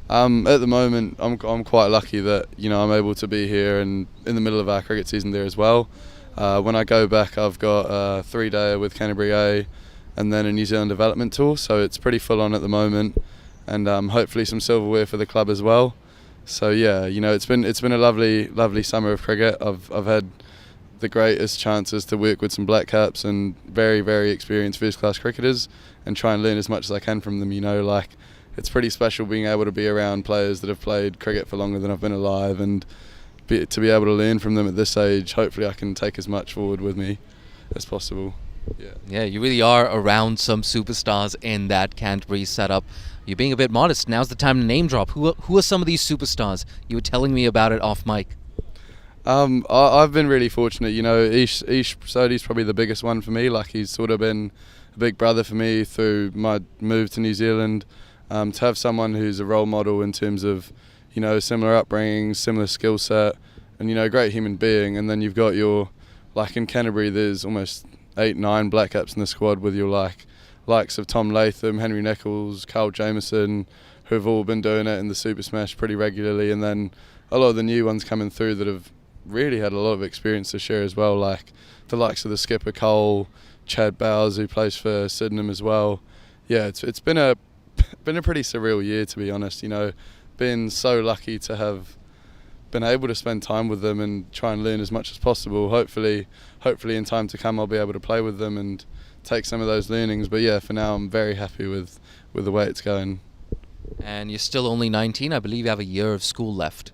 At the moment, I'm quite lucky that I'm able to be here and in the middle of our cricket season there as well. When I go back, I've got a 3-dayer with Canterbury A, and then a New Zealand development tour, so it's pretty full on at the moment, and hopefully some silverware for the club as well. So yeah, it's been a lovely summer of cricket. I've had the greatest chances to work with some black caps and very, very experienced first class cricketers and try and learn as much as I can from them. It's pretty special being able to be around players that have played cricket for longer than I've been alive, and to be able to learn from them at this age. Hopefully I can take as much forward with me as possible. Yeah, you really are around some superstars in that Canterbury setup. You're being a bit modest. Now's the time to name drop. Who are some of these superstars? You were telling me about it off mic. I've been really fortunate. Ish Sodhi's probably the biggest one for me. Like, he's sort of been a big brother for me through my move to New Zealand. To have someone who's a role model in terms of, similar upbringing, similar skill set, and great human being. And then you've got like in Canterbury, there's almost 8-9 black caps in the squad with your likes of Tom Latham, Henry Nichols, Carl Jameson, who have all been doing it in the Super Smash pretty regularly, and then a lot of the new ones coming through that have really had a lot of experience to share as well, like the likes of the skipper Cole, Chad Bowes, who plays for Sydenham as well. Yeah, it's been a pretty surreal year, to be honest. Been so lucky to have been able to spend time with them and try and learn as much as possible. Hopefully in time to come I'll be able to play with them and take some of those learnings. But yeah, for now I'm very happy with the way it's going. And you're still only 19. I believe you have a year of school left.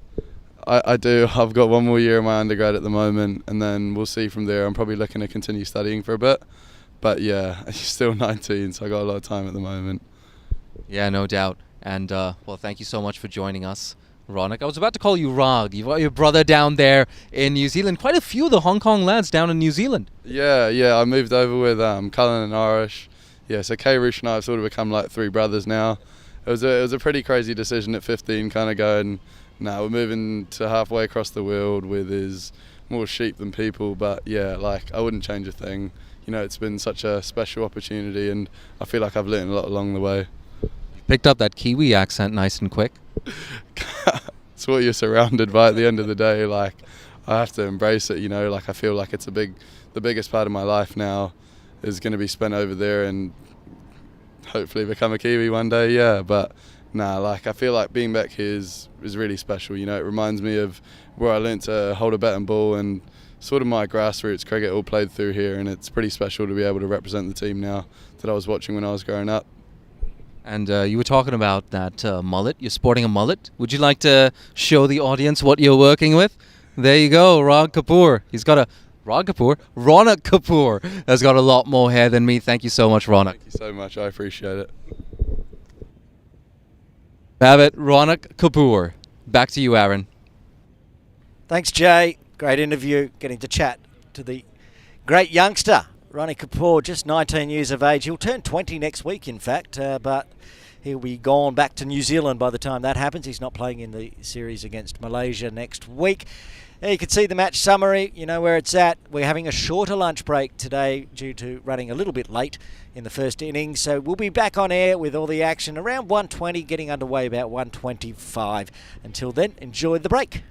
I do. I've got 1 more year in my undergrad at the moment, and then we'll see from there. I'm probably looking to continue studying for a bit. But yeah, you're still 19, so I got a lot of time at the moment. Yeah, no doubt. And thank you so much for joining us, Ronak. I was about to call you Rag. You've got your brother down there in New Zealand. Quite a few of the Hong Kong lads down in New Zealand. Yeah. I moved over with Cullen and Irish. Yeah, so Kay Roosh and I have sort of become like 3 brothers now. It was a pretty crazy decision at 15, kind of going, we're moving to halfway across the world with his more sheep than people. But yeah, I wouldn't change a thing. It's been such a special opportunity, and I feel like I've learned a lot along the way. Picked up that Kiwi accent nice and quick. It's what you're surrounded by at the end of the day. I have to embrace it, I feel like it's the biggest part of my life now is going to be spent over there, and hopefully become a Kiwi one day. Yeah, but I feel like being back here is really special. It reminds me of where I learnt to hold a bat and ball, and sort of my grassroots cricket all played through here, and it's pretty special to be able to represent the team now that I was watching when I was growing up. And you were talking about that mullet. You're sporting a mullet. Would you like to show the audience what you're working with? There you go, Ronak Kapoor. Ronak Kapoor has got a lot more hair than me. Thank you so much, Ronak. Thank you so much. I appreciate it. Have it, Ronak Kapoor. Back to you, Aaron. Thanks, Jay. Great interview. Getting to chat to the great youngster, Ronak Kapoor, just 19 years of age. He'll turn 20 next week, in fact, but he'll be gone back to New Zealand by the time that happens. He's not playing in the series against Malaysia next week. You can see the match summary. You know where it's at. We're having a shorter lunch break today due to running a little bit late in the first innings. So we'll be back on air with all the action around 1:20, getting underway about 1:25. Until then, enjoy the break.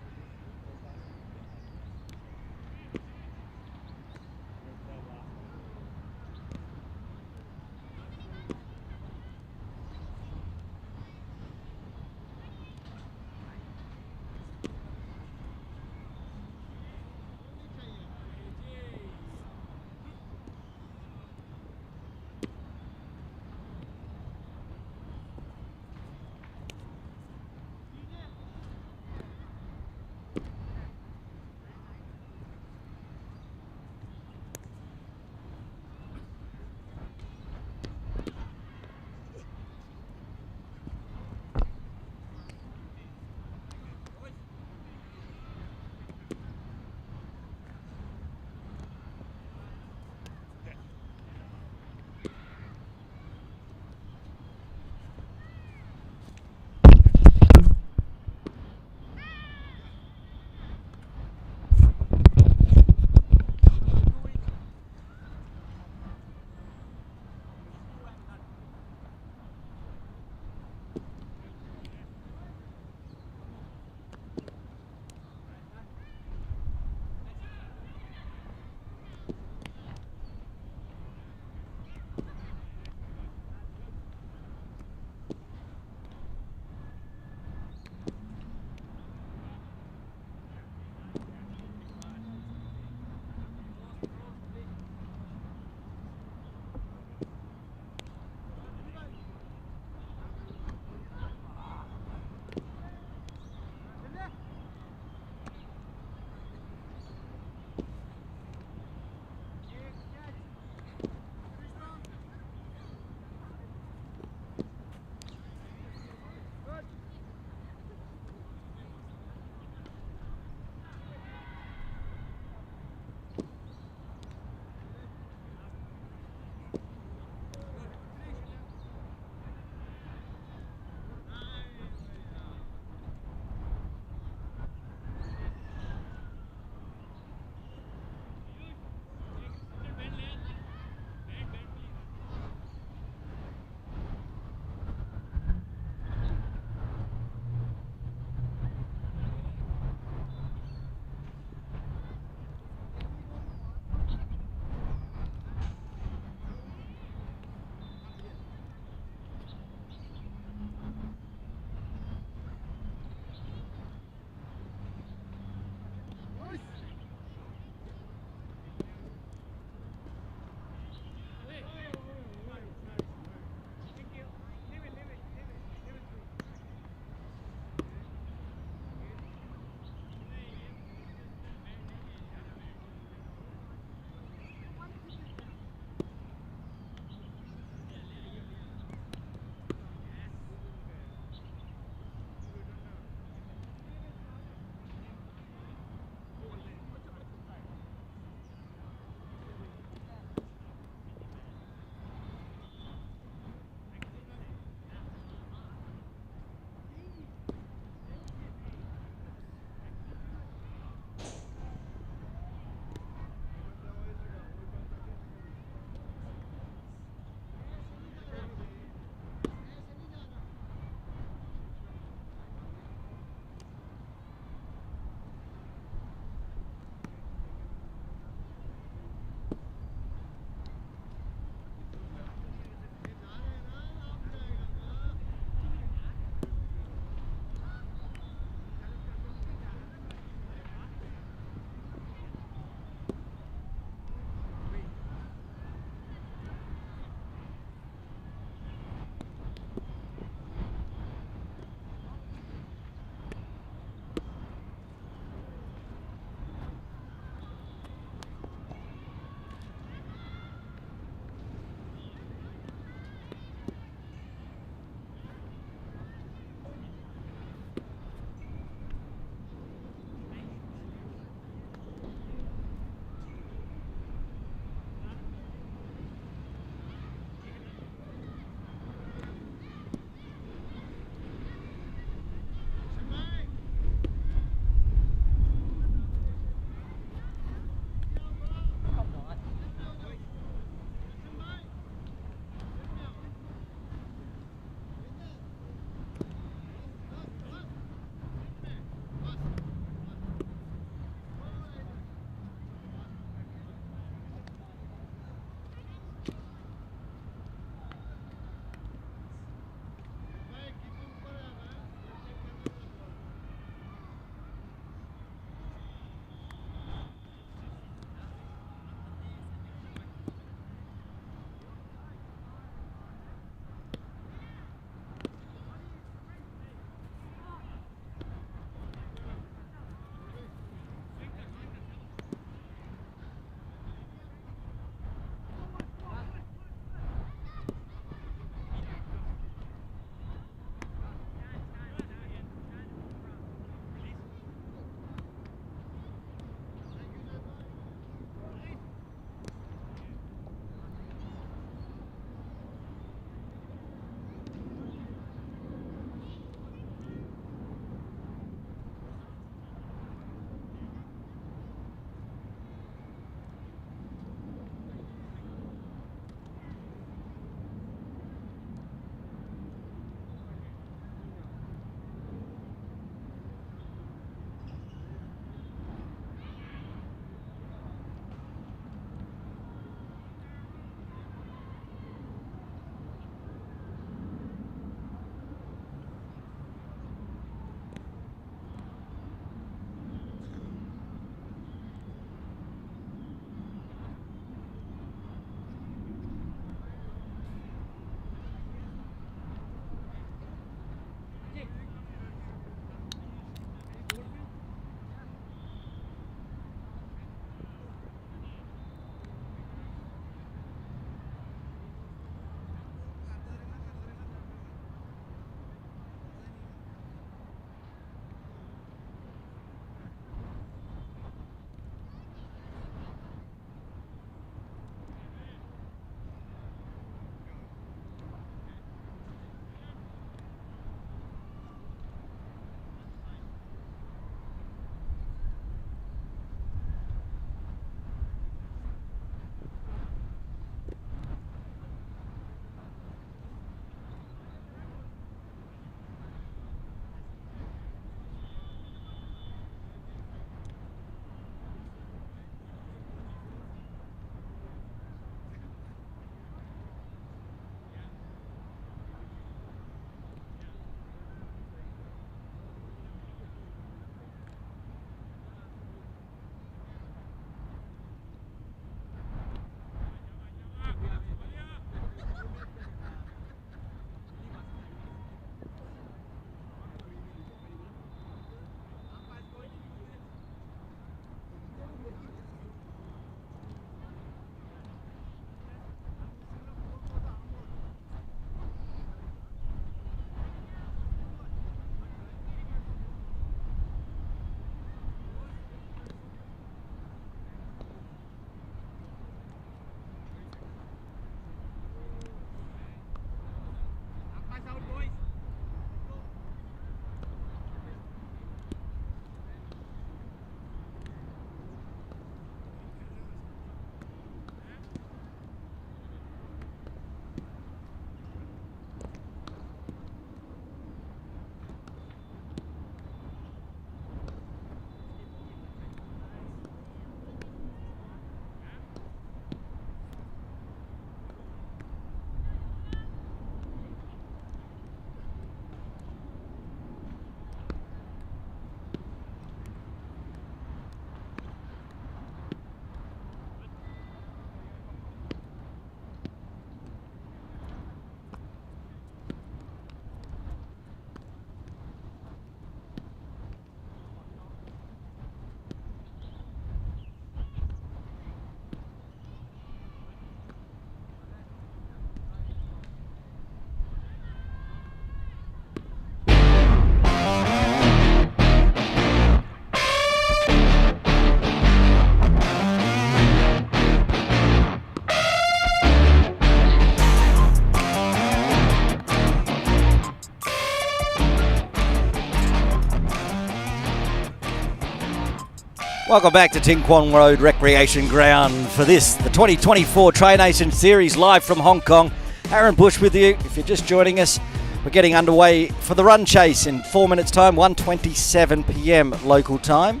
Welcome back to Ting Kwong Road Recreation Ground for this, the 2024 Tri-Nation Series, live from Hong Kong. Aaron Bush with you. If you're just joining us, we're getting underway for the run chase in 4 minutes' time, 1:27 p.m. local time.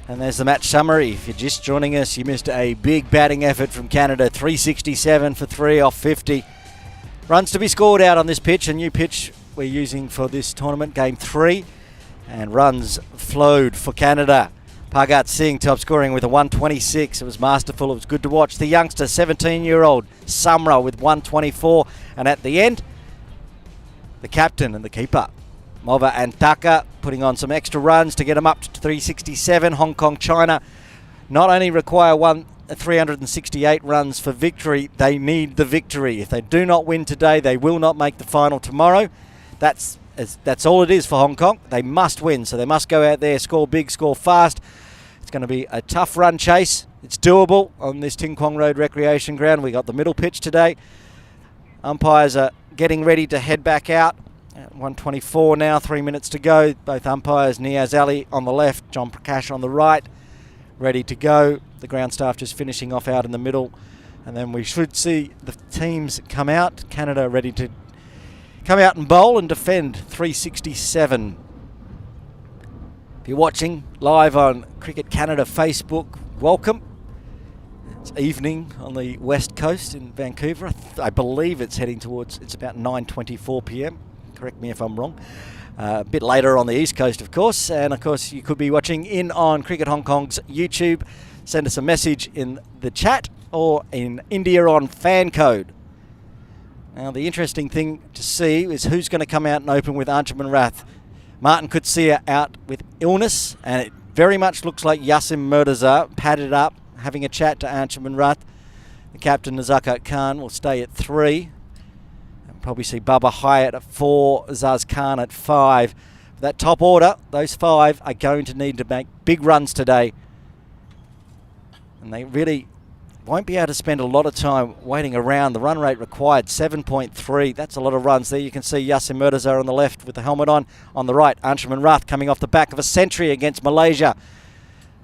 And there's the match summary. If you're just joining us, you missed a big batting effort from Canada, 367 for 3 off 50. Runs to be scored out on this pitch, a new pitch we're using for this tournament, game 3. And runs flowed for Canada. Bhagat Singh top scoring with a 126. It was masterful. It was good to watch. The youngster, 17-year-old Samra with 124. And at the end, the captain and the keeper, Mova and Taka, putting on some extra runs to get them up to 367. Hong Kong, China not only require 368 runs for victory, they need the victory. If they do not win today, they will not make the final tomorrow. That's all it is for Hong Kong. They must win, so they must go out there, score big, score fast. It's going to be a tough run chase. It's doable on this Ting Kwong Road Recreation Ground. We got the middle pitch today. Umpires are getting ready to head back out. At 1:24 now, 3 minutes to go. Both umpires, Niaz Ali on the left, John Prakash on the right, ready to go. The ground staff just finishing off out in the middle. And then we should see the teams come out. Canada ready to come out and bowl and defend 367. If you're watching live on Cricket Canada Facebook, welcome. It's evening on the west coast in Vancouver. I believe it's heading towards, it's about 9:24 p.m. Correct me if I'm wrong. A bit later on the east coast, of course. And of course, you could be watching in on Cricket Hong Kong's YouTube. Send us a message in the chat or in India on fan code. Now, the interesting thing to see is who's going to come out and open with Anshuman Rath. Martin Coetzee out with illness, and it very much looks like Yasim Murtaza padded up, having a chat to Anshuman Rath. The captain, Nazakat Khan, will stay at 3. And probably see Bubba Hyatt at 4, Zaz Khan at 5. That top order, those 5 are going to need to make big runs today. And they really won't be able to spend a lot of time waiting around. The run rate required, 7.3. That's a lot of runs. There you can see Yasim Murtaza on the left with the helmet on. On the right, Anshuman Rath coming off the back of a century against Malaysia.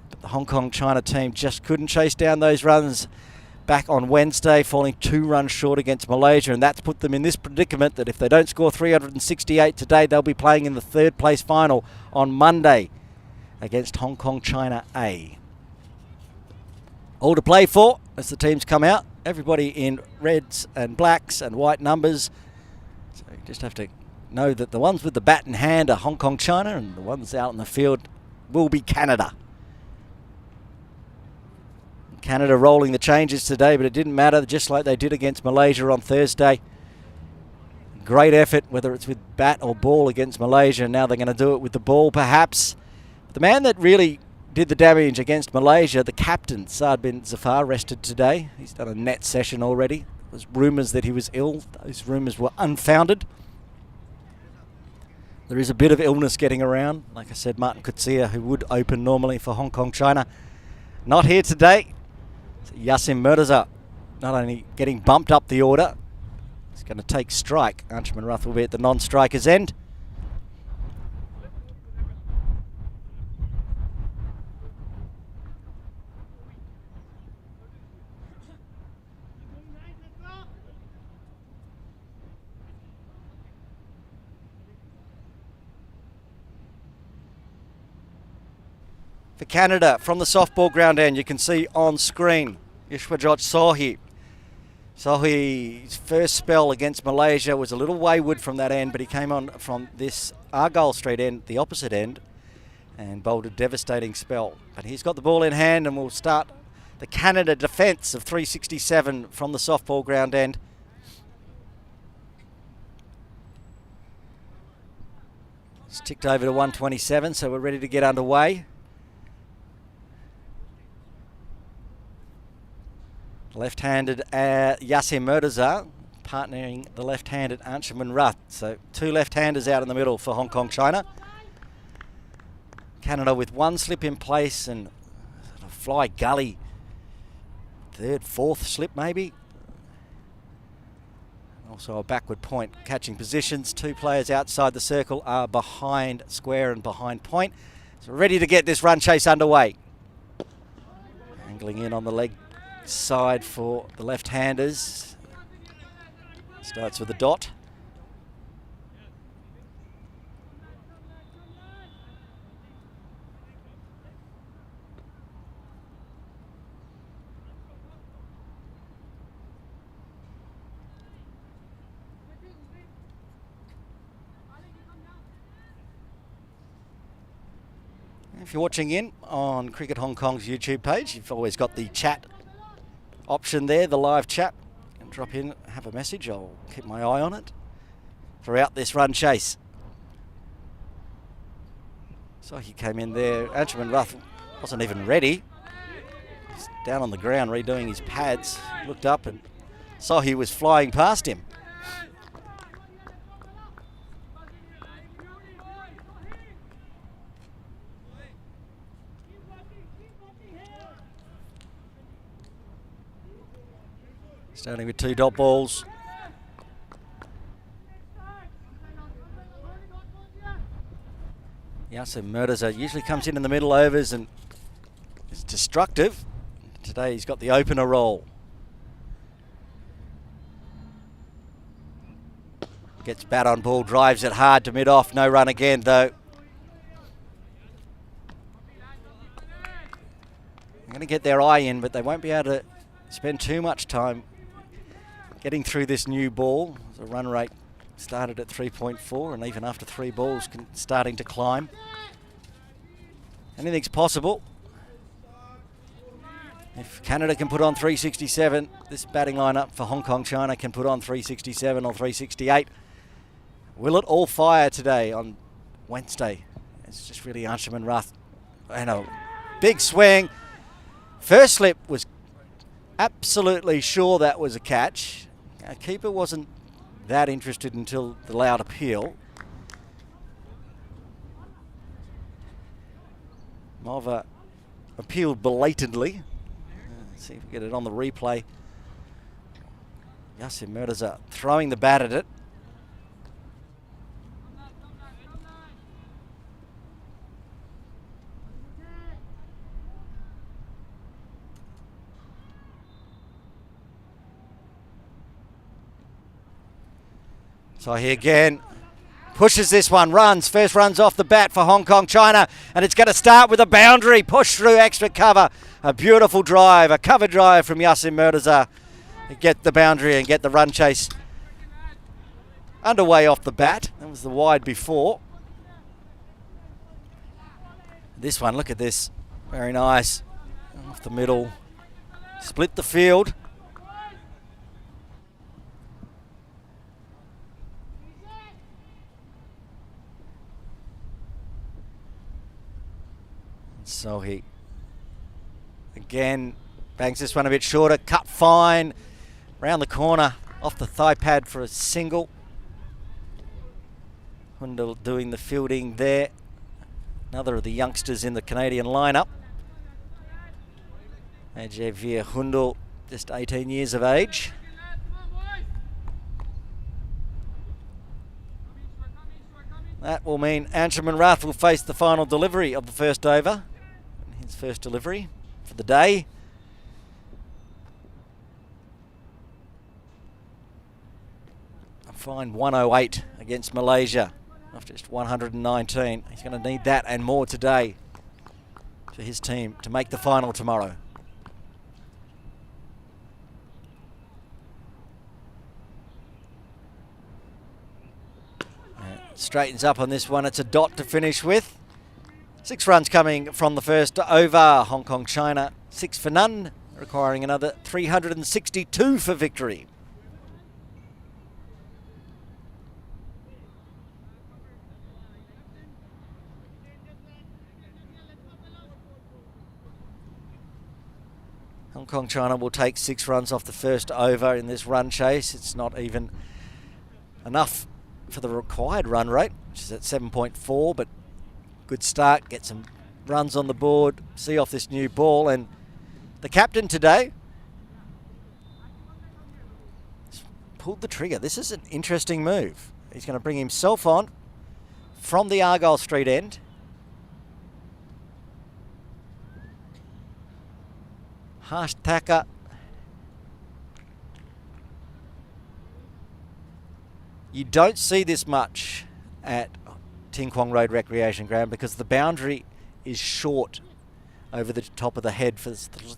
But the Hong Kong China team just couldn't chase down those runs back on Wednesday, falling 2 runs short against Malaysia. And that's put them in this predicament that if they don't score 368 today, they'll be playing in the 3rd place final on Monday against Hong Kong China A. All to play for as the teams come out. Everybody in reds and blacks and white numbers. So you just have to know that the ones with the bat in hand are Hong Kong China and the ones out in the field will be Canada. Canada rolling the changes today, but it didn't matter, just like they did against Malaysia on Thursday. Great effort, whether it's with bat or ball against Malaysia. Now they're going to do it with the ball, perhaps. The man that really did the damage against Malaysia, the captain, Saad bin Zafar, rested today. He's done a net session already. There's rumours that he was ill. Those rumours were unfounded. There is a bit of illness getting around. Like I said, Martin Coetzee, who would open normally for Hong Kong China, not here today. So Yasim Murtaza not only getting bumped up the order, he's going to take strike. Anshuman Rath will be at the non-striker's end. For Canada, from the softball ground end, you can see on screen Ishwajot Sohi. Sohi's first spell against Malaysia was a little wayward from that end, but he came on from this Argyle Street end, the opposite end, and bowled a devastating spell. But he's got the ball in hand and will start the Canada defence of 367 from the softball ground end. It's ticked over to 127, so we're ready to get underway. Left-handed Yasim Murtaza partnering the left-handed Anshuman Rath. So 2 left-handers out in the middle for Hong Kong China. Canada with 1 slip in place and a fly gully. 3rd, 4th slip maybe. Also a backward point catching positions. 2 players outside the circle are behind square and behind point. So ready to get this run chase underway. angling in on the leg side for the left-handers. Starts with a dot. If you're watching in on Cricket Hong Kong's YouTube page, you've always got the chat option there, the live chat. You can drop in, have a message. I'll keep my eye on it throughout this run chase. So he came in there. Anshuman Ruth wasn't even ready. He's down on the ground redoing his pads. Looked up and saw he was flying past him. Starting with 2 dot balls. Yasser Murtaza usually comes in the middle overs and is destructive. Today he's got the opener role. Gets bat on ball, drives it hard to mid-off. No run again though. I'm going to get their eye in, but they won't be able to spend too much time getting through this new ball. The run rate started at 3.4 and even after 3 balls starting to climb. Anything's possible. If Canada can put on 367, this batting lineup for Hong Kong China can put on 367 or 368. Will it all fire today on Wednesday? It's just really Anshuman Ruth and a big swing. First slip was absolutely sure that was a catch. Our keeper wasn't that interested until the loud appeal. Mova appealed belatedly. Let's see if we get it on the replay. Yasser Murtaza throwing the bat at it. So he again pushes this one, runs. First runs off the bat for Hong Kong China, and it's going to start with a boundary. Push through extra cover. A beautiful drive, a cover drive from Yasser Murtaza to get the boundary and get the run chase underway off the bat. That was the wide before. This one, look at this. Very nice. Off the middle. Split the field. So he again bangs this one a bit shorter, cut fine, round the corner, off the thigh pad for a single. Hundal doing the fielding there. Another of the youngsters in the Canadian lineup. Ajay Veer Hundal, just 18 years of age. That will mean Anshuman Ruth will face the final delivery of the first over. His first delivery for the day. A fine 108 against Malaysia after just 119. He's going to need that and more today for his team to make the final tomorrow. Straightens up on this one. It's a dot to finish with. 6 runs coming from the first over. Hong Kong China 6 for none, requiring another 362 for victory. Hong Kong China will take 6 runs off the first over in this run chase. It's not even enough for the required run rate, which is at 7.4, but good start, get some runs on the board, see off this new ball. And the captain today pulled the trigger. This is an interesting move. He's going to bring himself on from the Argyle Street end. Harsh Thacker. You don't see this much at Ting Kwong Road Recreation Ground because the boundary is short over the top of the head. For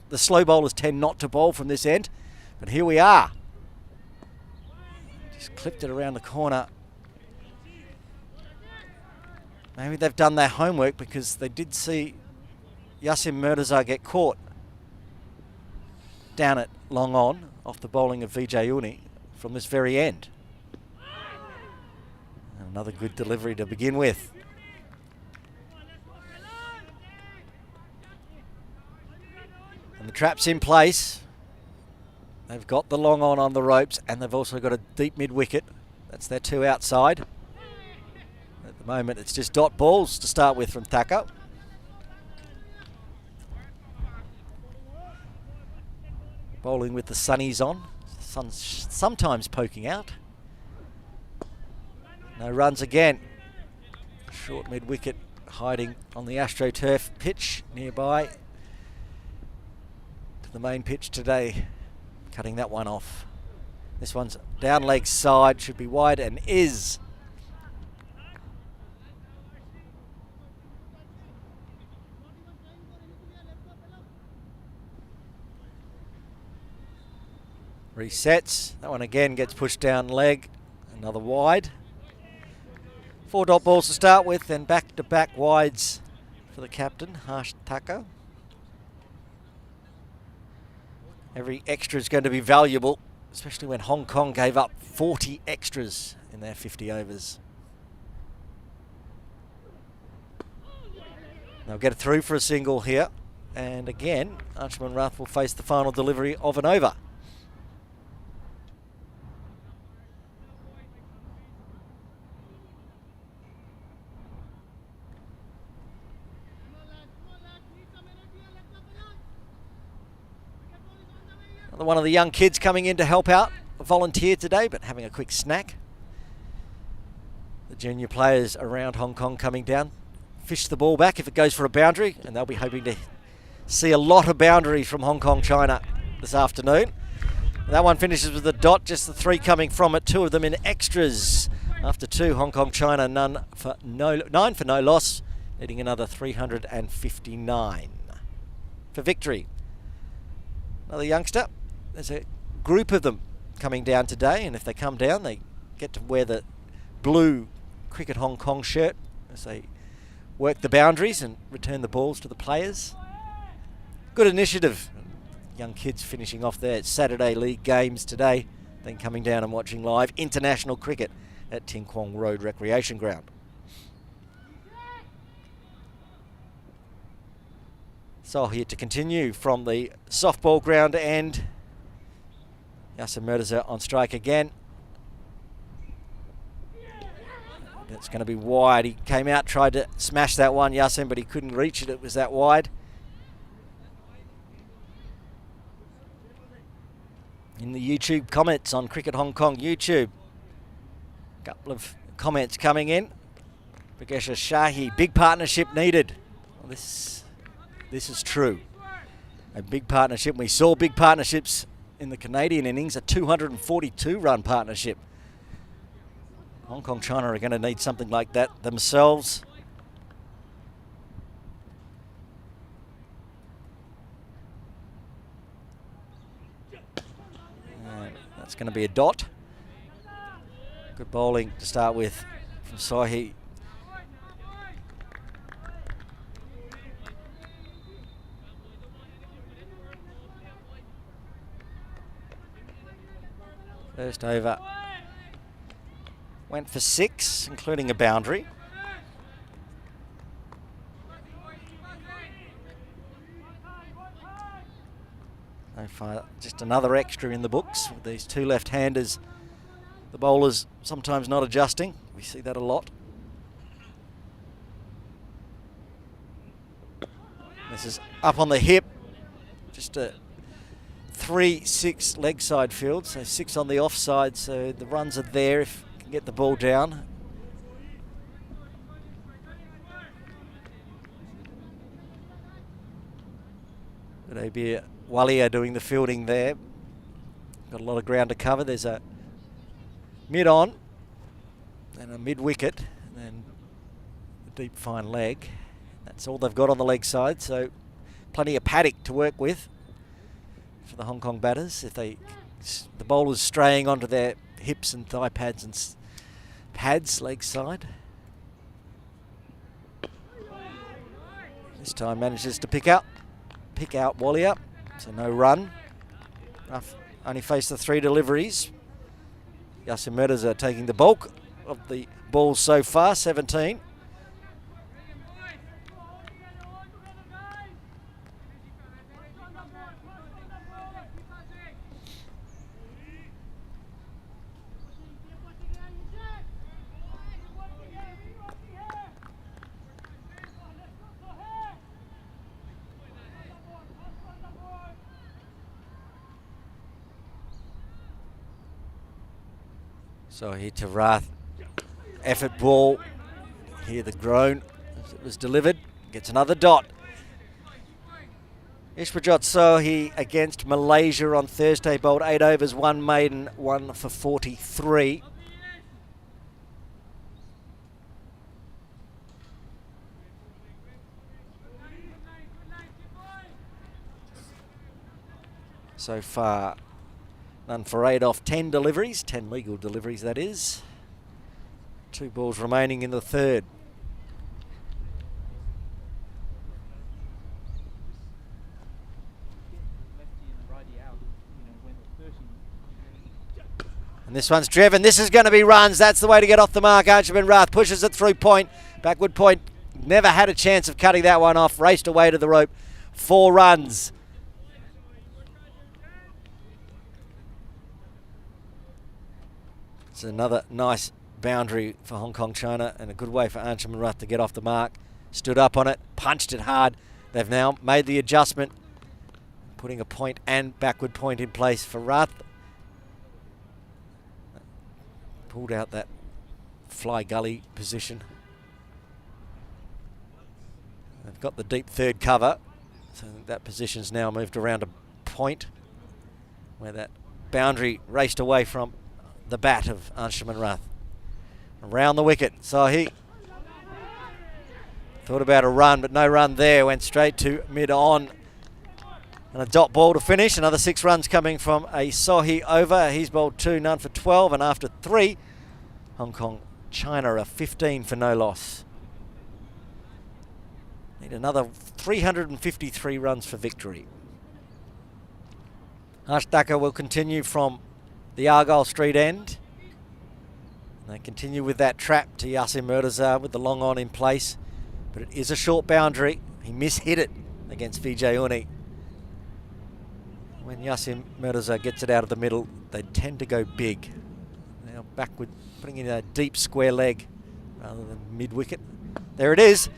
the slow bowlers tend not to bowl from this end, but here we are. Just clipped it around the corner. Maybe they've done their homework because they did see Yasin Murtaza get caught down at long on off the bowling of Vijay Uni from this very end. And another good delivery to begin with. And the trap's in place. They've got the long on the ropes and they've also got a deep mid wicket. That's their two outside. At the moment it's just dot balls to start with from Thacker. Bowling with the sunnies on. Sun's sometimes poking out. No runs again. Short mid wicket hiding on the AstroTurf pitch nearby to the main pitch today. Cutting that one off. This one's down leg side, should be wide and is. Resets. That one again gets pushed down leg. Another wide. 4 dot balls to start with, then back-to-back wides for the captain, Harsh Thacker. Every extra is going to be valuable, especially when Hong Kong gave up 40 extras in their 50 overs. They'll get it through for a single here. And again, Anshuman Rath will face the final delivery of an over. One of the young kids coming in to help out, a volunteer today, but having a quick snack. The junior players around Hong Kong coming down, fish the ball back if it goes for a boundary, and they'll be hoping to see a lot of boundaries from Hong Kong China this afternoon. That one finishes with a dot, just the 3 coming from it, 2 of them in extras. After 2, Hong Kong China 9 for no loss, needing another 359 for victory. Another youngster. There's a group of them coming down today, and if they come down, they get to wear the blue Cricket Hong Kong shirt as they work the boundaries and return the balls to the players. Good initiative. Young kids finishing off their Saturday League games today, then coming down and watching live international cricket at Ting Kwong Road Recreation Ground. So here to continue from the softball ground end. Yasin Murtaza on strike again. It's going to be wide. He came out, tried to smash that one, Yasin, but he couldn't reach it. It was that wide. In the YouTube comments on Cricket Hong Kong YouTube, a couple of comments coming in. Bhageshwar Shahi, big partnership needed. Well, this is true. A big partnership. We saw big partnerships in the Canadian innings, a 242-run partnership. Hong Kong China are going to need something like that themselves. And that's going to be a dot. Good bowling to start with from Sahi. First over went for 6, including a boundary. So far, just another extra in the books with these 2 left-handers. The bowlers sometimes not adjusting. We see that a lot. This is up on the hip. Just a 3-6 leg side field, so 6 on the offside, so the runs are there if you can get the ball down. But it'll be Walia doing the fielding there. Got a lot of ground to cover. There's a mid-on and a mid-wicket and then a deep fine leg. That's all they've got on the leg side, so plenty of paddock to work with for the Hong Kong batters. If the bowlers straying onto their hips and thigh pads and pads leg side. This time manages to pick out Walia, so no run. Only faced the 3 deliveries. Yasin Mirza taking the bulk of the balls so far, 17. So here to Rath, effort ball, hear the groan as it was delivered, gets another dot. Ishprajot Sohi against Malaysia on Thursday, bowled 8 overs, 1 maiden, 1 for 43. So far, none for 8 off 10 deliveries, 10 legal deliveries that is. 2 balls remaining in the third. And this one's driven. This is going to be runs. That's the way to get off the mark. Anshuman Rath pushes it through point. Backward point. Never had a chance of cutting that one off. Raced away to the rope. 4 runs. It's another nice boundary for Hong Kong China and a good way for Anshuman Rath to get off the mark. Stood up on it, punched it hard. They've now made the adjustment, putting a point and backward point in place for Rath. Pulled out that fly gully position. They've got the deep third cover, so that position's now moved around a point where that boundary raced away from the bat of Anshuman Rath. Around the wicket, so he thought about a run, but no run there. Went straight to mid-on. And a dot ball to finish. Another 6 runs coming from a Sohi over. He's bowled 2, none for 12. And after 3, Hong Kong China are 15 for no loss. Need another 353 runs for victory. Harsh Thakur will continue from the Argyle Street end. And they continue with that trap to Yasin Mirza with the long on in place. But it is a short boundary. He mishit it against Vijay Uni. When Yasin Mirza gets it out of the middle, they tend to go big. Now backward, putting in a deep square leg rather than mid-wicket. There it is.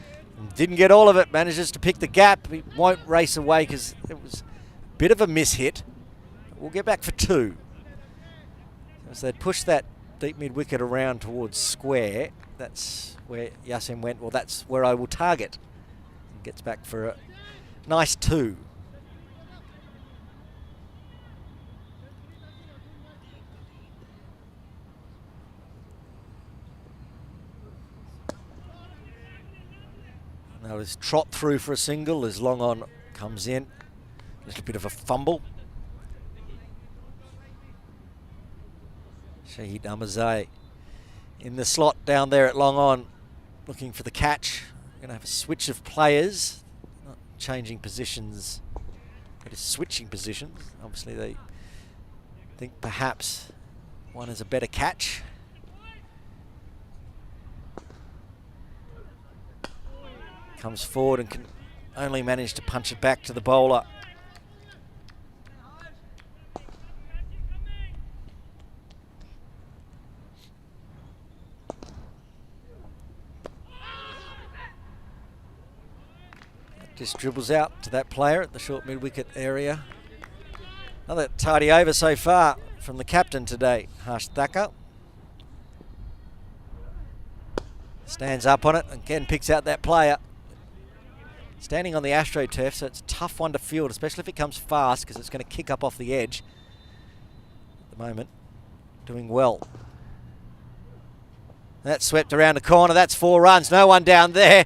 Didn't get all of it. Manages to pick the gap. He won't race away because it was a bit of a mishit. We'll get back for 2. As they push that deep mid-wicket around towards square, that's where Yasin went. Well, that's where I will target. And gets back for a nice 2. Now his trot through for a single as long on comes in. A little bit of a fumble. Shahid Ahmadzai in the slot down there at long on, looking for the catch. Going to have a switch of players, not changing positions, but is switching positions. Obviously they think perhaps one is a better catch. Comes forward and can only manage to punch it back to the bowler. Just dribbles out to that player at the short mid-wicket area. Another tidy over so far from the captain today, Harsh Thakur. Stands up on it and again picks out that player. Standing on the AstroTurf, so it's a tough one to field, especially if it comes fast, because it's going to kick up off the edge. At the moment, doing well. That's swept around the corner. That's 4 runs. No one down there.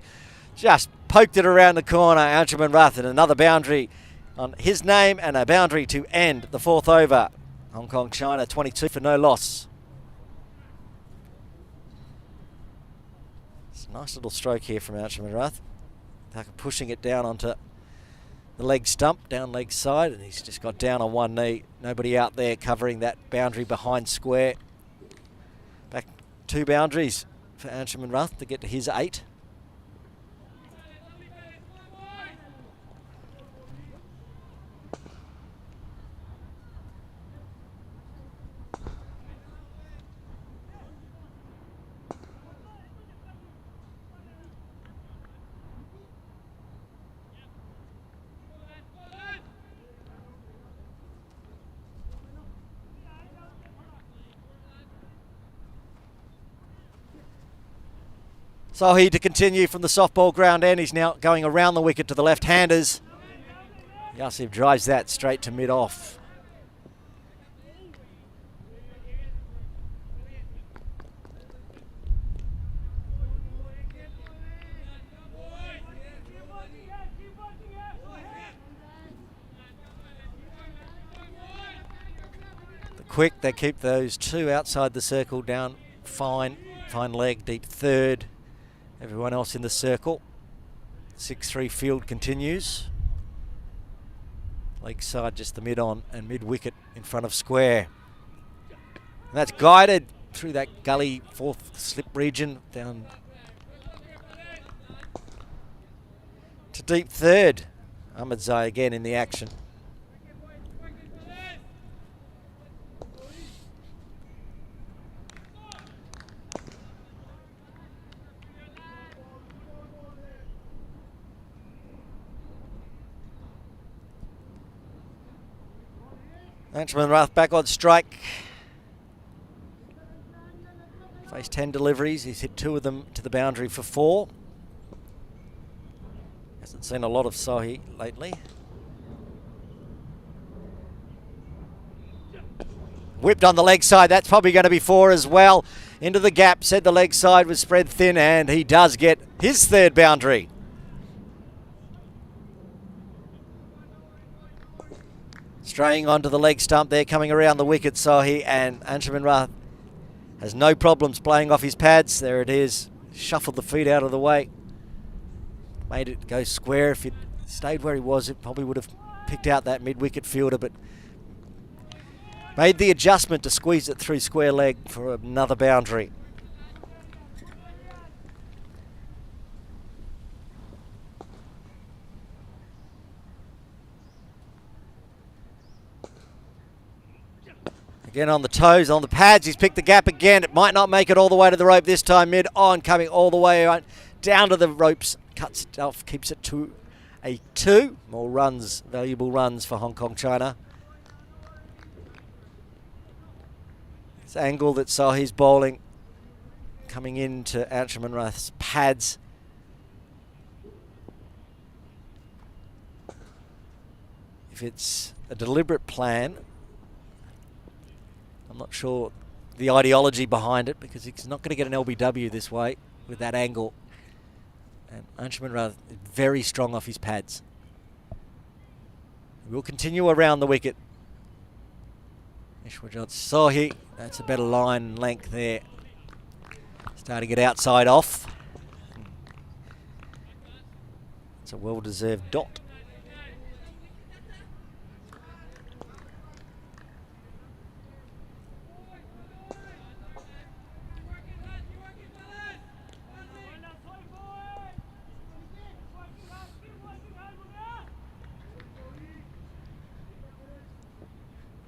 Just poked it around the corner. Anshuman Rath, and another boundary on his name, and a boundary to end the 4th over. Hong Kong China 22 for no loss. It's a nice little stroke here from Anshuman Rath. Pushing it down onto the leg stump, down leg side, and he's just got down on one knee. Nobody out there covering that boundary behind square. Back 2 boundaries for Anshuman Rath to get to his 8. Sohi to continue from the softball ground end. He's now going around the wicket to the left-handers. Yasif drives that straight to mid-off. The quick, they keep those 2 outside the circle down fine leg, deep third. Everyone else in the circle. 6-3 field continues. Leg side just the mid-on and mid-wicket in front of square. And that's guided through that gully 4th slip region down to deep third. Ahmadzai again in the action. Anshuman Rath back on strike. Faced 10 deliveries. He's hit 2 of them to the boundary for 4. Hasn't seen a lot of Sohi lately. Whipped on the leg side. That's probably going to be 4 as well. Into the gap. Said the leg side was spread thin, and he does get his 3rd boundary. Straying onto the leg stump there, coming around the wicket, Sohi, and Anshuman Rath has no problems playing off his pads. There it is. Shuffled the feet out of the way. Made it go square. If it stayed where he was, it probably would have picked out that mid-wicket fielder, but made the adjustment to squeeze it through square leg for another boundary. Again on the toes, on the pads, he's picked the gap again. It might not make it all the way to the rope this time, mid-on, coming all the way right down to the ropes. Cuts it off, keeps it to a 2. More runs, valuable runs for Hong Kong China. This angle that Sohi's bowling, coming into Anshuman Rath's pads. If it's a deliberate plan, I'm not sure the ideology behind it, because he's not going to get an LBW this way with that angle. And Anshuman Rath is very strong off his pads. We'll continue around the wicket. Ishwajot Sohi, that's a better line length there. Starting it outside off. It's a well-deserved dot.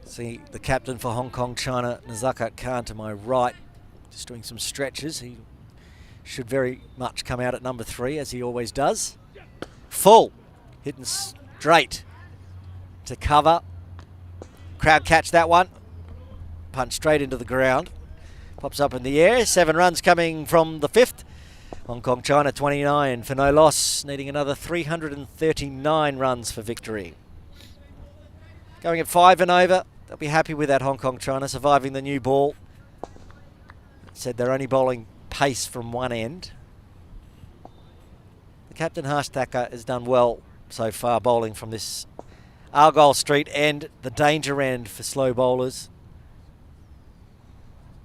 See the captain for Hong Kong China, Nazakat Khan, to my right, just doing some stretches. He should very much come out at number 3, as he always does. Full, hitting straight to cover. Crowd catch that one. Punch straight into the ground. Pops up in the air. 7 runs coming from the 5th. Hong Kong China 29 for no loss, needing another 339 runs for victory. Going at 5 and over, they'll be happy with that. Hong Kong China surviving the new ball. Said they're only bowling pace from one end. The captain Harsh Thacker has done well so far bowling from this Argyle Street end, the danger end for slow bowlers.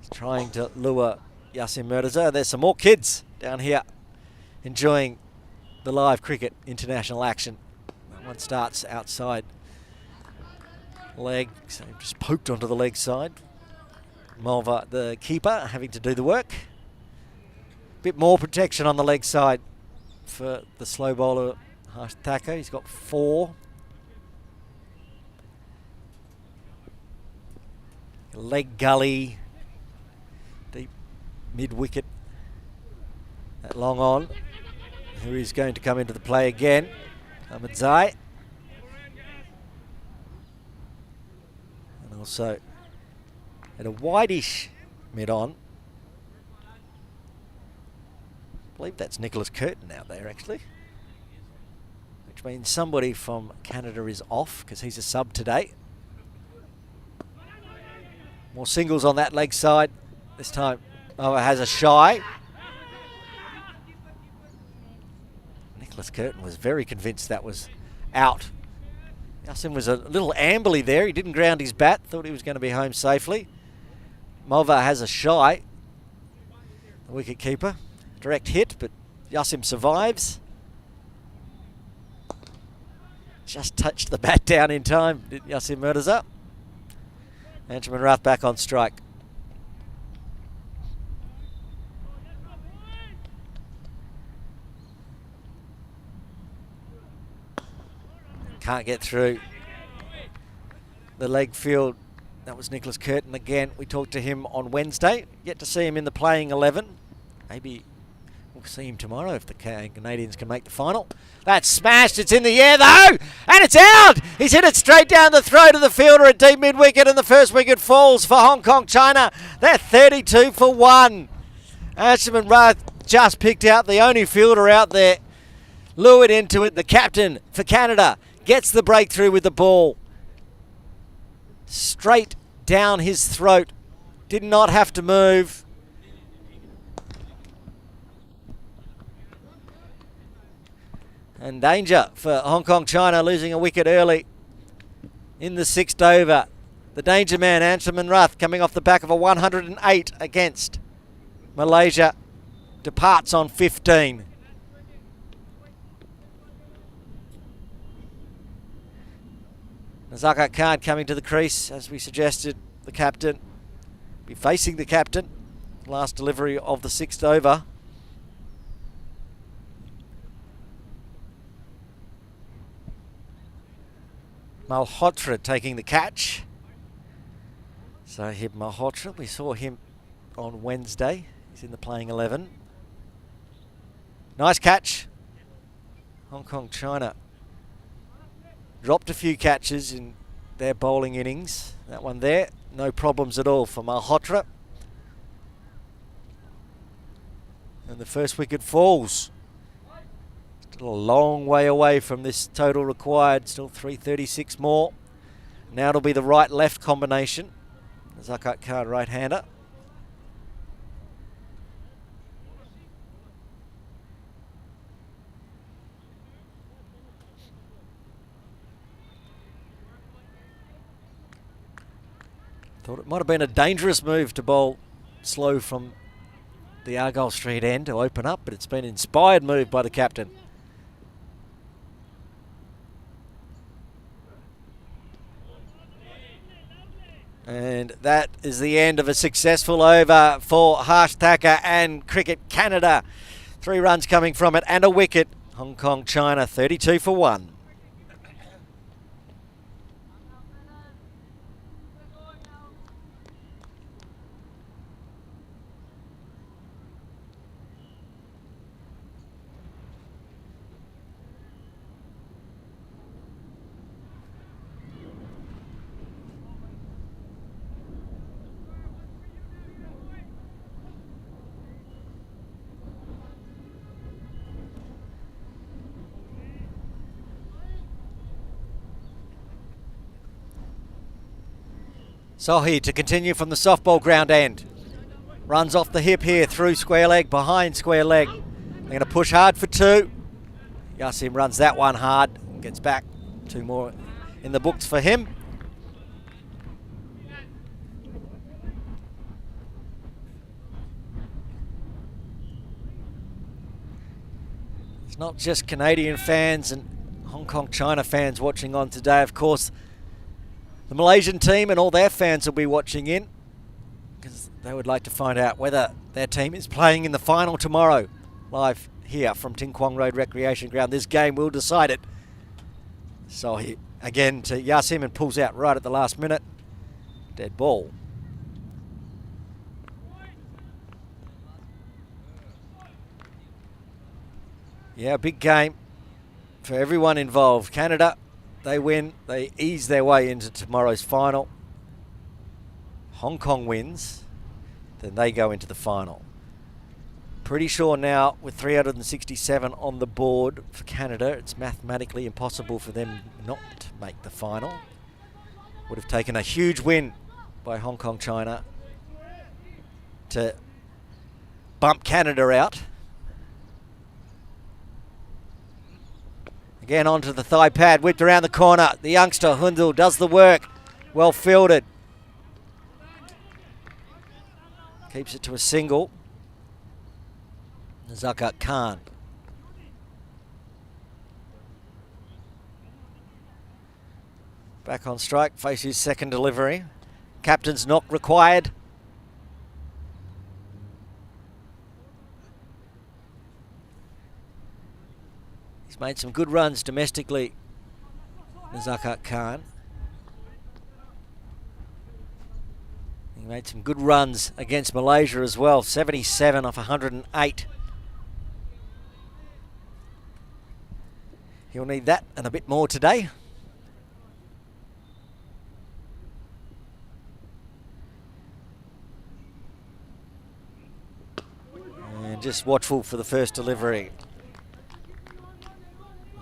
He's trying to lure Yasin Mirza. There's some more kids down here enjoying the live cricket international action. That one starts outside leg, so just poked onto the leg side. Mulva, the keeper, having to do the work. Bit more protection on the leg side for the slow bowler Harsh Thacker. He's got 4. Leg gully, deep mid-wicket. That long on, who is going to come into the play again, Ahmed Zai. And also at a wideish mid-on. I believe that's Nicholas Curtin out there actually, which means somebody from Canada is off because he's a sub today. More singles on that leg side. This time Moa has a shy. Nicholas Curtin was very convinced that was out. Yasin was a little ambly there. He didn't ground his bat. Thought he was going to be home safely. Mulva has a shy. The wicket keeper. Direct hit, but Yasin survives. Just touched the bat down in time, did Yasin Mirza. Anjuman Rath back on strike. Can't get through the leg field. That was Nicholas Curtin again. We talked to him on Wednesday. Yet to see him in the playing 11. Maybe we'll see him tomorrow if the Canadians can make the final. That's smashed. It's in the air though, and it's out. He's hit it straight down the throat of the fielder at deep mid-wicket, and the first wicket falls for Hong Kong China. They're 32 for 1. Anjuman Rath just picked out the only fielder out there. Lured into it. The captain for Canada gets the breakthrough with the ball. Straight down his throat. Did not have to move. And danger for Hong Kong China, losing a wicket early in the 6th over. The danger man, Anjuman Rath, coming off the back of a 108 against Malaysia, departs on 15. Nazakat Khan coming to the crease, as we suggested. The captain be facing the captain. Last delivery of the 6th over. Malhotra taking the catch. Sahib Malhotra, we saw him on Wednesday. He's in the playing 11. Nice catch. Hong Kong China dropped a few catches in their bowling innings. That one there, no problems at all for Malhotra. And the first wicket falls. Still a long way away from this total required, still 336 more. Now it'll be the right-left combination. Zakat Khan, right-hander. Thought it might have been a dangerous move to bowl slow from the Argyle Street end to open up, but it's been an inspired move by the captain. And that is the end of a successful over for Harsh Thacker and Cricket Canada. 3 runs coming from it and a wicket. Hong Kong China 32 for 1. Sohi to continue from the softball ground end. Runs off the hip here through square leg, behind square leg. They're going to push hard for 2. Yasim runs that one hard. Gets back. 2 more in the books for him. It's not just Canadian fans and Hong Kong China fans watching on today. Of course, the Malaysian team and all their fans will be watching in because they would like to find out whether their team is playing in the final tomorrow. Live here from Tin Kwong Road Recreation Ground. This game will decide it. So he again to Yasim and pulls out right at the last minute. Dead ball. Yeah, big game for everyone involved. Canada, they win, they ease their way into tomorrow's final. Hong Kong wins, then they go into the final. Pretty sure now with 367 on the board for Canada, it's mathematically impossible for them not to make the final. Would have taken a huge win by Hong Kong China to bump Canada out. Again onto the thigh pad, whipped around the corner. The youngster Hundul does the work. Well fielded. Keeps it to a single. Zakat Khan. Back on strike, faces second delivery. Captain's knock required. He's made some good runs domestically, Zakat Khan. He made some good runs against Malaysia as well, 77 off 108. He'll need that and a bit more today. And just watchful for the first delivery.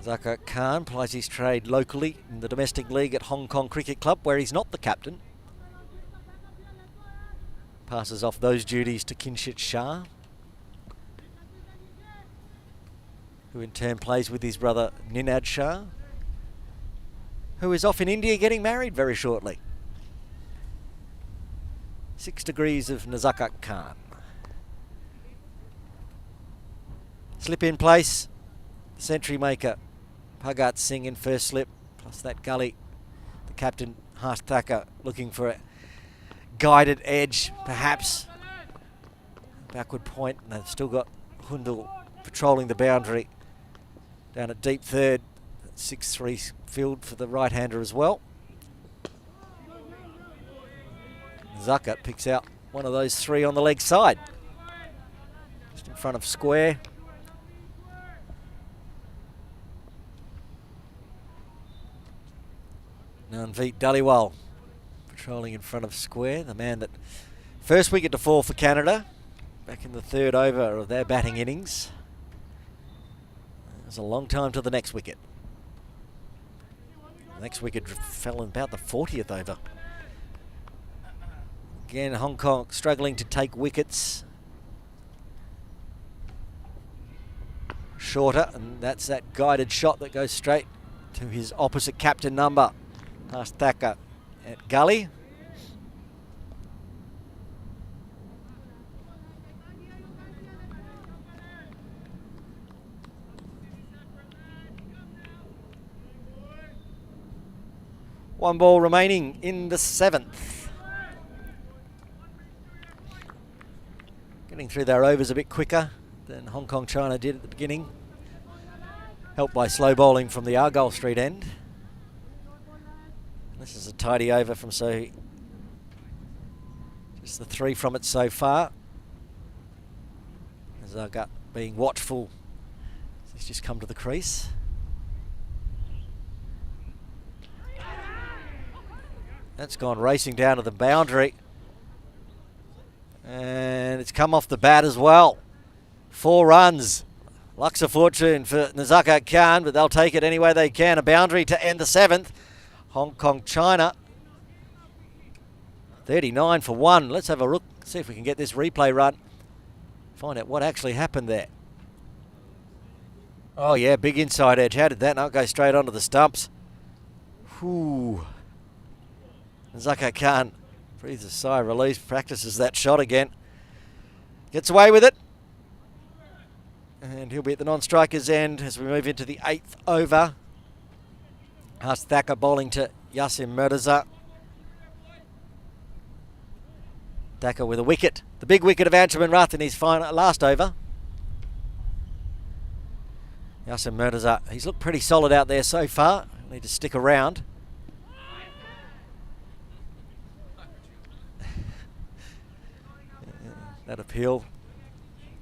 Zakat Khan plies his trade locally in the domestic league at Hong Kong Cricket Club, where he's not the captain. Passes off those duties to Kinshit Shah, who in turn plays with his brother Ninad Shah, who is off in India getting married very shortly. 6 degrees of Zakat Khan. Slip in place, century maker Bhagat Singh in first slip, plus that gully. The captain Harsh Thacker looking for a guided edge, perhaps. Backward point, and they've still got Hundul patrolling the boundary. Down at deep third, 6-3 field for the right-hander as well. Zakat picks out one of those 3 on the leg side. Just in front of square. Nanveet Dhaliwal patrolling in front of square, the man that first wicket to fall for Canada back in the 3rd over of their batting innings. It was a long time to the next wicket. The next wicket fell in about the 40th over. Again, Hong Kong struggling to take wickets. Shorter, and that's that guided shot that goes straight to his opposite captain number. Harsh Thacker at gully. One ball remaining in the 7th. Getting through their overs a bit quicker than Hong Kong China did at the beginning. Helped by slow bowling from the Argyle Street end. This is a tidy over from Sohi. Just the 3 from it so far. Zagat being watchful. He's just come to the crease. That's gone racing down to the boundary. And it's come off the bat as well. 4 runs. Lucks of fortune for Zakat Khan, but they'll take it any way they can. A boundary to end the 7th. Hong Kong China 39 for 1. Let's have a look, see if we can get this replay run. Find out what actually happened there. Oh yeah, big inside edge. How did that not go straight onto the stumps? Whew. Zaka Khan breathes a sigh of relief, practices that shot again. Gets away with it. And he'll be at the non-striker's end as we move into the 8th over. Has Thacker bowling to Yasim Mirza. Thacker with a wicket. The big wicket of Anjuman Rath in his last over. Yasim Mirza, he's looked pretty solid out there so far. Need to stick around. That appeal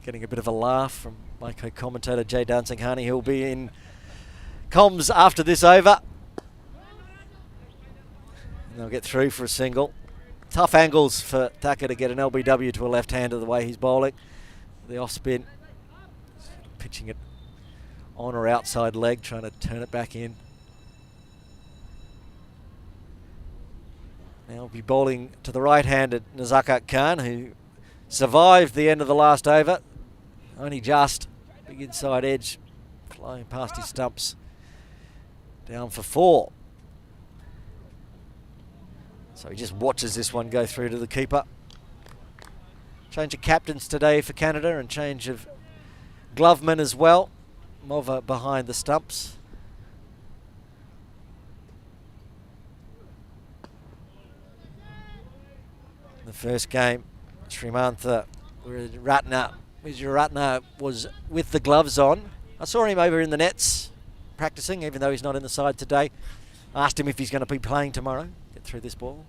getting a bit of a laugh from my co-commentator Jay Dansinghani, who'll be in comms after this over. And they'll get through for a single. Tough angles for Thacker to get an LBW to a left-hander the way he's bowling. The off-spin, pitching it on or outside leg, trying to turn it back in. Now he'll be bowling to the right-handed Nazakat Khan, who survived the end of the last over. Only just. Big inside edge, flying past his stumps. Down for 4. So he just watches this one go through to the keeper. Change of captains today for Canada and change of glovemen as well. Mova behind the stumps. The first game, Srimantha Wijeratne was with the gloves on. I saw him over in the nets practicing, even though he's not in the side today. Asked him if he's going to be playing tomorrow. Get through this ball.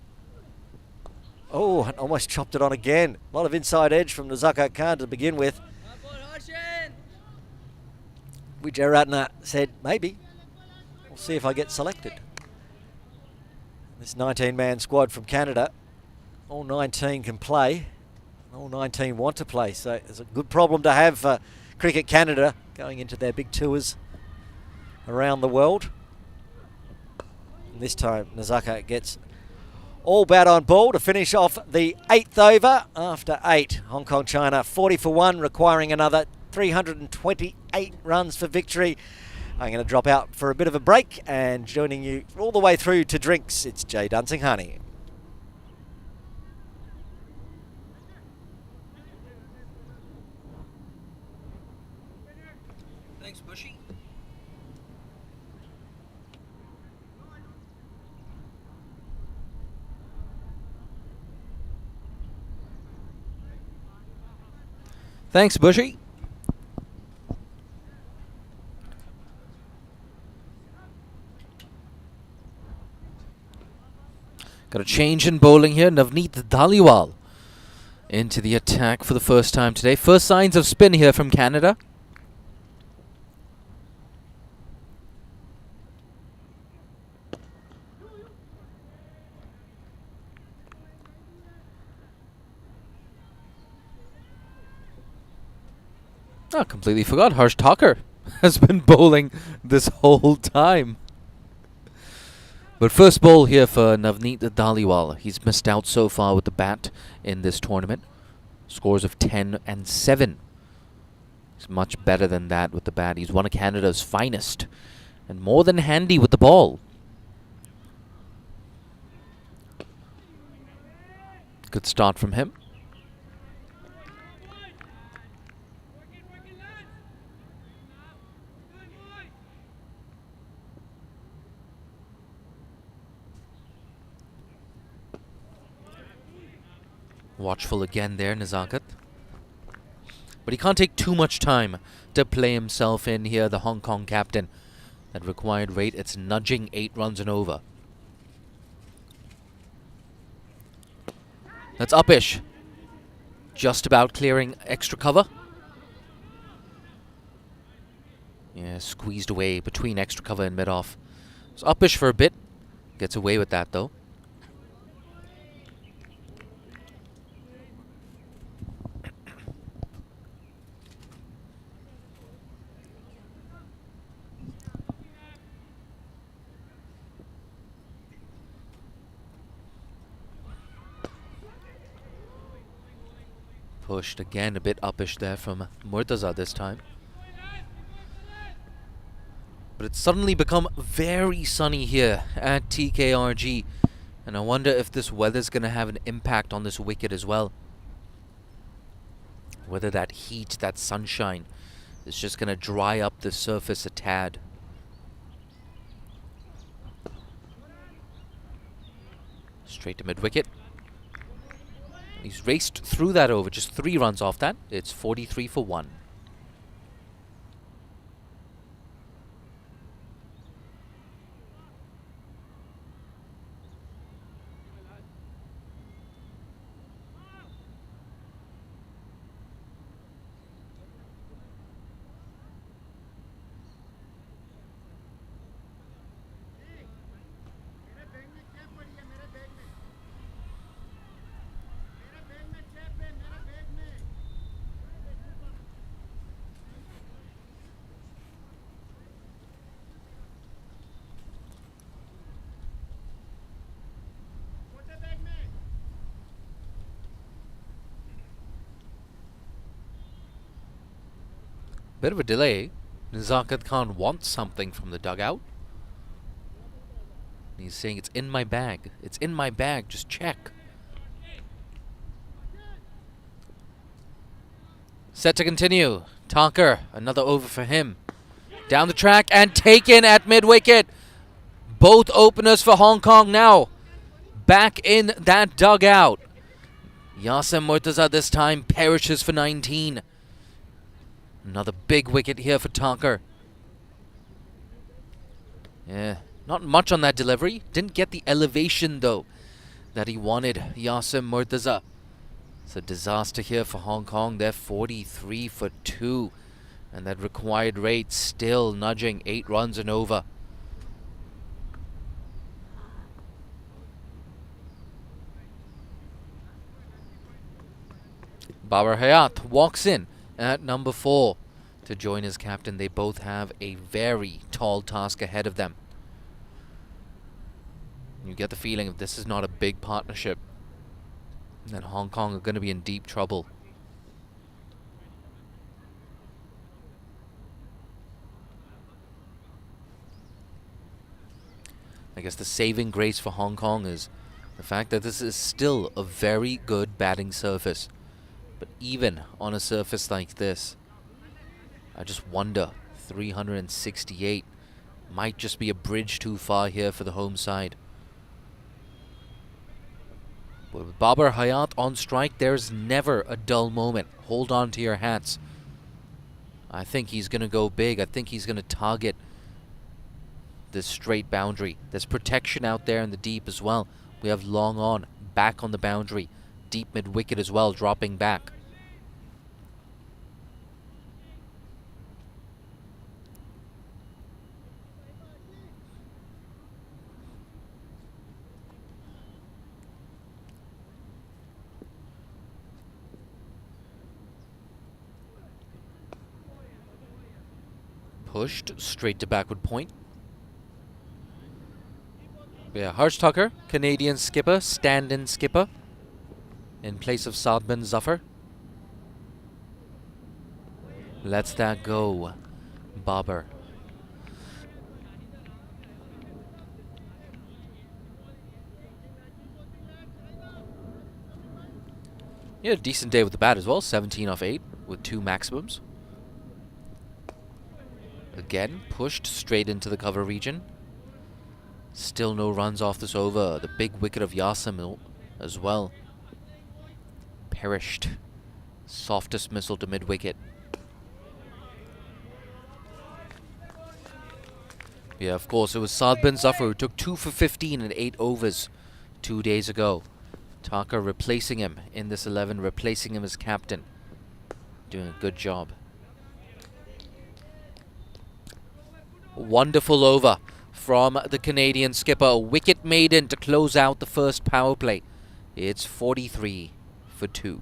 Oh, and almost chopped it on again. A lot of inside edge from Nazakat Khan to begin with. Wijeratne said, maybe. We'll see if I get selected. This 19-man squad from Canada, all 19 can play. All 19 want to play, so it's a good problem to have for Cricket Canada going into their big tours around the world. And this time, Nazaka gets all bat on ball to finish off the 8th over after 8. Hong Kong China 40 for 1, requiring another 328 runs for victory. I'm going to drop out for a bit of a break, and joining you all the way through to drinks, it's Jay Dansinghani. Thanks, Bushy. Thanks, Bushy. Got a change in bowling here. Navneet Dhaliwal into the attack for the first time today. First signs of spin here from Canada. Oh, completely forgot. Harsh Thakur has been bowling this whole time. But first bowl here for Navneet Dhaliwal. He's missed out so far with the bat in this tournament. Scores of 10 and 7. He's much better than that with the bat. He's one of Canada's finest and more than handy with the ball. Good start from him. Watchful again there, Nazakat. But he can't take too much time to play himself in here, the Hong Kong captain. That required rate, it's nudging 8 runs and over. That's Upish. Just about clearing extra cover. Yeah, squeezed away between extra cover and mid-off. It's Upish for a bit. Gets away with that, though. Pushed again, a bit uppish there from Murtaza this time. But it's suddenly become very sunny here at TKRG. And I wonder if this weather's going to have an impact on this wicket as well. Whether that heat, that sunshine, is just going to dry up the surface a tad. Straight to mid-wicket. He's raced through that over, just 3 runs off that. It's 43 for 1. Bit of a delay. Nazakat Khan wants something from the dugout. He's saying, it's in my bag. It's in my bag. Just check. Set to continue. Tonker, another over for him. Down the track and taken at mid-wicket. Both openers for Hong Kong now. Back in that dugout. Yasser Murtaza this time perishes for 19. Another big wicket here for Tonker. Yeah, not much on that delivery. Didn't get the elevation, though, that he wanted, Yasser Murtaza. It's a disaster here for Hong Kong. They're 43 for 2. And that required rate still nudging 8 runs and over. Babar Hayat walks in at number 4 to join his captain. They both have a very tall task ahead of them. You get the feeling if this is not a big partnership, then Hong Kong are going to be in deep trouble. I guess the saving grace for Hong Kong is the fact that this is still a very good batting surface. But even on a surface like this, I just wonder, 368 might just be a bridge too far here for the home side. But with Babar Hayat on strike, there's never a dull moment. Hold on to your hats. I think he's going to go big. I think he's going to target this straight boundary. There's protection out there in the deep as well. We have long on, back on the boundary. Deep mid-wicket as well, dropping back. Pushed straight to backward point. Yeah, Harsh Tucker, Canadian skipper, stand-in skipper, in place of Saad bin Zafar. Lets that go, Babar. He had a decent day with the bat as well, 17 off 8 with 2 maximums. Again, pushed straight into the cover region. Still no runs off this over. The big wicket of Yasamil as well. Perished. Softest missile to mid-wicket. Yeah, of course, it was Saad bin Zafar who took 2 for 15 in 8 overs 2 days ago. Taka replacing him in this 11, replacing him as captain. Doing a good job. Wonderful over from the Canadian skipper. A wicket maiden to close out the first power play. It's 43 for 2.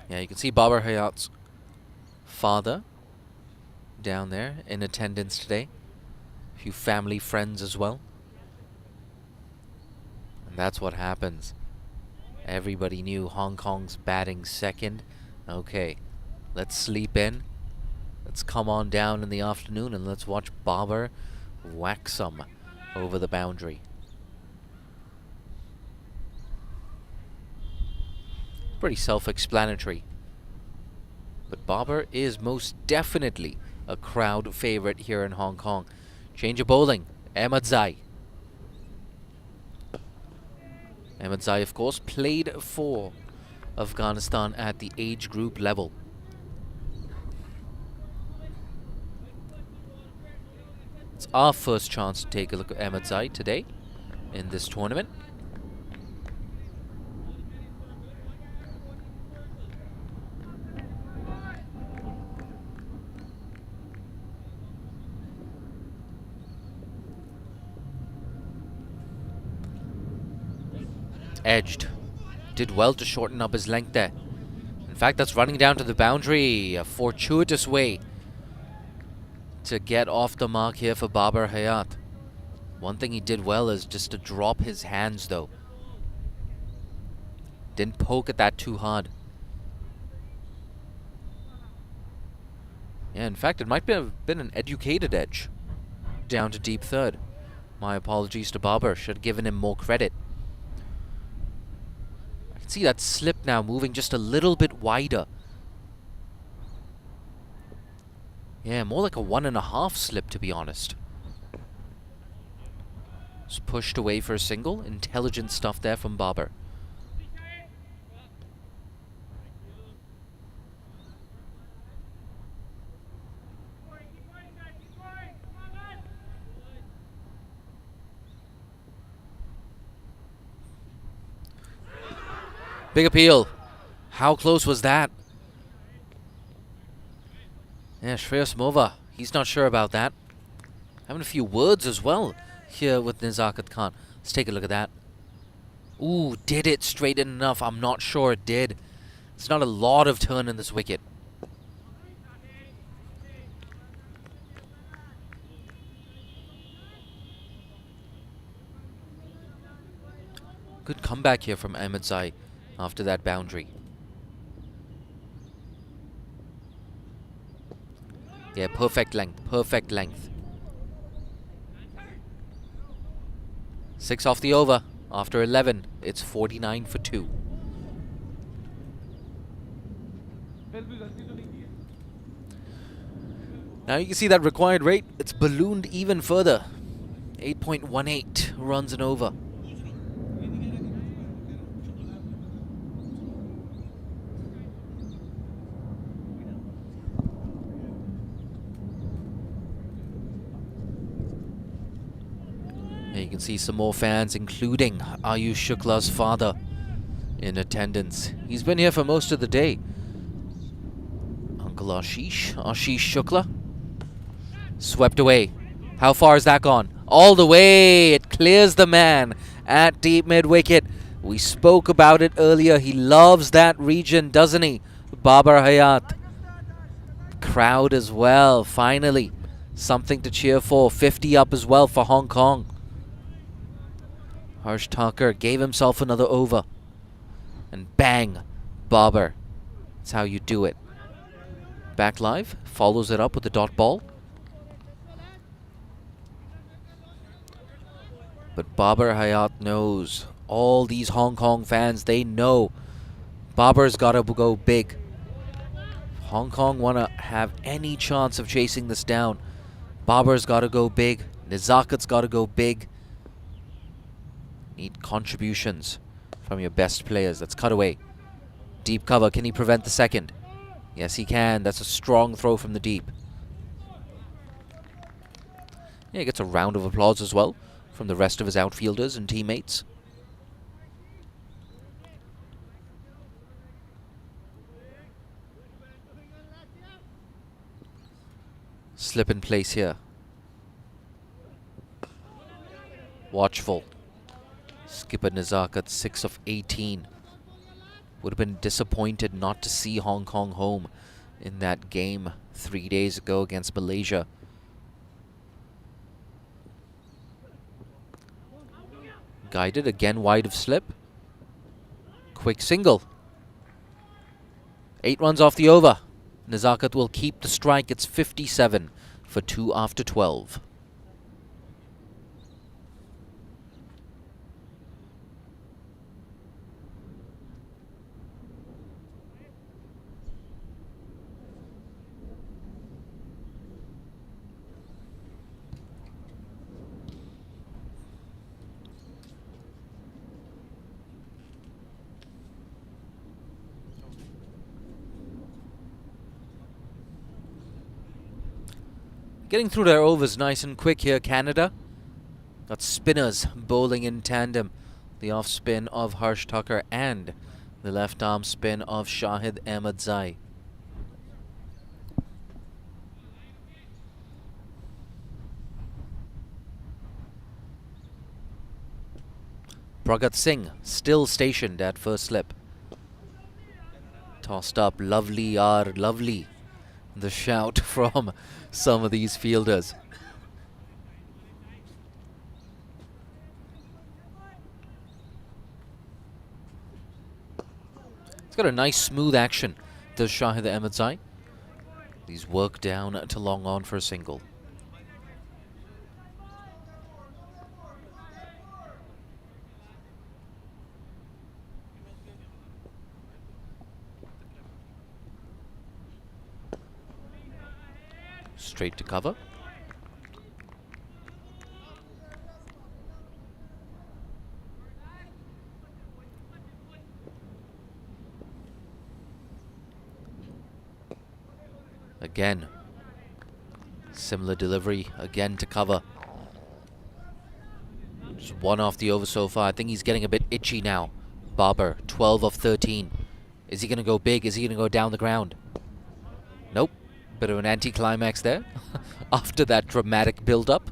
Yeah, you can see Babar Hayat's father down there in attendance today. A few family friends as well. And that's what happens. Everybody knew Hong Kong's batting second. Okay, let's sleep in. Let's come on down in the afternoon and let's watch Babar whack some over the boundary. Pretty self-explanatory. But Babar is most definitely a crowd favorite here in Hong Kong. Change of bowling. Ahmadzai. Ahmadzai, of course, played for Afghanistan at the age group level. It's our first chance to take a look at Ahmadzai today in this tournament. Edged. Did well to shorten up his length there. In fact, that's running down to the boundary. A fortuitous way to get off the mark here for Babar Hayat. One thing he did well is just to drop his hands, though. Didn't poke at that too hard. Yeah, in fact, it might have been an educated edge. Down to deep third. My apologies to Babar. Should have given him more credit. See that slip now moving just a little bit wider. Yeah, more like a 1.5 slip, to be honest. Just pushed away for a single. Intelligent stuff there from Babar. Big appeal. How close was that? Yeah, Shreyas Mova. He's not sure about that. Having a few words as well here with Nizakat Khan. Let's take a look at that. Ooh, did it straighten enough? I'm not sure it did. It's not a lot of turn in this wicket. Good comeback here from Ahmadzai after that boundary. Yeah, perfect length, perfect length. 6 off the over. After 11, it's 49 for 2. Now you can see that required rate, it's ballooned even further. 8.18 runs and over. You can see some more fans, including Ayush Shukla's father, in attendance. He's been here for most of the day. Uncle Ashish Shukla. Swept away. How far has that gone? All the way. It clears the man at deep mid-wicket. We spoke about it earlier. He loves that region, doesn't he? Babar Hayat. Crowd as well, finally. Something to cheer for. 50 up as well for Hong Kong. Harsh Thakur gave himself another over. And bang, Babar. That's how you do it. Back live, follows it up with the dot ball. But Babar Hayat knows. All these Hong Kong fans, they know Babar's got to go big. Hong Kong want to have any chance of chasing this down. Babar's got to go big. Nizakat's got to go big. Need contributions from your best players. Let's cut away. Deep cover. Can he prevent the second? Yes, he can. That's a strong throw from the deep. Yeah, he gets a round of applause as well from the rest of his outfielders and teammates. Slip in place here. Watchful. Skipper Nizakat, 6 of 18. Would have been disappointed not to see Hong Kong home in that game 3 days ago against Malaysia. Guided again wide of slip. Quick single. 8 runs off the over. Nezakat will keep the strike. It's 57 for 2 after 12. Getting through their overs nice and quick here, Canada. Got spinners bowling in tandem. The off spin of Harsh Tucker and the left arm spin of Shahid Ahmadzai. Pragat Singh still stationed at first slip. Tossed up, lovely, lovely. The shout from some of these fielders. It's got a nice smooth action, does Shahid Ahmadzai. He's worked down to long on for a single. Straight to cover. Again. Similar delivery, again to cover. Just 1 off the over so far. I think he's getting a bit itchy now. Barber, 12 of 13. Is he going to go big? Is he going to go down the ground? Nope. Bit of an anticlimax there after that dramatic build-up.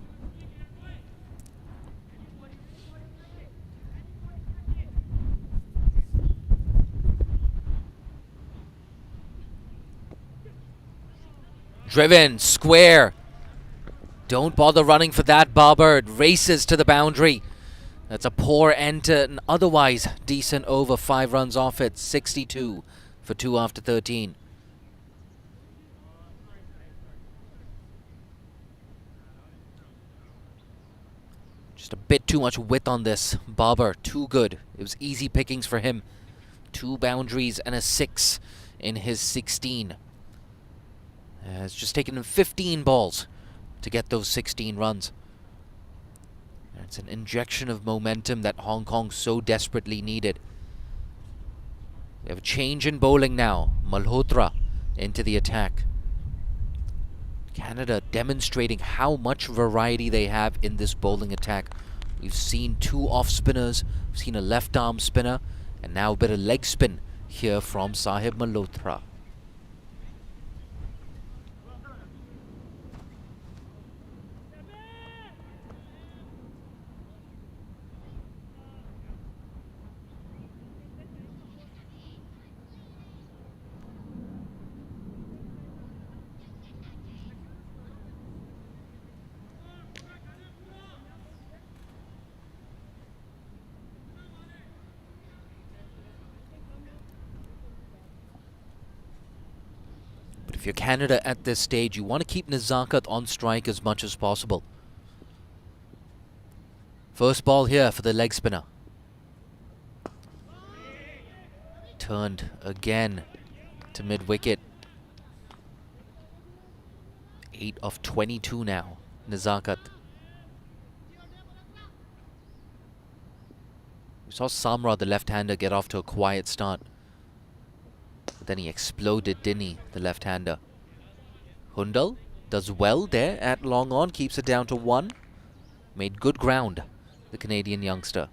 Driven, square. Don't bother running for that, Barber. It races to the boundary. That's a poor end to an otherwise decent over. 5 runs off it. 62 for 2 after 13. Just a bit too much width on this. Barber, too good. It was easy pickings for him. 2 boundaries and a 6 in his 16. It's just taken him 15 balls to get those 16 runs. It's an injection of momentum that Hong Kong so desperately needed. We have a change in bowling now. Malhotra into the attack. Canada demonstrating how much variety they have in this bowling attack. We've seen 2 off spinners, we've seen a left arm spinner, and now a bit of leg spin here from Sahib Malhotra. If you're Canada at this stage, you want to keep Nezakat on strike as much as possible. First ball here for the leg spinner. Turned again to mid-wicket. 8 of 22 now, Nezakat. We saw Samra, the left-hander, get off to a quiet start. But then he exploded, didn't he, the left-hander. Hundal does well there at long on, keeps it down to 1. Made good ground, the Canadian youngster.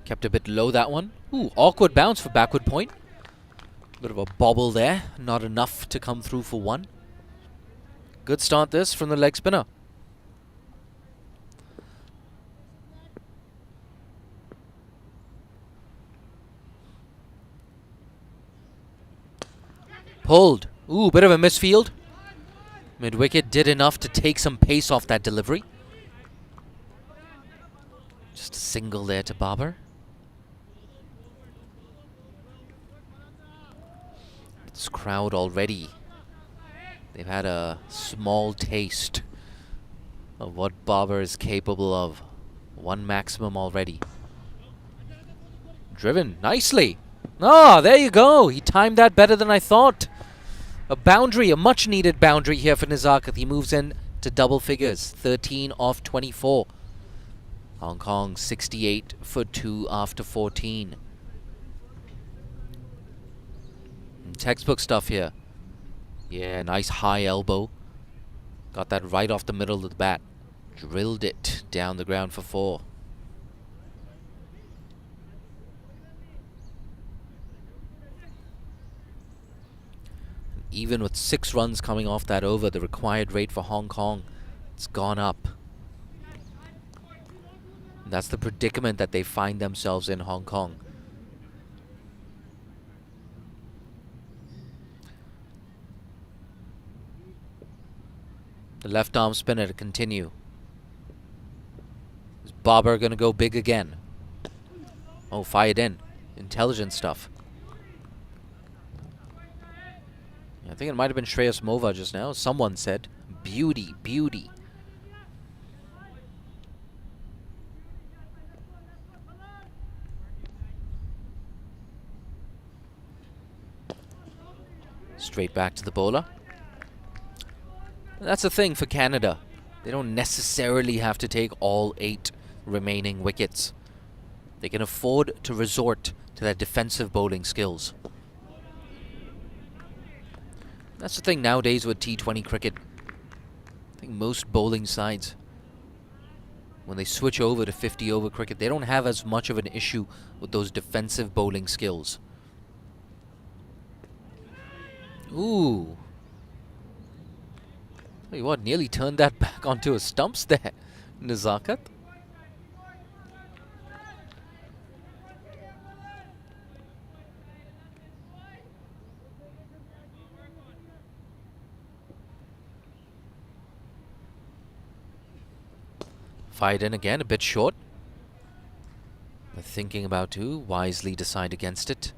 Kept a bit low, that one. Ooh, awkward bounce for backward point. Bit of a bobble there. Not enough to come through for one. Good start this from the leg spinner. Pulled. Ooh, bit of a misfield. Mid-wicket did enough to take some pace off that delivery. Just a single there to Babar. This crowd already, they've had a small taste of what Babar is capable of. One maximum already. Driven nicely. Ah, there you go. He timed that better than I thought. A boundary, a much needed boundary here for Nezakat. He moves in to double figures. 13 off 24. Hong Kong 68 for 2 after 14. Textbook stuff here. Yeah, nice high elbow. Got that right off the middle of the bat. Drilled it down the ground for 4. Even with 6 runs coming off that over, the required rate for Hong Kong, it's gone up. And that's the predicament that they find themselves in, Hong Kong. The left arm spinner to continue. Is Babar going to go big again? Oh, fired in. Intelligent stuff. I think it might have been Shreyas Mova just now. Someone said, beauty, beauty. Straight back to the bowler. And that's the thing for Canada. They don't necessarily have to take all 8 remaining wickets. They can afford to resort to their defensive bowling skills. That's the thing nowadays with T20 cricket. I think most bowling sides, when they switch over to 50-over cricket, they don't have as much of an issue with those defensive bowling skills. Ooh. Tell you what, nearly turned that back onto his stumps there, Nezakat. Fired in again, a bit short. They're thinking about to wisely decide against it.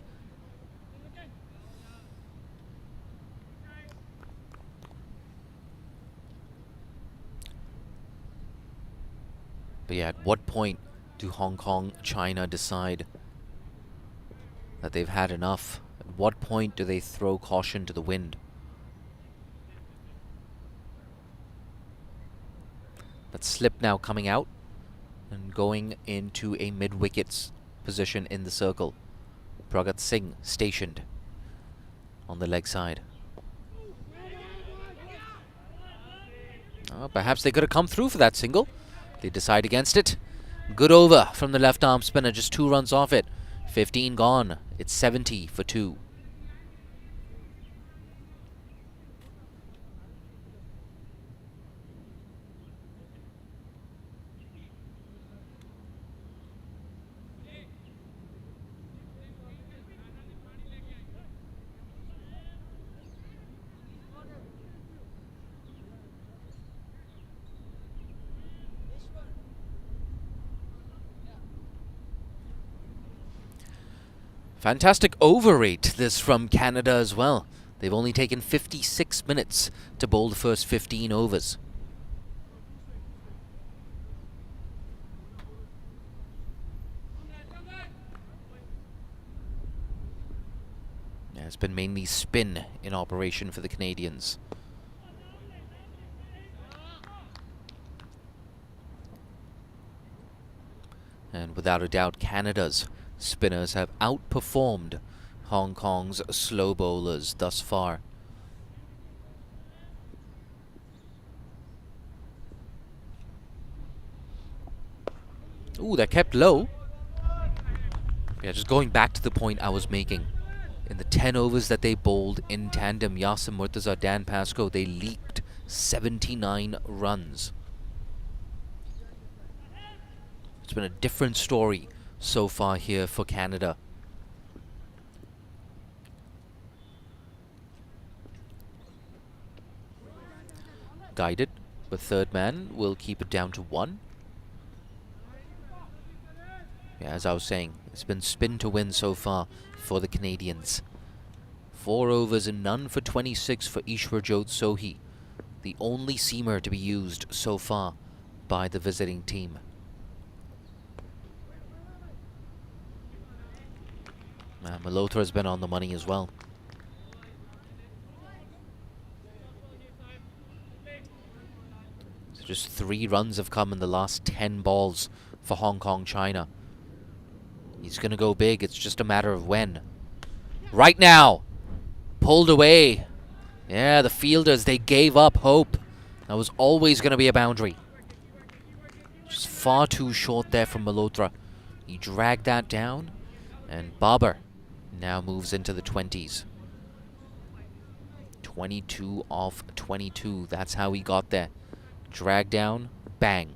But yeah, at what point do Hong Kong, China decide that they've had enough? At what point do they throw caution to the wind? That slip now coming out and going into a mid-wickets position in the circle. Pragat Singh stationed on the leg side. Perhaps they could have come through for that single. They decide against it. Good over from the left arm spinner, just 2 runs off it. 15 gone. It's 70 for 2. Fantastic over rate, this from Canada as well. They've only taken 56 minutes to bowl the first 15 overs. Yeah, it's been mainly spin in operation for the Canadians. And without a doubt, Canada's spinners have outperformed Hong Kong's slow bowlers thus far. Ooh, they're kept low. Yeah, just going back to the point I was making. In the 10 overs that they bowled in tandem, Yasim Murtaza, Dan Pascoe, they leaked 79 runs. It's been a different story so far here for Canada. Guided, but third man will keep it down to 1. Yeah, as I was saying, it's been spin to win so far for the Canadians. 4 overs and none for 26 for Ishwarjot Sohi, the only seamer to be used so far by the visiting team. Malhotra has been on the money as well. So just 3 runs have come in the last 10 balls for Hong Kong China. He's going to go big. It's just a matter of when. Right now. Pulled away. Yeah, the fielders, they gave up hope. That was always going to be a boundary. Just far too short there from Malhotra. He dragged that down. And Babar now moves into the 20s. 22 off 22. That's how he got there. Drag down, bang.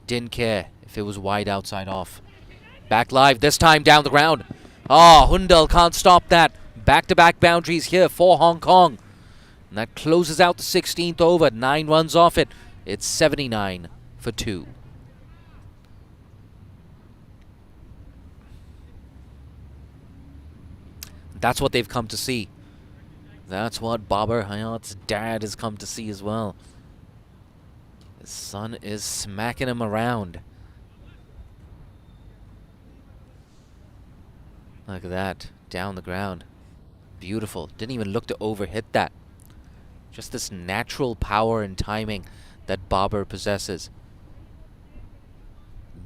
Didn't care if it was wide outside off. Back live, this time down the ground. Oh, Hundal can't stop that. Back-to-back boundaries here for Hong Kong. And that closes out the 16th over. 9 runs off it. It's 79 for 2. That's what they've come to see. That's what Babar Hayat's dad has come to see as well. His son is smacking him around. Look at that. Down the ground. Beautiful. Didn't even look to overhit that. Just this natural power and timing that Babar possesses.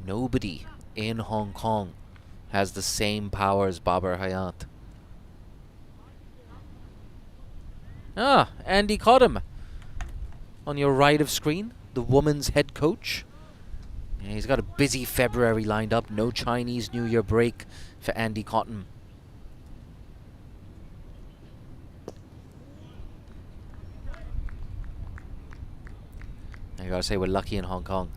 Nobody in Hong Kong has the same power as Babar Hayat. Ah, Andy Cottam on your right of screen, the women's head coach. Yeah, he's got a busy February lined up. No Chinese New Year break for Andy Cottam. I gotta say, we're lucky in Hong Kong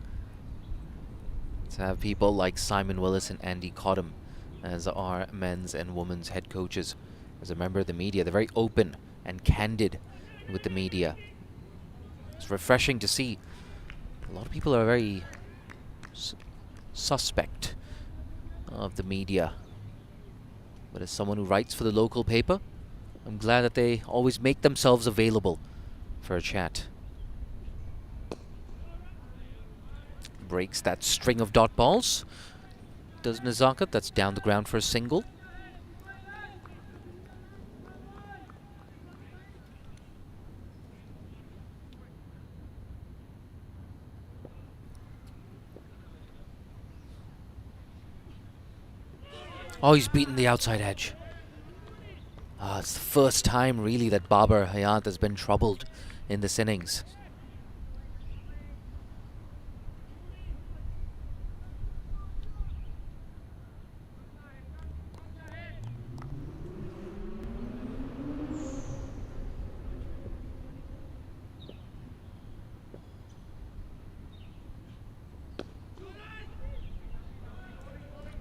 to have people like Simon Willis and Andy Cottam as our men's and women's head coaches. As a member of the media, they're very open and candid with the media. It's refreshing to see. A lot of people are very suspect of the media. But as someone who writes for the local paper, I'm glad that they always make themselves available for a chat. Breaks that string of dot balls. Does Nazakat. That's down the ground for a single. Oh, he's beaten the outside edge. It's the first time, really, that Babar Hayat has been troubled in this innings.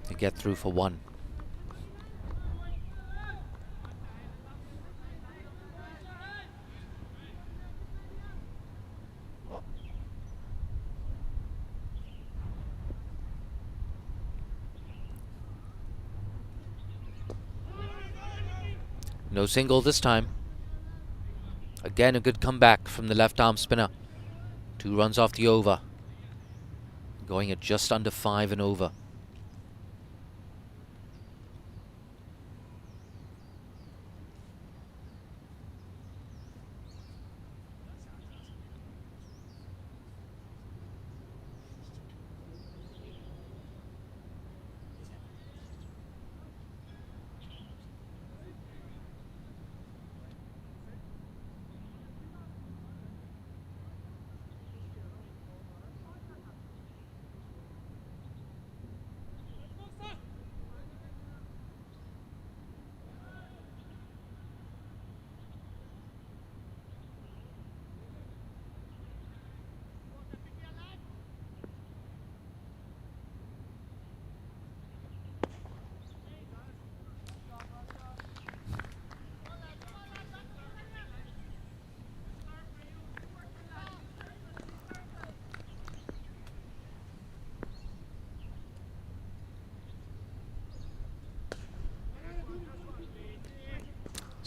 To get through for 1. No single this time. Again, a good comeback from the left arm spinner. 2 runs off the over. Going at just under 5 and over.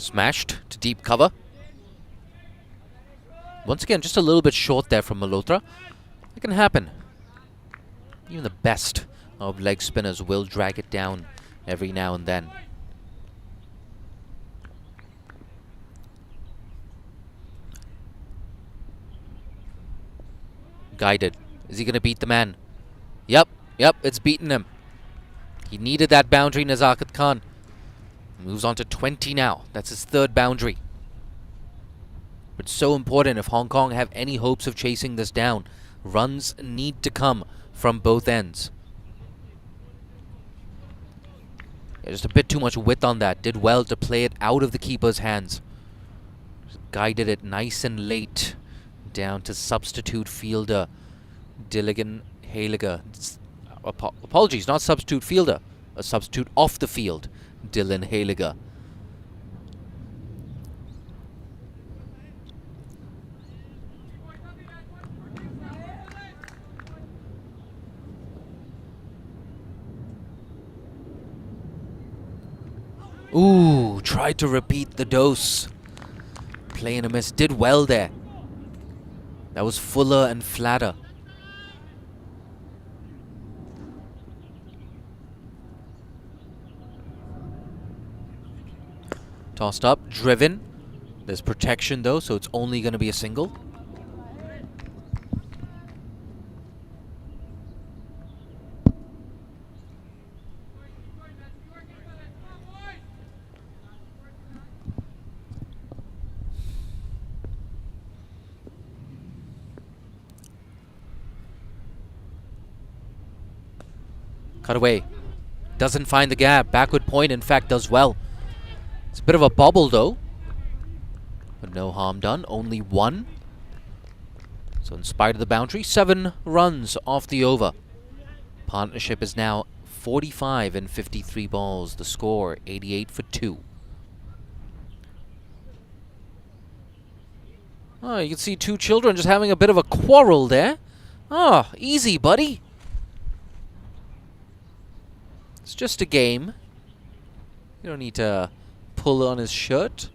Smashed to deep cover. Once again, just a little bit short there from Malhotra. It can happen. Even the best of leg spinners will drag it down every now and then. Guided. Is he going to beat the man? Yep, it's beaten him. He needed that boundary, Nazakat Khan. Moves on to 20 now. That's his third boundary. But so important if Hong Kong have any hopes of chasing this down. Runs need to come from both ends. Yeah, just a bit too much width on that. Did well to play it out of the keeper's hands. Just guided it nice and late down to substitute fielder Dilligan Haliger. Apologies, not substitute fielder. A substitute off the field, Dylan Haliger. Ooh, tried to repeat the dose. Play and a miss. Did well there. That was fuller and flatter. Tossed up, driven. There's protection though, so it's only going to be a single. Cut away. Doesn't find the gap. Backward point, in fact, does well. It's a bit of a bobble, though. But no harm done. Only one. So in spite of the boundary, 7 runs off the over. Partnership is now 45 in 53 balls. The score, 88 for 2. Oh, you can see 2 children just having a bit of a quarrel there. Oh, easy, buddy. It's just a game. You don't need to pull on his shirt.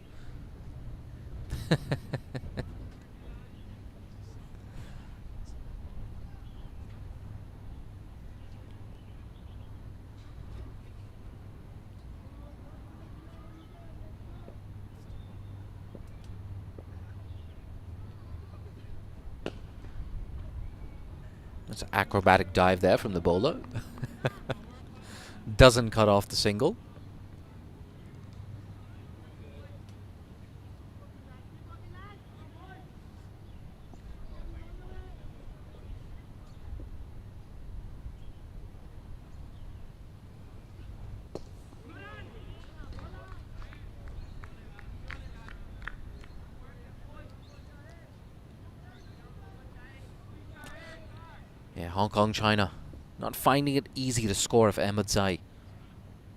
That's an acrobatic dive there from the bowler. Doesn't cut off the single. Yeah, Hong Kong, China. Not finding it easy to score for Ahmed Zai.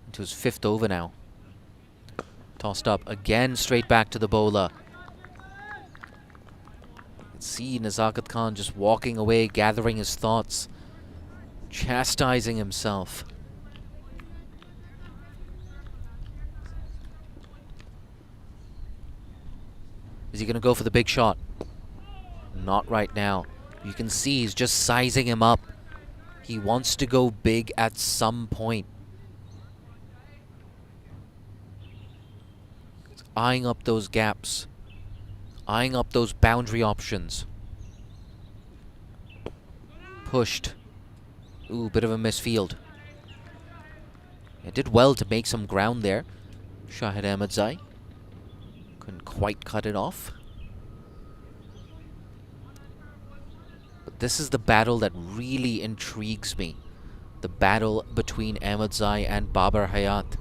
Into his 5th over now. Tossed up again, straight back to the bowler. Let's see Nazakat Khan just walking away, gathering his thoughts, chastising himself. Is he going to go for the big shot? Not right now. You can see he's just sizing him up. He wants to go big at some point. He's eyeing up those gaps. Eyeing up those boundary options. Pushed. Ooh, bit of a misfield. It did well to make some ground there. Shahid Ahmedzai. Couldn't quite cut it off. But this is the battle that really intrigues me. The battle between Ahmedzai and Babar Hayat.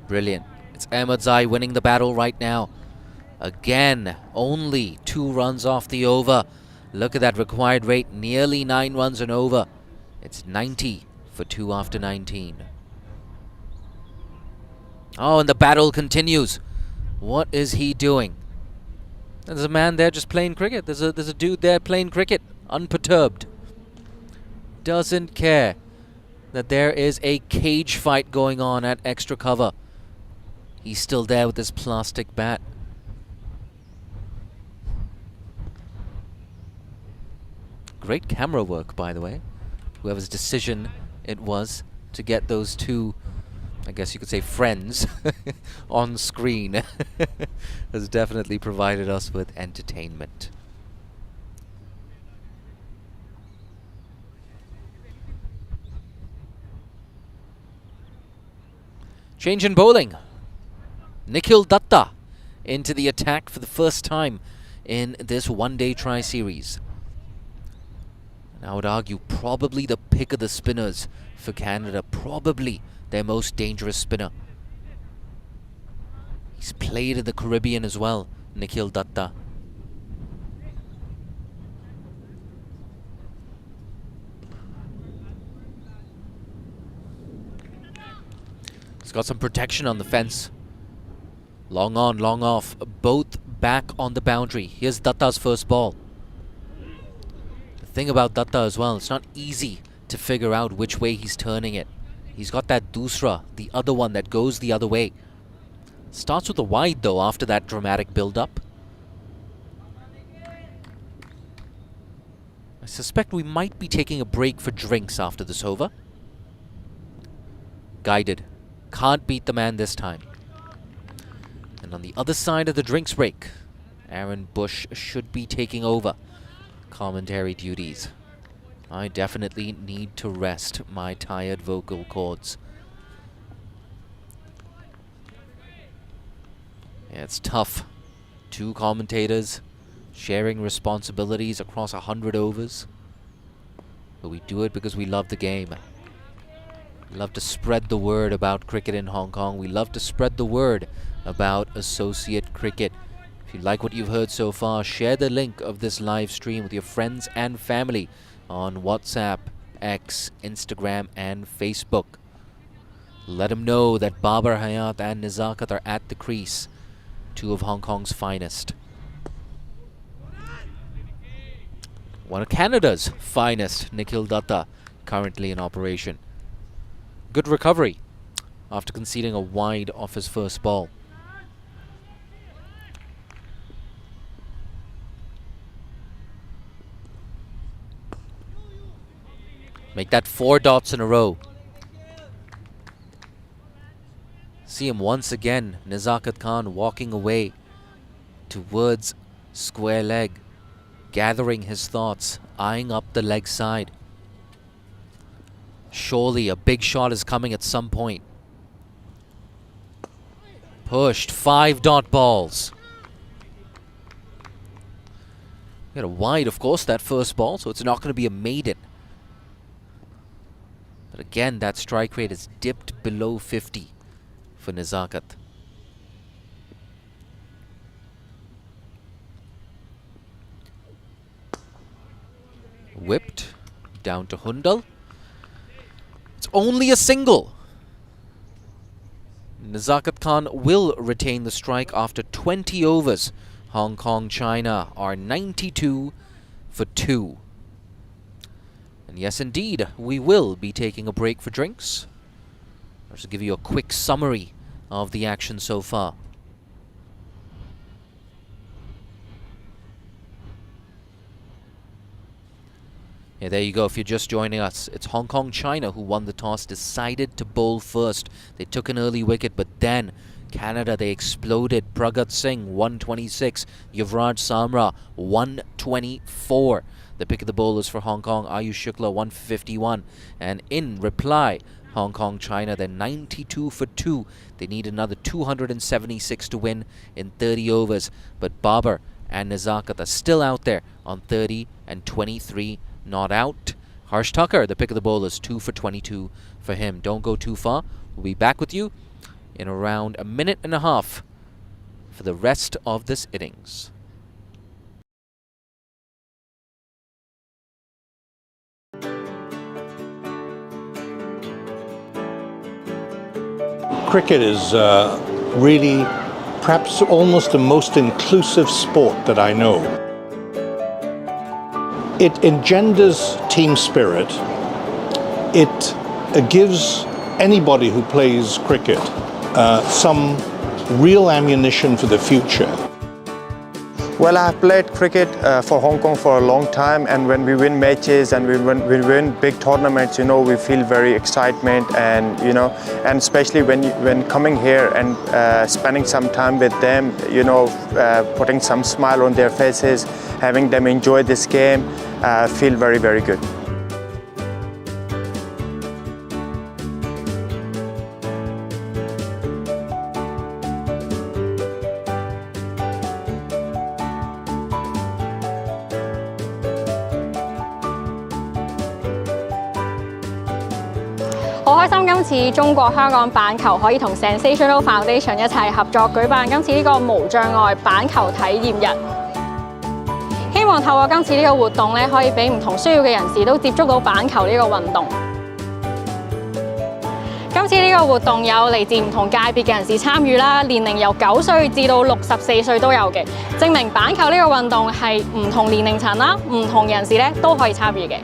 Brilliant. It's Ahmedzai winning the battle right now. Again, only 2 runs off the over. Look at that required rate, nearly 9 runs and over. It's 90 for 2 after 19. Oh, and the battle continues. What is he doing? There's a man there just playing cricket. There's a dude there playing cricket, unperturbed. Doesn't care. that there is a cage fight going on at extra cover. He's still there with his plastic bat. Great camera work, by the way. Whoever's decision it was to get those two, I guess you could say, friends on screen has definitely provided us with entertainment. Change in bowling. Nikhil Datta into the attack for the first time in this one-day tri-series. And I would argue probably the pick of the spinners for Canada, probably their most dangerous spinner. He's played in the Caribbean as well, Nikhil Datta. He's got some protection on the fence. Long on, long off, both back on the boundary. Here's Datta's first ball. The thing about Datta as well, it's not easy to figure out which way he's turning it. He's got that dusra, the other one that goes the other way. Starts with a wide though after that dramatic build-up. I suspect we might be taking a break for drinks after this over. Guided. Can't beat the man this time. And on the other side of the drinks break, Aaron Bush should be taking over commentary duties. I definitely need to rest my tired vocal cords. Yeah, it's tough. Two commentators sharing responsibilities across 100 overs. But we do it because we love the game. We love to spread the word about cricket in Hong Kong. We love to spread the word about associate cricket. If you like what you've heard so far, share the link of this live stream with your friends and family on WhatsApp, X, Instagram, and Facebook. Let them know that Babar Hayat and Nizakat are at the crease, two of Hong Kong's finest. One of Canada's finest, Nikhil Datta, currently in operation. Good recovery after conceding a wide off his first ball. Make that 4 dots in a row. See him once again, Nizakat Khan walking away towards square leg, gathering his thoughts, eyeing up the leg side. Surely a big shot is coming at some point. Pushed, 5 dot balls. Got a wide, of course, that first ball, so it's not going to be a maiden. But again, that strike rate is dipped below 50 for Nizakat. Whipped down to Hundal. It's only a single. Nizakat Khan will retain the strike after 20 overs. Hong Kong, China are 92 for 2. And yes, indeed, we will be taking a break for drinks. I'll just give you a quick summary of the action so far. Yeah, there you go. If you're just joining us, it's Hong Kong, China who won the toss, decided to bowl first. They took an early wicket, but then Canada, they exploded. Pragat Singh, 126. Yuvraj Samra, 124. The pick of the bowlers for Hong Kong, Ayush Shukla, 151. And in reply, Hong Kong, China, they're 92 for 2. They need another 276 to win in 30 overs. But Babar and Nizakat are still out there on 30 and 23 not out. Harsh Tucker, the pick of the bowlers, 2 for 22 for him. Don't go too far. We'll be back with you in around a minute and a half for the rest of this innings. Cricket is really perhaps almost the most inclusive sport that I know. It engenders team spirit. It gives anybody who plays cricket some real ammunition for the future. Well, I've played cricket for Hong Kong for a long time, and when we win matches and we win big tournaments, you know, we feel very excitement, and you know, and especially when coming here and spending some time with them, you know, putting some smile on their faces, having them enjoy this game, feel very, very good.好開心今次中國香港板球可以同 Sensational Foundation 一齊合作舉辦今次呢個無障礙板球體驗日。希望透過今次呢個活動咧，可以俾唔同需要嘅人士都接觸到板球呢個運動。今次呢個活動有嚟自唔同界別嘅人士參與啦，年齡由9歲至到64歲都有嘅，證明板球呢個運動係唔同年齡層啦、唔同人士咧都可以參與嘅。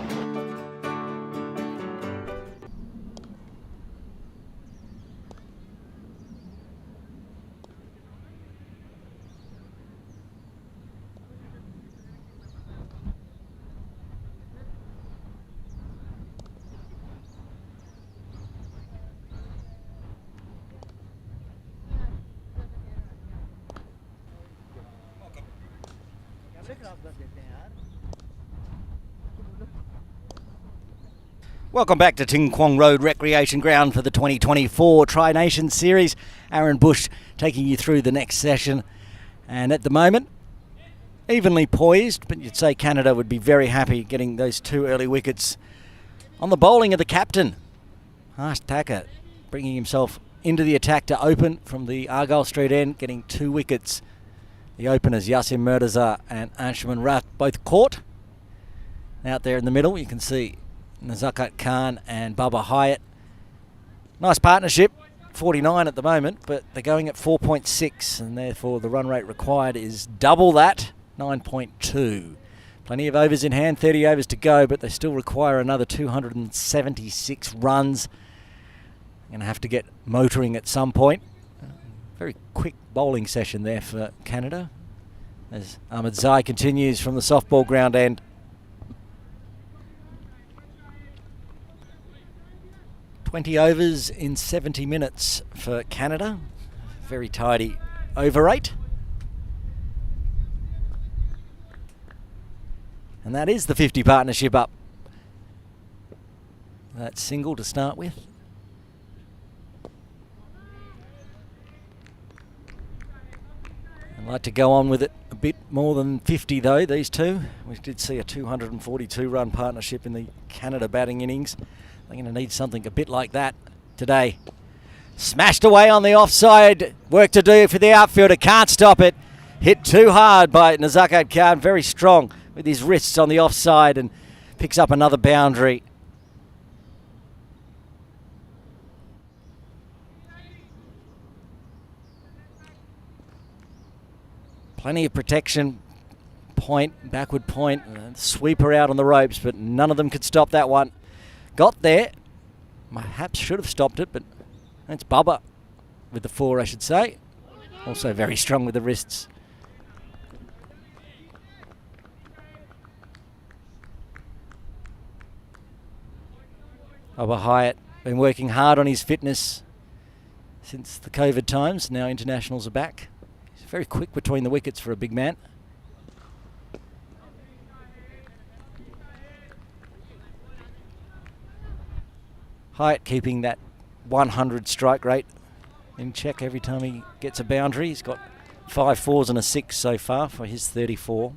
Welcome back to Ting Kwong Road Recreation Ground for the 2024 Tri-Nation Series. Aaron Bush taking you through the next session. And at the moment, evenly poised, but you'd say Canada would be very happy getting those 2 early wickets on the bowling of the captain. Harsh Thacker bringing himself into the attack to open from the Argyle Street end, getting 2 wickets. The openers, Yasim Murtaza and Anshuman Rath, both caught. Out there in the middle, you can see Nazakat Khan and Bubba Hyatt. Nice partnership, 49 at the moment, but they're going at 4.6, and therefore the run rate required is double that, 9.2. Plenty of overs in hand, 30 overs to go, but they still require another 276 runs. Going to have to get motoring at some point. Very quick bowling session there for Canada as Ahmed Zai continues from the softball ground end. 20 overs in 70 minutes for Canada. Very tidy over rate. And that is the 50 partnership up. That single to start with. I'd like to go on with it a bit more than 50 though, these two. We did see a 242 run partnership in the Canada batting innings. They're going to need something a bit like that today. Smashed away on the offside. Work to do for the outfielder. Can't stop it. Hit too hard by Nazakat Khan. Very strong with his wrists on the offside and picks up another boundary. Plenty of protection. Point, backward point. Sweeper out on the ropes, but none of them could stop that one. Got there, perhaps should have stopped it, but that's Bubba with the 4, I should say. Also very strong with the wrists. Bubba Hyatt been working hard on his fitness since the COVID times. Now internationals are back. He's very quick between the wickets for a big man. Hyatt keeping that 100 strike rate in check every time he gets a boundary. He's got 5 4s and a 6 so far for his 34.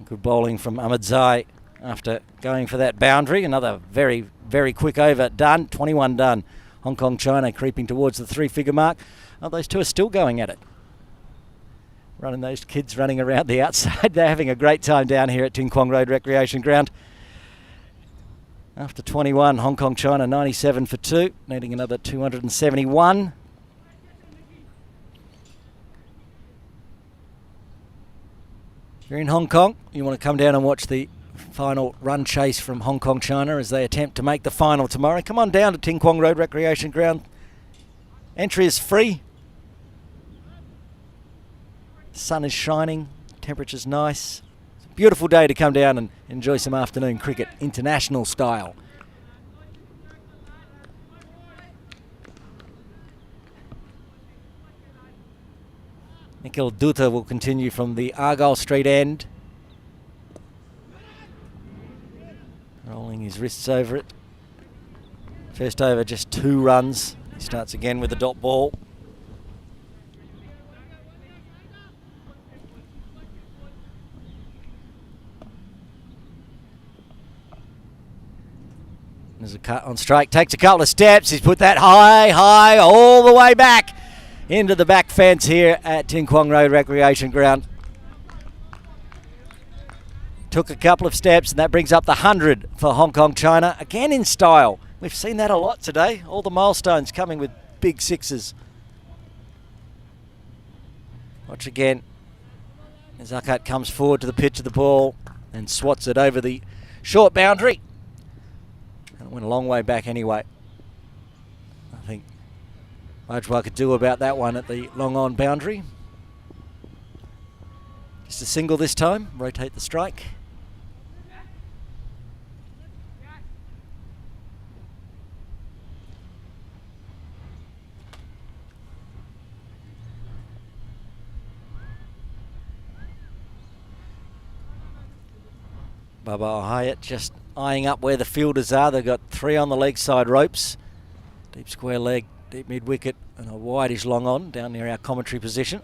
Good bowling from Ahmed Zai after going for that boundary. Another very, very quick over done. 21 done. Hong Kong, China creeping towards the 3-figure mark. Oh, those two are still going at it. Those kids running around the outside. They're having a great time down here at Ting Kwong Road Recreation Ground. After 21, Hong Kong, China 97 for 2, needing another 271. If you're in Hong Kong, you want to come down and watch the final run chase from Hong Kong China as they attempt to make the final tomorrow. Come on down to Ting Kwong Road Recreation Ground. Entry is free. Sun is shining, temperature's nice. It's a beautiful day to come down and enjoy some afternoon cricket, international style. Nikhil Dutta will continue from the Argyle Street end. Rolling his wrists over it. First over, just 2 runs. He starts again with the dot ball. There's a cut on strike, takes a couple of steps. He's put that high, all the way back into the back fence here at Ting Kwong Road Recreation Ground. Took a couple of steps, and that brings up the 100 for Hong Kong China. Again in style. We've seen that a lot today. All the milestones coming with big sixes. Watch again. Zakat comes forward to the pitch of the ball and swats it over the short boundary. And it went a long way back anyway. I think Bajwa could do about that one at the long on boundary. Just a single this time. Rotate the strike. Baba Hyatt just eyeing up where the fielders are. They've got 3 on the leg side ropes. Deep square leg, deep mid wicket, and a wideish long on down near our commentary position.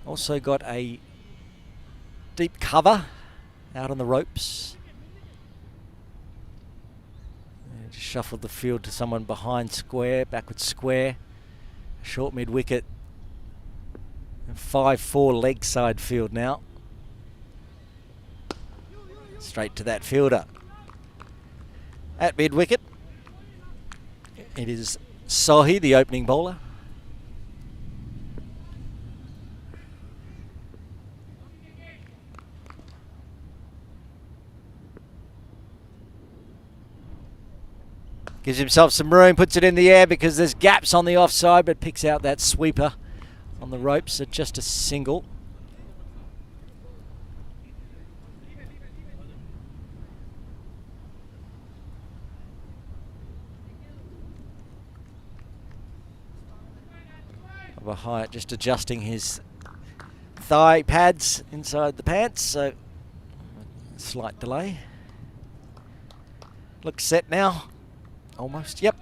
Also got a deep cover out on the ropes. Just shuffled the field to someone behind square, backward square. Short mid wicket. 5-4 leg side field now. Straight to that fielder. At mid wicket, it is Sohi, the opening bowler. Gives himself some room, puts it in the air because there's gaps on the offside, but picks out that sweeper on the ropes at just a single. Hyatt just adjusting his thigh pads inside the pants, so slight delay. Looks set now, almost, yep.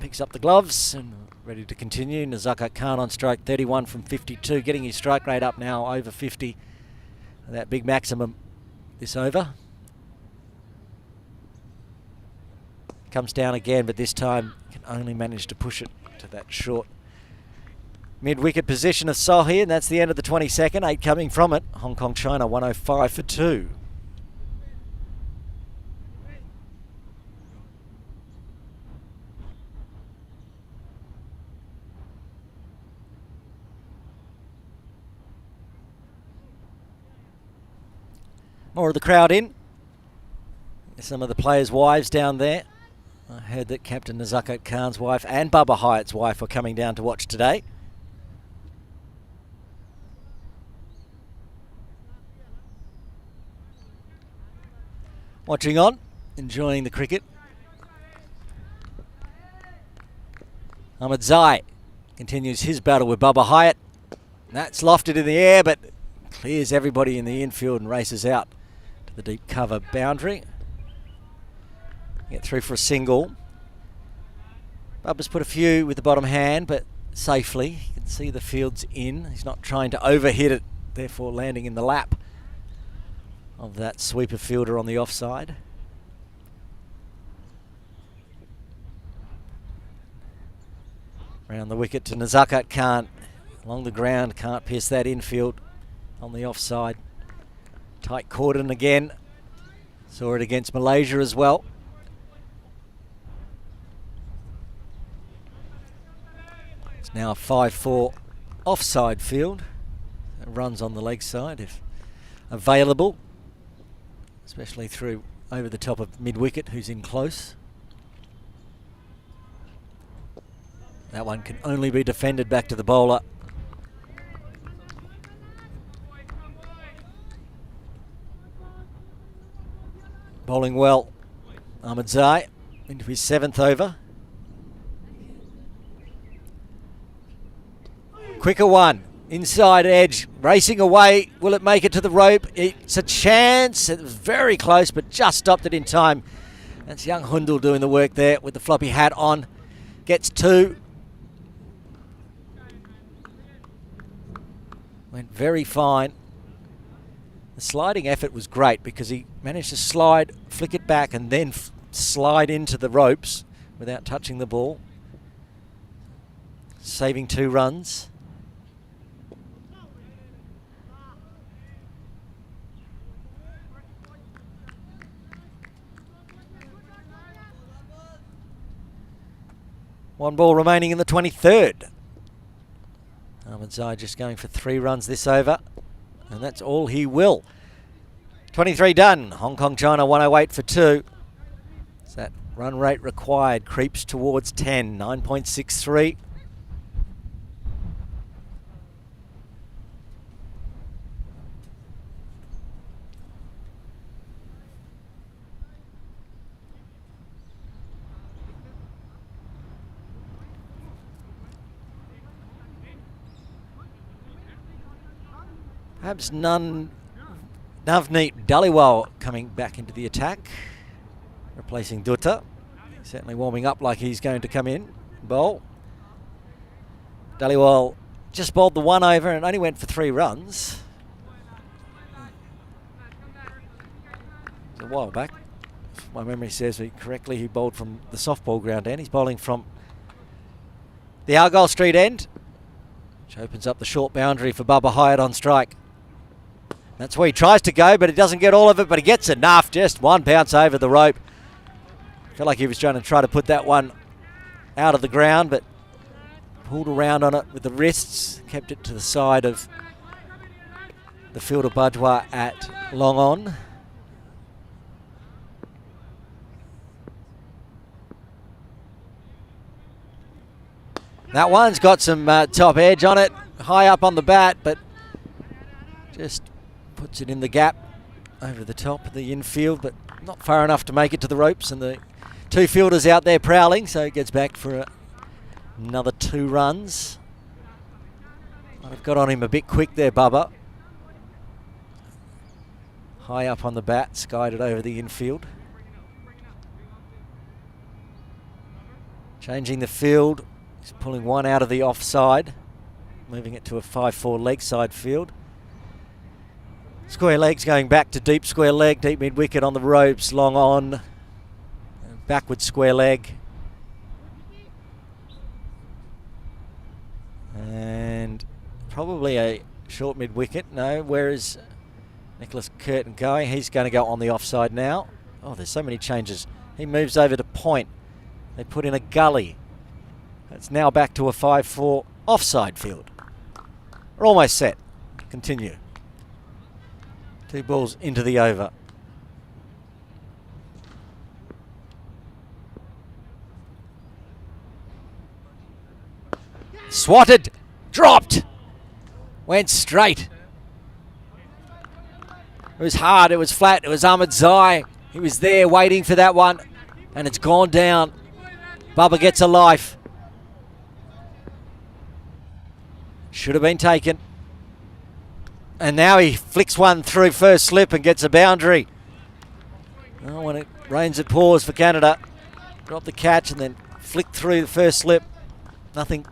Picks up the gloves and ready to continue. Nazakat Khan on strike 31 from 52, getting his strike rate up now over 50. That big maximum this over. Comes down again, but this time can only manage to push it to that short mid-wicket position of Sohi, and that's the end of the 22nd. 8 coming from it. Hong Kong China 105 for 2. More of the crowd in. Some of the players' wives down there. I heard that Captain Nazakat Khan's wife and Baba Hyatt's wife are coming down to watch today. Watching on, enjoying the cricket. Ahmed Zai continues his battle with Baba Hyatt. That's lofted in the air, but clears everybody in the infield and races out to the deep cover boundary. Get through for a single. Bubba's put a few with the bottom hand, but safely. You can see the field's in. He's not trying to overhit it, therefore landing in the lap of that sweeper fielder on the offside. Round the wicket to Nazakat Khan. Along the ground, can't pierce that infield on the offside. Tight cordon again. Saw it against Malaysia as well. It's now a 5-4 offside field. runs on the leg side if available, especially through over the top of mid-wicket, who's in close. That one can only be defended back to the bowler. Bowling well, Ahmadzai into his 7th over. Quicker one, inside edge, racing away. Will it make it to the rope? It's a chance. It was very close, but just stopped it in time. That's young Hundal doing the work there with the floppy hat on. Gets 2. Went very fine. The sliding effort was great because he managed to slide, flick it back, and then slide into the ropes without touching the ball. Saving 2 runs. One ball remaining in the 23rd. Ahmadzai just going for 3 runs this over, and that's all he will. 23 done. Hong Kong China 108 for 2. So that run rate required creeps towards 10, 9.63. Perhaps Navneet Dhaliwal coming back into the attack, replacing Dutta. Certainly warming up like he's going to come in, bowl. Dhaliwal just bowled the 1 over and only went for 3 runs. It was a while back. If my memory serves me correctly, he bowled from the softball ground end. He's bowling from the Argyle Street end, which opens up the short boundary for Bubba Hyatt on strike. That's where he tries to go, but he doesn't get all of it, but he gets enough. Just 1 bounce over the rope. I feel like he was trying to put that one out of the ground, but pulled around on it with the wrists, kept it to the side of the fielder Bajwa at long on. That one's got some top edge on it, high up on the bat, but just puts it in the gap over the top of the infield, but not far enough to make it to the ropes, and the 2 fielders out there prowling, so it gets back for another 2 runs. Might have got on him a bit quick there, Bubba. High up on the bat, skied it over the infield. Changing the field, he's pulling 1 out of the offside, moving it to a 5-4 leg side field. Square legs going back to deep square leg, deep mid wicket on the ropes, long on, backward square leg. And probably a short mid wicket. No, where is Nicholas Curtin going? He's going to go on the offside now. Oh, there's so many changes. He moves over to point. They put in a gully. It's now back to a 5-4 offside field. We're almost set. Continue. 2 balls into the over. Swatted, dropped, went straight. It was hard, it was flat, it was Ahmadzai. He was there waiting for that one, and it's gone down. Bubba gets a life. Should have been taken. And now he flicks one through first slip and gets a boundary. Oh, when it rains it pours for Canada. Drop the catch and then flick through the first slip. Nothing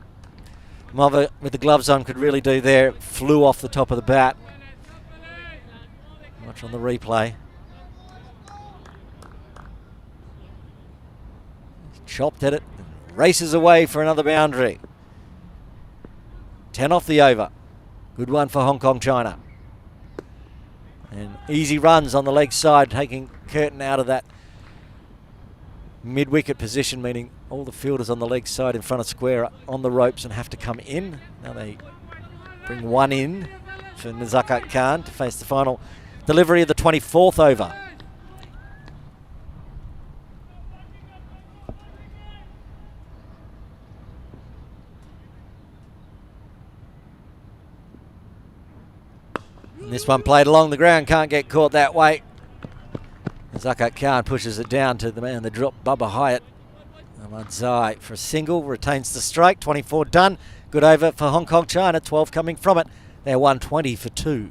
Mother with the gloves on could really do there. It flew off the top of the bat. Watch on the replay. Chopped at it. Races away for another boundary. 10 off the over. Good one for Hong Kong China. And easy runs on the leg side, taking Curtin out of that mid-wicket position, meaning all the fielders on the leg side in front of square are on the ropes and have to come in. Now they bring one in for Nazakat Khan to face the final delivery of the 24th over. And this one played along the ground, can't get caught that way. Nazakat Khan pushes it down to the man that dropped, Bubba Hyatt. Amanzai for a single, retains the strike, 24 done. Good over for Hong Kong China, 12 coming from it. They're 120 for 2.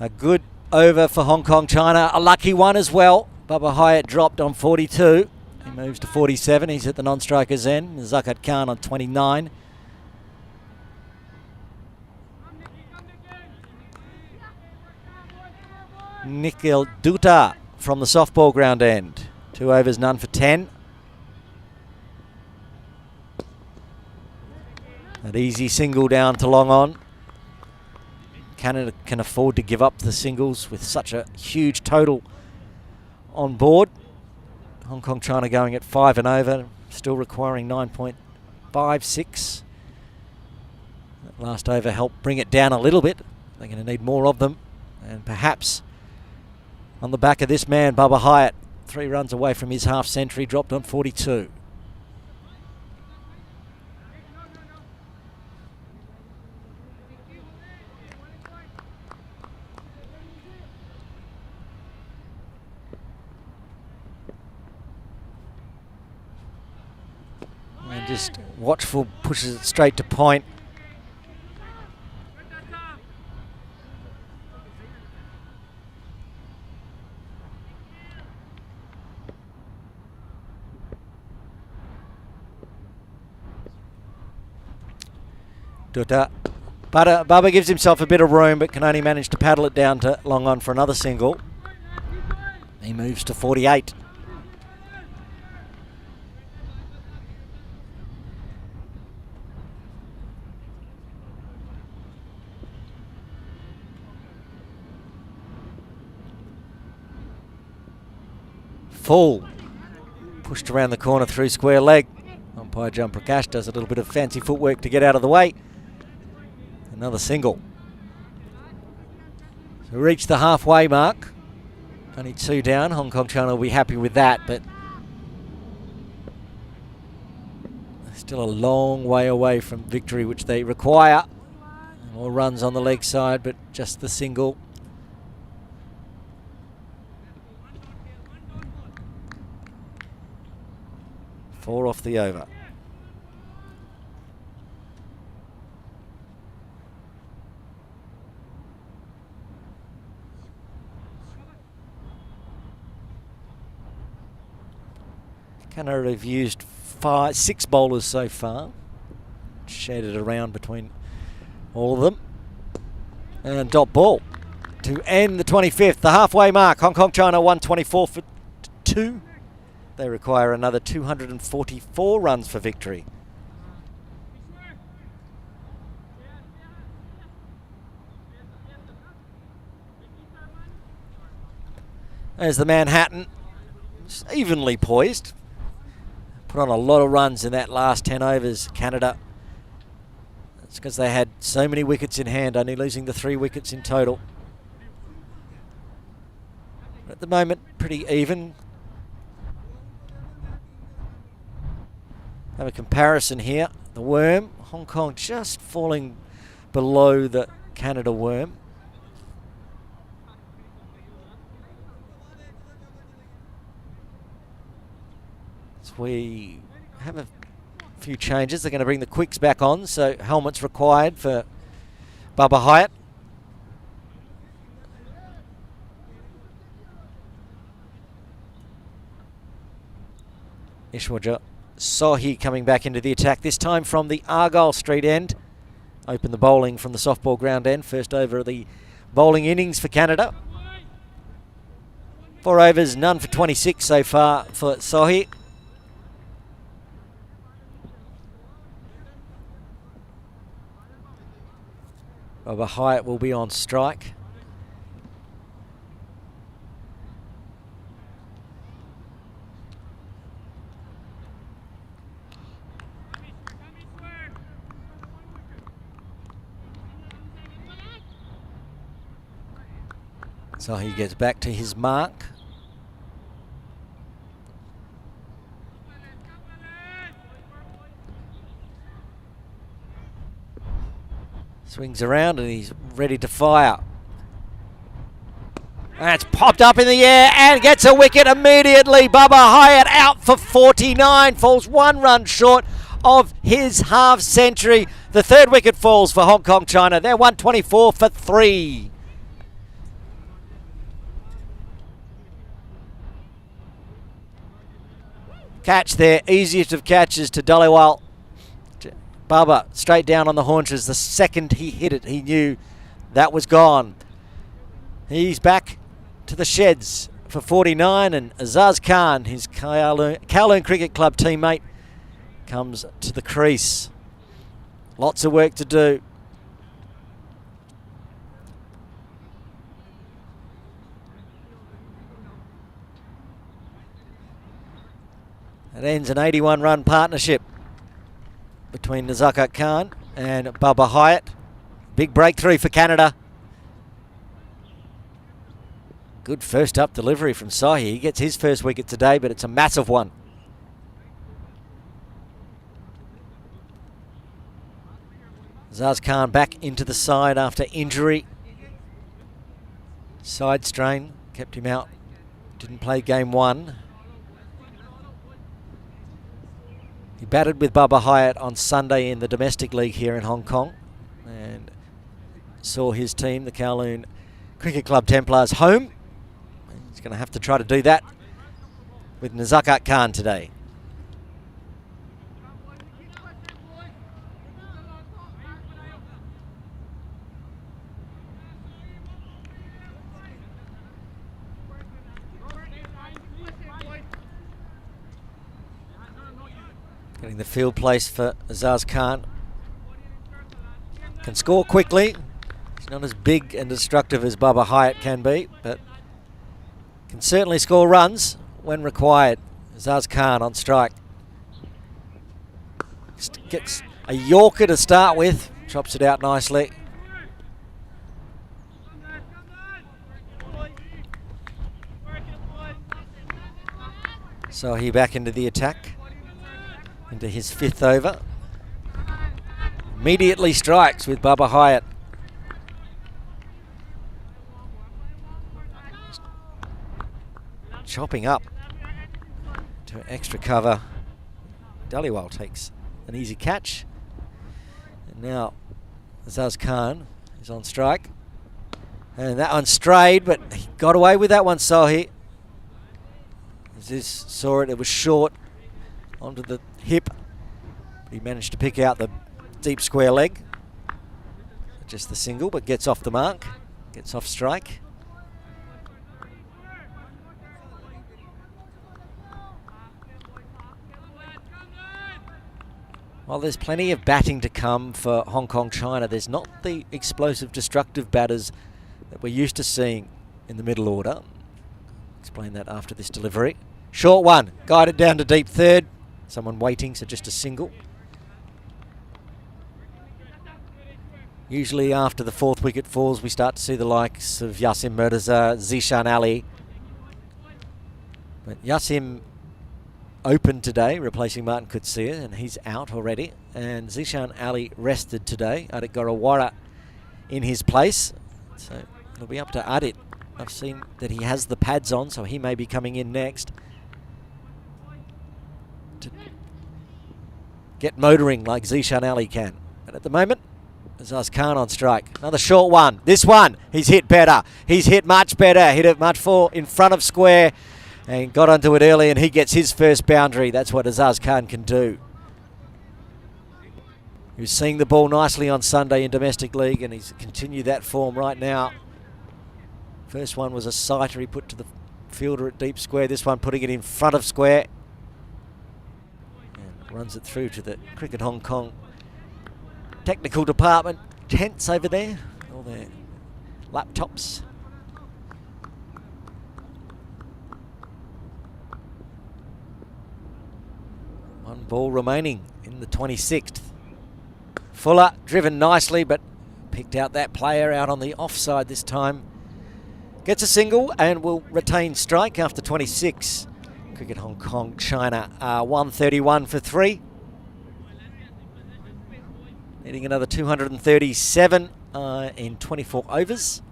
A good over for Hong Kong China, a lucky one as well. Bubba Hyatt dropped on 42. He moves to 47. He's at the non-striker's end. Nazakat Khan on 29. Nikhil Dutta from the softball ground end. 2 overs, none for 10. That easy single down to long on. Canada can afford to give up the singles with such a huge total on board. Hong Kong China going at 5 and over, still requiring 9.56. That last over helped bring it down a little bit. They're going to need more of them. And perhaps on the back of this man, Bubba Hyatt, 3 runs away from his half century, dropped on 42. And just watchful, pushes it straight to point. Dutta. Bubba gives himself a bit of room but can only manage to paddle it down to long on for another single. He moves to 48. Full. Pushed around the corner through square leg. Umpire John Prakash does a little bit of fancy footwork to get out of the way. Another single. So we reached the halfway mark. Only 2 down. Hong Kong China will be happy with that, but still a long way away from victory, which they require. More runs on the leg side, but just the single. Four off the over. Canada have used 6 bowlers so far. Shared it around between all of them. And dot ball to end the 25th, the halfway mark. Hong Kong China 124 for 2. They require another 244 runs for victory. There's the Manhattan, just evenly poised. Put on a lot of runs in that last 10 overs, Canada. That's because they had so many wickets in hand, only losing the 3 wickets in total. At the moment, pretty even. Have a comparison here. The worm, Hong Kong just falling below the Canada worm. So we have a few changes. They're going to bring the quicks back on, so helmets required for Bubba Hyatt. Ishwaja Sohi coming back into the attack, this time from the Argyle Street end. Open the bowling from the softball ground end. First over of the bowling innings for Canada. 4 overs, none for 26 so far for Sohi. Bubba Hyatt will be on strike. So he gets back to his mark. Swings around and he's ready to fire. And it's popped up in the air and gets a wicket immediately. Bubba Hyatt out for 49, falls 1 run short of his half century. The 3rd wicket falls for Hong Kong China. They're 124 for 3. Catch there, easiest of catches to Dhaliwal. Bubba straight down on the haunches. The second he hit it, he knew that was gone. He's back to the sheds for 49, and Azaz Khan, his Kowloon Cricket Club teammate, comes to the crease. Lots of work to do. It ends an 81-run partnership between Nazakat Khan and Bubba Hyatt. Big breakthrough for Canada. Good first up delivery from Sahi. He gets his first wicket today, but it's a massive one. Azaz Khan back into the side after injury. Side strain kept him out. Didn't play game 1. He batted with Bubba Hyatt on Sunday in the domestic league here in Hong Kong and saw his team, the Kowloon Cricket Club Templars, home. He's going to have to try to do that with Nazakat Khan today. Getting the field place for Azaz Khan. Can score quickly. He's not as big and destructive as Bubba Hyatt can be, but can certainly score runs when required. Azaz Khan on strike. Gets a Yorker to start with. Chops it out nicely. So he back into the attack. Into his 5th over. Immediately strikes with Bubba Hyatt. Chopping up to extra cover. Dhaliwal takes an easy catch. And now Azaz Khan is on strike. And that one strayed, but he got away with that one, Sohi. Aziz saw it, it was short onto the hip. But he managed to pick out the deep square leg. Just the single, but gets off the mark. Gets off strike. While there's plenty of batting to come for Hong Kong China, there's not the explosive, destructive batters that we're used to seeing in the middle order. Explain that after this delivery. Short one, guided down to deep 3rd. Someone waiting, so just a single. Usually after the 4th wicket falls, we start to see the likes of Yasim Mirza, Zishan Ali. But Yasim opened today, replacing Martin Kutsia, and he's out already. And Zishan Ali rested today. Adit Gorawara in his place. So it'll be up to Adit. I've seen that he has the pads on, so he may be coming in next to get motoring like Zishan Ali can. But at the moment, Azaz Khan on strike. Another short one. This one, he's hit better. He's hit much better. Hit it much far in front of square and got onto it early, and he gets his first boundary. That's what Azaz Khan can do. He was seeing the ball nicely on Sunday in domestic league, and he's continued that form right now. First one was a sighter he put to the fielder at deep square. This one putting it in front of square. And runs it through to the Cricket Hong Kong technical department. Tents over there. All their laptops. One ball remaining in the 26th. Fuller driven nicely, but picked out that player out on the offside this time. Gets a single and will retain strike after 26. Cricket Hong Kong, China are 131 for 3. Needing another 237 in 24 overs.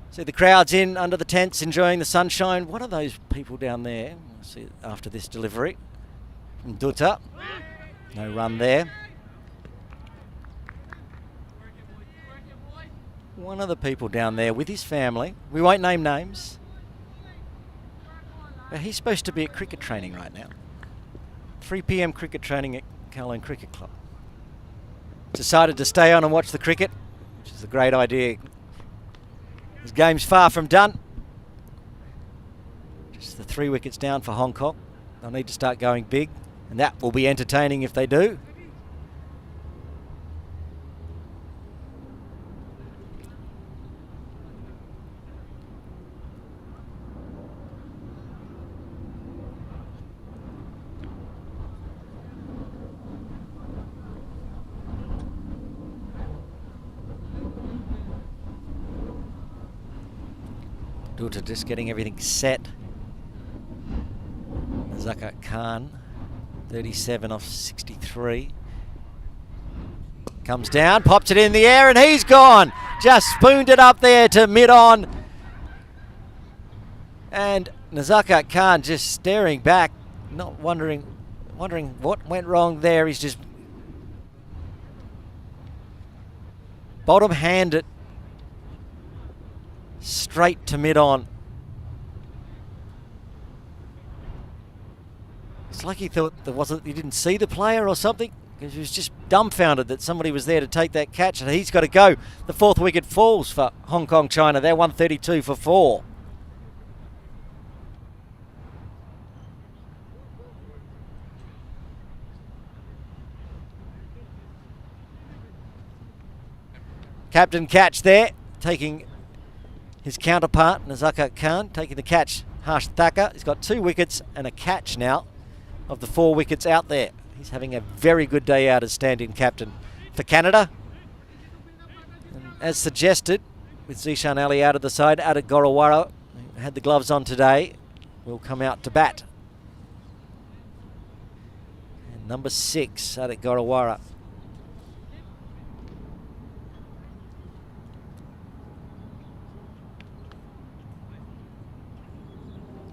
See the crowds in under the tents enjoying the sunshine. What are those people down there? We'll see it after this delivery from Dutta. No run there. One of the people down there with his family. We won't name names. But he's supposed to be at cricket training right now. 3 p.m. cricket training at Kowloon Cricket Club. Decided to stay on and watch the cricket, which is a great idea. This game's far from done. Just the 3 wickets down for Hong Kong. They'll need to start going big, and that will be entertaining if they do. Dutta just getting everything set. Zakat Khan, 37 off 63. Comes down, pops it in the air, and he's gone. Just spooned it up there to mid-on. And Nazakat Khan just staring back, not wondering what went wrong there. He's just bottom-hand it straight to mid-on. It's like he thought he didn't see the player or something, because he was just dumbfounded that somebody was there to take that catch, and he's got to go. The 4th wicket falls for Hong Kong China. They're 132 for 4. Captain catch there, taking his counterpart, Nazakat Khan, taking the catch. Harsh Thacker, he's got 2 wickets and a catch now of the 4 wickets out there. He's having a very good day out as stand-in captain for Canada. And as suggested, with Zishan Ali out of the side, Adik Gorawara, who had the gloves on today, will come out to bat. And number 6, Adik Gorawara.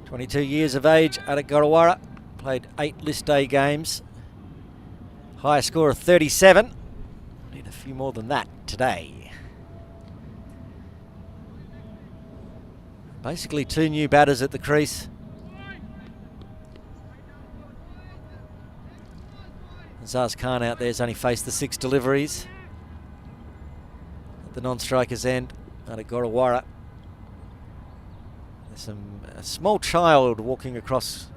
"22 years of age, Adik Gorawara, played 8 list day games. High score of 37. Need a few more than that today. Basically 2 new batters at the crease. Azaz Khan out there has only faced the 6 deliveries. At the non-striker's end, Adik Gorawara. There's a small child walking across.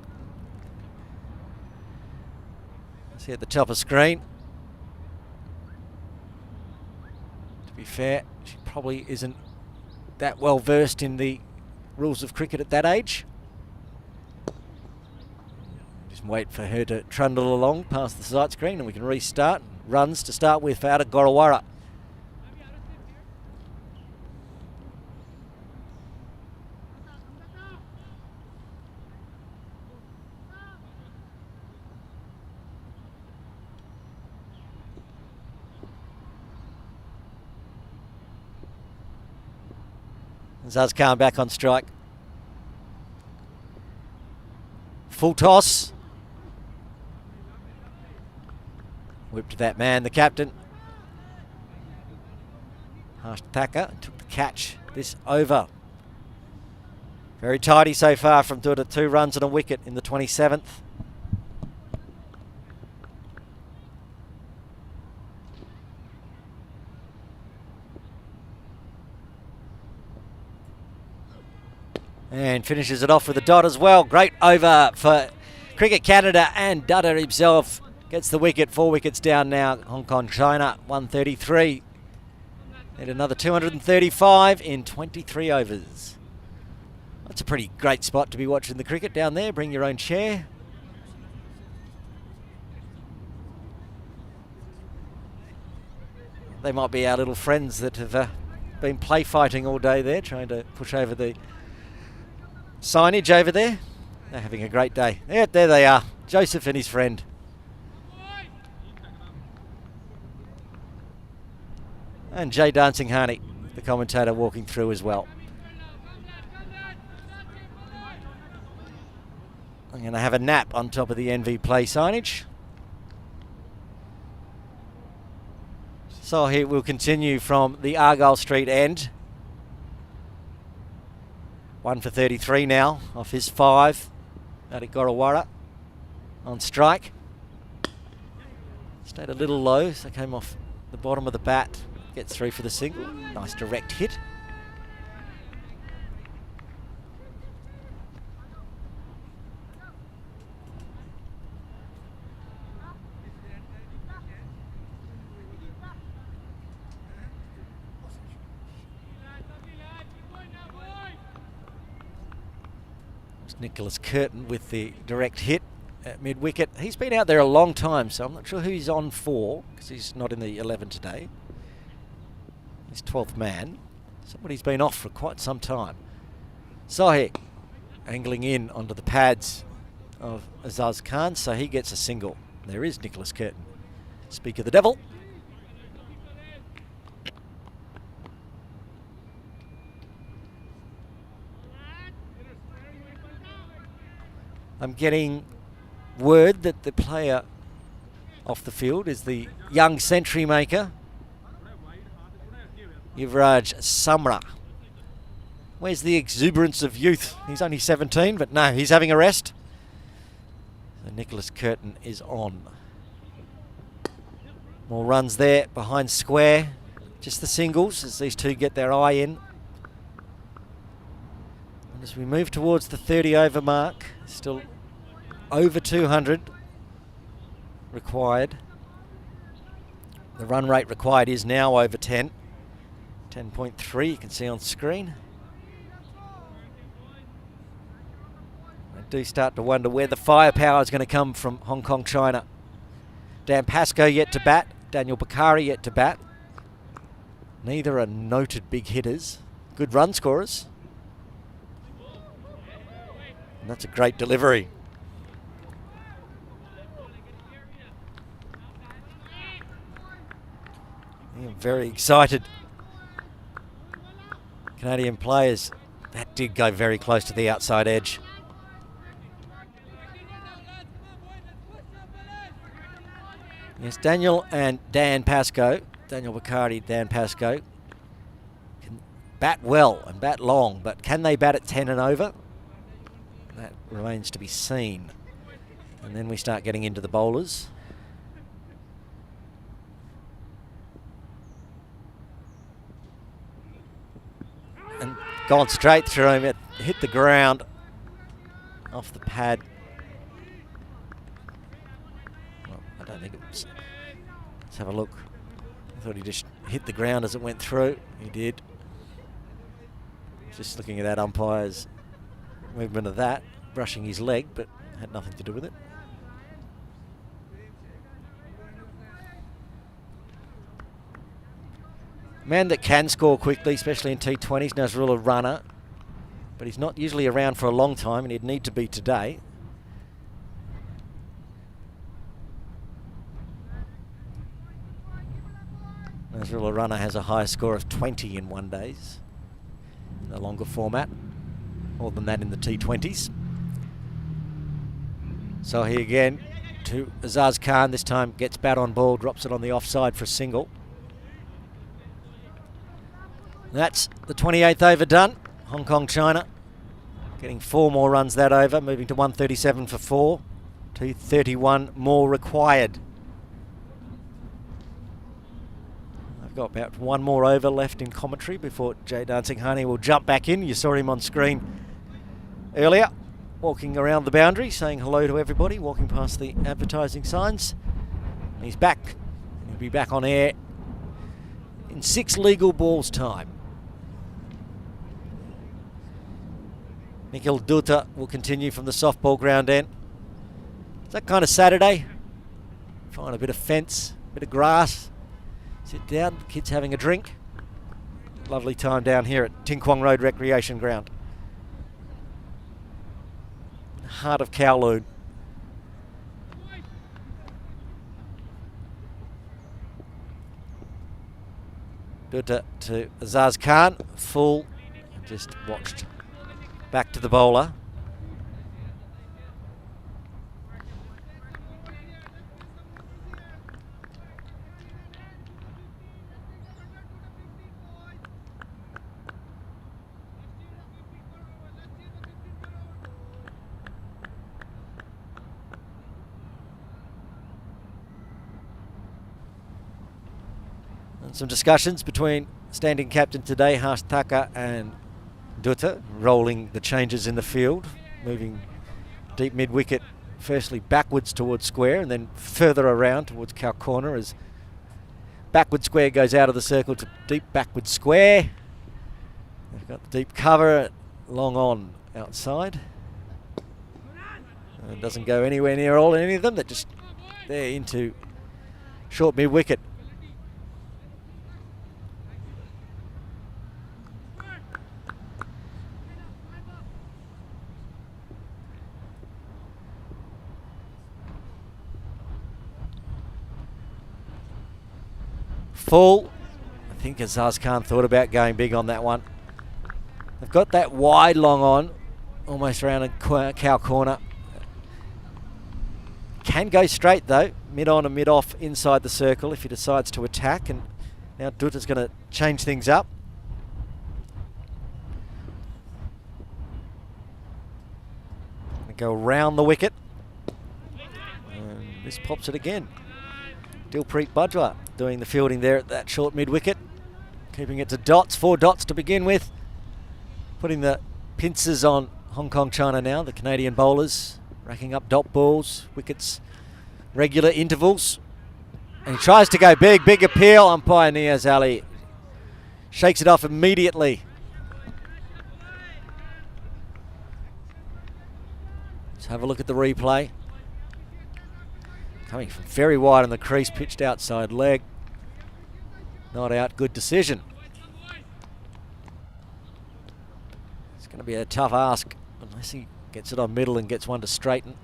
See at the top of screen. To be fair, she probably isn't that well versed in the rules of cricket at that age. Just wait for her to trundle along past the sight screen and we can restart. Runs to start with for Ada Gorawara. Azaz Khan back on strike. Full toss. Whipped to that man, the captain. Harsh Thacker took the catch this over. Very tidy so far from Dutta. 2 runs and a wicket in the 27th. And finishes it off with a dot as well. Great over for Cricket Canada, and Dutta himself gets the wicket. 4 wickets down now. Hong Kong, China, 133. And another 235 in 23 overs. That's a pretty great spot to be watching the cricket down there. Bring your own chair. They might be our little friends that have been play fighting all day there, trying to push over the signage over there. They're having a great day. There they are, Joseph and his friend. And Jay Dancing Harney, the commentator, walking through as well. I'm going to have a nap on top of the NV Play signage. So here we'll continue from the Argyle Street end. 1 for 33 now off his 5. Adi Gorawara on strike. Stayed a little low, so came off the bottom of the bat. Gets through for the single. Nice direct hit. Nicholas Curtin with the direct hit at mid-wicket. He's been out there a long time, so I'm not sure who he's on for, because he's not in the 11 today. He's 12th man. Somebody's been off for quite some time. Sahi angling in onto the pads of Azaz Khan, so he gets a single. There is Nicholas Curtin. Speak of the devil. I'm getting word that the player off the field is the young century maker, Yuvraj Samra. Where's the exuberance of youth? He's only 17, but no, he's having a rest. So Nicholas Curtin is on. More runs there behind square. Just the singles as these two get their eye in. And as we move towards the 30 over mark, still over 200 required. The run rate required is now over 10. 10.3 you can see on screen. I do start to wonder where the firepower is going to come from Hong Kong, China. Dan Pascoe yet to bat. Daniel Bakari yet to bat. Neither are noted big hitters. Good run scorers. And that's a great delivery. I'm very excited. Canadian players. That did go very close to the outside edge. Yes, Daniel and Dan Pascoe, Daniel Bakari, Dan Pascoe, can bat well and bat long, but can they bat at 10 and over? That remains to be seen. And then we start getting into the bowlers. And gone straight through him, it hit the ground off the pad. Well, I don't think it was. Let's have a look. I thought he just hit the ground as it went through. He did. Just looking at that umpire's movement of that, brushing his leg, but had nothing to do with it. Man that can score quickly, especially in T20s, Nasrullah Rana, but he's not usually around for a long time, and he'd need to be today. Nasrullah Rana has a high score of 20 in one days, in a longer format, more than that in the T20s. So he again to Azaz Khan, this time gets bat on ball, drops it on the offside for a single. That's the 28th over done. Hong Kong, China getting 4 more runs that over, moving to 137 for 4. 231 more required. I've got about 1 more over left in commentary before Jay Dancing Honey will jump back in. You saw him on screen earlier, walking around the boundary, saying hello to everybody, walking past the advertising signs. He's back. He'll be back on air in 6 legal balls time. Nikhil Dutta will continue from the softball ground end. It's that kind of Saturday. Find a bit of fence, a bit of grass, sit down, the kids having a drink. Lovely time down here at Ting Kwong Road Recreation Ground. Heart of Kowloon. Dutta to Azaz Khan, full, just watched. Back to the bowler. And some discussions between standing captain today, Harsh Thakur, and Dutta, rolling the changes in the field, moving deep mid-wicket, firstly backwards towards square and then further around towards cow corner as backward square goes out of the circle to deep backward square. They've got the deep cover, long on outside. And doesn't go anywhere near all any of them, they're just there into short mid-wicket. Full. I think Azaz Khan thought about going big on that one. They've got that wide long on, almost around a cow corner. Can go straight though, mid on and mid off inside the circle if he decides to attack. And now Dutta's going to change things up. Go around the wicket. And this pops it again. Dilpreet Bajwa doing the fielding there at that short mid-wicket. Keeping it to dots, 4 dots to begin with. Putting the pincers on Hong Kong China now, the Canadian bowlers. Racking up dot balls, wickets, regular intervals. And he tries to go big, big appeal. Umpire Niaz Ali shakes it off immediately. Let's have a look at the replay. Coming from very wide on the crease, pitched outside leg. Not out, good decision. It's going to be a tough ask unless he gets it on middle and gets one to straighten.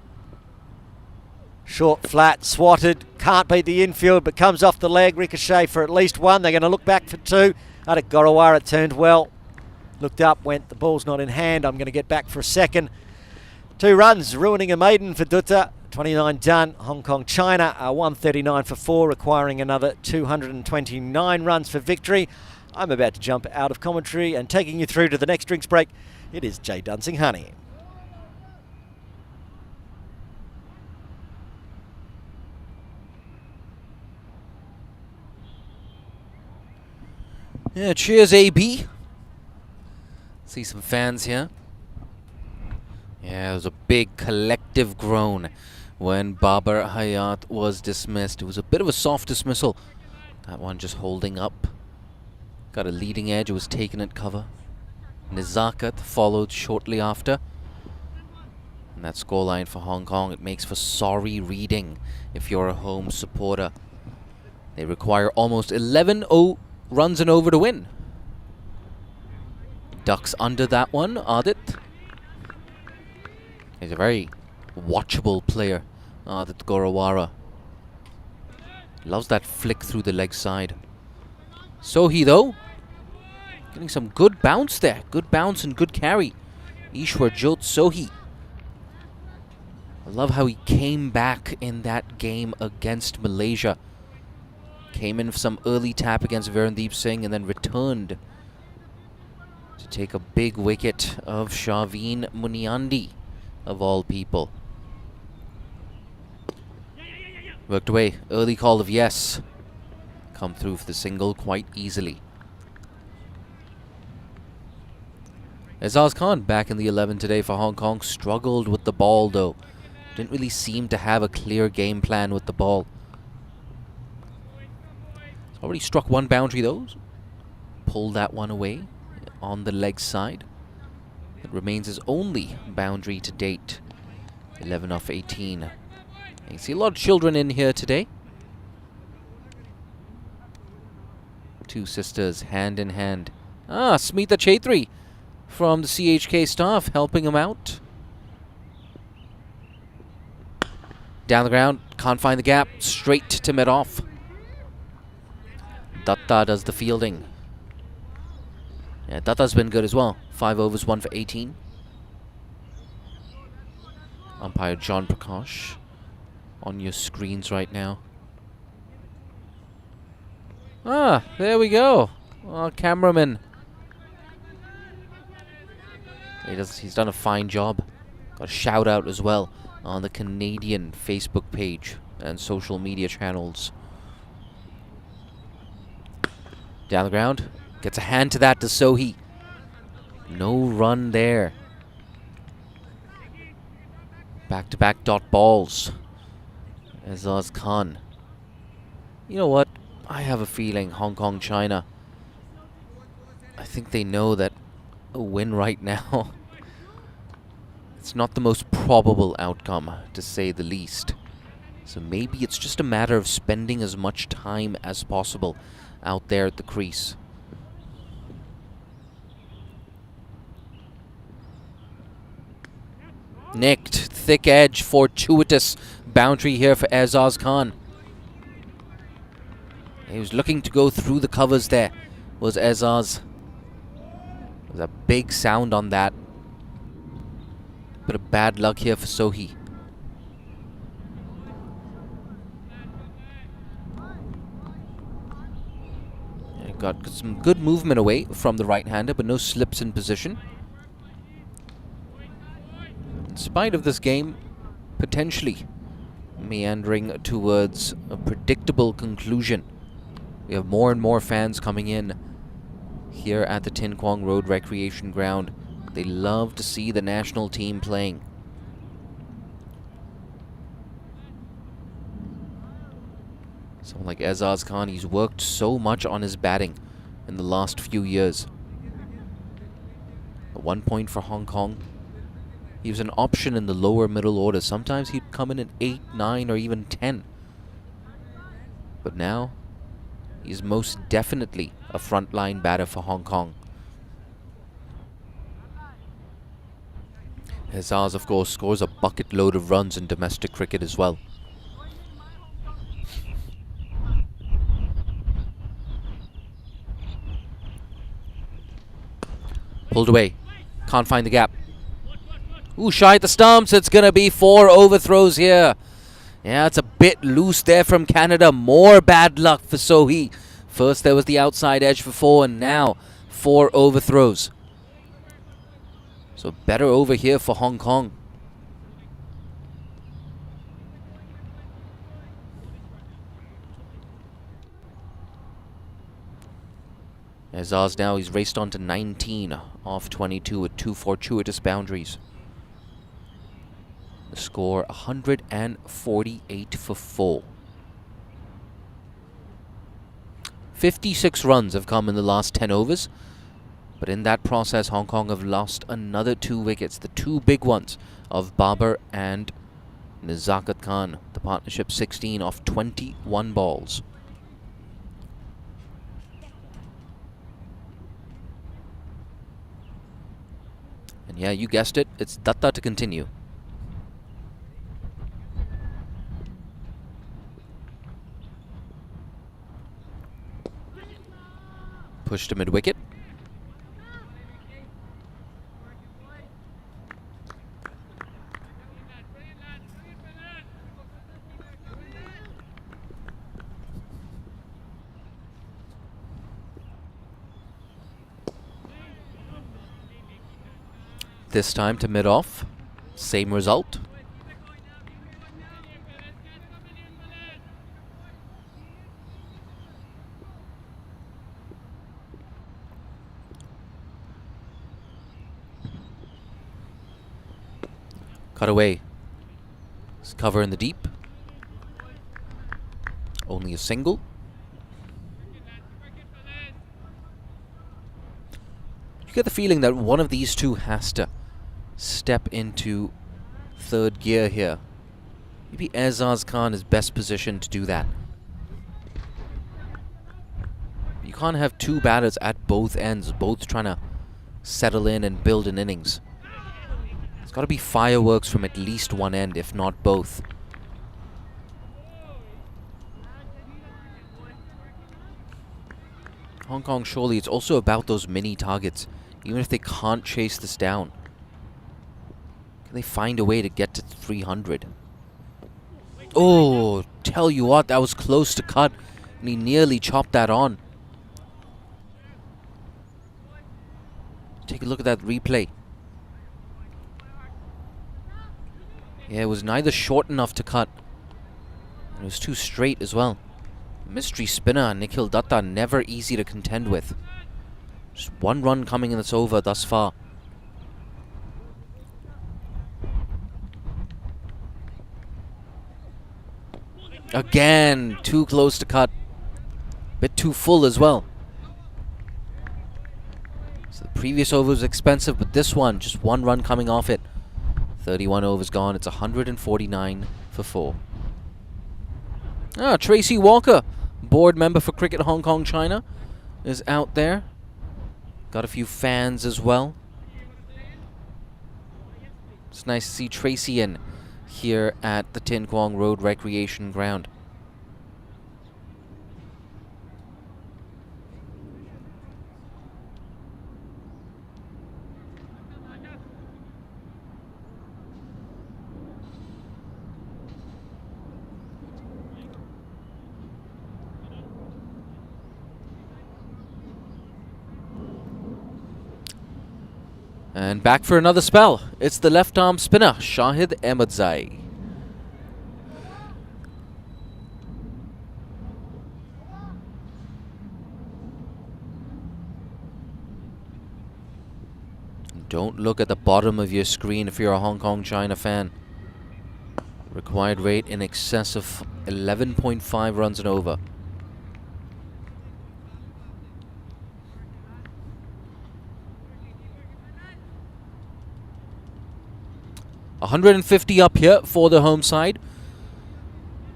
Short, flat, swatted, can't beat the infield but comes off the leg, ricochet for at least 1. They're going to look back for 2. Adik Gorawara turned well. Looked up, went, the ball's not in hand, I'm going to get back for a second. 2 runs, ruining a maiden for Dutta. 29 done. Hong Kong China are 139 for 4, requiring another 229 runs for victory. I'm about to jump out of commentary and taking you through to the next drinks break. It is Jay Dancing Honey. Yeah, cheers AB. See some fans here. Yeah, it was a big collective groan when Babar Hayat was dismissed. It was a bit of a soft dismissal That one just holding up. Got a leading edge, was taken at cover. Nizakat followed shortly after. And that scoreline for Hong Kong, it makes for sorry reading if you're a home supporter. They require almost 11 runs and over to win. Ducks under that one, Adit. He's a very watchable player, Adit Gorawara. Loves that flick through the leg side. Sohi though, getting some good bounce there. Good bounce and good carry. Ishwar Jot Sohi. I love how he came back in that game against Malaysia. Came in for some early tap against Verandeep Singh and then returned to take a big wicket of Shaveen Muniandi, of all people. Worked away. Early call of yes. Come through for the single quite easily. Azaz Khan back in the 11 today for Hong Kong. Struggled with the ball though. Didn't really seem to have a clear game plan with the ball. He's already struck one boundary though. Pulled that one away on the leg side. It remains his only boundary to date. 11 off 18. You see a lot of children in here today. Two sisters hand in hand. Smita Chaitri from the CHK staff helping him out. Down the ground, can't find the gap, straight to mid-off. Datta does the fielding. Yeah, Datta's been good as well. 5 overs, 1 for 18. Umpire John Prakash on your screens right now. There we go. Cameraman. He's done a fine job. Got a shout out as well on the Canadian Facebook page and social media channels. Down the ground. Gets a hand to that to Sohi. No run there. Back-to-back dot balls. Azaz Khan. You know what? I have a feeling Hong Kong, China, I think they know that a win right now, it's not the most probable outcome, to say the least. So maybe it's just a matter of spending as much time as possible out there at the crease. Nicked, thick edge, fortuitous boundary here for Azaz Khan. He was looking to go through the covers there, was Azaz. There's a big sound on that. Bit of bad luck here for Sohi. Got some good movement away from the right-hander, but no slips in position. In spite of this game potentially meandering towards a predictable conclusion, we have more and more fans coming in here at the Tin Kwong Road Recreation Ground. They love to see the national team playing. Someone like Azaz Khan, he's worked so much on his batting in the last few years. At 1 point for Hong Kong, he was an option in the lower middle order. Sometimes he'd come in at 8, 9, or even 10. But now, he's most definitely a frontline batter for Hong Kong. Azaz, of course, scores a bucket load of runs in domestic cricket as well. Pulled away. Can't find the gap. Ooh, shy at the stumps. It's going to be 4 overthrows here. Yeah, it's a bit loose there from Canada. More bad luck for Sohi. First there was the outside edge for 4, and now 4 overthrows. So better over here for Hong Kong. Azaz now, he's raced on to 19 off 22 with 2 fortuitous boundaries. The score 148 for 4. 56 runs have come in the last 10 overs. But in that process, Hong Kong have lost another 2 wickets. The 2 big ones of Babar and Nizakat Khan. The partnership 16 off 21 balls. And yeah, you guessed it, it's Datta to continue. Push to mid-wicket. This time to mid-off. Same result. Cut away. It's cover in the deep. Only a single. You get the feeling that one of these two has to step into third gear here. Maybe Aizaz Khan is best positioned to do that. You can't have 2 batters at both ends, both trying to settle in and build an innings. It's got to be fireworks from at least one end, if not both. Hong Kong, surely it's also about those mini targets. Even if they can't chase this down, can they find a way to get to 300? Oh, tell you what, that was close to cut, and he nearly chopped that on. Take a look at that replay. Yeah, it was neither short enough to cut, and it was too straight as well. Mystery spinner Nikhil Datta, never easy to contend with. Just 1 run coming in this over thus far. Again, too close to cut. Bit too full as well. So the previous over was expensive, but this one, just 1 run coming off it. 31 overs gone. It's 149 for 4. Tracy Walker, board member for Cricket Hong Kong China, is out there. Got a few fans as well. It's nice to see Tracy in here at the Tin Kwong Road Recreation Ground. And back for another spell. It's the left-arm spinner, Shahid Ahmadzai. Don't look at the bottom of your screen if you're a Hong Kong China fan. Required rate in excess of 11.5 runs and over. $150 up here for the home side.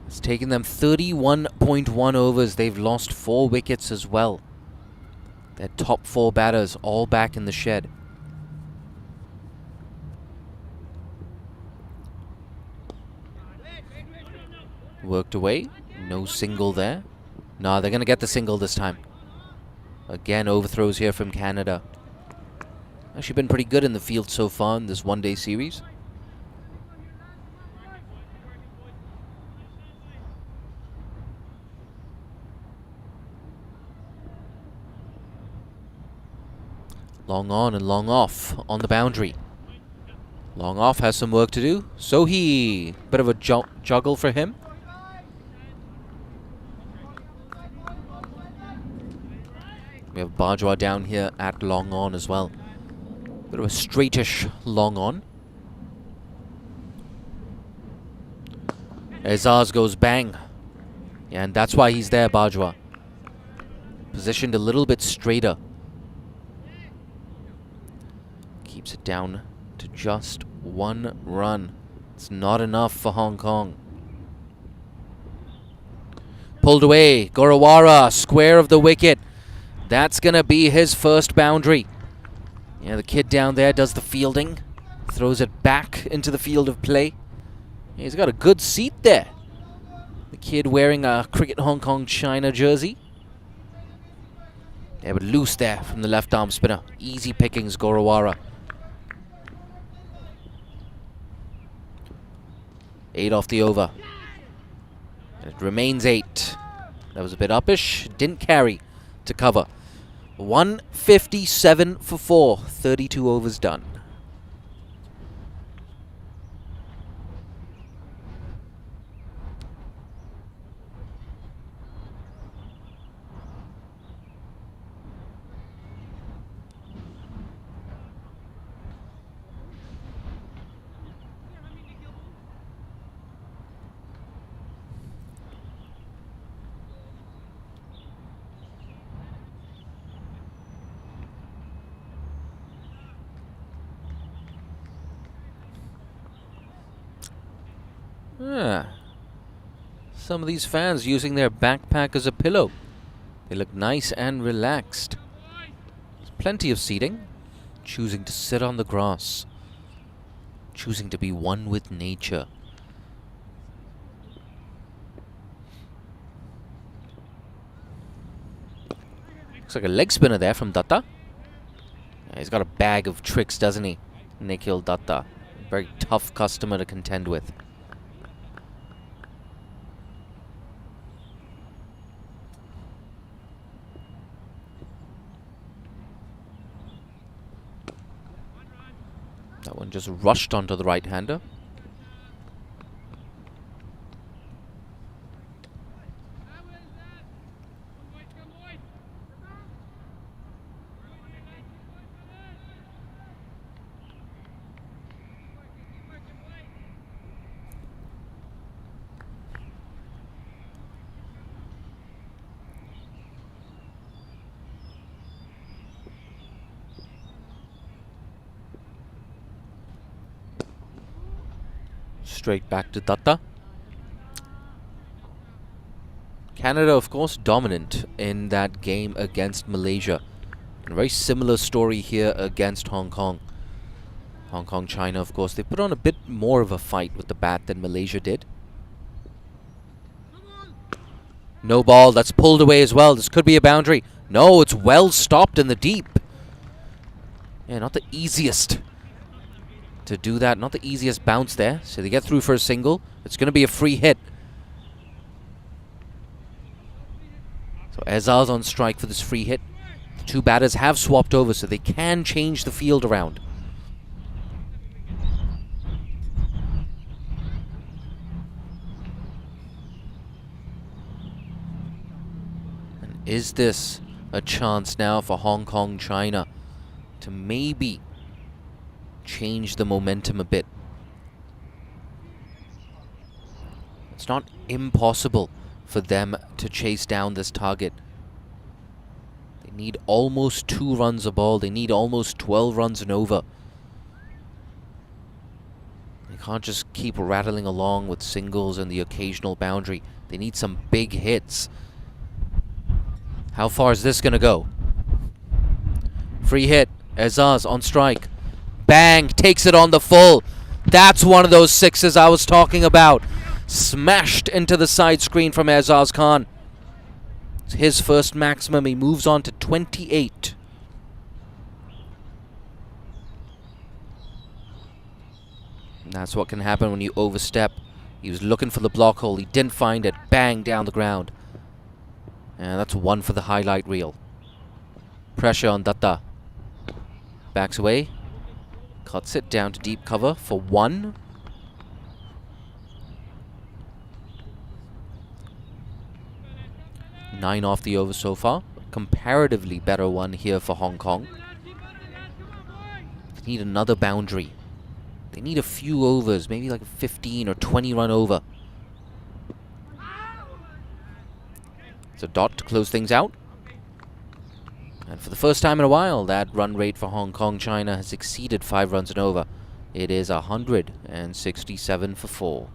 It's taken them 31.1 overs. They've lost 4 wickets as well. Their top 4 batters all back in the shed. Worked away. No single there. Nah, they're going to get the single this time. Again, overthrows here from Canada. Actually been pretty good in the field so far in this one-day series. Long on and long off on the boundary. Long off has some work to do. So he, bit of a juggle for him. We have Bajwa down here at long on as well. Bit of a straightish long on. Aizaz goes bang. Yeah, and that's why he's there, Bajwa. Positioned a little bit straighter. Keeps it down to just 1 run. It's not enough for Hong Kong. Pulled away. Gorawara, square of the wicket. That's going to be his first boundary. Yeah, the kid down there does the fielding. Throws it back into the field of play. He's got a good seat there. The kid wearing a Cricket Hong Kong China jersey. Yeah, but loose there from the left arm spinner. Easy pickings, Gorawara. 8 off the over. And it remains 8. That was a bit uppish. Didn't carry to cover. 157 for 4. 32 overs done. Some of these fans using their backpack as a pillow. They look nice and relaxed. There's plenty of seating. Choosing to sit on the grass. Choosing to be one with nature. Looks like a leg spinner there from Datta. Yeah, he's got a bag of tricks, doesn't he? Nikhil Datta. Very tough customer to contend with. That one just rushed onto the right-hander. Straight back to Datta. Canada, of course, dominant in that game against Malaysia. And a very similar story here against Hong Kong. Hong Kong, China, of course, they put on a bit more of a fight with the bat than Malaysia did. No ball, that's pulled away as well. This could be a boundary. No, it's well stopped in the deep. Yeah, not the easiest to do that. Not the easiest bounce there. So they get through for a single. It's going to be a free hit. So Ezaz on strike for this free hit. The two batters have swapped over, so they can change the field around. And is this a chance now for Hong Kong, China to maybe change the momentum a bit? It's not impossible for them to chase down this target. They need almost 2 runs a ball. They need almost 12 runs and over. They can't just keep rattling along with singles and the occasional boundary. They need some big hits. How far is this going to go? Free hit. Ezaz on strike. Bang! Takes it on the full. That's one of those sixes I was talking about. Smashed into the side screen from Ezaz Khan. It's his first maximum. He moves on to 28. And that's what can happen when you overstep. He was looking for the block hole. He didn't find it. Bang! Down the ground. And that's 1 for the highlight reel. Pressure on Datta. Backs away. Cuts it down to deep cover for 1. Nine off the over so far. Comparatively better one here for Hong Kong. They need another boundary. They need a few overs, maybe like a 15 or 20 run over. It's a dot to close things out. And for the first time in a while, that run rate for Hong Kong China has exceeded 5 runs and over. It is 167 for 4.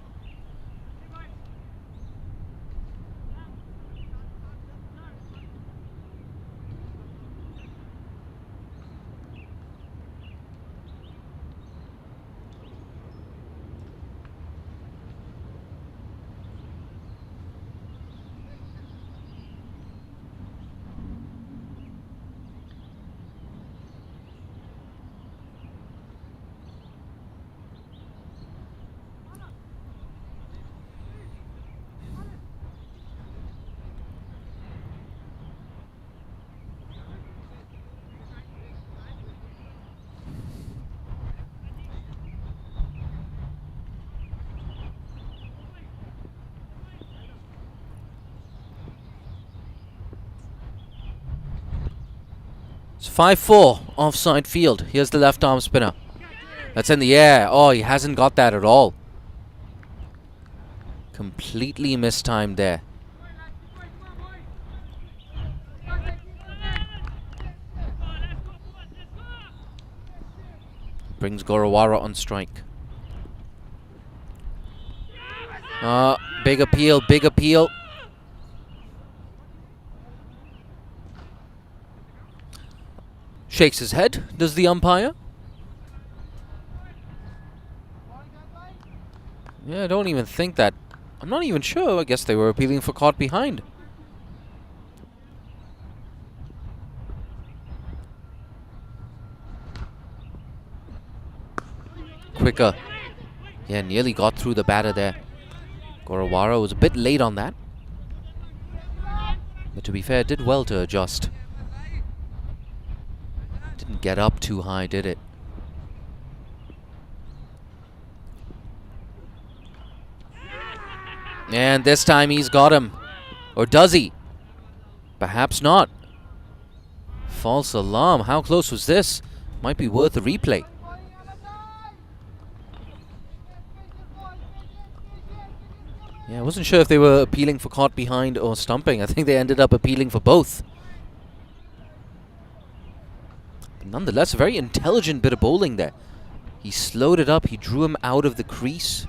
It's 5-4 offside field. Here's the left arm spinner. That's in the air. Oh, he hasn't got that at all. Completely mistimed there. Brings Gorawara on strike. Big appeal, big appeal. Shakes his head, does the umpire? Yeah, I don't even think that. I'm not even sure. I guess they were appealing for caught behind. Quicker. Yeah, nearly got through the batter there. Gorawara was a bit late on that. But to be fair, did well to adjust. Didn't get up too high, did it? And this time he's got him. Or does he? Perhaps not. False alarm. How close was this? Might be worth a replay. Yeah, I wasn't sure if they were appealing for caught behind or stumping. I think they ended up appealing for both. But nonetheless, a very intelligent bit of bowling there. He slowed it up. He drew him out of the crease.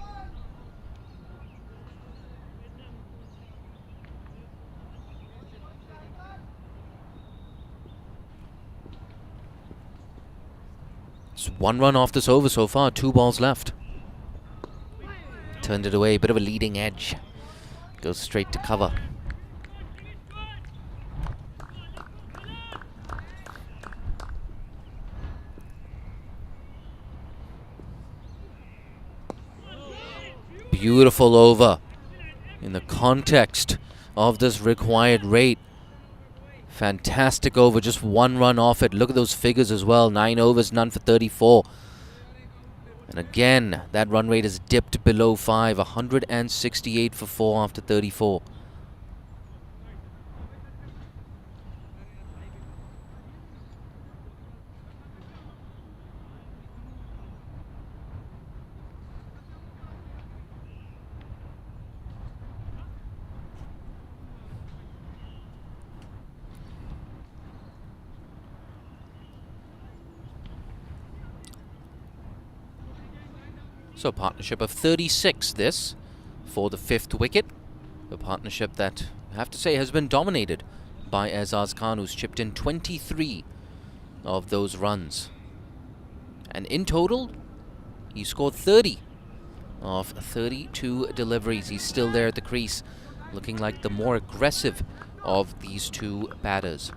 It's 1 run off this over so far. 2 balls left. Turned it away. Bit of a leading edge. Goes straight to cover. Beautiful over in the context of this required rate. Fantastic over, just 1 run off it. Look at those figures as well. 9 overs, none for 34. And again, that run rate has dipped below 5. 168 for 4 after 34. So a partnership of 36 this for the 5th wicket. A partnership that, I have to say, has been dominated by Aizaz Khan, who's chipped in 23 of those runs. And in total, he scored 30 of 32 deliveries. He's still there at the crease, looking like the more aggressive of these two batters.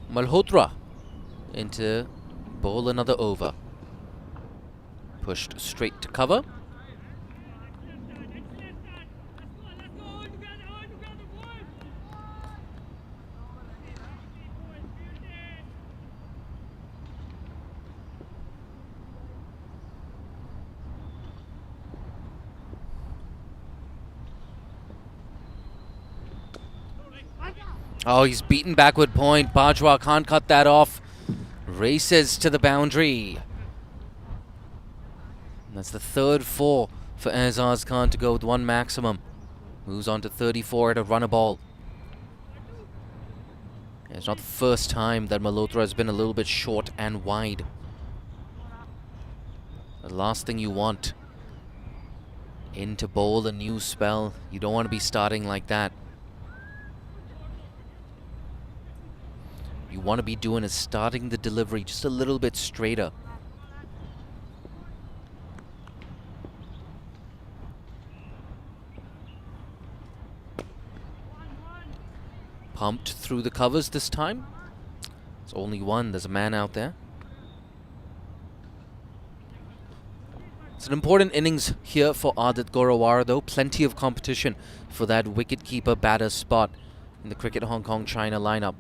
Malhotra into bowl another over. Pushed straight to cover. Oh, he's beaten backward point. Bajwa can't cut that off. Races to the boundary. And that's the 3rd 4 for Aizaz Khan to go with 1 maximum. Moves on to 34 to run a ball. It's not the first time that Malhotra has been a little bit short and wide. The last thing you want in to bowl a new spell, you don't want to be starting like that. You want to be doing is starting the delivery just a little bit straighter. Pumped through the covers this time. It's only one. There's a man out there. It's an important innings here for Adit Gorawara, though. Plenty of competition for that wicketkeeper batter spot in the Cricket Hong Kong China lineup.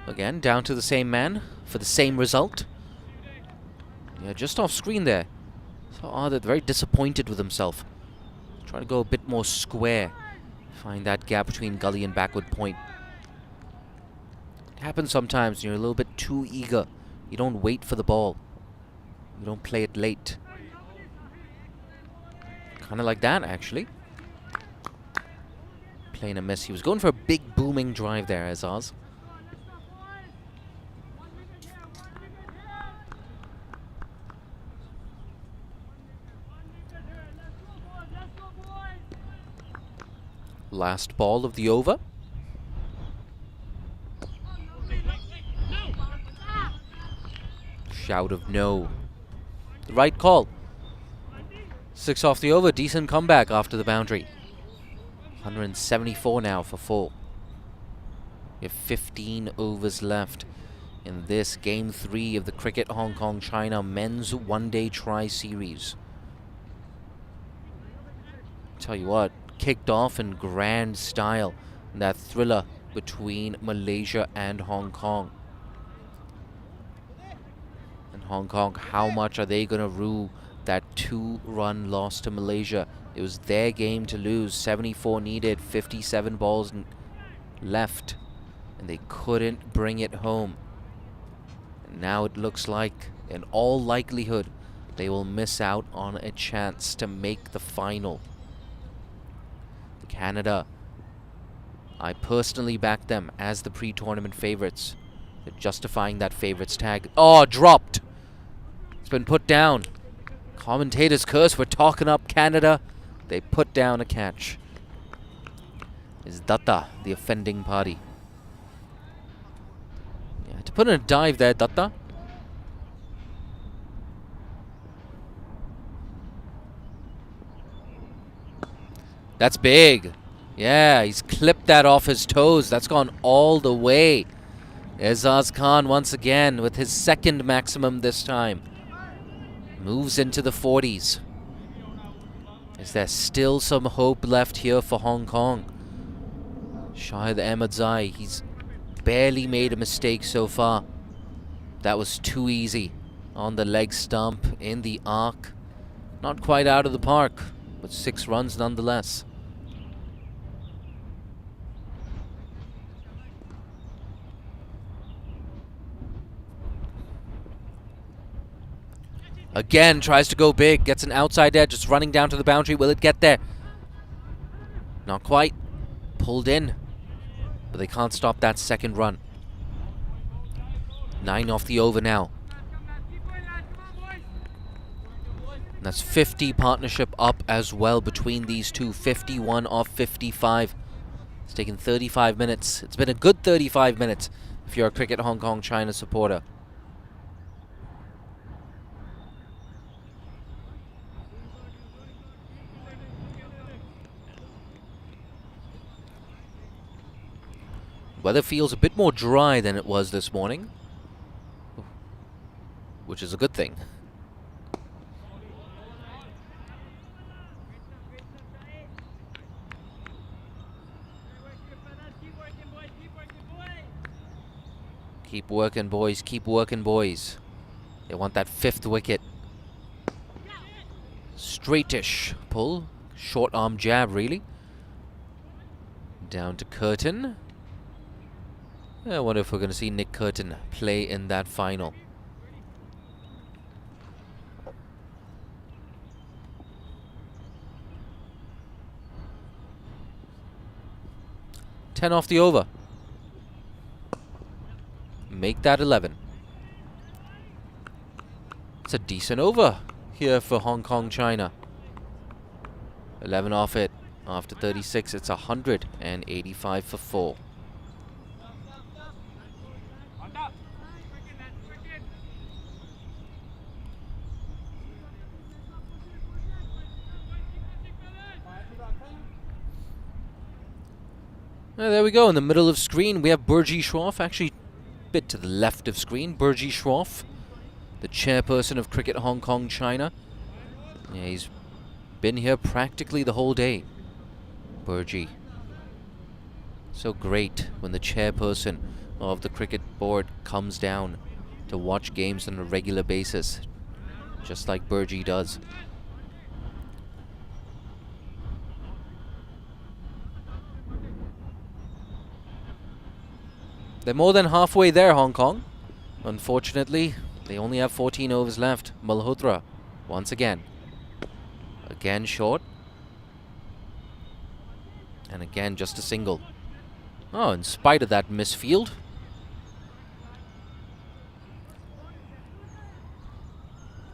Again, down to the same man for the same result. Yeah, just off screen there. So Adit very disappointed with himself. Trying to go a bit more square. Find that gap between gully and backward point. It happens sometimes. You're a little bit too eager. You don't wait for the ball. You don't play it late. Kind of like that, actually. Playing a miss. He was going for a big booming drive there, Azaz. Last ball of the over. Shout of no. The right call. 6 off the over. Decent comeback after the boundary. 174 now for 4. You have 15 overs left in this Game 3 of the Cricket Hong Kong China Men's One-Day Tri-Series. Tell you what, kicked off in grand style, that thriller between Malaysia and Hong Kong. And Hong Kong, how much are they going to rue that 2-run loss to Malaysia? It was their game to lose. 74 needed, 57 balls left, and they couldn't bring it home. And now it looks like, in all likelihood, they will miss out on a chance to make the final. Canada, I personally backed them as the pre-tournament favorites. They're justifying that favorites tag. Oh, dropped. It's been put down. Commentators curse. We're talking up Canada. They put down a catch. Is Datta the offending party? Yeah, to put in a dive there, Datta. That's big. Yeah, he's clipped that off his toes. That's gone all the way. Azaz Khan once again with his second maximum this time. Moves into the 40s. Is there still some hope left here for Hong Kong? Shahid Ahmadzai, he's barely made a mistake so far. That was too easy. On the leg stump, in the arc. Not quite out of the park, but 6 runs nonetheless. Again, tries to go big, gets an outside edge, it's running down to the boundary. Will it get there? Not quite. Pulled in, but they can't stop that second run. 9 off the over now. And that's 50 partnership up as well between these two. 51 off 55. It's taken 35 minutes. It's been a good 35 minutes if you're a Cricket Hong Kong China supporter. Weather feels a bit more dry than it was this morning, which is a good thing. Keep working, boys. Keep working, boys. They want that 5th wicket. Straightish pull. Short arm jab, really. Down to Curtin. I wonder if we're going to see Nick Curtin play in that final. 10 off the over. Make that 11. It's a decent over here for Hong Kong, China. 11 off it. After 36, it's 185 for 4. There we go. In the middle of screen, we have Burji Shroff. Actually, a bit to the left of screen. Burji Shroff, the chairperson of Cricket Hong Kong, China. Yeah, he's been here practically the whole day. Burji. So great when the chairperson of the cricket board comes down to watch games on a regular basis, just like Burji does. They're more than halfway there, Hong Kong. Unfortunately, they only have 14 overs left. Malhotra, once again. Again short. And again, just a single. Oh, in spite of that misfield.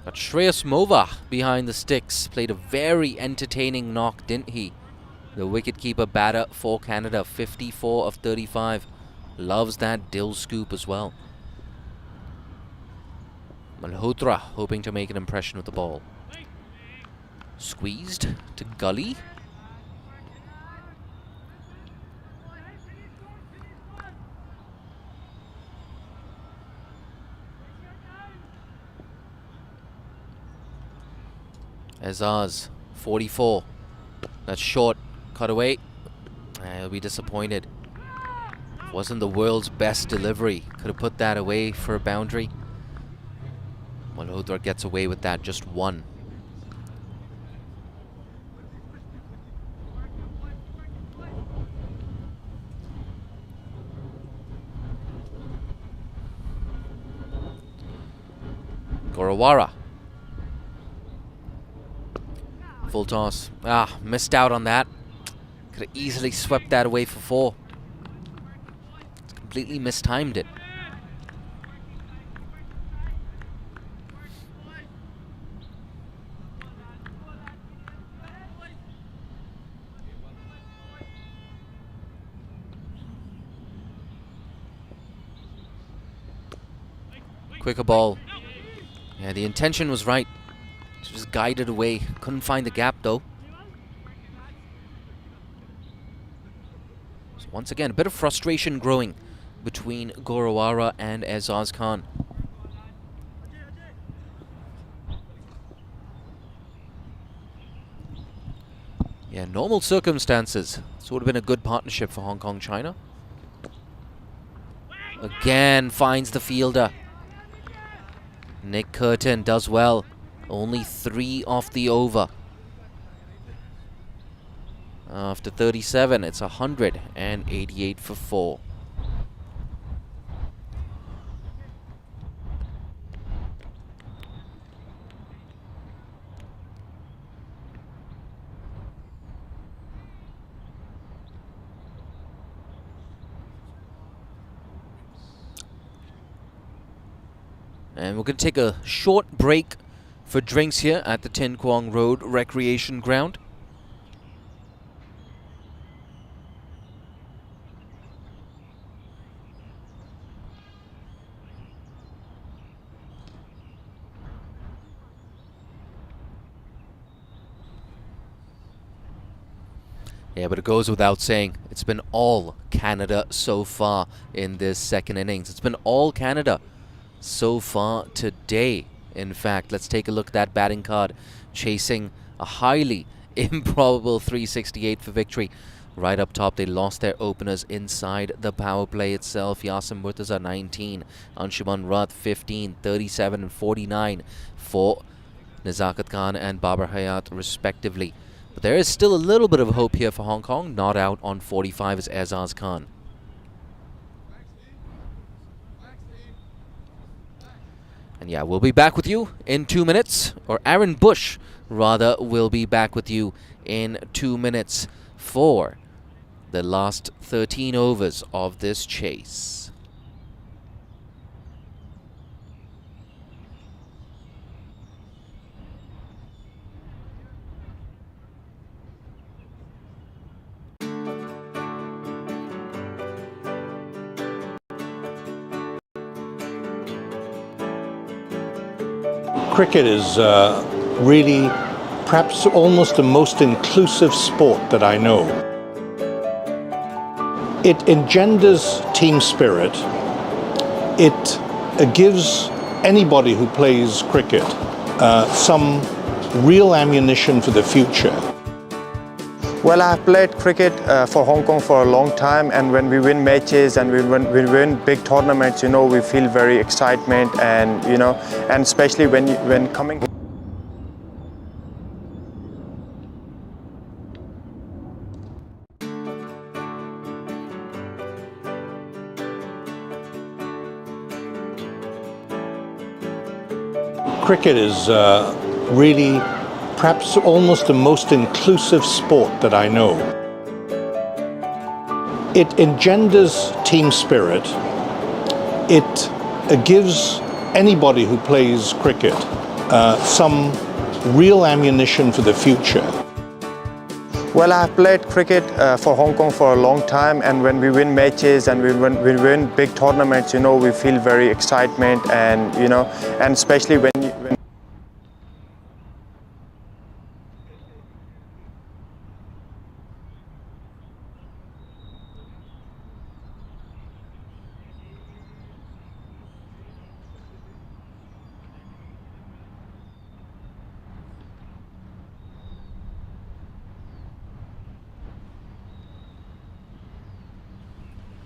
Got Shreyas Mova behind the sticks. Played a very entertaining knock, didn't he? The wicketkeeper batter for Canada, 54 of 35. Loves that dill scoop as well. Malhotra hoping to make an impression with the ball. Squeezed to Gully. Azaz, 44. That's short. Cut away. He'll be disappointed. Wasn't the world's best delivery. Could have put that away for a boundary. Malhotra gets away with that, just one. Gorawara. Full toss. Missed out on that. Could have easily swept that away for 4. Completely mistimed it. Quicker ball. Yeah, the intention was right. Just guided away. Couldn't find the gap though. So once again, a bit of frustration growing between Gorawara and Azaz Khan. Yeah, normal circumstances, this would have been a good partnership for Hong Kong, China. Again, finds the fielder. Nick Curtin does well. Only 3 off the over. After 37, it's 188 for 4. And we're going to take a short break for drinks here at the Tin Kwong Road Recreation Ground. Yeah, but it goes without saying, it's been all Canada so far in this second innings. It's been all Canada so far today. In fact, let's take a look at that batting card, chasing a highly improbable 368 for victory. Right up top, they lost their openers inside the power play itself. Yasim Murtaza 19, Anshuman Rath 15, 37 and 49 for Nazakat Khan and Babar Hayat respectively. But there is still a little bit of hope here for Hong Kong. Not out on 45 is Azaz Khan. And yeah, we'll be back with you in 2 minutes. Or Aaron Bush, rather, will be back with you in 2 minutes for the last 13 overs of this chase. Cricket is really perhaps almost the most inclusive sport that I know. It engenders team spirit. It gives anybody who plays cricket some real ammunition for the future. Well, I've played cricket for Hong Kong for a long time, and when we win matches and we win big tournaments, you know, we feel very excitement, and you know, and especially when coming. Cricket is really perhaps almost the most inclusive sport that I know. It engenders team spirit. It gives anybody who plays cricket some real ammunition for the future. Well, I've played cricket for Hong Kong for a long time, and when we win matches and we win big tournaments, you know, we feel very excitement, and you know, and especially when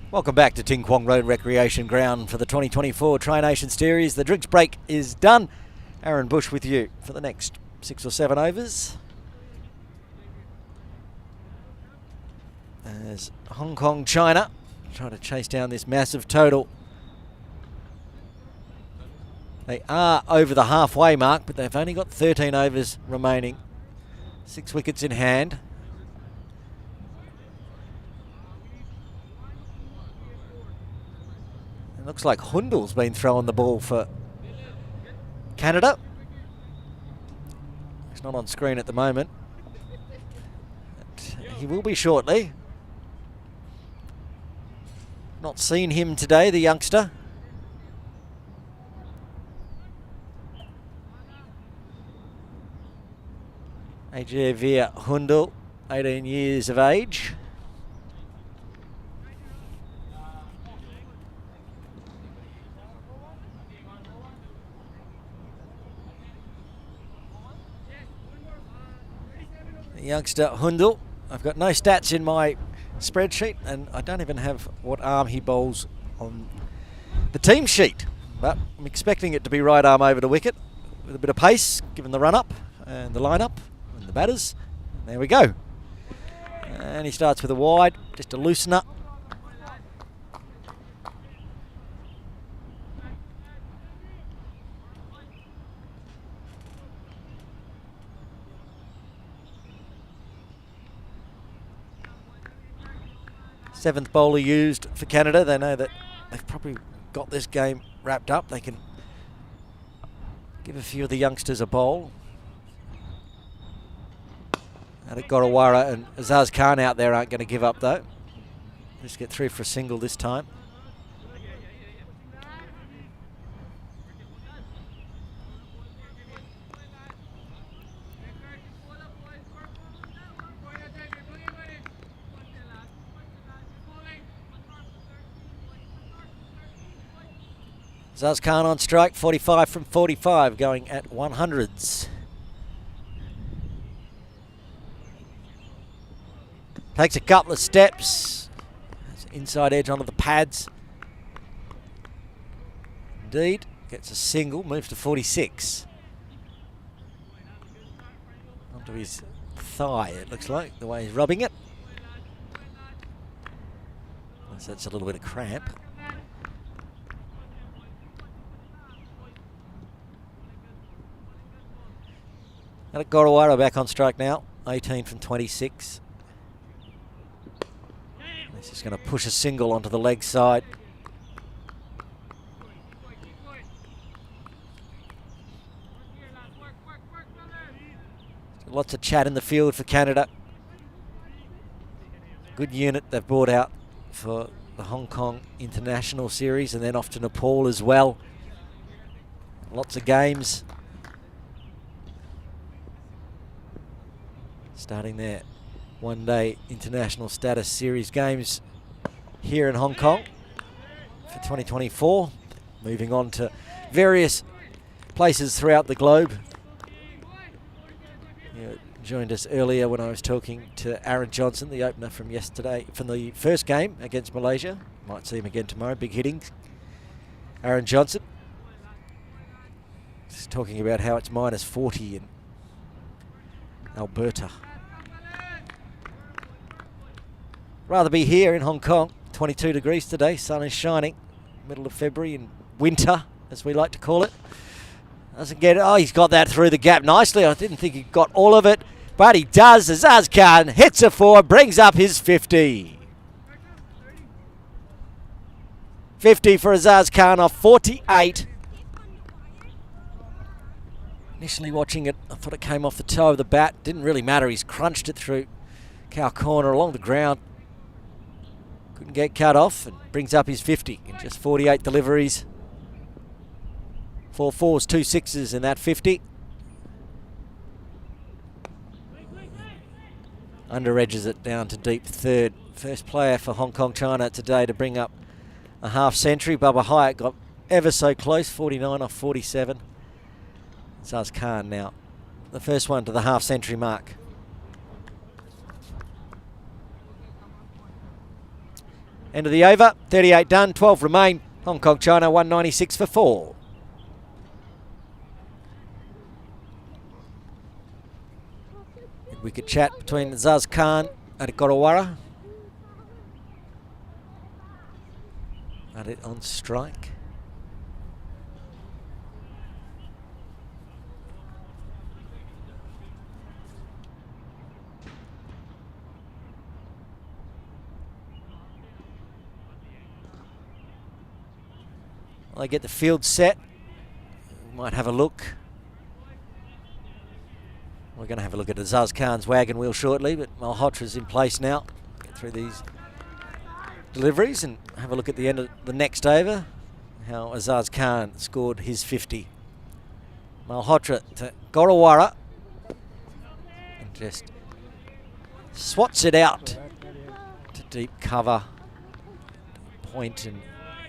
Welcome back to Ting Kwong Road Recreation Ground for the 2024 Tri-Nation Series. The drinks break is done. Aaron Bush with you for the next 6 or 7 overs. As Hong Kong, China try to chase down this massive total. They are over the halfway mark, but they've only got 13 overs remaining. 6 wickets in hand. Looks like Hundal's been throwing the ball for Canada. He's not on screen at the moment. But he will be shortly. Not seen him today, the youngster. Ajay Hundal, 18 years of age. Youngster Hundal. I've got no stats in my spreadsheet, and I don't even have what arm he bowls on the team sheet, but I'm expecting it to be right arm over the wicket with a bit of pace given the run up and the line up and the batters. There we go, and he starts with a wide, just a loosener. Seventh bowler used for Canada. They know that they've probably got this game wrapped up. They can give a few of the youngsters a bowl. Gorawara and Azaz Khan out there aren't going to give up though. Just get through for a single this time. Azaz Khan on strike, 45 from 45, going at 100s. Takes a couple of steps. Inside edge onto the pads. Indeed, gets a single, moves to 46. Onto his thigh, it looks like, the way he's rubbing it. So that's a little bit of cramp. Gorawara back on strike now, 18 from 26. This is going to push a single onto the leg side. Lots of chat in the field for Canada. Good unit they've brought out for the Hong Kong International Series and then off to Nepal as well. Lots of games. Starting their one-day international status series games here in Hong Kong for 2024. Moving on to various places throughout the globe. You joined us earlier when I was talking to Aaron Johnson, the opener from yesterday, from the first game against Malaysia. Might see him again tomorrow, big hitting. Aaron Johnson. Just talking about how it's minus 40 in Alberta. Rather be here in Hong Kong. 22 degrees today, sun is shining. Middle of February in winter, as we like to call it. Doesn't get it. Oh, he's got that through the gap nicely. I didn't think he got all of it, but he does. Azaz Khan hits a 4, brings up his 50. 50 for Azaz Khan off 48. Initially watching it, I thought it came off the toe of the bat. Didn't really matter. He's crunched it through cow corner along the ground. Couldn't get cut off and brings up his 50 in just 48 deliveries. 4 4s, 2 6s in that 50. Under edges it down to deep third. First player for Hong Kong China today to bring up a half century. Bubba Hyatt got ever so close, 49 off 47. Azaz Khan now, the first one to the half century mark. End of the over, 38 done, 12 remain. Hong Kong China 196 for 4. Wicket chat between Azaz Khan and Gorawara. At it on strike. Well, they get the field set. We might have a look. We're going to have a look at Azaz Khan's wagon wheel shortly, but Malhotra's in place now. Get through these deliveries and have a look at the end of the next over, how Azaz Khan scored his 50. Malhotra to Gorawara and just swats it out to deep cover. Point and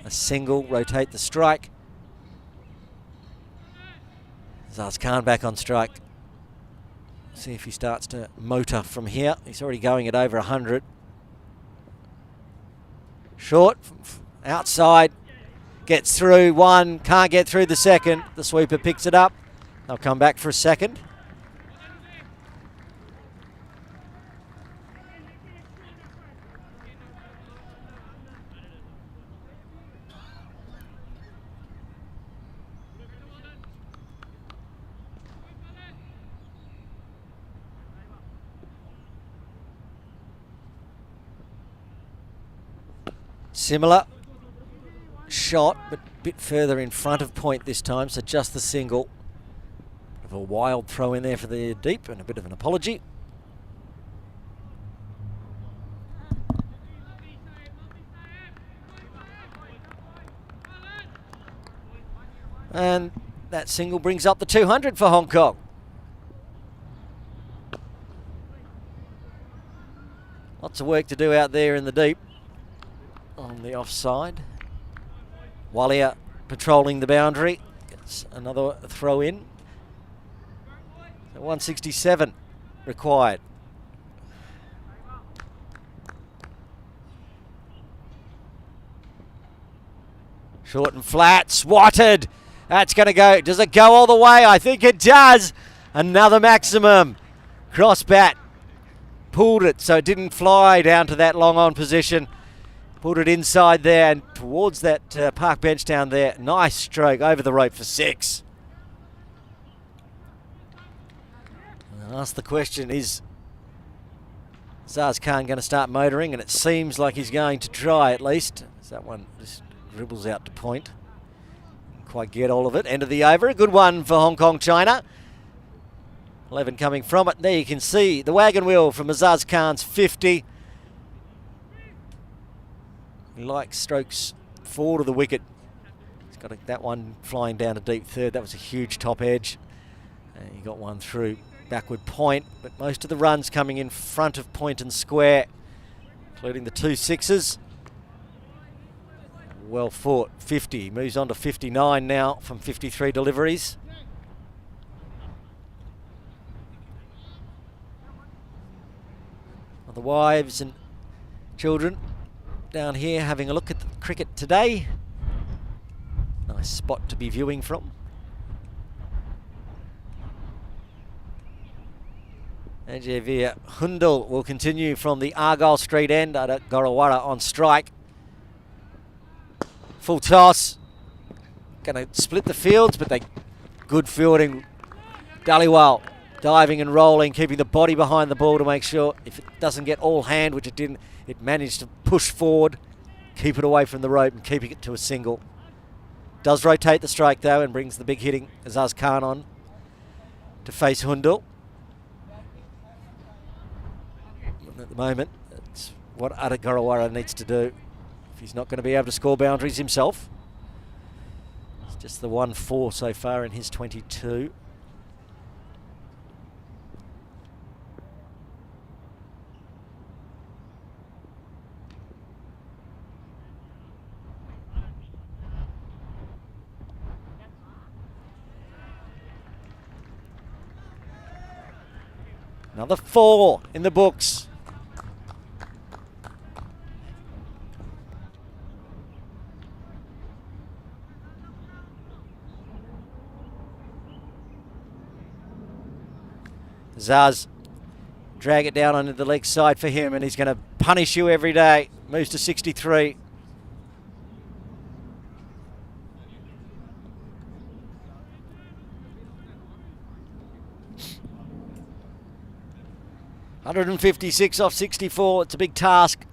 a single, rotate the strike. Azaz Khan back on strike. See if he starts to motor from here. He's already going at over 100. Short, outside, gets through one, can't get through the second. The sweeper picks it up. They'll come back for a second. Similar shot, but a bit further in front of point this time, so just the single. Bit of a wild throw in there for the deep and a bit of an apology. And that single brings up the 200 for Hong Kong. Lots of work to do out there in the deep. On the offside. Walia patrolling the boundary. Gets another throw in. 167 required. Short and flat, swatted. That's going to go. Does it go all the way? I think it does. Another maximum. Cross bat. Pulled it so it didn't fly down to that long on position. Put it inside there and towards that park bench down there. Nice stroke over the rope for 6. I'll ask the question, is Zaz Khan going to start motoring, and it seems like he's going to try at least. As that one just dribbles out to point. Didn't quite get all of it. End of the over. A good one for Hong Kong China. 11 coming from it. There you can see the wagon wheel from Azaz Khan's 50. He likes strokes forward of the wicket. He's got that one flying down a deep third. That was a huge top edge. And he got one through backward point, but most of the runs coming in front of point and square, including the 2 sixes. Well fought. 50. Moves on to 59 now from 53 deliveries. The wives and children down here having a look at the cricket today. Nice spot to be viewing from. Ajay Hundal will continue from the Argyle Street end. Gorawara on strike. Full toss. Going to split the fields, but they good fielding. Dhaliwal diving and rolling, keeping the body behind the ball to make sure if it doesn't get all hand, which it didn't, it managed to push forward, keep it away from the rope and keeping it to a single. Does rotate the strike though and brings the big hitting Azaz Khan on to face Hundal. At the moment, that's what Gorawara needs to do if he's not going to be able to score boundaries himself. It's just the 1-4 so far in his 22. Another 4 in the books. Zaz, drag it down onto the leg side for him, and he's going to punish you every day. Moves to 63. $156 off 64. It's a big task.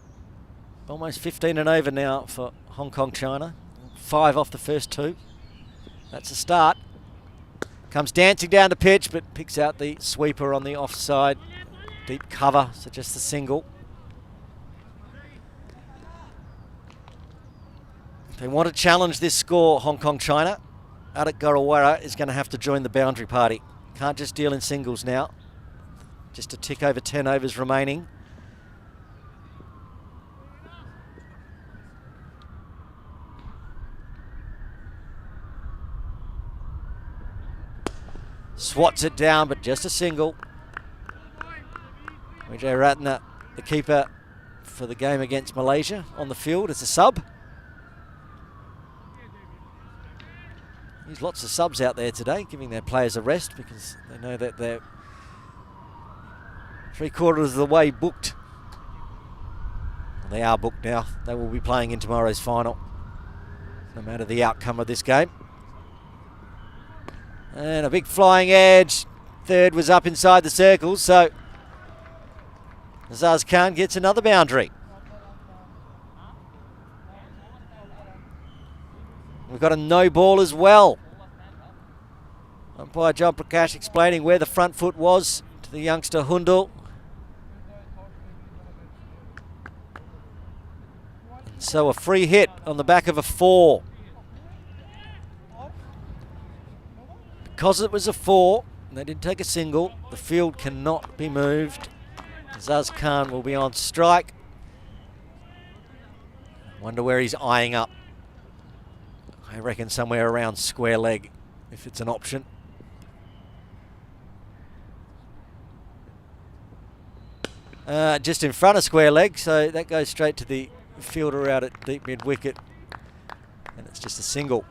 Almost 15 and over now for Hong Kong China. 5 off the first 2. That's a start. Comes dancing down the pitch, but picks out the sweeper on the offside. Deep cover, so just the single. If they want to challenge this score, Hong Kong China, Adik Gorawara is going to have to join the boundary party. Can't just deal in singles now. Just a tick over 10 overs remaining. Swats it down, but just a single. Vijay Ratna, the keeper for the game against Malaysia, on the field as a sub. There's lots of subs out there today, giving their players a rest because they know that they're 3/4 of the way booked. Well, they are booked now. They will be playing in tomorrow's final, no matter the outcome of this game. And a big flying edge. Third was up inside the circle, so Azaz Khan gets another boundary. We've got a no ball as well. Umpire John Prakash explaining where the front foot was to the youngster Hundal. So a free hit on the back of a 4. Because it was a 4, and they did take a single, the field cannot be moved. Azaz Khan will be on strike. Wonder where he's eyeing up. I reckon somewhere around square leg, if it's an option. Just in front of square leg, so that goes straight to the fielder out at deep mid wicket, and it's just a single.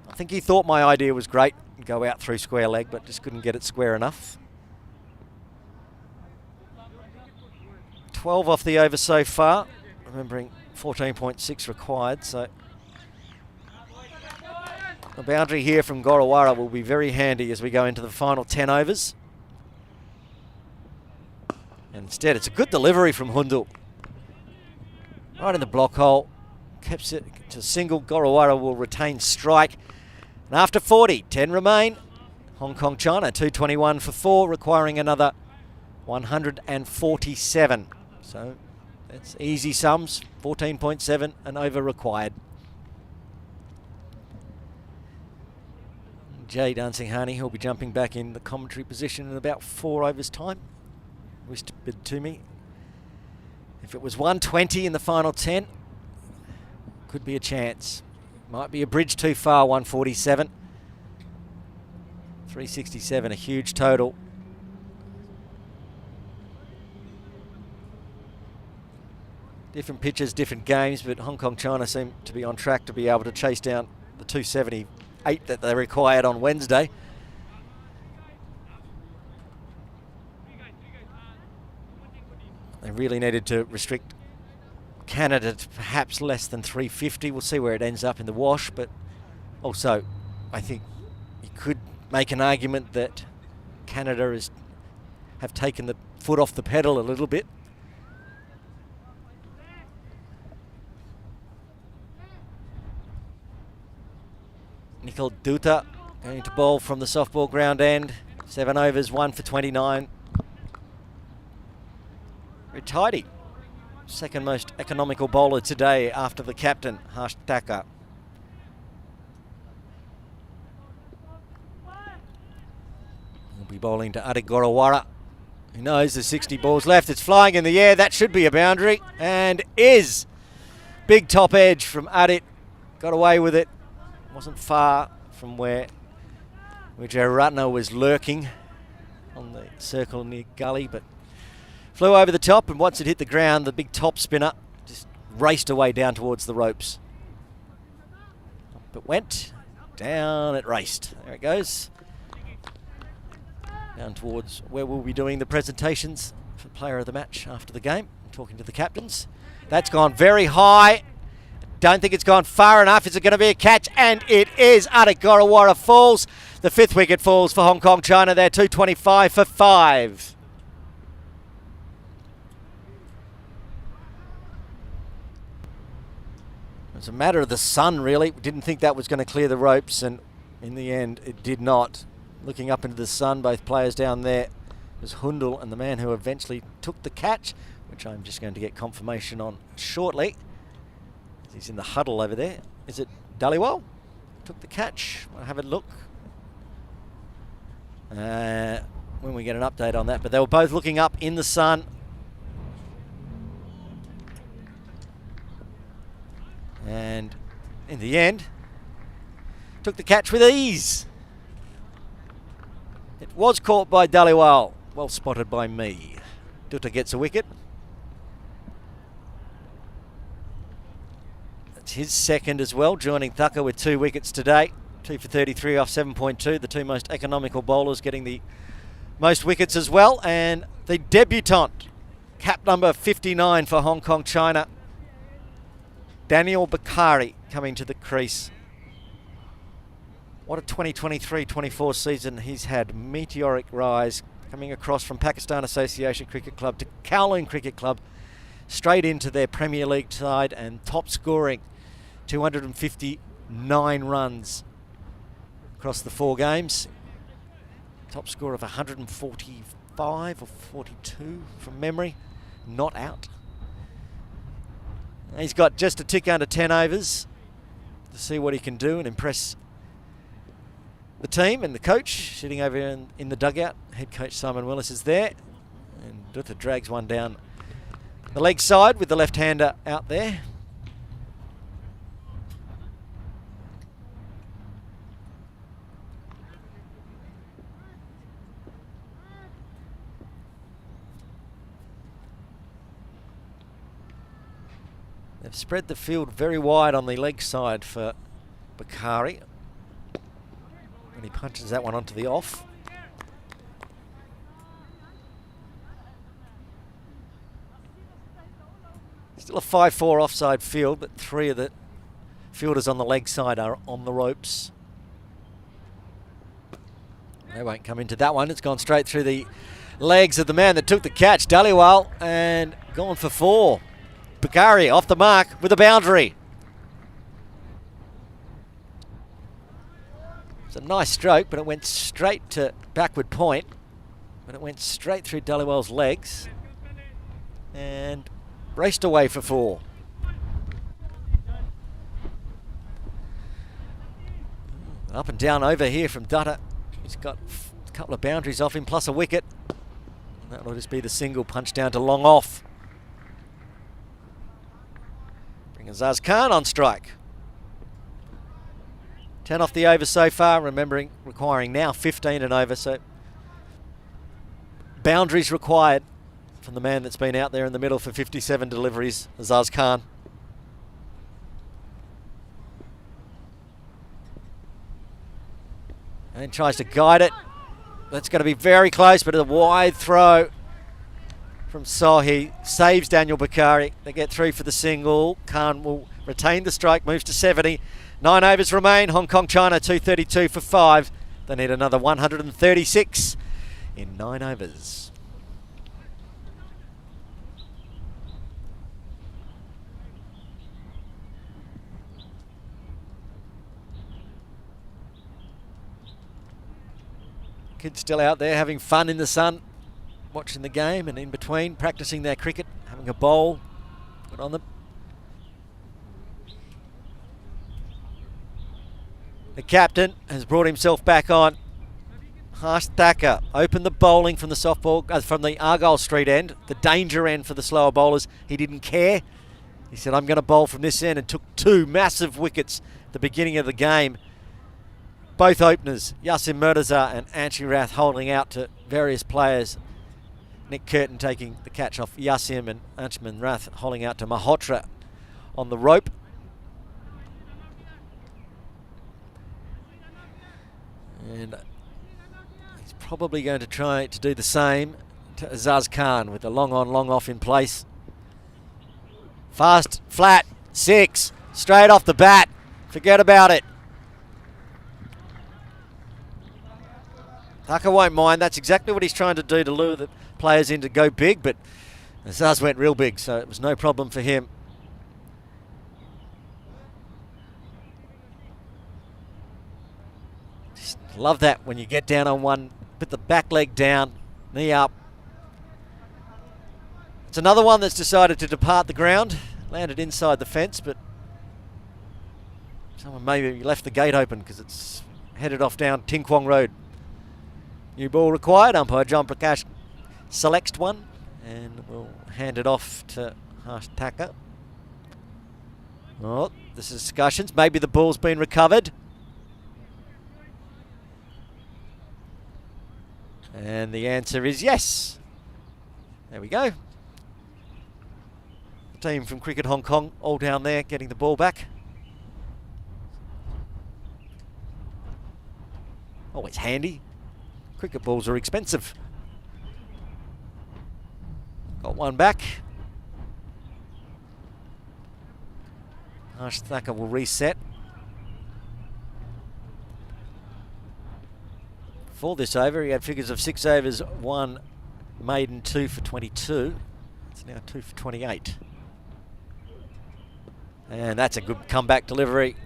I think he thought my idea was great, go out through square leg, but just couldn't get it square enough. 12 off the over so far, remembering 14.6 required, so the boundary here from Gorawara will be very handy as we go into the final 10 overs. And Instead, it's a good delivery from Hundal. Right in the block hole. Keeps it to single. Gorawara will retain strike. And after 40, 10 remain. Hong Kong, China, 221 for 4, requiring another 147. So that's easy sums, 14.7 and over required. Jay Dancing-Harney, he'll be jumping back in the commentary position in about 4 overs time. Whispered to me. If it was 120 in the final 10, could be a chance. Might be a bridge too far, 147. 367, a huge total. Different pitches, different games, but Hong Kong, China seem to be on track to be able to chase down the 278 that they required on Wednesday. They really needed to restrict Canada to perhaps less than 350. We'll see where it ends up in the wash, but also I think you could make an argument that Canada have taken the foot off the pedal a little bit. Nikhil Dutta going to bowl from the softball ground end. 7 overs, 1 for 29. Very tidy. Second most economical bowler today after the captain, Harsh Thakur. He'll be bowling to Adik Gorawara. He knows there's 60 balls left. It's flying in the air. That should be a boundary, and is. Big top edge from Adik. Got away with it. Wasn't far from where Vijay Ratna was lurking on the circle near gully, but flew over the top, and once it hit the ground, the big top spinner just raced away down towards the ropes. Up it went, down it raced. There it goes. Down towards where we'll be doing the presentations for player of the match after the game, talking to the captains. That's gone very high. Don't think it's gone far enough. Is it going to be a catch? And it is. Adik Gorawara falls. The 5th wicket falls for Hong Kong, China. They're 225 for 5. It's a matter of the sun, really. We didn't think that was going to clear the ropes, and in the end, it did not. Looking up into the sun, both players down there was Hundal and the man who eventually took the catch, which I'm just going to get confirmation on shortly. He's in the huddle over there. Is it Dhaliwal? Took the catch. I'll have a look when we get an update on that. But they were both looking up in the sun. And in the end, took the catch with ease. It was caught by Dhaliwal. Well spotted by me. Dutta gets a wicket. His second as well, joining Thakur with 2 wickets today. 2 for 33 off 7.2. The 2 most economical bowlers getting the most wickets as well. And the debutant, cap number 59 for Hong Kong, China, Daniel Bakari, coming to the crease. What a 2023-24 season he's had. Meteoric rise, coming across from Pakistan Association Cricket Club to Kowloon Cricket Club, straight into their Premier League side, and top scoring 259 runs across the 4 games. Top score of 145 or 42 from memory, not out. He's got just a tick under 10 overs to see what he can do and impress the team and the coach sitting over in the dugout. Head coach Simon Willis is there, and Dutta drags one down the leg side with the left-hander out there. They've spread the field very wide on the leg side for Bakari. And he punches that one onto the off. Still a 5-4 offside field, but 3 of the fielders on the leg side are on the ropes. They won't come into that one. It's gone straight through the legs of the man that took the catch, Dhaliwal, and gone for 4. Bakari off the mark with a boundary. It's a nice stroke, but it went straight to backward point. But it went straight through Dhaliwal's legs and raced away for 4. Up and down over here from Dutta. He's got a couple of boundaries off him, plus a wicket. And that'll just be the single punch down to long off. Bring Azaz Khan on strike. 10 off the over so far, requiring now 15 and over, so boundaries required from the man that's been out there in the middle for 57 deliveries, Azaz Khan. And tries to guide it. That's going to be very close, but a wide throw from Sohi. Saves Daniel Bakari. They get through for the single. Khan will retain the strike, moves to 70. 9 overs remain. Hong Kong, China, 232 for 5. They need another 136 in 9 overs. Kids still out there having fun in the sun, watching the game, and in between practicing their cricket, having a bowl put on them. The captain has brought himself back on. Harsh Thacker opened the bowling from the softball, from the Argyle Street end, the danger end for the slower bowlers. He didn't care. He said, I'm going to bowl from this end, and took 2 massive wickets at the beginning of the game. Both openers, Yasim Murtaza and Anchi Rath, holding out to various players. Nick Curtin taking the catch off Yasim, and Anchman Rath holding out to Malhotra on the rope. And he's probably going to try to do the same to Azaz Khan with the long on, long off in place. Fast, flat, 6, straight off the bat. Forget about it. Thacker won't mind. That's exactly what he's trying to do, to lure the players in to go big, but Azaz went real big, so it was no problem for him. Just love that when you get down on one, put the back leg down, knee up. It's another one that's decided to depart the ground. Landed inside the fence, but someone maybe left the gate open because it's headed off down Ting Kwong Road. New ball required. Umpire John Prakash selects one, and we'll hand it off to Harsh Thacker. Oh, this is discussions. Maybe the ball's been recovered. And the answer is yes. There we go. The team from Cricket Hong Kong all down there getting the ball back. Always handy. Cricket balls are expensive. Got one back. Harsh Thacker will reset. For this over, he had figures of 6 overs, 1 maiden, 2 for 22. It's now 2 for 28. And that's a good comeback delivery.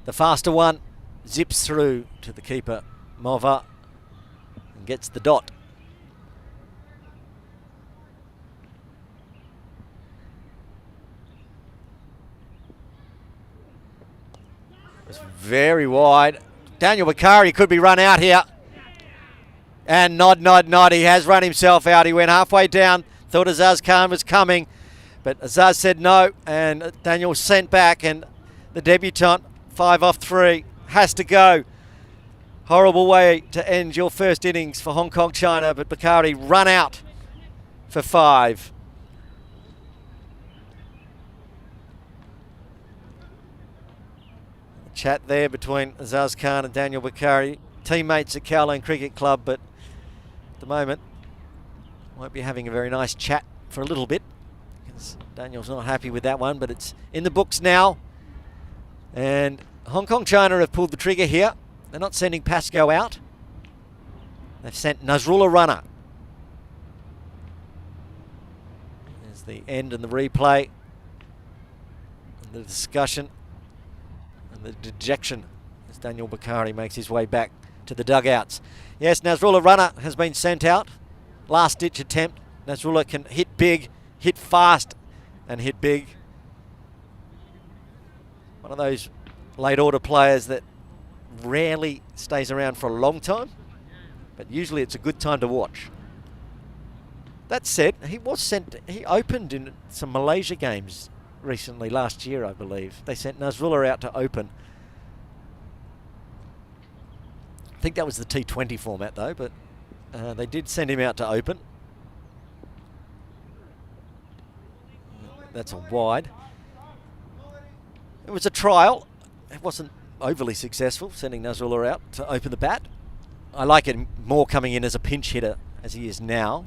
The faster one zips through to the keeper, Mova, and gets the dot. It's very wide. Daniel Bakari could be run out here. And nod. He has run himself out. He went halfway down, thought Azaz Khan was coming, but Azaz said no, and Daniel was sent back, and the debutant, 5 off 3, has to go. Horrible way to end your first innings for Hong Kong China, but Bakari run out for 5. Chat there between Azaz Khan and Daniel Bakari, teammates at Kowloon Cricket Club, but at the moment won't be having a very nice chat for a little bit because Daniel's not happy with that one, but it's in the books now. And Hong Kong China have pulled the trigger here. They're not sending Pascoe out. They've sent Nazrullah Rana the end and the replay, and the discussion, and the dejection as Daniel Bakari makes his way back to the dugouts. Yes, Nasrullah Runner has been sent out. Last ditch attempt. Nasrullah can hit big, hit fast, and hit big. One of those late order players that rarely stays around for a long time, but usually it's a good time to watch. That said, he opened in some Malaysia games recently, last year I believe. They sent Nasrullah out to open. I think that was the T20 format though, but they did send him out to open. That's a wide. It was a trial. It wasn't overly successful, sending Nasrullah out to open the bat. I like it more coming in as a pinch hitter as he is now.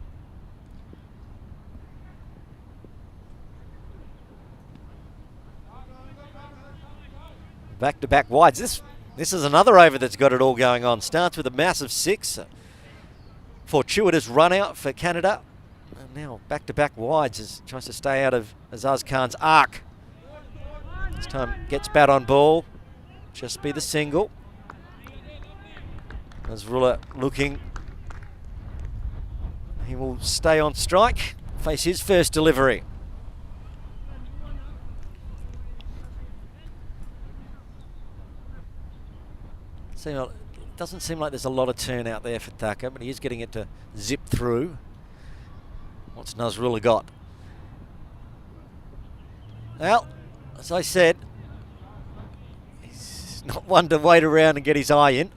Back-to-back wides. This is another over that's got it all going on. Starts with a massive 6. Fortuitous run out for Canada. And now back-to-back wides as tries to stay out of Azaz Khan's arc. This time gets bat on ball. Just be the single. Nasrullah looking. He will stay on strike. Face his first delivery. Doesn't seem like there's a lot of turn out there for Thacker, but he is getting it to zip through. What's Nasrullah got? Well, as I said, he's not one to wait around and get his eye in.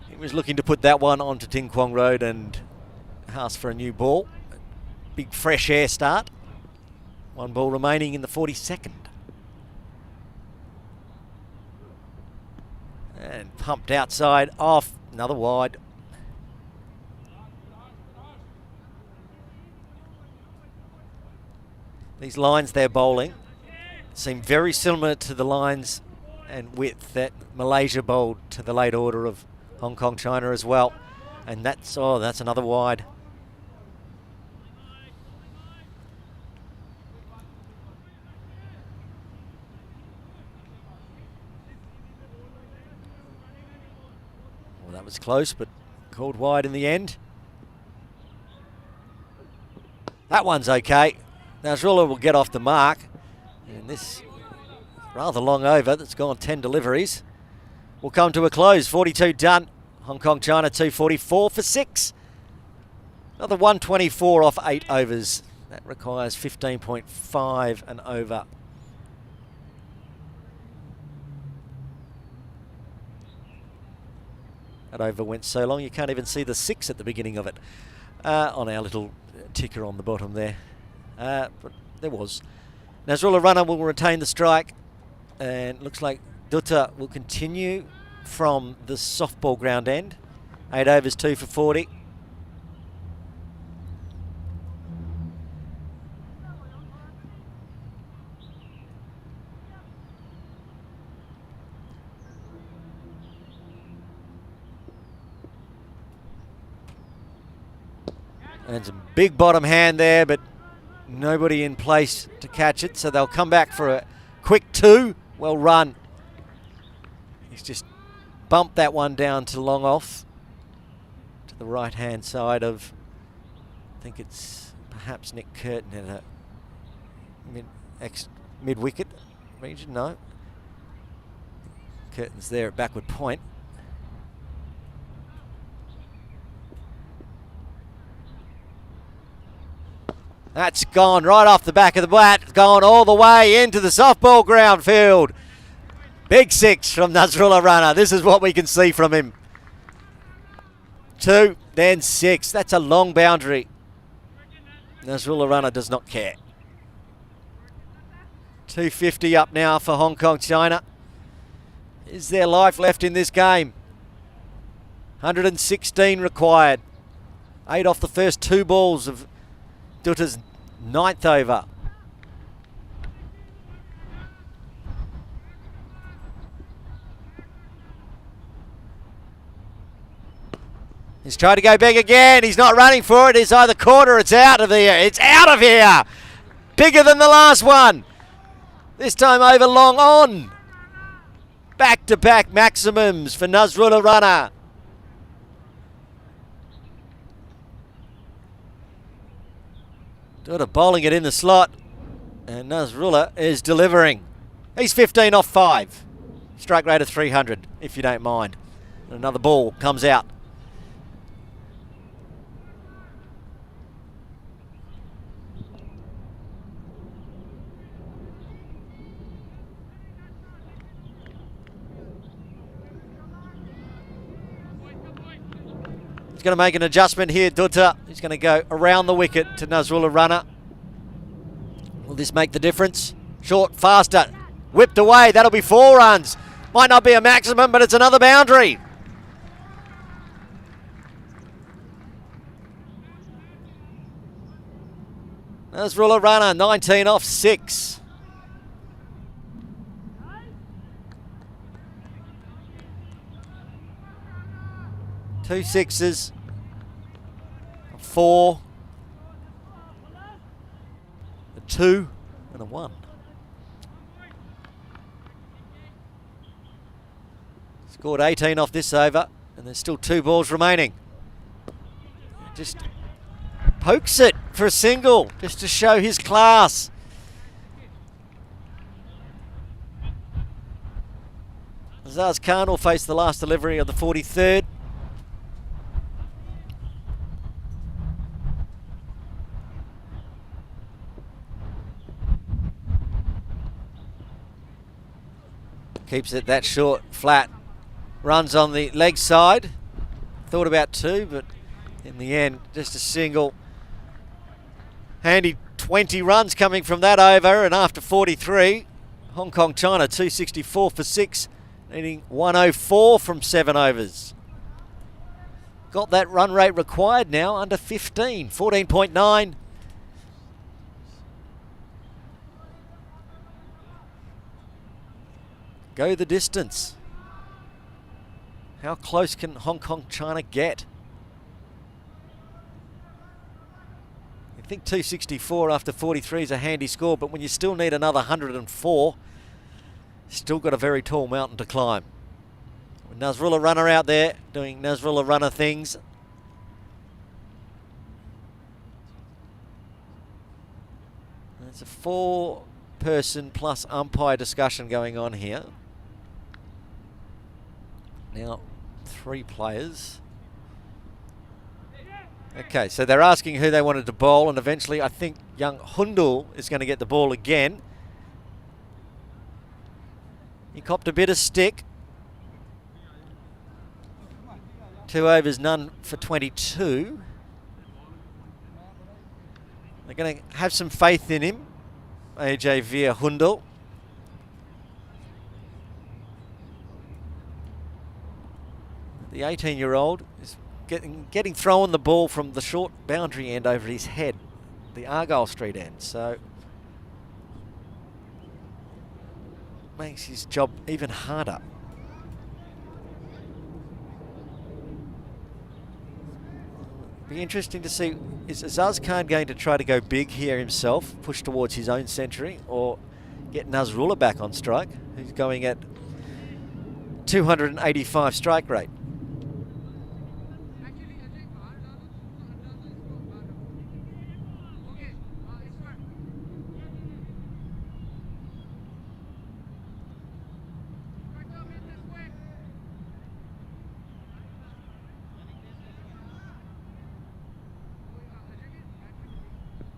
He was looking to put that one onto Ting Kwong Road and ask for a new ball. Big fresh air start. One ball remaining in the 42nd. And pumped outside, off, another wide. These lines they're bowling seem very similar to the lines and width that Malaysia bowled to the late order of Hong Kong China as well. And that's another wide. That was close, but called wide in the end. That one's okay. Nasrullah will get off the mark. And this rather long over that's gone 10 deliveries will come to a close. 42 done. Hong Kong China 244 for 6. Another 124 off 8 overs. That requires 15.5 and over. That over went so long you can't even see the 6 at the beginning of it on our little ticker on the bottom there. But there was. Nasrullah Runner will retain the strike, and looks like Dutta will continue from the softball ground end. 8 overs, 2 for 40. And some big bottom hand there, but nobody in place to catch it, so they'll come back for a quick 2. Well run. He's just bumped that one down to long off to the right hand side of, I think it's perhaps Nick Curtin in a mid wicket region. No, Curtin's there at backward point. That's gone right off the back of the bat, gone all the way into the softball ground field. Big 6 from Nasrullah Runner. This is what we can see from him. 2, then 6. That's a long boundary. Nasrullah Runner does not care. 250 up now for Hong Kong China. Is there life left in this game? 116 required. 8 off the first 2 balls of Dutta's 9th over. He's trying to go big again. He's not running for it. It's either caught or it's out of here. It's out of here. Bigger than the last one. This time over long on. Back-to-back maximums for Nazrullah Rana. Sort of bowling it in the slot. And Nazrullah is delivering. He's 15 off 5. Strike rate of 300, if you don't mind. And another ball comes out. He's going to make an adjustment here, Dutta. He's going to go around the wicket to Nazrullah Rana. Will this make the difference? Short, faster, whipped away. That'll be 4 runs. Might not be a maximum, but it's another boundary. Nazrullah Rana, 19 off 6. Two sixes, 4, a 2 and a 1. Scored 18 off this over, and there's still 2 balls remaining. Just pokes it for a single, just to show his class. Azaz Khan will face the last delivery of the 43rd. Keeps it that short, flat. Runs on the leg side. Thought about 2, but in the end, just a single. Handy 20 runs coming from that over, and after 43, Hong Kong China 264 for 6, needing 104 from 7 overs. Got that run rate required now, under 15, 14.9. Go the distance. How close can Hong Kong China get? I think 264 after 43 is a handy score, but when you still need another 104, still got a very tall mountain to climb. With Nazrullah Rana out there doing Nazrullah Rana things. There's a 4-person plus umpire discussion going on here. Now 3 players. Okay, so they're asking who they wanted to bowl, and eventually I think young Hundal is going to get the ball again. He copped a bit of stick. 2 overs, none for 22. They're going to have some faith in him, AJ via Hundal. The 18-year-old is getting thrown the ball from the short boundary end over his head, the Argyle Street end. So makes his job even harder. Be interesting to see, is Azaz Khan going to try to go big here himself, push towards his own century, or get Nazrullah back on strike, who's going at 285 strike rate?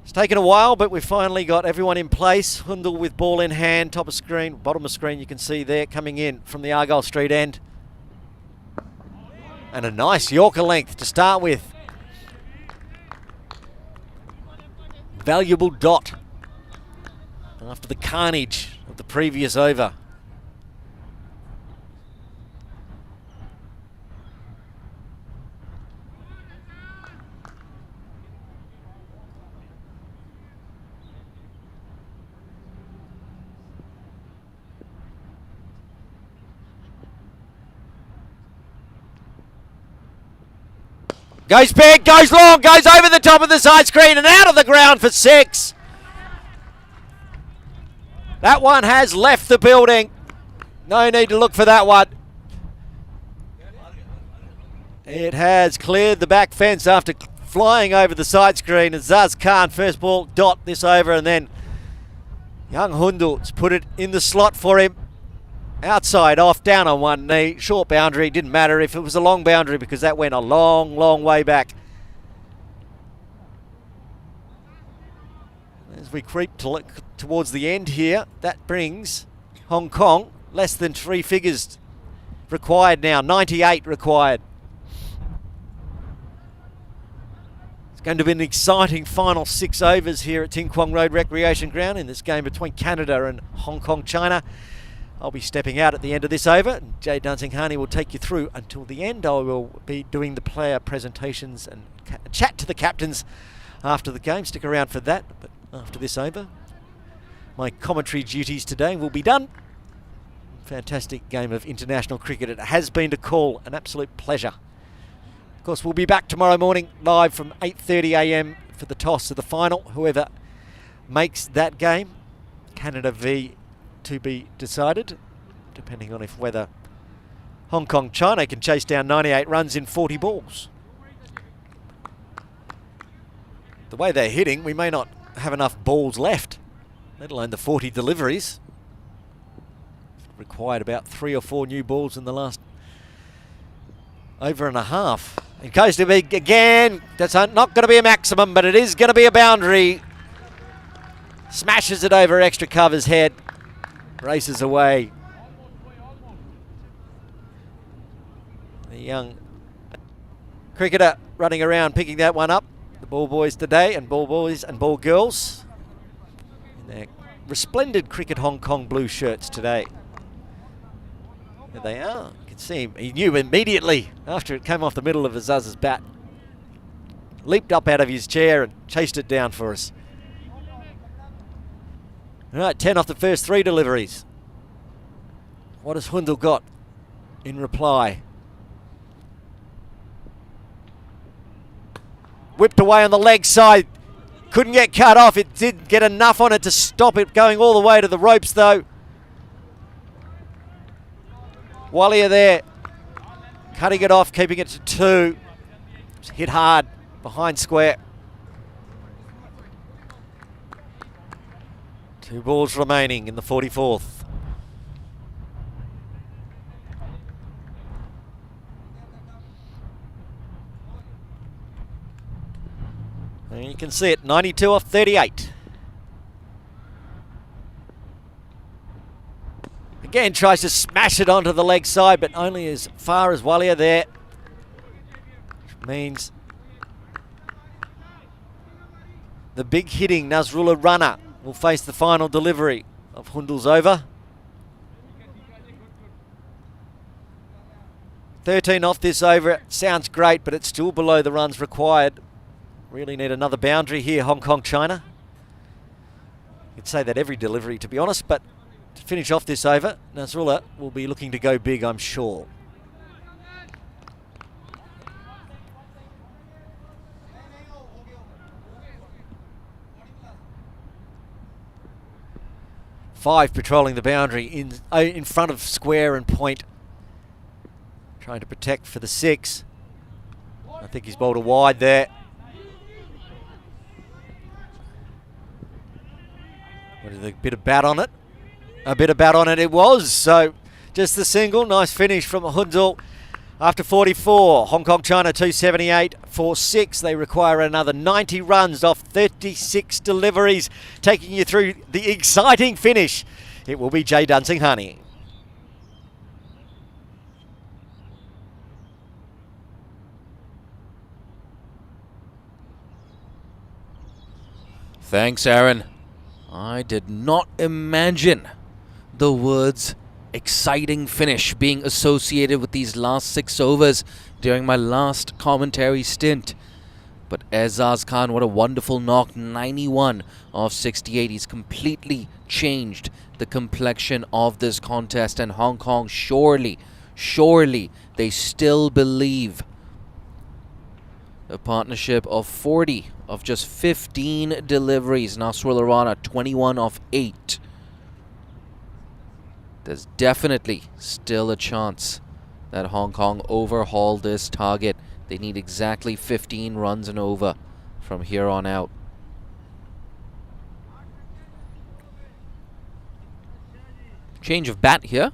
It's taken a while, but we've finally got everyone in place. Hundal with ball in hand, top of screen, bottom of screen, you can see there coming in from the Argyle Street end. And a nice Yorker length to start with. Valuable dot after the carnage of the previous over. Goes big, goes long, goes over the top of the side screen and out of the ground for 6. That one has left the building. No need to look for that one. It has cleared the back fence after flying over the side screen. And Zaz Khan, first ball, dot this over, and then young Hundal's put it in the slot for him. Outside, off, down on one knee. Short boundary, didn't matter if it was a long boundary because that went a long, long way back. As we creep towards the end here, that brings Hong Kong less than 3 figures required now. 98 required. It's going to be an exciting final 6 overs here at Ting Kwong Road Recreation Ground in this game between Canada and Hong Kong, China. I'll be stepping out at the end of this over. Jay Dunsing-Harney will take you through until the end. I will be doing the player presentations and chat to the captains after the game. Stick around for that. But after this over, my commentary duties today will be done. Fantastic game of international cricket. It has been to call. An absolute pleasure. Of course, we'll be back tomorrow morning live from 8:30 a.m. for the toss of the final. Whoever makes that game, Canada v to be decided, depending on if whether Hong Kong China can chase down 98 runs in 40 balls. The way they're hitting, we may not have enough balls left, let alone the 40 deliveries. Required about 3 or 4 new balls in the last over and a half. It goes to big again. That's not going to be a maximum, but it is going to be a boundary. Smashes it over extra cover's head. Races away. The young cricketer running around picking that one up. The ball boys today, and ball boys and ball girls in their resplendent Cricket Hong Kong blue shirts today. There they are. You can see him. He knew immediately after it came off the middle of Azaz's bat. Leaped up out of his chair and chased it down for us. All right, 10 off the first 3 deliveries. What has Hundal got in reply? Whipped away on the leg side. Couldn't get cut off. It did get enough on it to stop it going all the way to the ropes, though. Walia there. Cutting it off, keeping it to 2. It's hit hard behind square. 2 balls remaining in the 44th. And you can see it, 92 off 38. Again, tries to smash it onto the leg side, but only as far as Walia there. Which means the big hitting Nazrullah runner will face the final delivery of Hundal's over. 13 off this over. Sounds great, but it's still below the runs required. Really need another boundary here, Hong Kong, China. You'd say that every delivery, to be honest, but to finish off this over, Nazrullah will be looking to go big, I'm sure. Five patrolling the boundary in front of square and point. Trying to protect for the 6. I think he's bowled a wide there. What is a bit of bat on it? A bit of bat on it it was. So just the single. Nice finish from Hundal. After 44, Hong Kong China 278 for 6. They require another 90 runs off 36 deliveries. Taking you through the exciting finish, it will be Jay Dunsing-Harney. Thanks, Aaron. I did not imagine the words exciting finish being associated with these last 6 overs during my last commentary stint. But Aizaz Khan, what a wonderful knock. 91 off 68. He's completely changed the complexion of this contest, and Hong Kong surely they still believe A partnership of 40 of just 15 deliveries. Nasrullah Rana 21 of 8. There's definitely still a chance that Hong Kong overhaul this target. They need exactly 15 runs and over from here on out. Change of bat here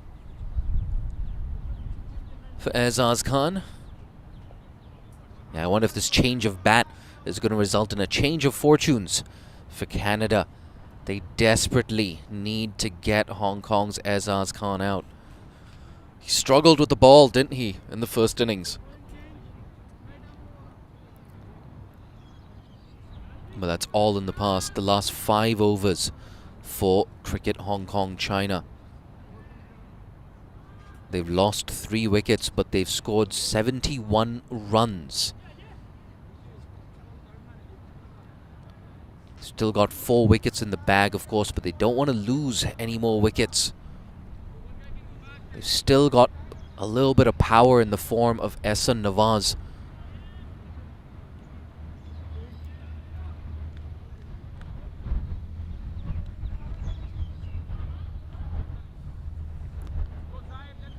for Azaz Khan. Yeah, I wonder if this change of bat is going to result in a change of fortunes for Canada. They desperately need to get Hong Kong's Azaz Khan out. He struggled with the ball, didn't he, in the first innings? But that's all in the past. The last 5 overs for Cricket Hong Kong China. They've lost 3 wickets, but they've scored 71 runs. Still got 4 wickets in the bag, of course, but they don't want to lose any more wickets. They've still got a little bit of power in the form of Ehsan Nawaz.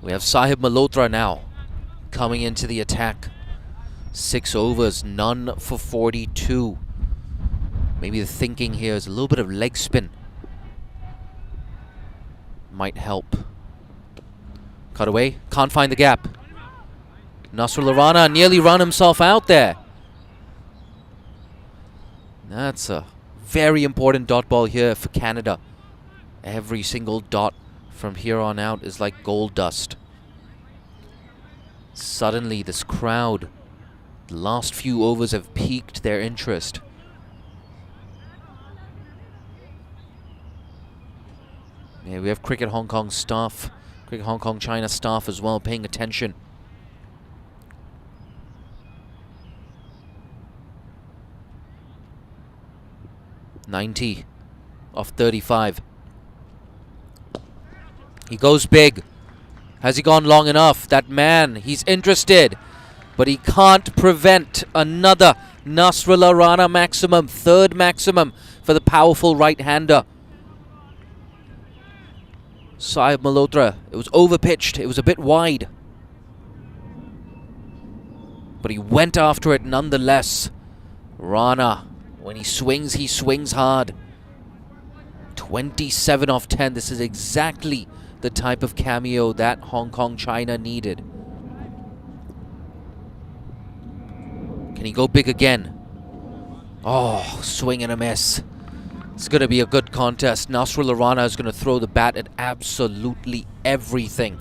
We have Sahib Malhotra now coming into the attack. 6 overs, none for 42. Maybe the thinking here is a little bit of leg spin might help. Cut away, can't find the gap. Nasrullah Rana nearly run himself out there. That's a very important dot ball here for Canada. Every single dot from here on out is like gold dust. Suddenly this crowd, the last few overs have piqued their interest. Yeah, we have Cricket Hong Kong staff, Cricket Hong Kong China staff as well paying attention. "90 of 35. He goes big. Has he gone long enough? That man, he's interested, but he can't prevent another Nasrullah Rana maximum, 3rd maximum for the powerful right-hander. Sahib Malhotra, it was overpitched, it was a bit wide, but he went after it nonetheless. Rana, when he swings hard. 27 of 10, this is exactly the type of cameo that Hong Kong China needed. Can he go big again? Oh, swing and a miss. It's going to be a good contest. Nasrullah Rana is going to throw the bat at absolutely everything.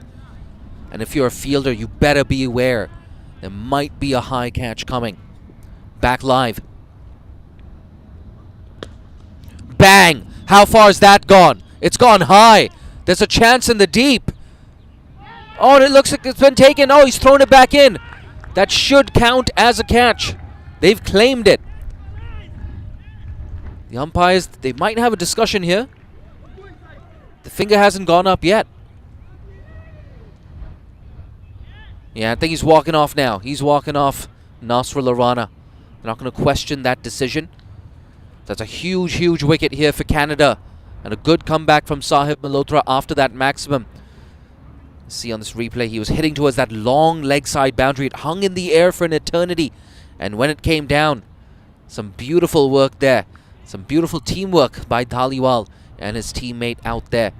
And if you're a fielder, you better be aware. There might be a high catch coming. Back live. Bang! How far has that gone? It's gone high. There's a chance in the deep. Oh, and it looks like it's been taken. Oh, he's thrown it back in. That should count as a catch. They've claimed it. The umpires, they might have a discussion here. The finger hasn't gone up yet. Yeah, I think he's walking off now. He's walking off Nasrullah Rana. They're not going to question that decision. That's a huge, huge wicket here for Canada. And a good comeback from Sahib Malhotra after that maximum. See on this replay, he was hitting towards that long leg side boundary. It hung in the air for an eternity. And when it came down, some beautiful work there. Some beautiful teamwork by Dhaliwal and his teammate out there.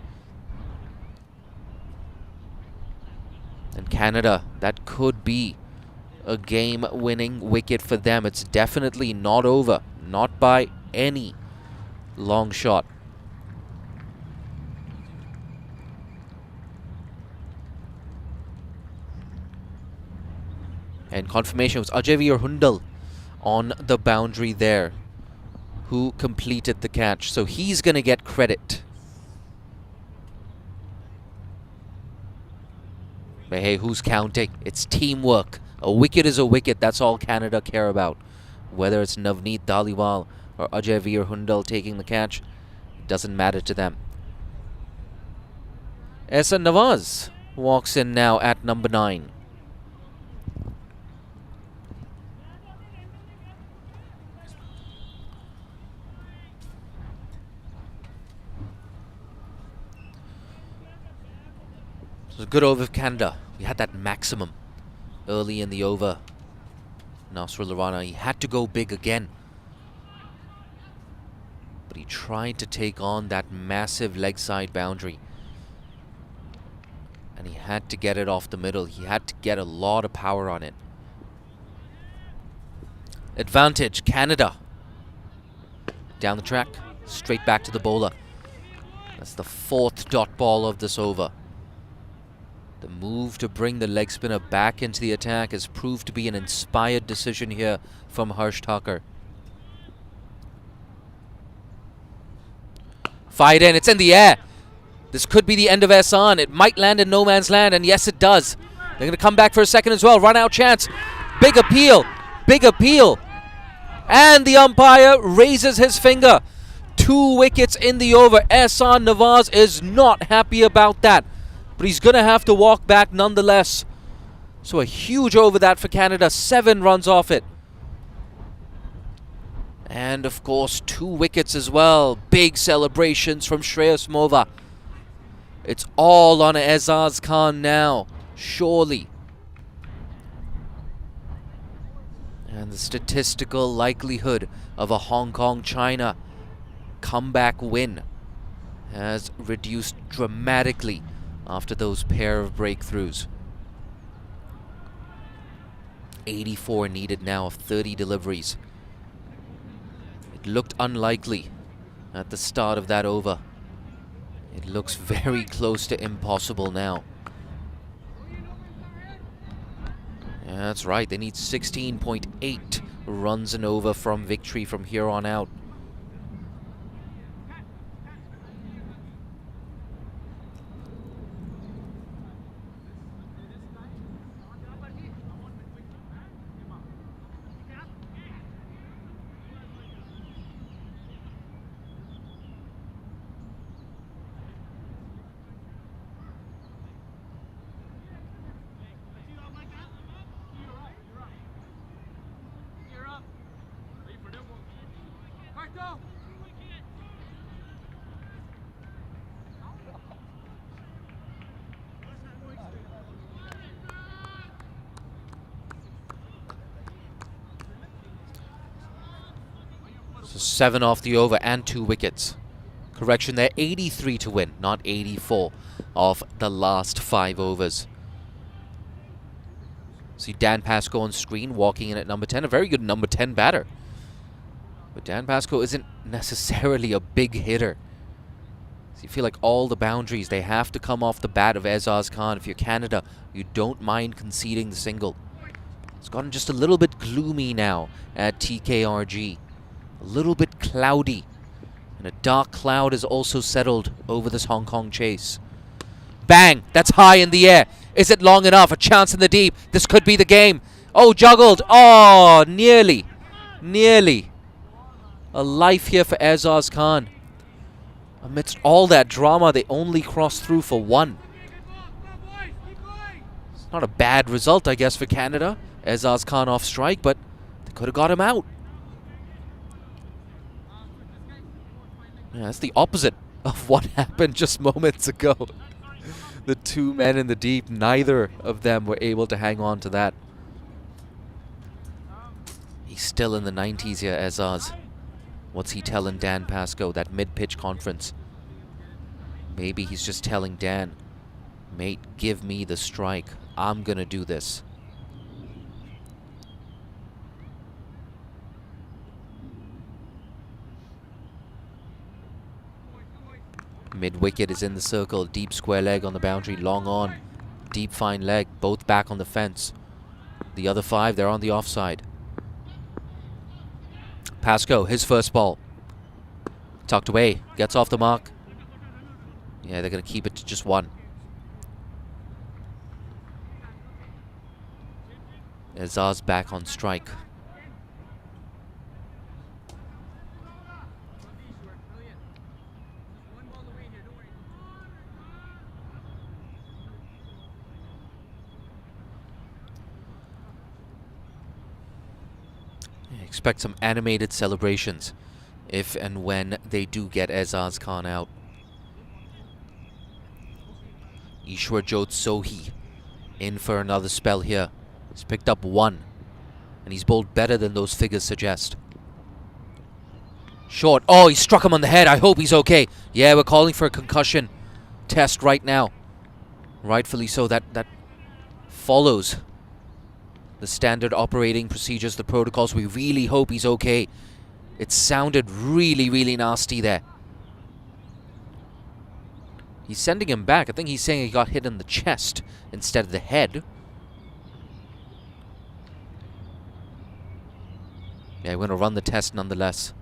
And Canada, that could be a game-winning wicket for them. It's definitely not over. Not by any long shot. And confirmation was Ajay Hundal on the boundary there, who completed the catch. So he's going to get credit. But hey, who's counting? It's teamwork. A wicket is a wicket. That's all Canada care about. Whether it's Navneet Dhaliwal or Ajay Hundal taking the catch, it doesn't matter to them. Ehsan Nawaz walks in now at number 9. was a good over of Canada. We had that maximum early in the over. Nasser Al-Rana, he had to go big again. But he tried to take on that massive leg side boundary. And he had to get it off the middle. He had to get a lot of power on it. Advantage, Canada. Down the track, straight back to the bowler. That's the 4th dot ball of this over. The move to bring the leg spinner back into the attack has proved to be an inspired decision here from Harsh Thakur. Fired in, it's in the air. This could be the end of Ehsan. It might land in no man's land, and yes, it does. They're going to come back for a second as well. Run out chance. Big appeal. Big appeal. And the umpire raises his finger. 2 wickets in the over. Ehsan Nawaz is not happy about that, but he's going to have to walk back nonetheless. So a huge over that for Canada. 7 runs off it. And of course, 2 wickets as well. Big celebrations from Shreyas Mova. It's all on Azaz Khan now, surely. And the statistical likelihood of a Hong Kong-China comeback win has reduced dramatically after those pair of breakthroughs. 84 needed now of 30 deliveries. It looked unlikely at the start of that over. It looks very close to impossible now. Yeah, that's right. They need 16.8 runs and over from victory from here on out. So 7 off the over and 2 wickets. Correction there, 83 to win, not 84 of the last 5 overs. See Dan Pascoe on screen, walking in at number 10. A very good number 10 batter. But Dan Pascoe isn't necessarily a big hitter. So you feel like all the boundaries, they have to come off the bat of Azaz Khan. If you're Canada, you don't mind conceding the single. It's gotten just a little bit gloomy now at TKRG. A little bit cloudy. And a dark cloud has also settled over this Hong Kong chase. Bang! That's high in the air. Is it long enough? A chance in the deep. This could be the game. Oh, juggled. Oh, nearly. Nearly. A life here for Azaz Khan. Amidst all that drama, they only crossed through for 1. It's not a bad result, I guess, for Canada. Azaz Khan off strike, but they could have got him out. Yeah, that's the opposite of what happened just moments ago. The 2 men in the deep, neither of them were able to hang on to that. He's still in the 90s here, Azaz. What's he telling Dan Pascoe, that mid-pitch conference? Maybe he's just telling Dan, mate, give me the strike. I'm gonna do this. Mid-wicket is in the circle. Deep square leg on the boundary. Long on. Deep fine leg. Both back on the fence. The other 5, they're on the offside. Pascoe, his first ball. Tucked away. Gets off the mark. Yeah, they're going to keep it to just 1. Azaz back on strike. Expect some animated celebrations if and when they do get Azaz Khan out. Ishwarjot Sohi in for another spell here. He's picked up 1, and he's bowled better than those figures suggest. Short. Oh, he struck him on the head. I hope he's okay. Yeah, we're calling for a concussion test right now. Rightfully so. That follows the standard operating procedures, the protocols. We really hope he's okay. It sounded really, really nasty there. He's sending him back. I think he's saying he got hit in the chest instead of the head. Yeah, we're going to run the test nonetheless.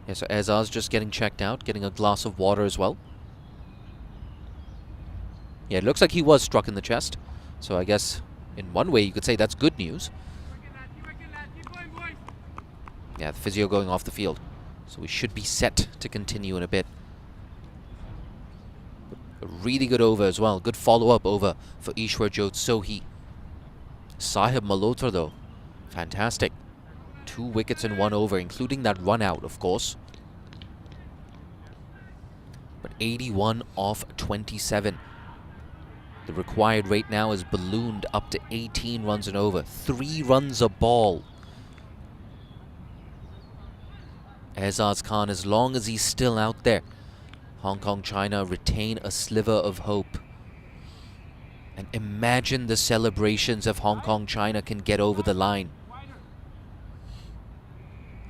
Yeah, so Azar's just getting checked out, getting a glass of water as well. Yeah, it looks like he was struck in the chest. So I guess in one way you could say that's good news. Yeah, the physio going off the field. So we should be set to continue in a bit. A really good over as well. Good follow-up over for Ishwarjot Sohi. Sahib Malhotra though, fantastic. 2 wickets in 1 over, including that run out, of course. But 81 off 27. The required rate now is ballooned up to 18 runs and over. 3 runs a ball. Azaz Khan, as long as he's still out there, Hong Kong, China retain a sliver of hope. And imagine the celebrations if Hong Kong, China can get over the line.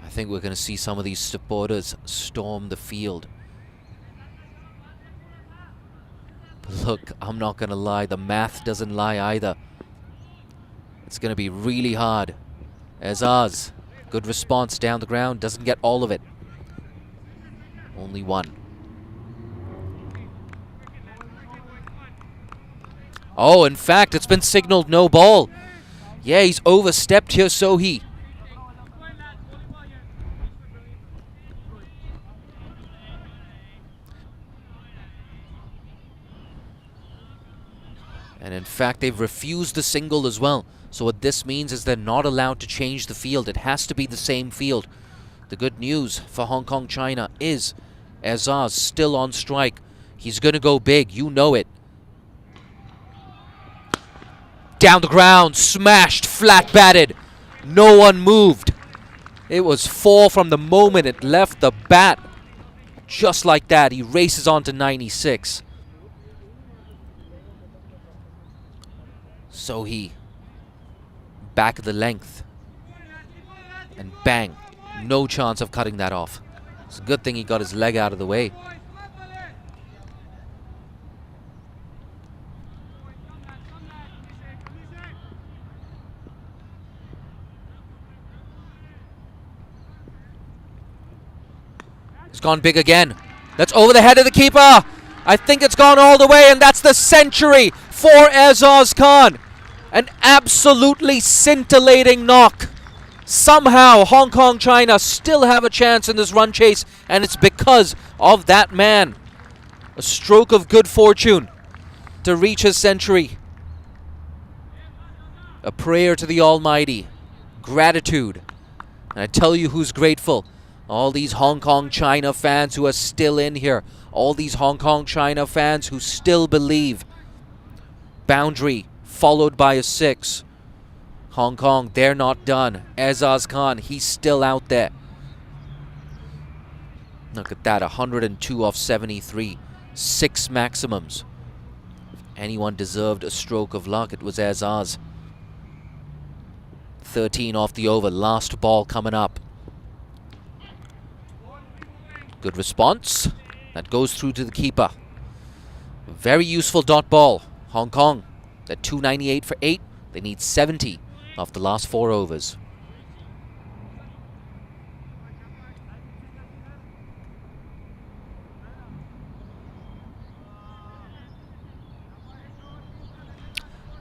I think we're going to see some of these supporters storm the field. But look, I'm not going to lie, the math doesn't lie either. It's going to be really hard. Azaz, good response down the ground, doesn't get all of it. Only 1. Oh, in fact, it's been signaled no ball. Yeah, he's overstepped here, Sohi. And in fact, they've refused the single as well. So what this means is they're not allowed to change the field. It has to be the same field. The good news for Hong Kong, China is Azaz still on strike. He's going to go big. You know it. Down the ground, smashed, flat batted. No one moved. It was 4 from the moment it left the bat. Just like that, he races on to 96. Sohi, back of the length, and bang, no chance of cutting that off. It's a good thing he got his leg out of the way. It's gone big again. That's over the head of the keeper. I think it's gone all the way, and that's the century for Azaz Khan. An absolutely scintillating knock. Somehow, Hong Kong, China still have a chance in this run chase, and it's because of that man. A stroke of good fortune to reach his century. A prayer to the Almighty. Gratitude. And I tell you who's grateful. All these Hong Kong, China fans who are still in here. All these Hong Kong, China fans who still believe. Boundary followed by a 6. Hong Kong, they're not done. Azaz Khan, he's still out there. Look at that, 102 off 73. 6 maximums. If anyone deserved a stroke of luck, it was Azaz. 13 off the over, last ball coming up. Good response. That goes through to the keeper. Very useful dot ball. Hong Kong, at 298 for 8. They need 70 off the last 4 overs.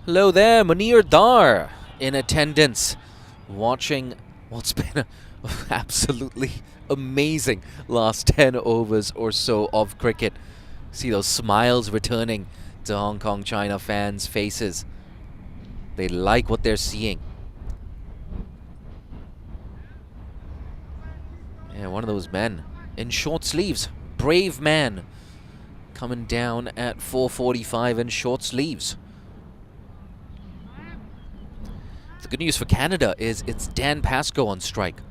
Hello there, Munir Dar in attendance, watching what's been an absolutely amazing last 10 overs or so of cricket. See those smiles returning to Hong Kong China fans' faces. They like what they're seeing. Yeah, one of those men in short sleeves. Brave man coming down at 4:45 in short sleeves. The good news for Canada is it's Dan Pascoe on strike.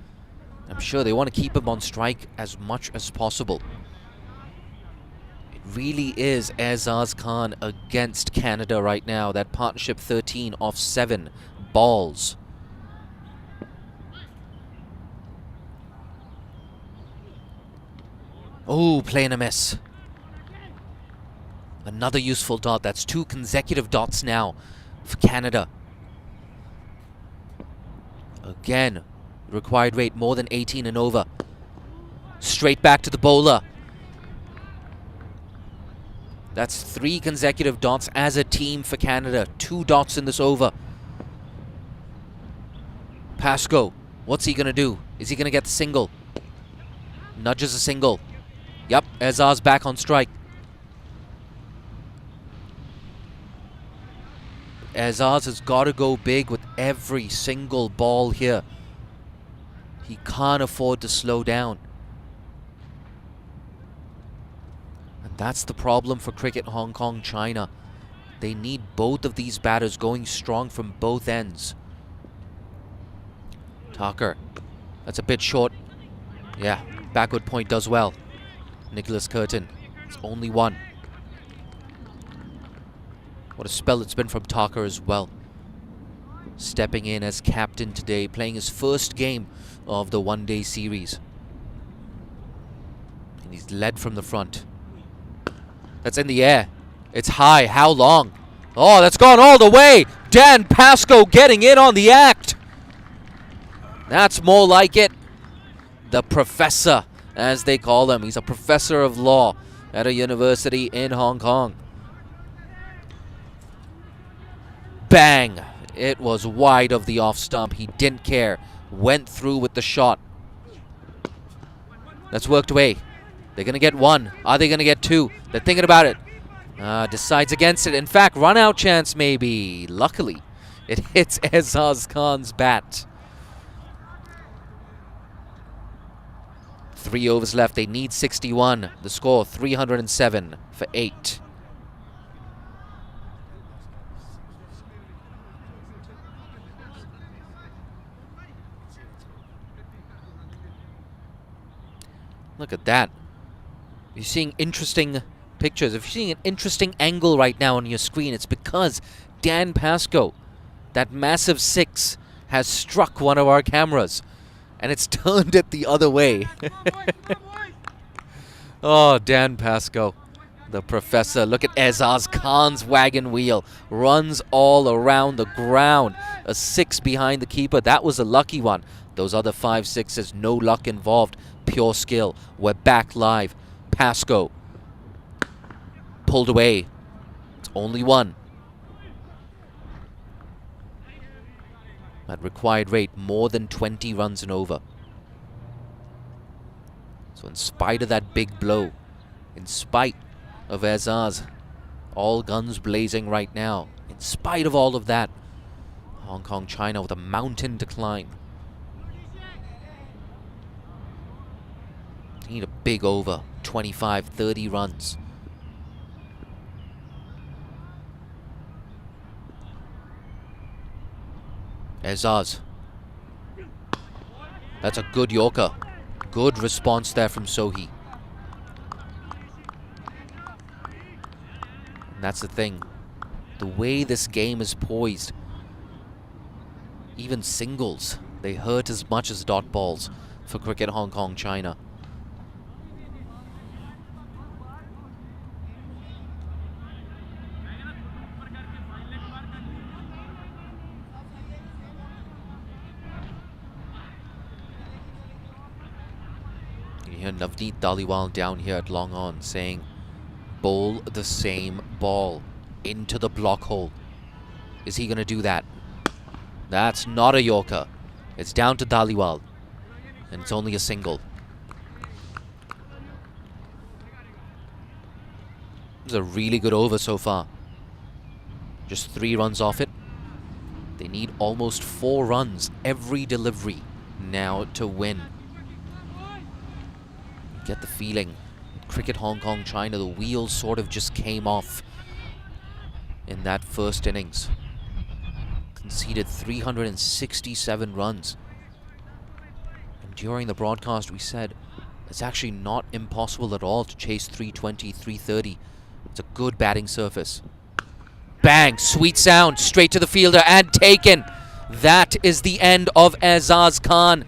I'm sure they want to keep him on strike as much as possible. It really is Azaz Khan against Canada right now. That partnership 13 off 7 balls. Oh, playing a miss. Another useful dot. That's 2 consecutive dots now for Canada. Again, required rate more than 18 and over. Straight back to the bowler. That's 3 consecutive dots as a team for Canada. 2 dots in this over. Pascoe, what's he going to do? Is he going to get the single? Nudges a single. Yep, Azaz back on strike. Azaz has got to go big with every single ball here. He can't afford to slow down. And that's the problem for Cricket Hong Kong China. They need both of these batters going strong from both ends. Tucker. That's a bit short. Yeah, backward point does well. Nicholas Curtin. It's only 1. What a spell it's been from Tucker as well. Stepping in as captain today, playing his first game of the one-day series. And he's led from the front. That's in the air. It's high. How long? Oh, that's gone all the way. Dan Pascoe getting in on the act. That's more like it. The professor, as they call him. He's a professor of law at a university in Hong Kong. Bang! It was wide of the off stump. He didn't care. Went through with the shot. That's worked away. They're going to get 1. Are they going to get 2? They're thinking about it. Decides against it. In fact, run out chance maybe. Luckily, it hits Azaz Khan's bat. 3 overs left. They need 61. The score 307 for 8. Look at that. You're seeing interesting pictures. If you're seeing an interesting angle right now on your screen, it's because Dan Pascoe, that massive 6, has struck one of our cameras. And it's turned it the other way. Oh, Dan Pascoe, the professor. Look at Azaz Khan's wagon wheel. Runs all around the ground. A 6 behind the keeper. That was a lucky one. Those other 5 6s, no luck involved. Pure skill. We're back live. Pascoe. Pulled away. It's only 1. At required rate, more than 20 runs and over. So in spite of that big blow, in spite of Azaz, all guns blazing right now, in spite of all of that, Hong Kong China with a mountain to climb. They need a big over, 25, 30 runs. Azaz. That's a good Yorker. Good response there from Sohi. And that's the thing. The way this game is poised, even singles, they hurt as much as dot balls for Cricket Hong Kong China. You hear Navneet Dhaliwal down here at Long On saying, bowl the same ball into the block hole. Is he going to do that? That's not a Yorker. It's down to Dhaliwal. And it's only a single. It's a really good over so far. Just 3 runs off it. They need almost 4 runs every delivery now to win. Get the feeling, Cricket Hong Kong China, the wheels sort of just came off in that first innings. Conceded 367 runs. And during the broadcast we said it's actually not impossible at all to chase 320, 330. It's a good batting surface. Bang! Sweet sound straight to the fielder and taken. That is the end of Azaz Khan.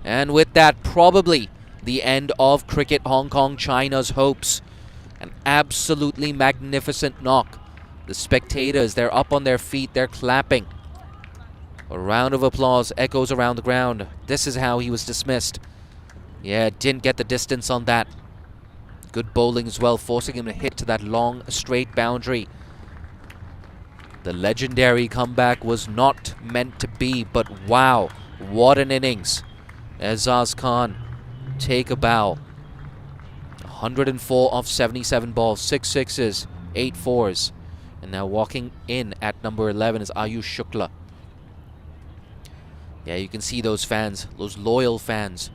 And with that, probably the end of Cricket Hong Kong China's hopes. An absolutely magnificent knock. The spectators, they're up on their feet, they're clapping. A round of applause echoes around the ground. This is how he was dismissed. Yeah, didn't get the distance on that. Good bowling as well, forcing him to hit to that long, straight boundary. The legendary comeback was not meant to be, but wow, what an innings. Azaz Khan, take a bow. 104 off 77 balls, 6 sixes, 8 fours. And now walking in at number 11 is Ayush Shukla. Yeah, you can see those fans, those loyal fans.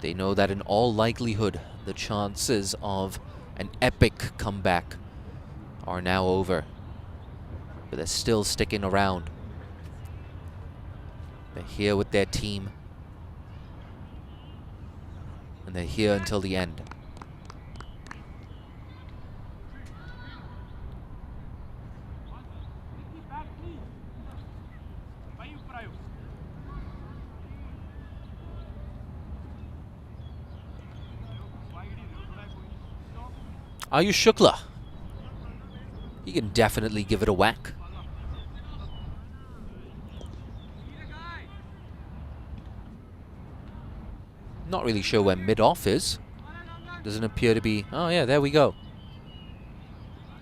They know that in all likelihood, the chances of an epic comeback are now over. But they're still sticking around. They're here with their team. And they're here until the end. Ayush Shukla. He can definitely give it a whack. Not really sure where mid-off is. Doesn't appear to be... Oh yeah, there we go.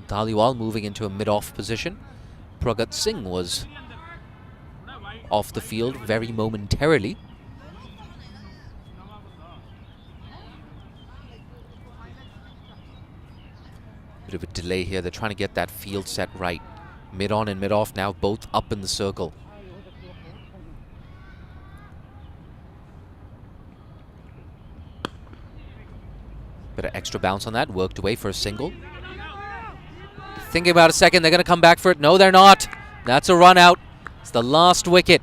Dhaliwal moving into a mid-off position. Pragat Singh was off the field very momentarily. Bit of a delay here. They're trying to get that field set right. Mid-on and mid-off now both up in the circle. Bit of extra bounce on that. Worked away for a single. Thinking about a second. They're going to come back for it. No, they're not. That's a run out. It's the last wicket.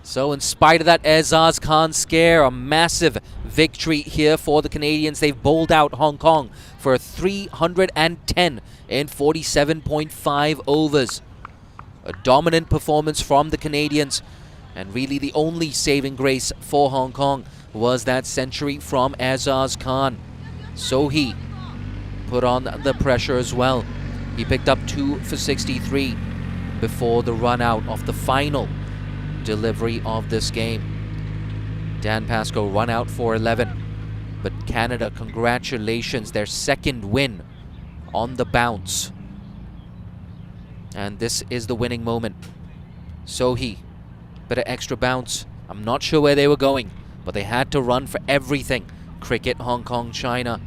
So in spite of that Azaz Khan scare, a massive victory here for the Canadians. They've bowled out Hong Kong for 310 in 47.5 overs. A dominant performance from the Canadians. And really the only saving grace for Hong Kong was that century from Azaz Khan. So he put on the pressure as well. He picked up 2 for 63 before the run out of the final delivery of this game. Dan Pascoe run out for 11. But Canada, congratulations, their second win on the bounce. And this is the winning moment. Sohi, bit of extra bounce. I'm not sure where they were going, but they had to run for everything. Cricket Hong Kong China.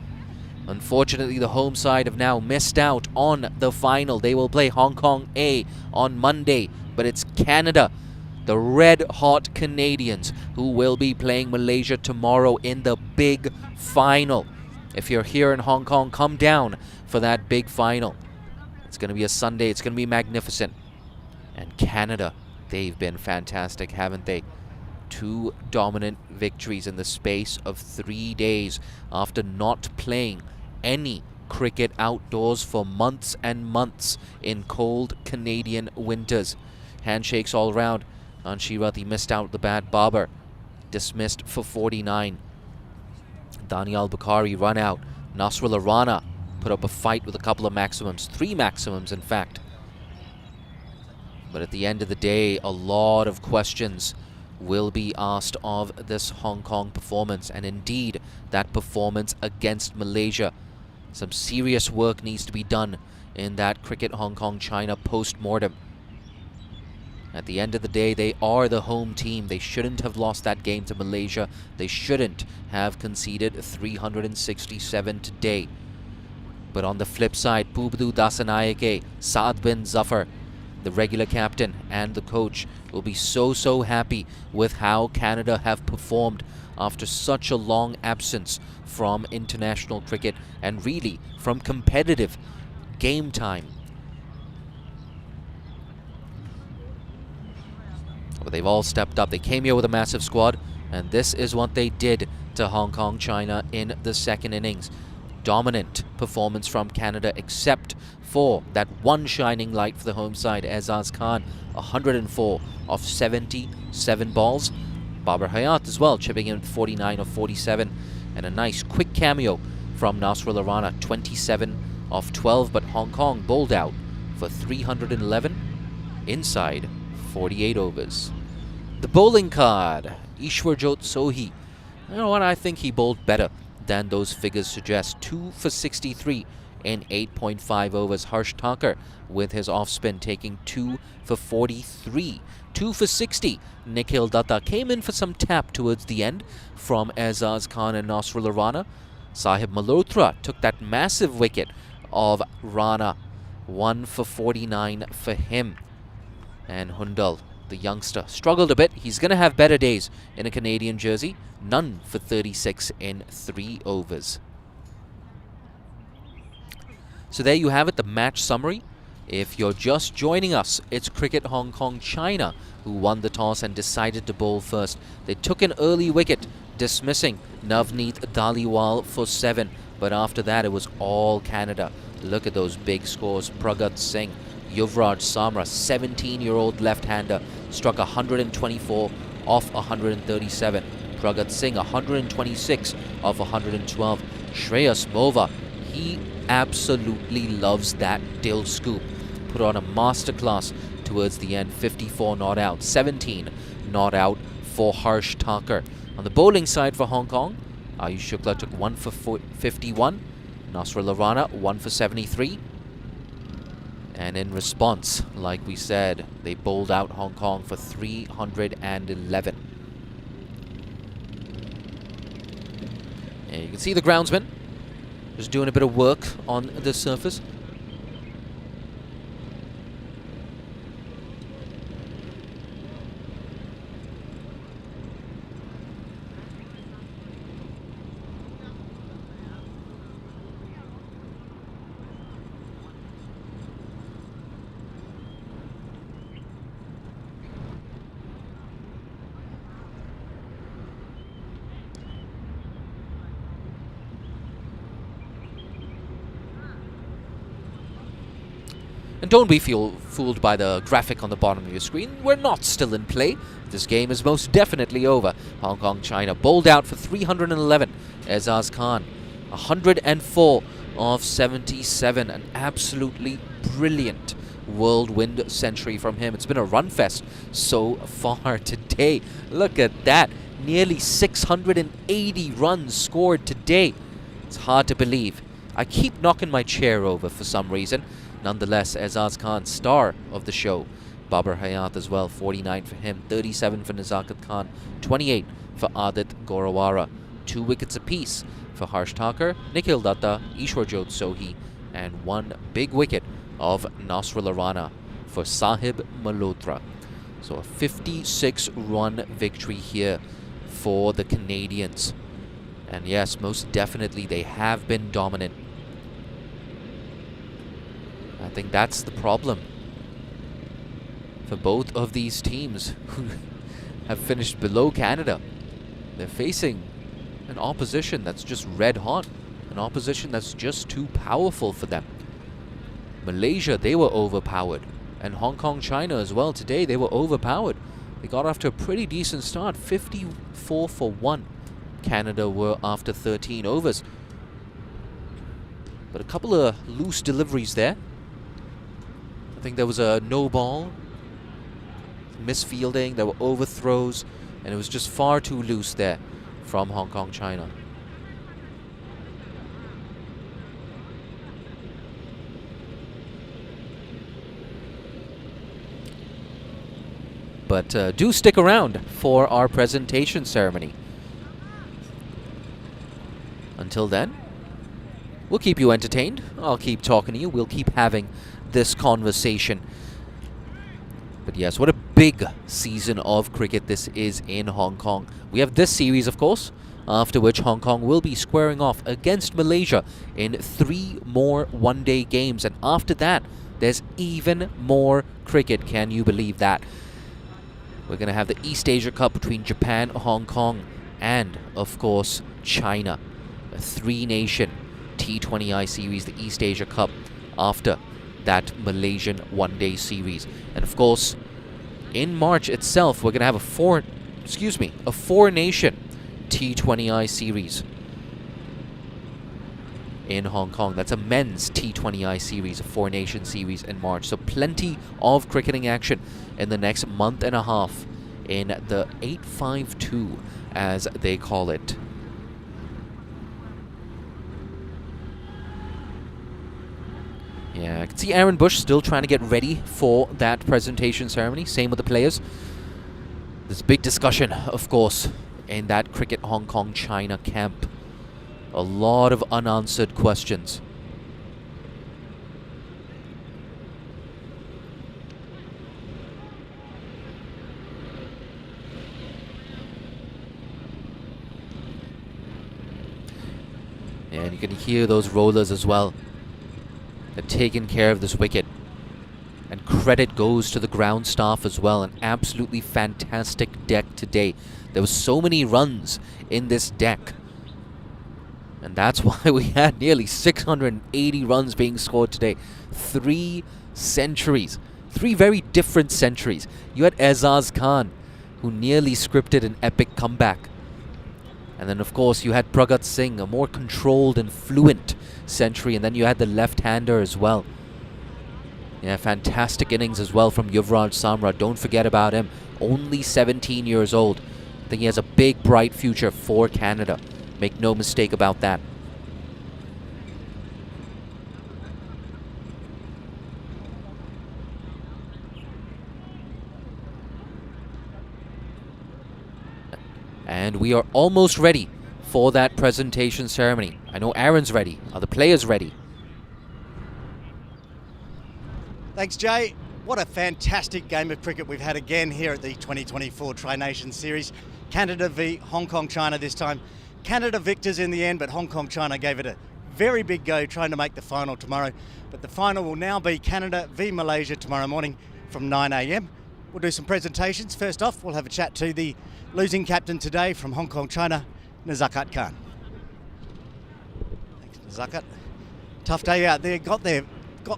Unfortunately, the home side have now missed out on the final. They will play Hong Kong A on Monday, but it's Canada, the red-hot Canadians, who will be playing Malaysia tomorrow in the big final. If you're here in Hong Kong, come down for that big final. It's going to be a Sunday. It's going to be magnificent. And Canada, they've been fantastic, haven't they? 2 dominant victories in the space of 3 days after not playing any cricket outdoors for months and months in cold Canadian winters. Handshakes all around. Anshirathi missed out the bat. Babar dismissed for 49. Daniel Bukhari run out. Nasrullah Rana put up a fight with a couple of maximums. 3 maximums, in fact. But at the end of the day, a lot of questions will be asked of this Hong Kong performance, and indeed that performance against Malaysia. Some serious work needs to be done in that Cricket Hong Kong China post-mortem. At the end of the day, they are the home team. They shouldn't have lost that game to Malaysia. They shouldn't have conceded 367 today. But on the flip side, Bubadu Dasanayake, Saad bin Zafar, the regular captain and the coach, will be so happy with how Canada have performed after such a long absence from international cricket and really from competitive game time. But they've all stepped up. They came here with a massive squad, and this is what they did to Hong Kong China in the second innings. Dominant performance from Canada, except for that one shining light for the home side, Aizaz Khan, 104 of 77 balls. Babar Hayat as well, chipping in 49 of 47. And a nice quick cameo from Nasrullah Rana, 27 of 12. But Hong Kong bowled out for 311 inside 48 overs. The bowling card, Ishwarjot Sohi. You know what, I think he bowled better than those figures suggest. 2 for 63 in 8.5 overs. Harsh Thakur with his off spin taking 2 for 43. 2 for 60. Nikhil Datta came in for some tap towards the end from Aizaz Khan and Nasrullah Rana. Sahib Malhotra took that massive wicket of Rana. 1 for 49 for him. And Hundal, the youngster, struggled a bit. He's going to have better days in a Canadian jersey. None for 36 in 3 overs. So there you have it, the match summary. If you're just joining us, it's Cricket Hong Kong China who won the toss and decided to bowl first. They took an early wicket, dismissing Navneet Dhaliwal for 7. But after that, it was all Canada. Look at those big scores. Pragat Singh, Yuvraj Samra, 17-year-old left-hander, struck 124 off 137. Pragat Singh, 126 off 112. Shreyas Mova, he absolutely loves that dill scoop. Put on a masterclass towards the end, 54 not out, 17 not out for Harsh Thakur. On the bowling side for Hong Kong, Ayush Shukla took 1 for 51. Nasrullah Rana, 1 for 73. And in response, like we said, they bowled out Hong Kong for 311. And you can see the groundsman just doing a bit of work on the surface. And don't be fooled by the graphic on the bottom of your screen. We're not still in play. This game is most definitely over. Hong Kong China bowled out for 311. Aizaz Khan, 104 of 77. An absolutely brilliant whirlwind century from him. It's been a run fest so far today. Look at that. Nearly 680 runs scored today. It's hard to believe. I keep knocking my chair over for some reason. Nonetheless, Aizaz Khan, star of the show. Babar Hayat as well, 49 for him, 37 for Nazakat Khan, 28 for Adit Gorawara. 2 wickets apiece for Harsh Thakur, Nikhil Datta, Ishwarjot Sohi, and 1 big wicket of Nasrullah Rana for Sahib Malhotra. So a 56-run victory here for the Canadians. And yes, most definitely they have been dominant. I think that's the problem for both of these teams who have finished below Canada. They're facing an opposition that's just red hot, an opposition that's just too powerful for them. Malaysia, they were overpowered, and Hong Kong China as well today, they were overpowered. They got off to a pretty decent start, 54 for 1. Canada were after 13 overs. But a couple of loose deliveries there. I think there was a no ball, misfielding, there were overthrows, and it was just far too loose there from Hong Kong China. But do stick around for our presentation ceremony. Until then, We'll keep you entertained. I'll keep talking to you. We'll keep having this conversation. But yes, what a big season of cricket this is in Hong Kong. We have this series, of course, after which Hong Kong will be squaring off against Malaysia in 3 more one-day games. And after that, there's even more cricket. Can you believe that? We're going to have the East Asia Cup between Japan, Hong Kong, and, of course, China. A 3-nation T20I series, the East Asia Cup, after that Malaysian one-day series. And, of course, in March itself, we're going to have a 4-nation T20I series in Hong Kong. That's a men's T20I series, a 4-nation series in March. So plenty of cricketing action in the next month and a half in the 852, as they call it. Yeah, I can see Aaron Bush still trying to get ready for that presentation ceremony. Same with the players. There's big discussion, of course, in that Cricket Hong Kong China camp. A lot of unanswered questions. And you can hear those rollers as well. They're taking care of this wicket. And credit goes to the ground staff as well. An absolutely fantastic deck today. There were so many runs in this deck. And that's why we had nearly 680 runs being scored today. 3 centuries. 3 very different centuries. You had Aizaz Khan, who nearly scripted an epic comeback. And then, of course, you had Pragat Singh, a more controlled and fluent century. And then you had the left-hander as well. Yeah, fantastic innings as well from Yuvraj Samra. Don't forget about him. Only 17 years old. I think he has a big, bright future for Canada. Make no mistake about that. And we are almost ready for that presentation ceremony. I know Aaron's ready. Are the players ready? Thanks, Jay. What a fantastic game of cricket we've had again here at the 2024 Tri-Nation Series. Canada v Hong Kong China this time. Canada victors in the end, but Hong Kong China gave it a very big go trying to make the final tomorrow. But the final will now be Canada v Malaysia tomorrow morning from 9 a.m. We'll do some presentations. First off, we'll have a chat to the losing captain today from Hong Kong China, Nazakat Khan. Thanks, Nazakat. Tough day out there. Got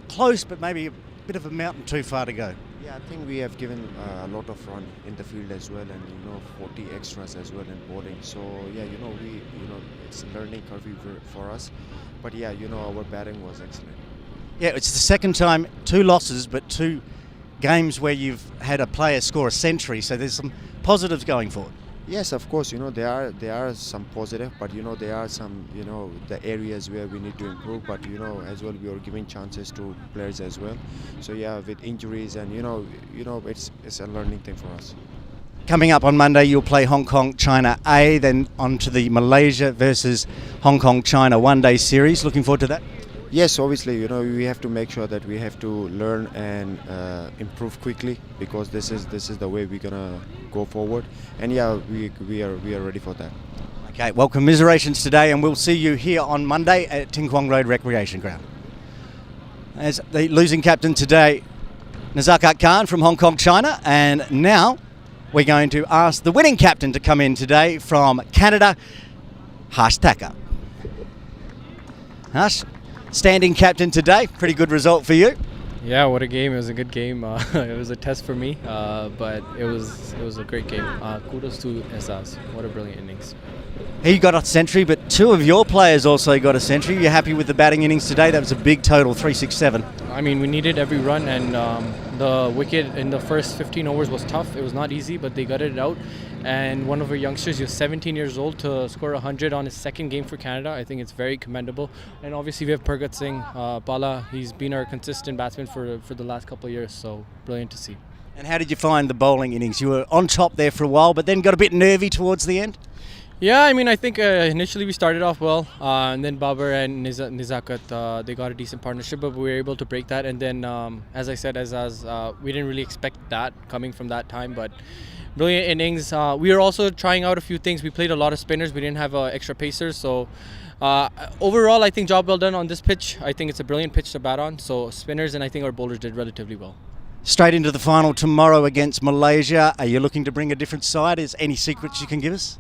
close, but maybe a bit of a mountain too far to go. Yeah, I think we have given a lot of run in the field as well, and 40 extras as well in bowling. So yeah, it's a learning curve for us. But yeah, our batting was excellent. Yeah, it's the second time 2 losses, but 2 games where you've had a player score a century. So there's some positives going forward. Yes, of course. There are some positive, but there are some the areas where we need to improve. But as well, we are giving chances to players as well. So yeah, with injuries and it's a learning thing for us. Coming up on Monday, you'll play Hong Kong China A, then on to the Malaysia versus Hong Kong China one-day series. Looking forward to that. Yes, obviously, we have to make sure that we have to learn and improve quickly, because this is the way we're gonna go forward. And yeah, we are ready for that. Okay, well, commiserations today, and we'll see you here on Monday at Ting Kwong Road Recreation Ground. As the losing captain today, Nazakat Khan from Hong Kong China, and now we're going to ask the winning captain to come in today from Canada, Harsh Thacker. Harsh, standing captain today, pretty good result for you. Yeah, what a game. It was a good game. It was a test for me, but it was a great game. Kudos to Aizaz. What a brilliant innings. He got a century, but 2 of your players also got a century. You're happy with the batting innings today? That was a big total, 367. I mean, we needed every run, and the wicket in the first 15 overs was tough. It was not easy, but they gutted it out. And one of our youngsters, he was 17 years old, to score 100 on his second game for Canada. I think it's very commendable. And obviously we have Pragat Singh, Pala. He's been our consistent batsman for the last couple of years, so brilliant to see. And how did you find the bowling innings? You were on top there for a while, but then got a bit nervy towards the end? Yeah, I mean, I think initially we started off well, and then Babar and Nizakat, they got a decent partnership, but we were able to break that. And then, as I said, we didn't really expect that coming from that time, but brilliant innings. We were also trying out a few things. We played a lot of spinners. We didn't have extra pacers, so overall, I think job well done on this pitch. I think it's a brilliant pitch to bat on. So spinners, and I think our bowlers did relatively well. Straight into the final tomorrow against Malaysia. Are you looking to bring a different side? Is any secrets you can give us?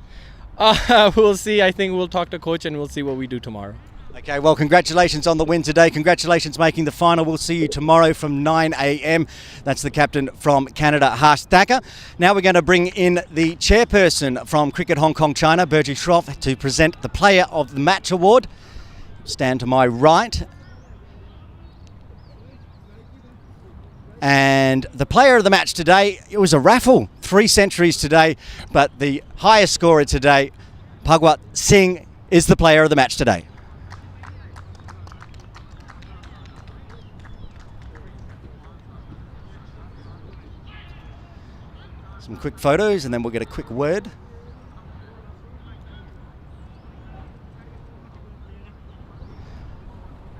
We'll see. I think we'll talk to coach and we'll see what we do tomorrow. Okay, well, congratulations on the win today. Congratulations making the final. We'll see you tomorrow from 9 a.m. That's the captain from Canada, Harsh Thacker. Now we're going to bring in the chairperson from Cricket Hong Kong China, Bergie Schroff, to present the Player of the Match award. Stand to my right. And the player of the match today, it was a raffle. 3 centuries today, but the highest scorer today, Bhagwat Singh, is the player of the match today. Some quick photos and then we'll get a quick word.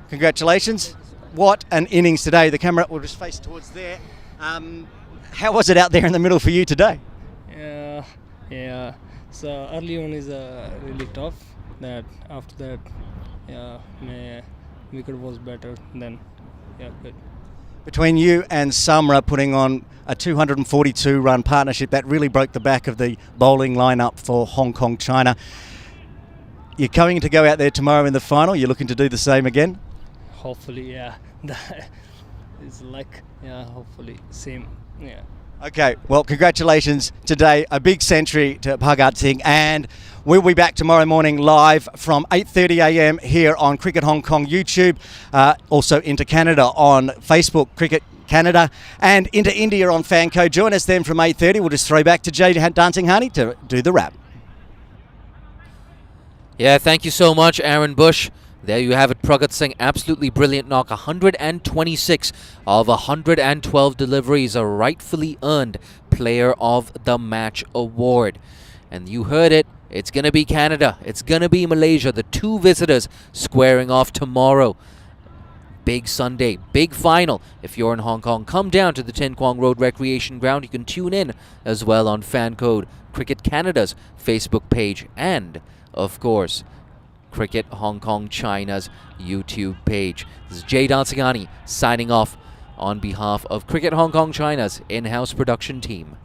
Congratulations. What an innings today. The camera will just face towards there. How was it out there in the middle for you today? Yeah. So early on is really tough. That after that, my wicket was better. Then, good. Between you and Samra putting on a 242-run partnership, that really broke the back of the bowling lineup for Hong Kong China. You're going to go out there tomorrow in the final. You're looking to do the same again? Hopefully, yeah. It's like, hopefully, same, yeah. Okay, well, congratulations today. A big century to Bhagwat Singh, and we'll be back tomorrow morning live from 8:30 a.m. here on Cricket Hong Kong YouTube, also into Canada on Facebook, Cricket Canada, and into India on Fanco. Join us then from 8:30. We'll just throw back to Jay Dancing Honey to do the wrap. Yeah, thank you so much, Aaron Bush. There you have it, Bhagwat Singh, absolutely brilliant knock. 126 of 112 deliveries, a rightfully earned Player of the Match award. And you heard it, it's going to be Canada, it's going to be Malaysia, the 2 visitors squaring off tomorrow. Big Sunday, big final. If you're in Hong Kong, come down to the Tin Kwong Road Recreation Ground. You can tune in as well on Fan Code, Cricket Canada's Facebook page, and, of course, Cricket Hong Kong China's YouTube page. This is Jay Dancing Honey signing off on behalf of Cricket Hong Kong China's in-house production team.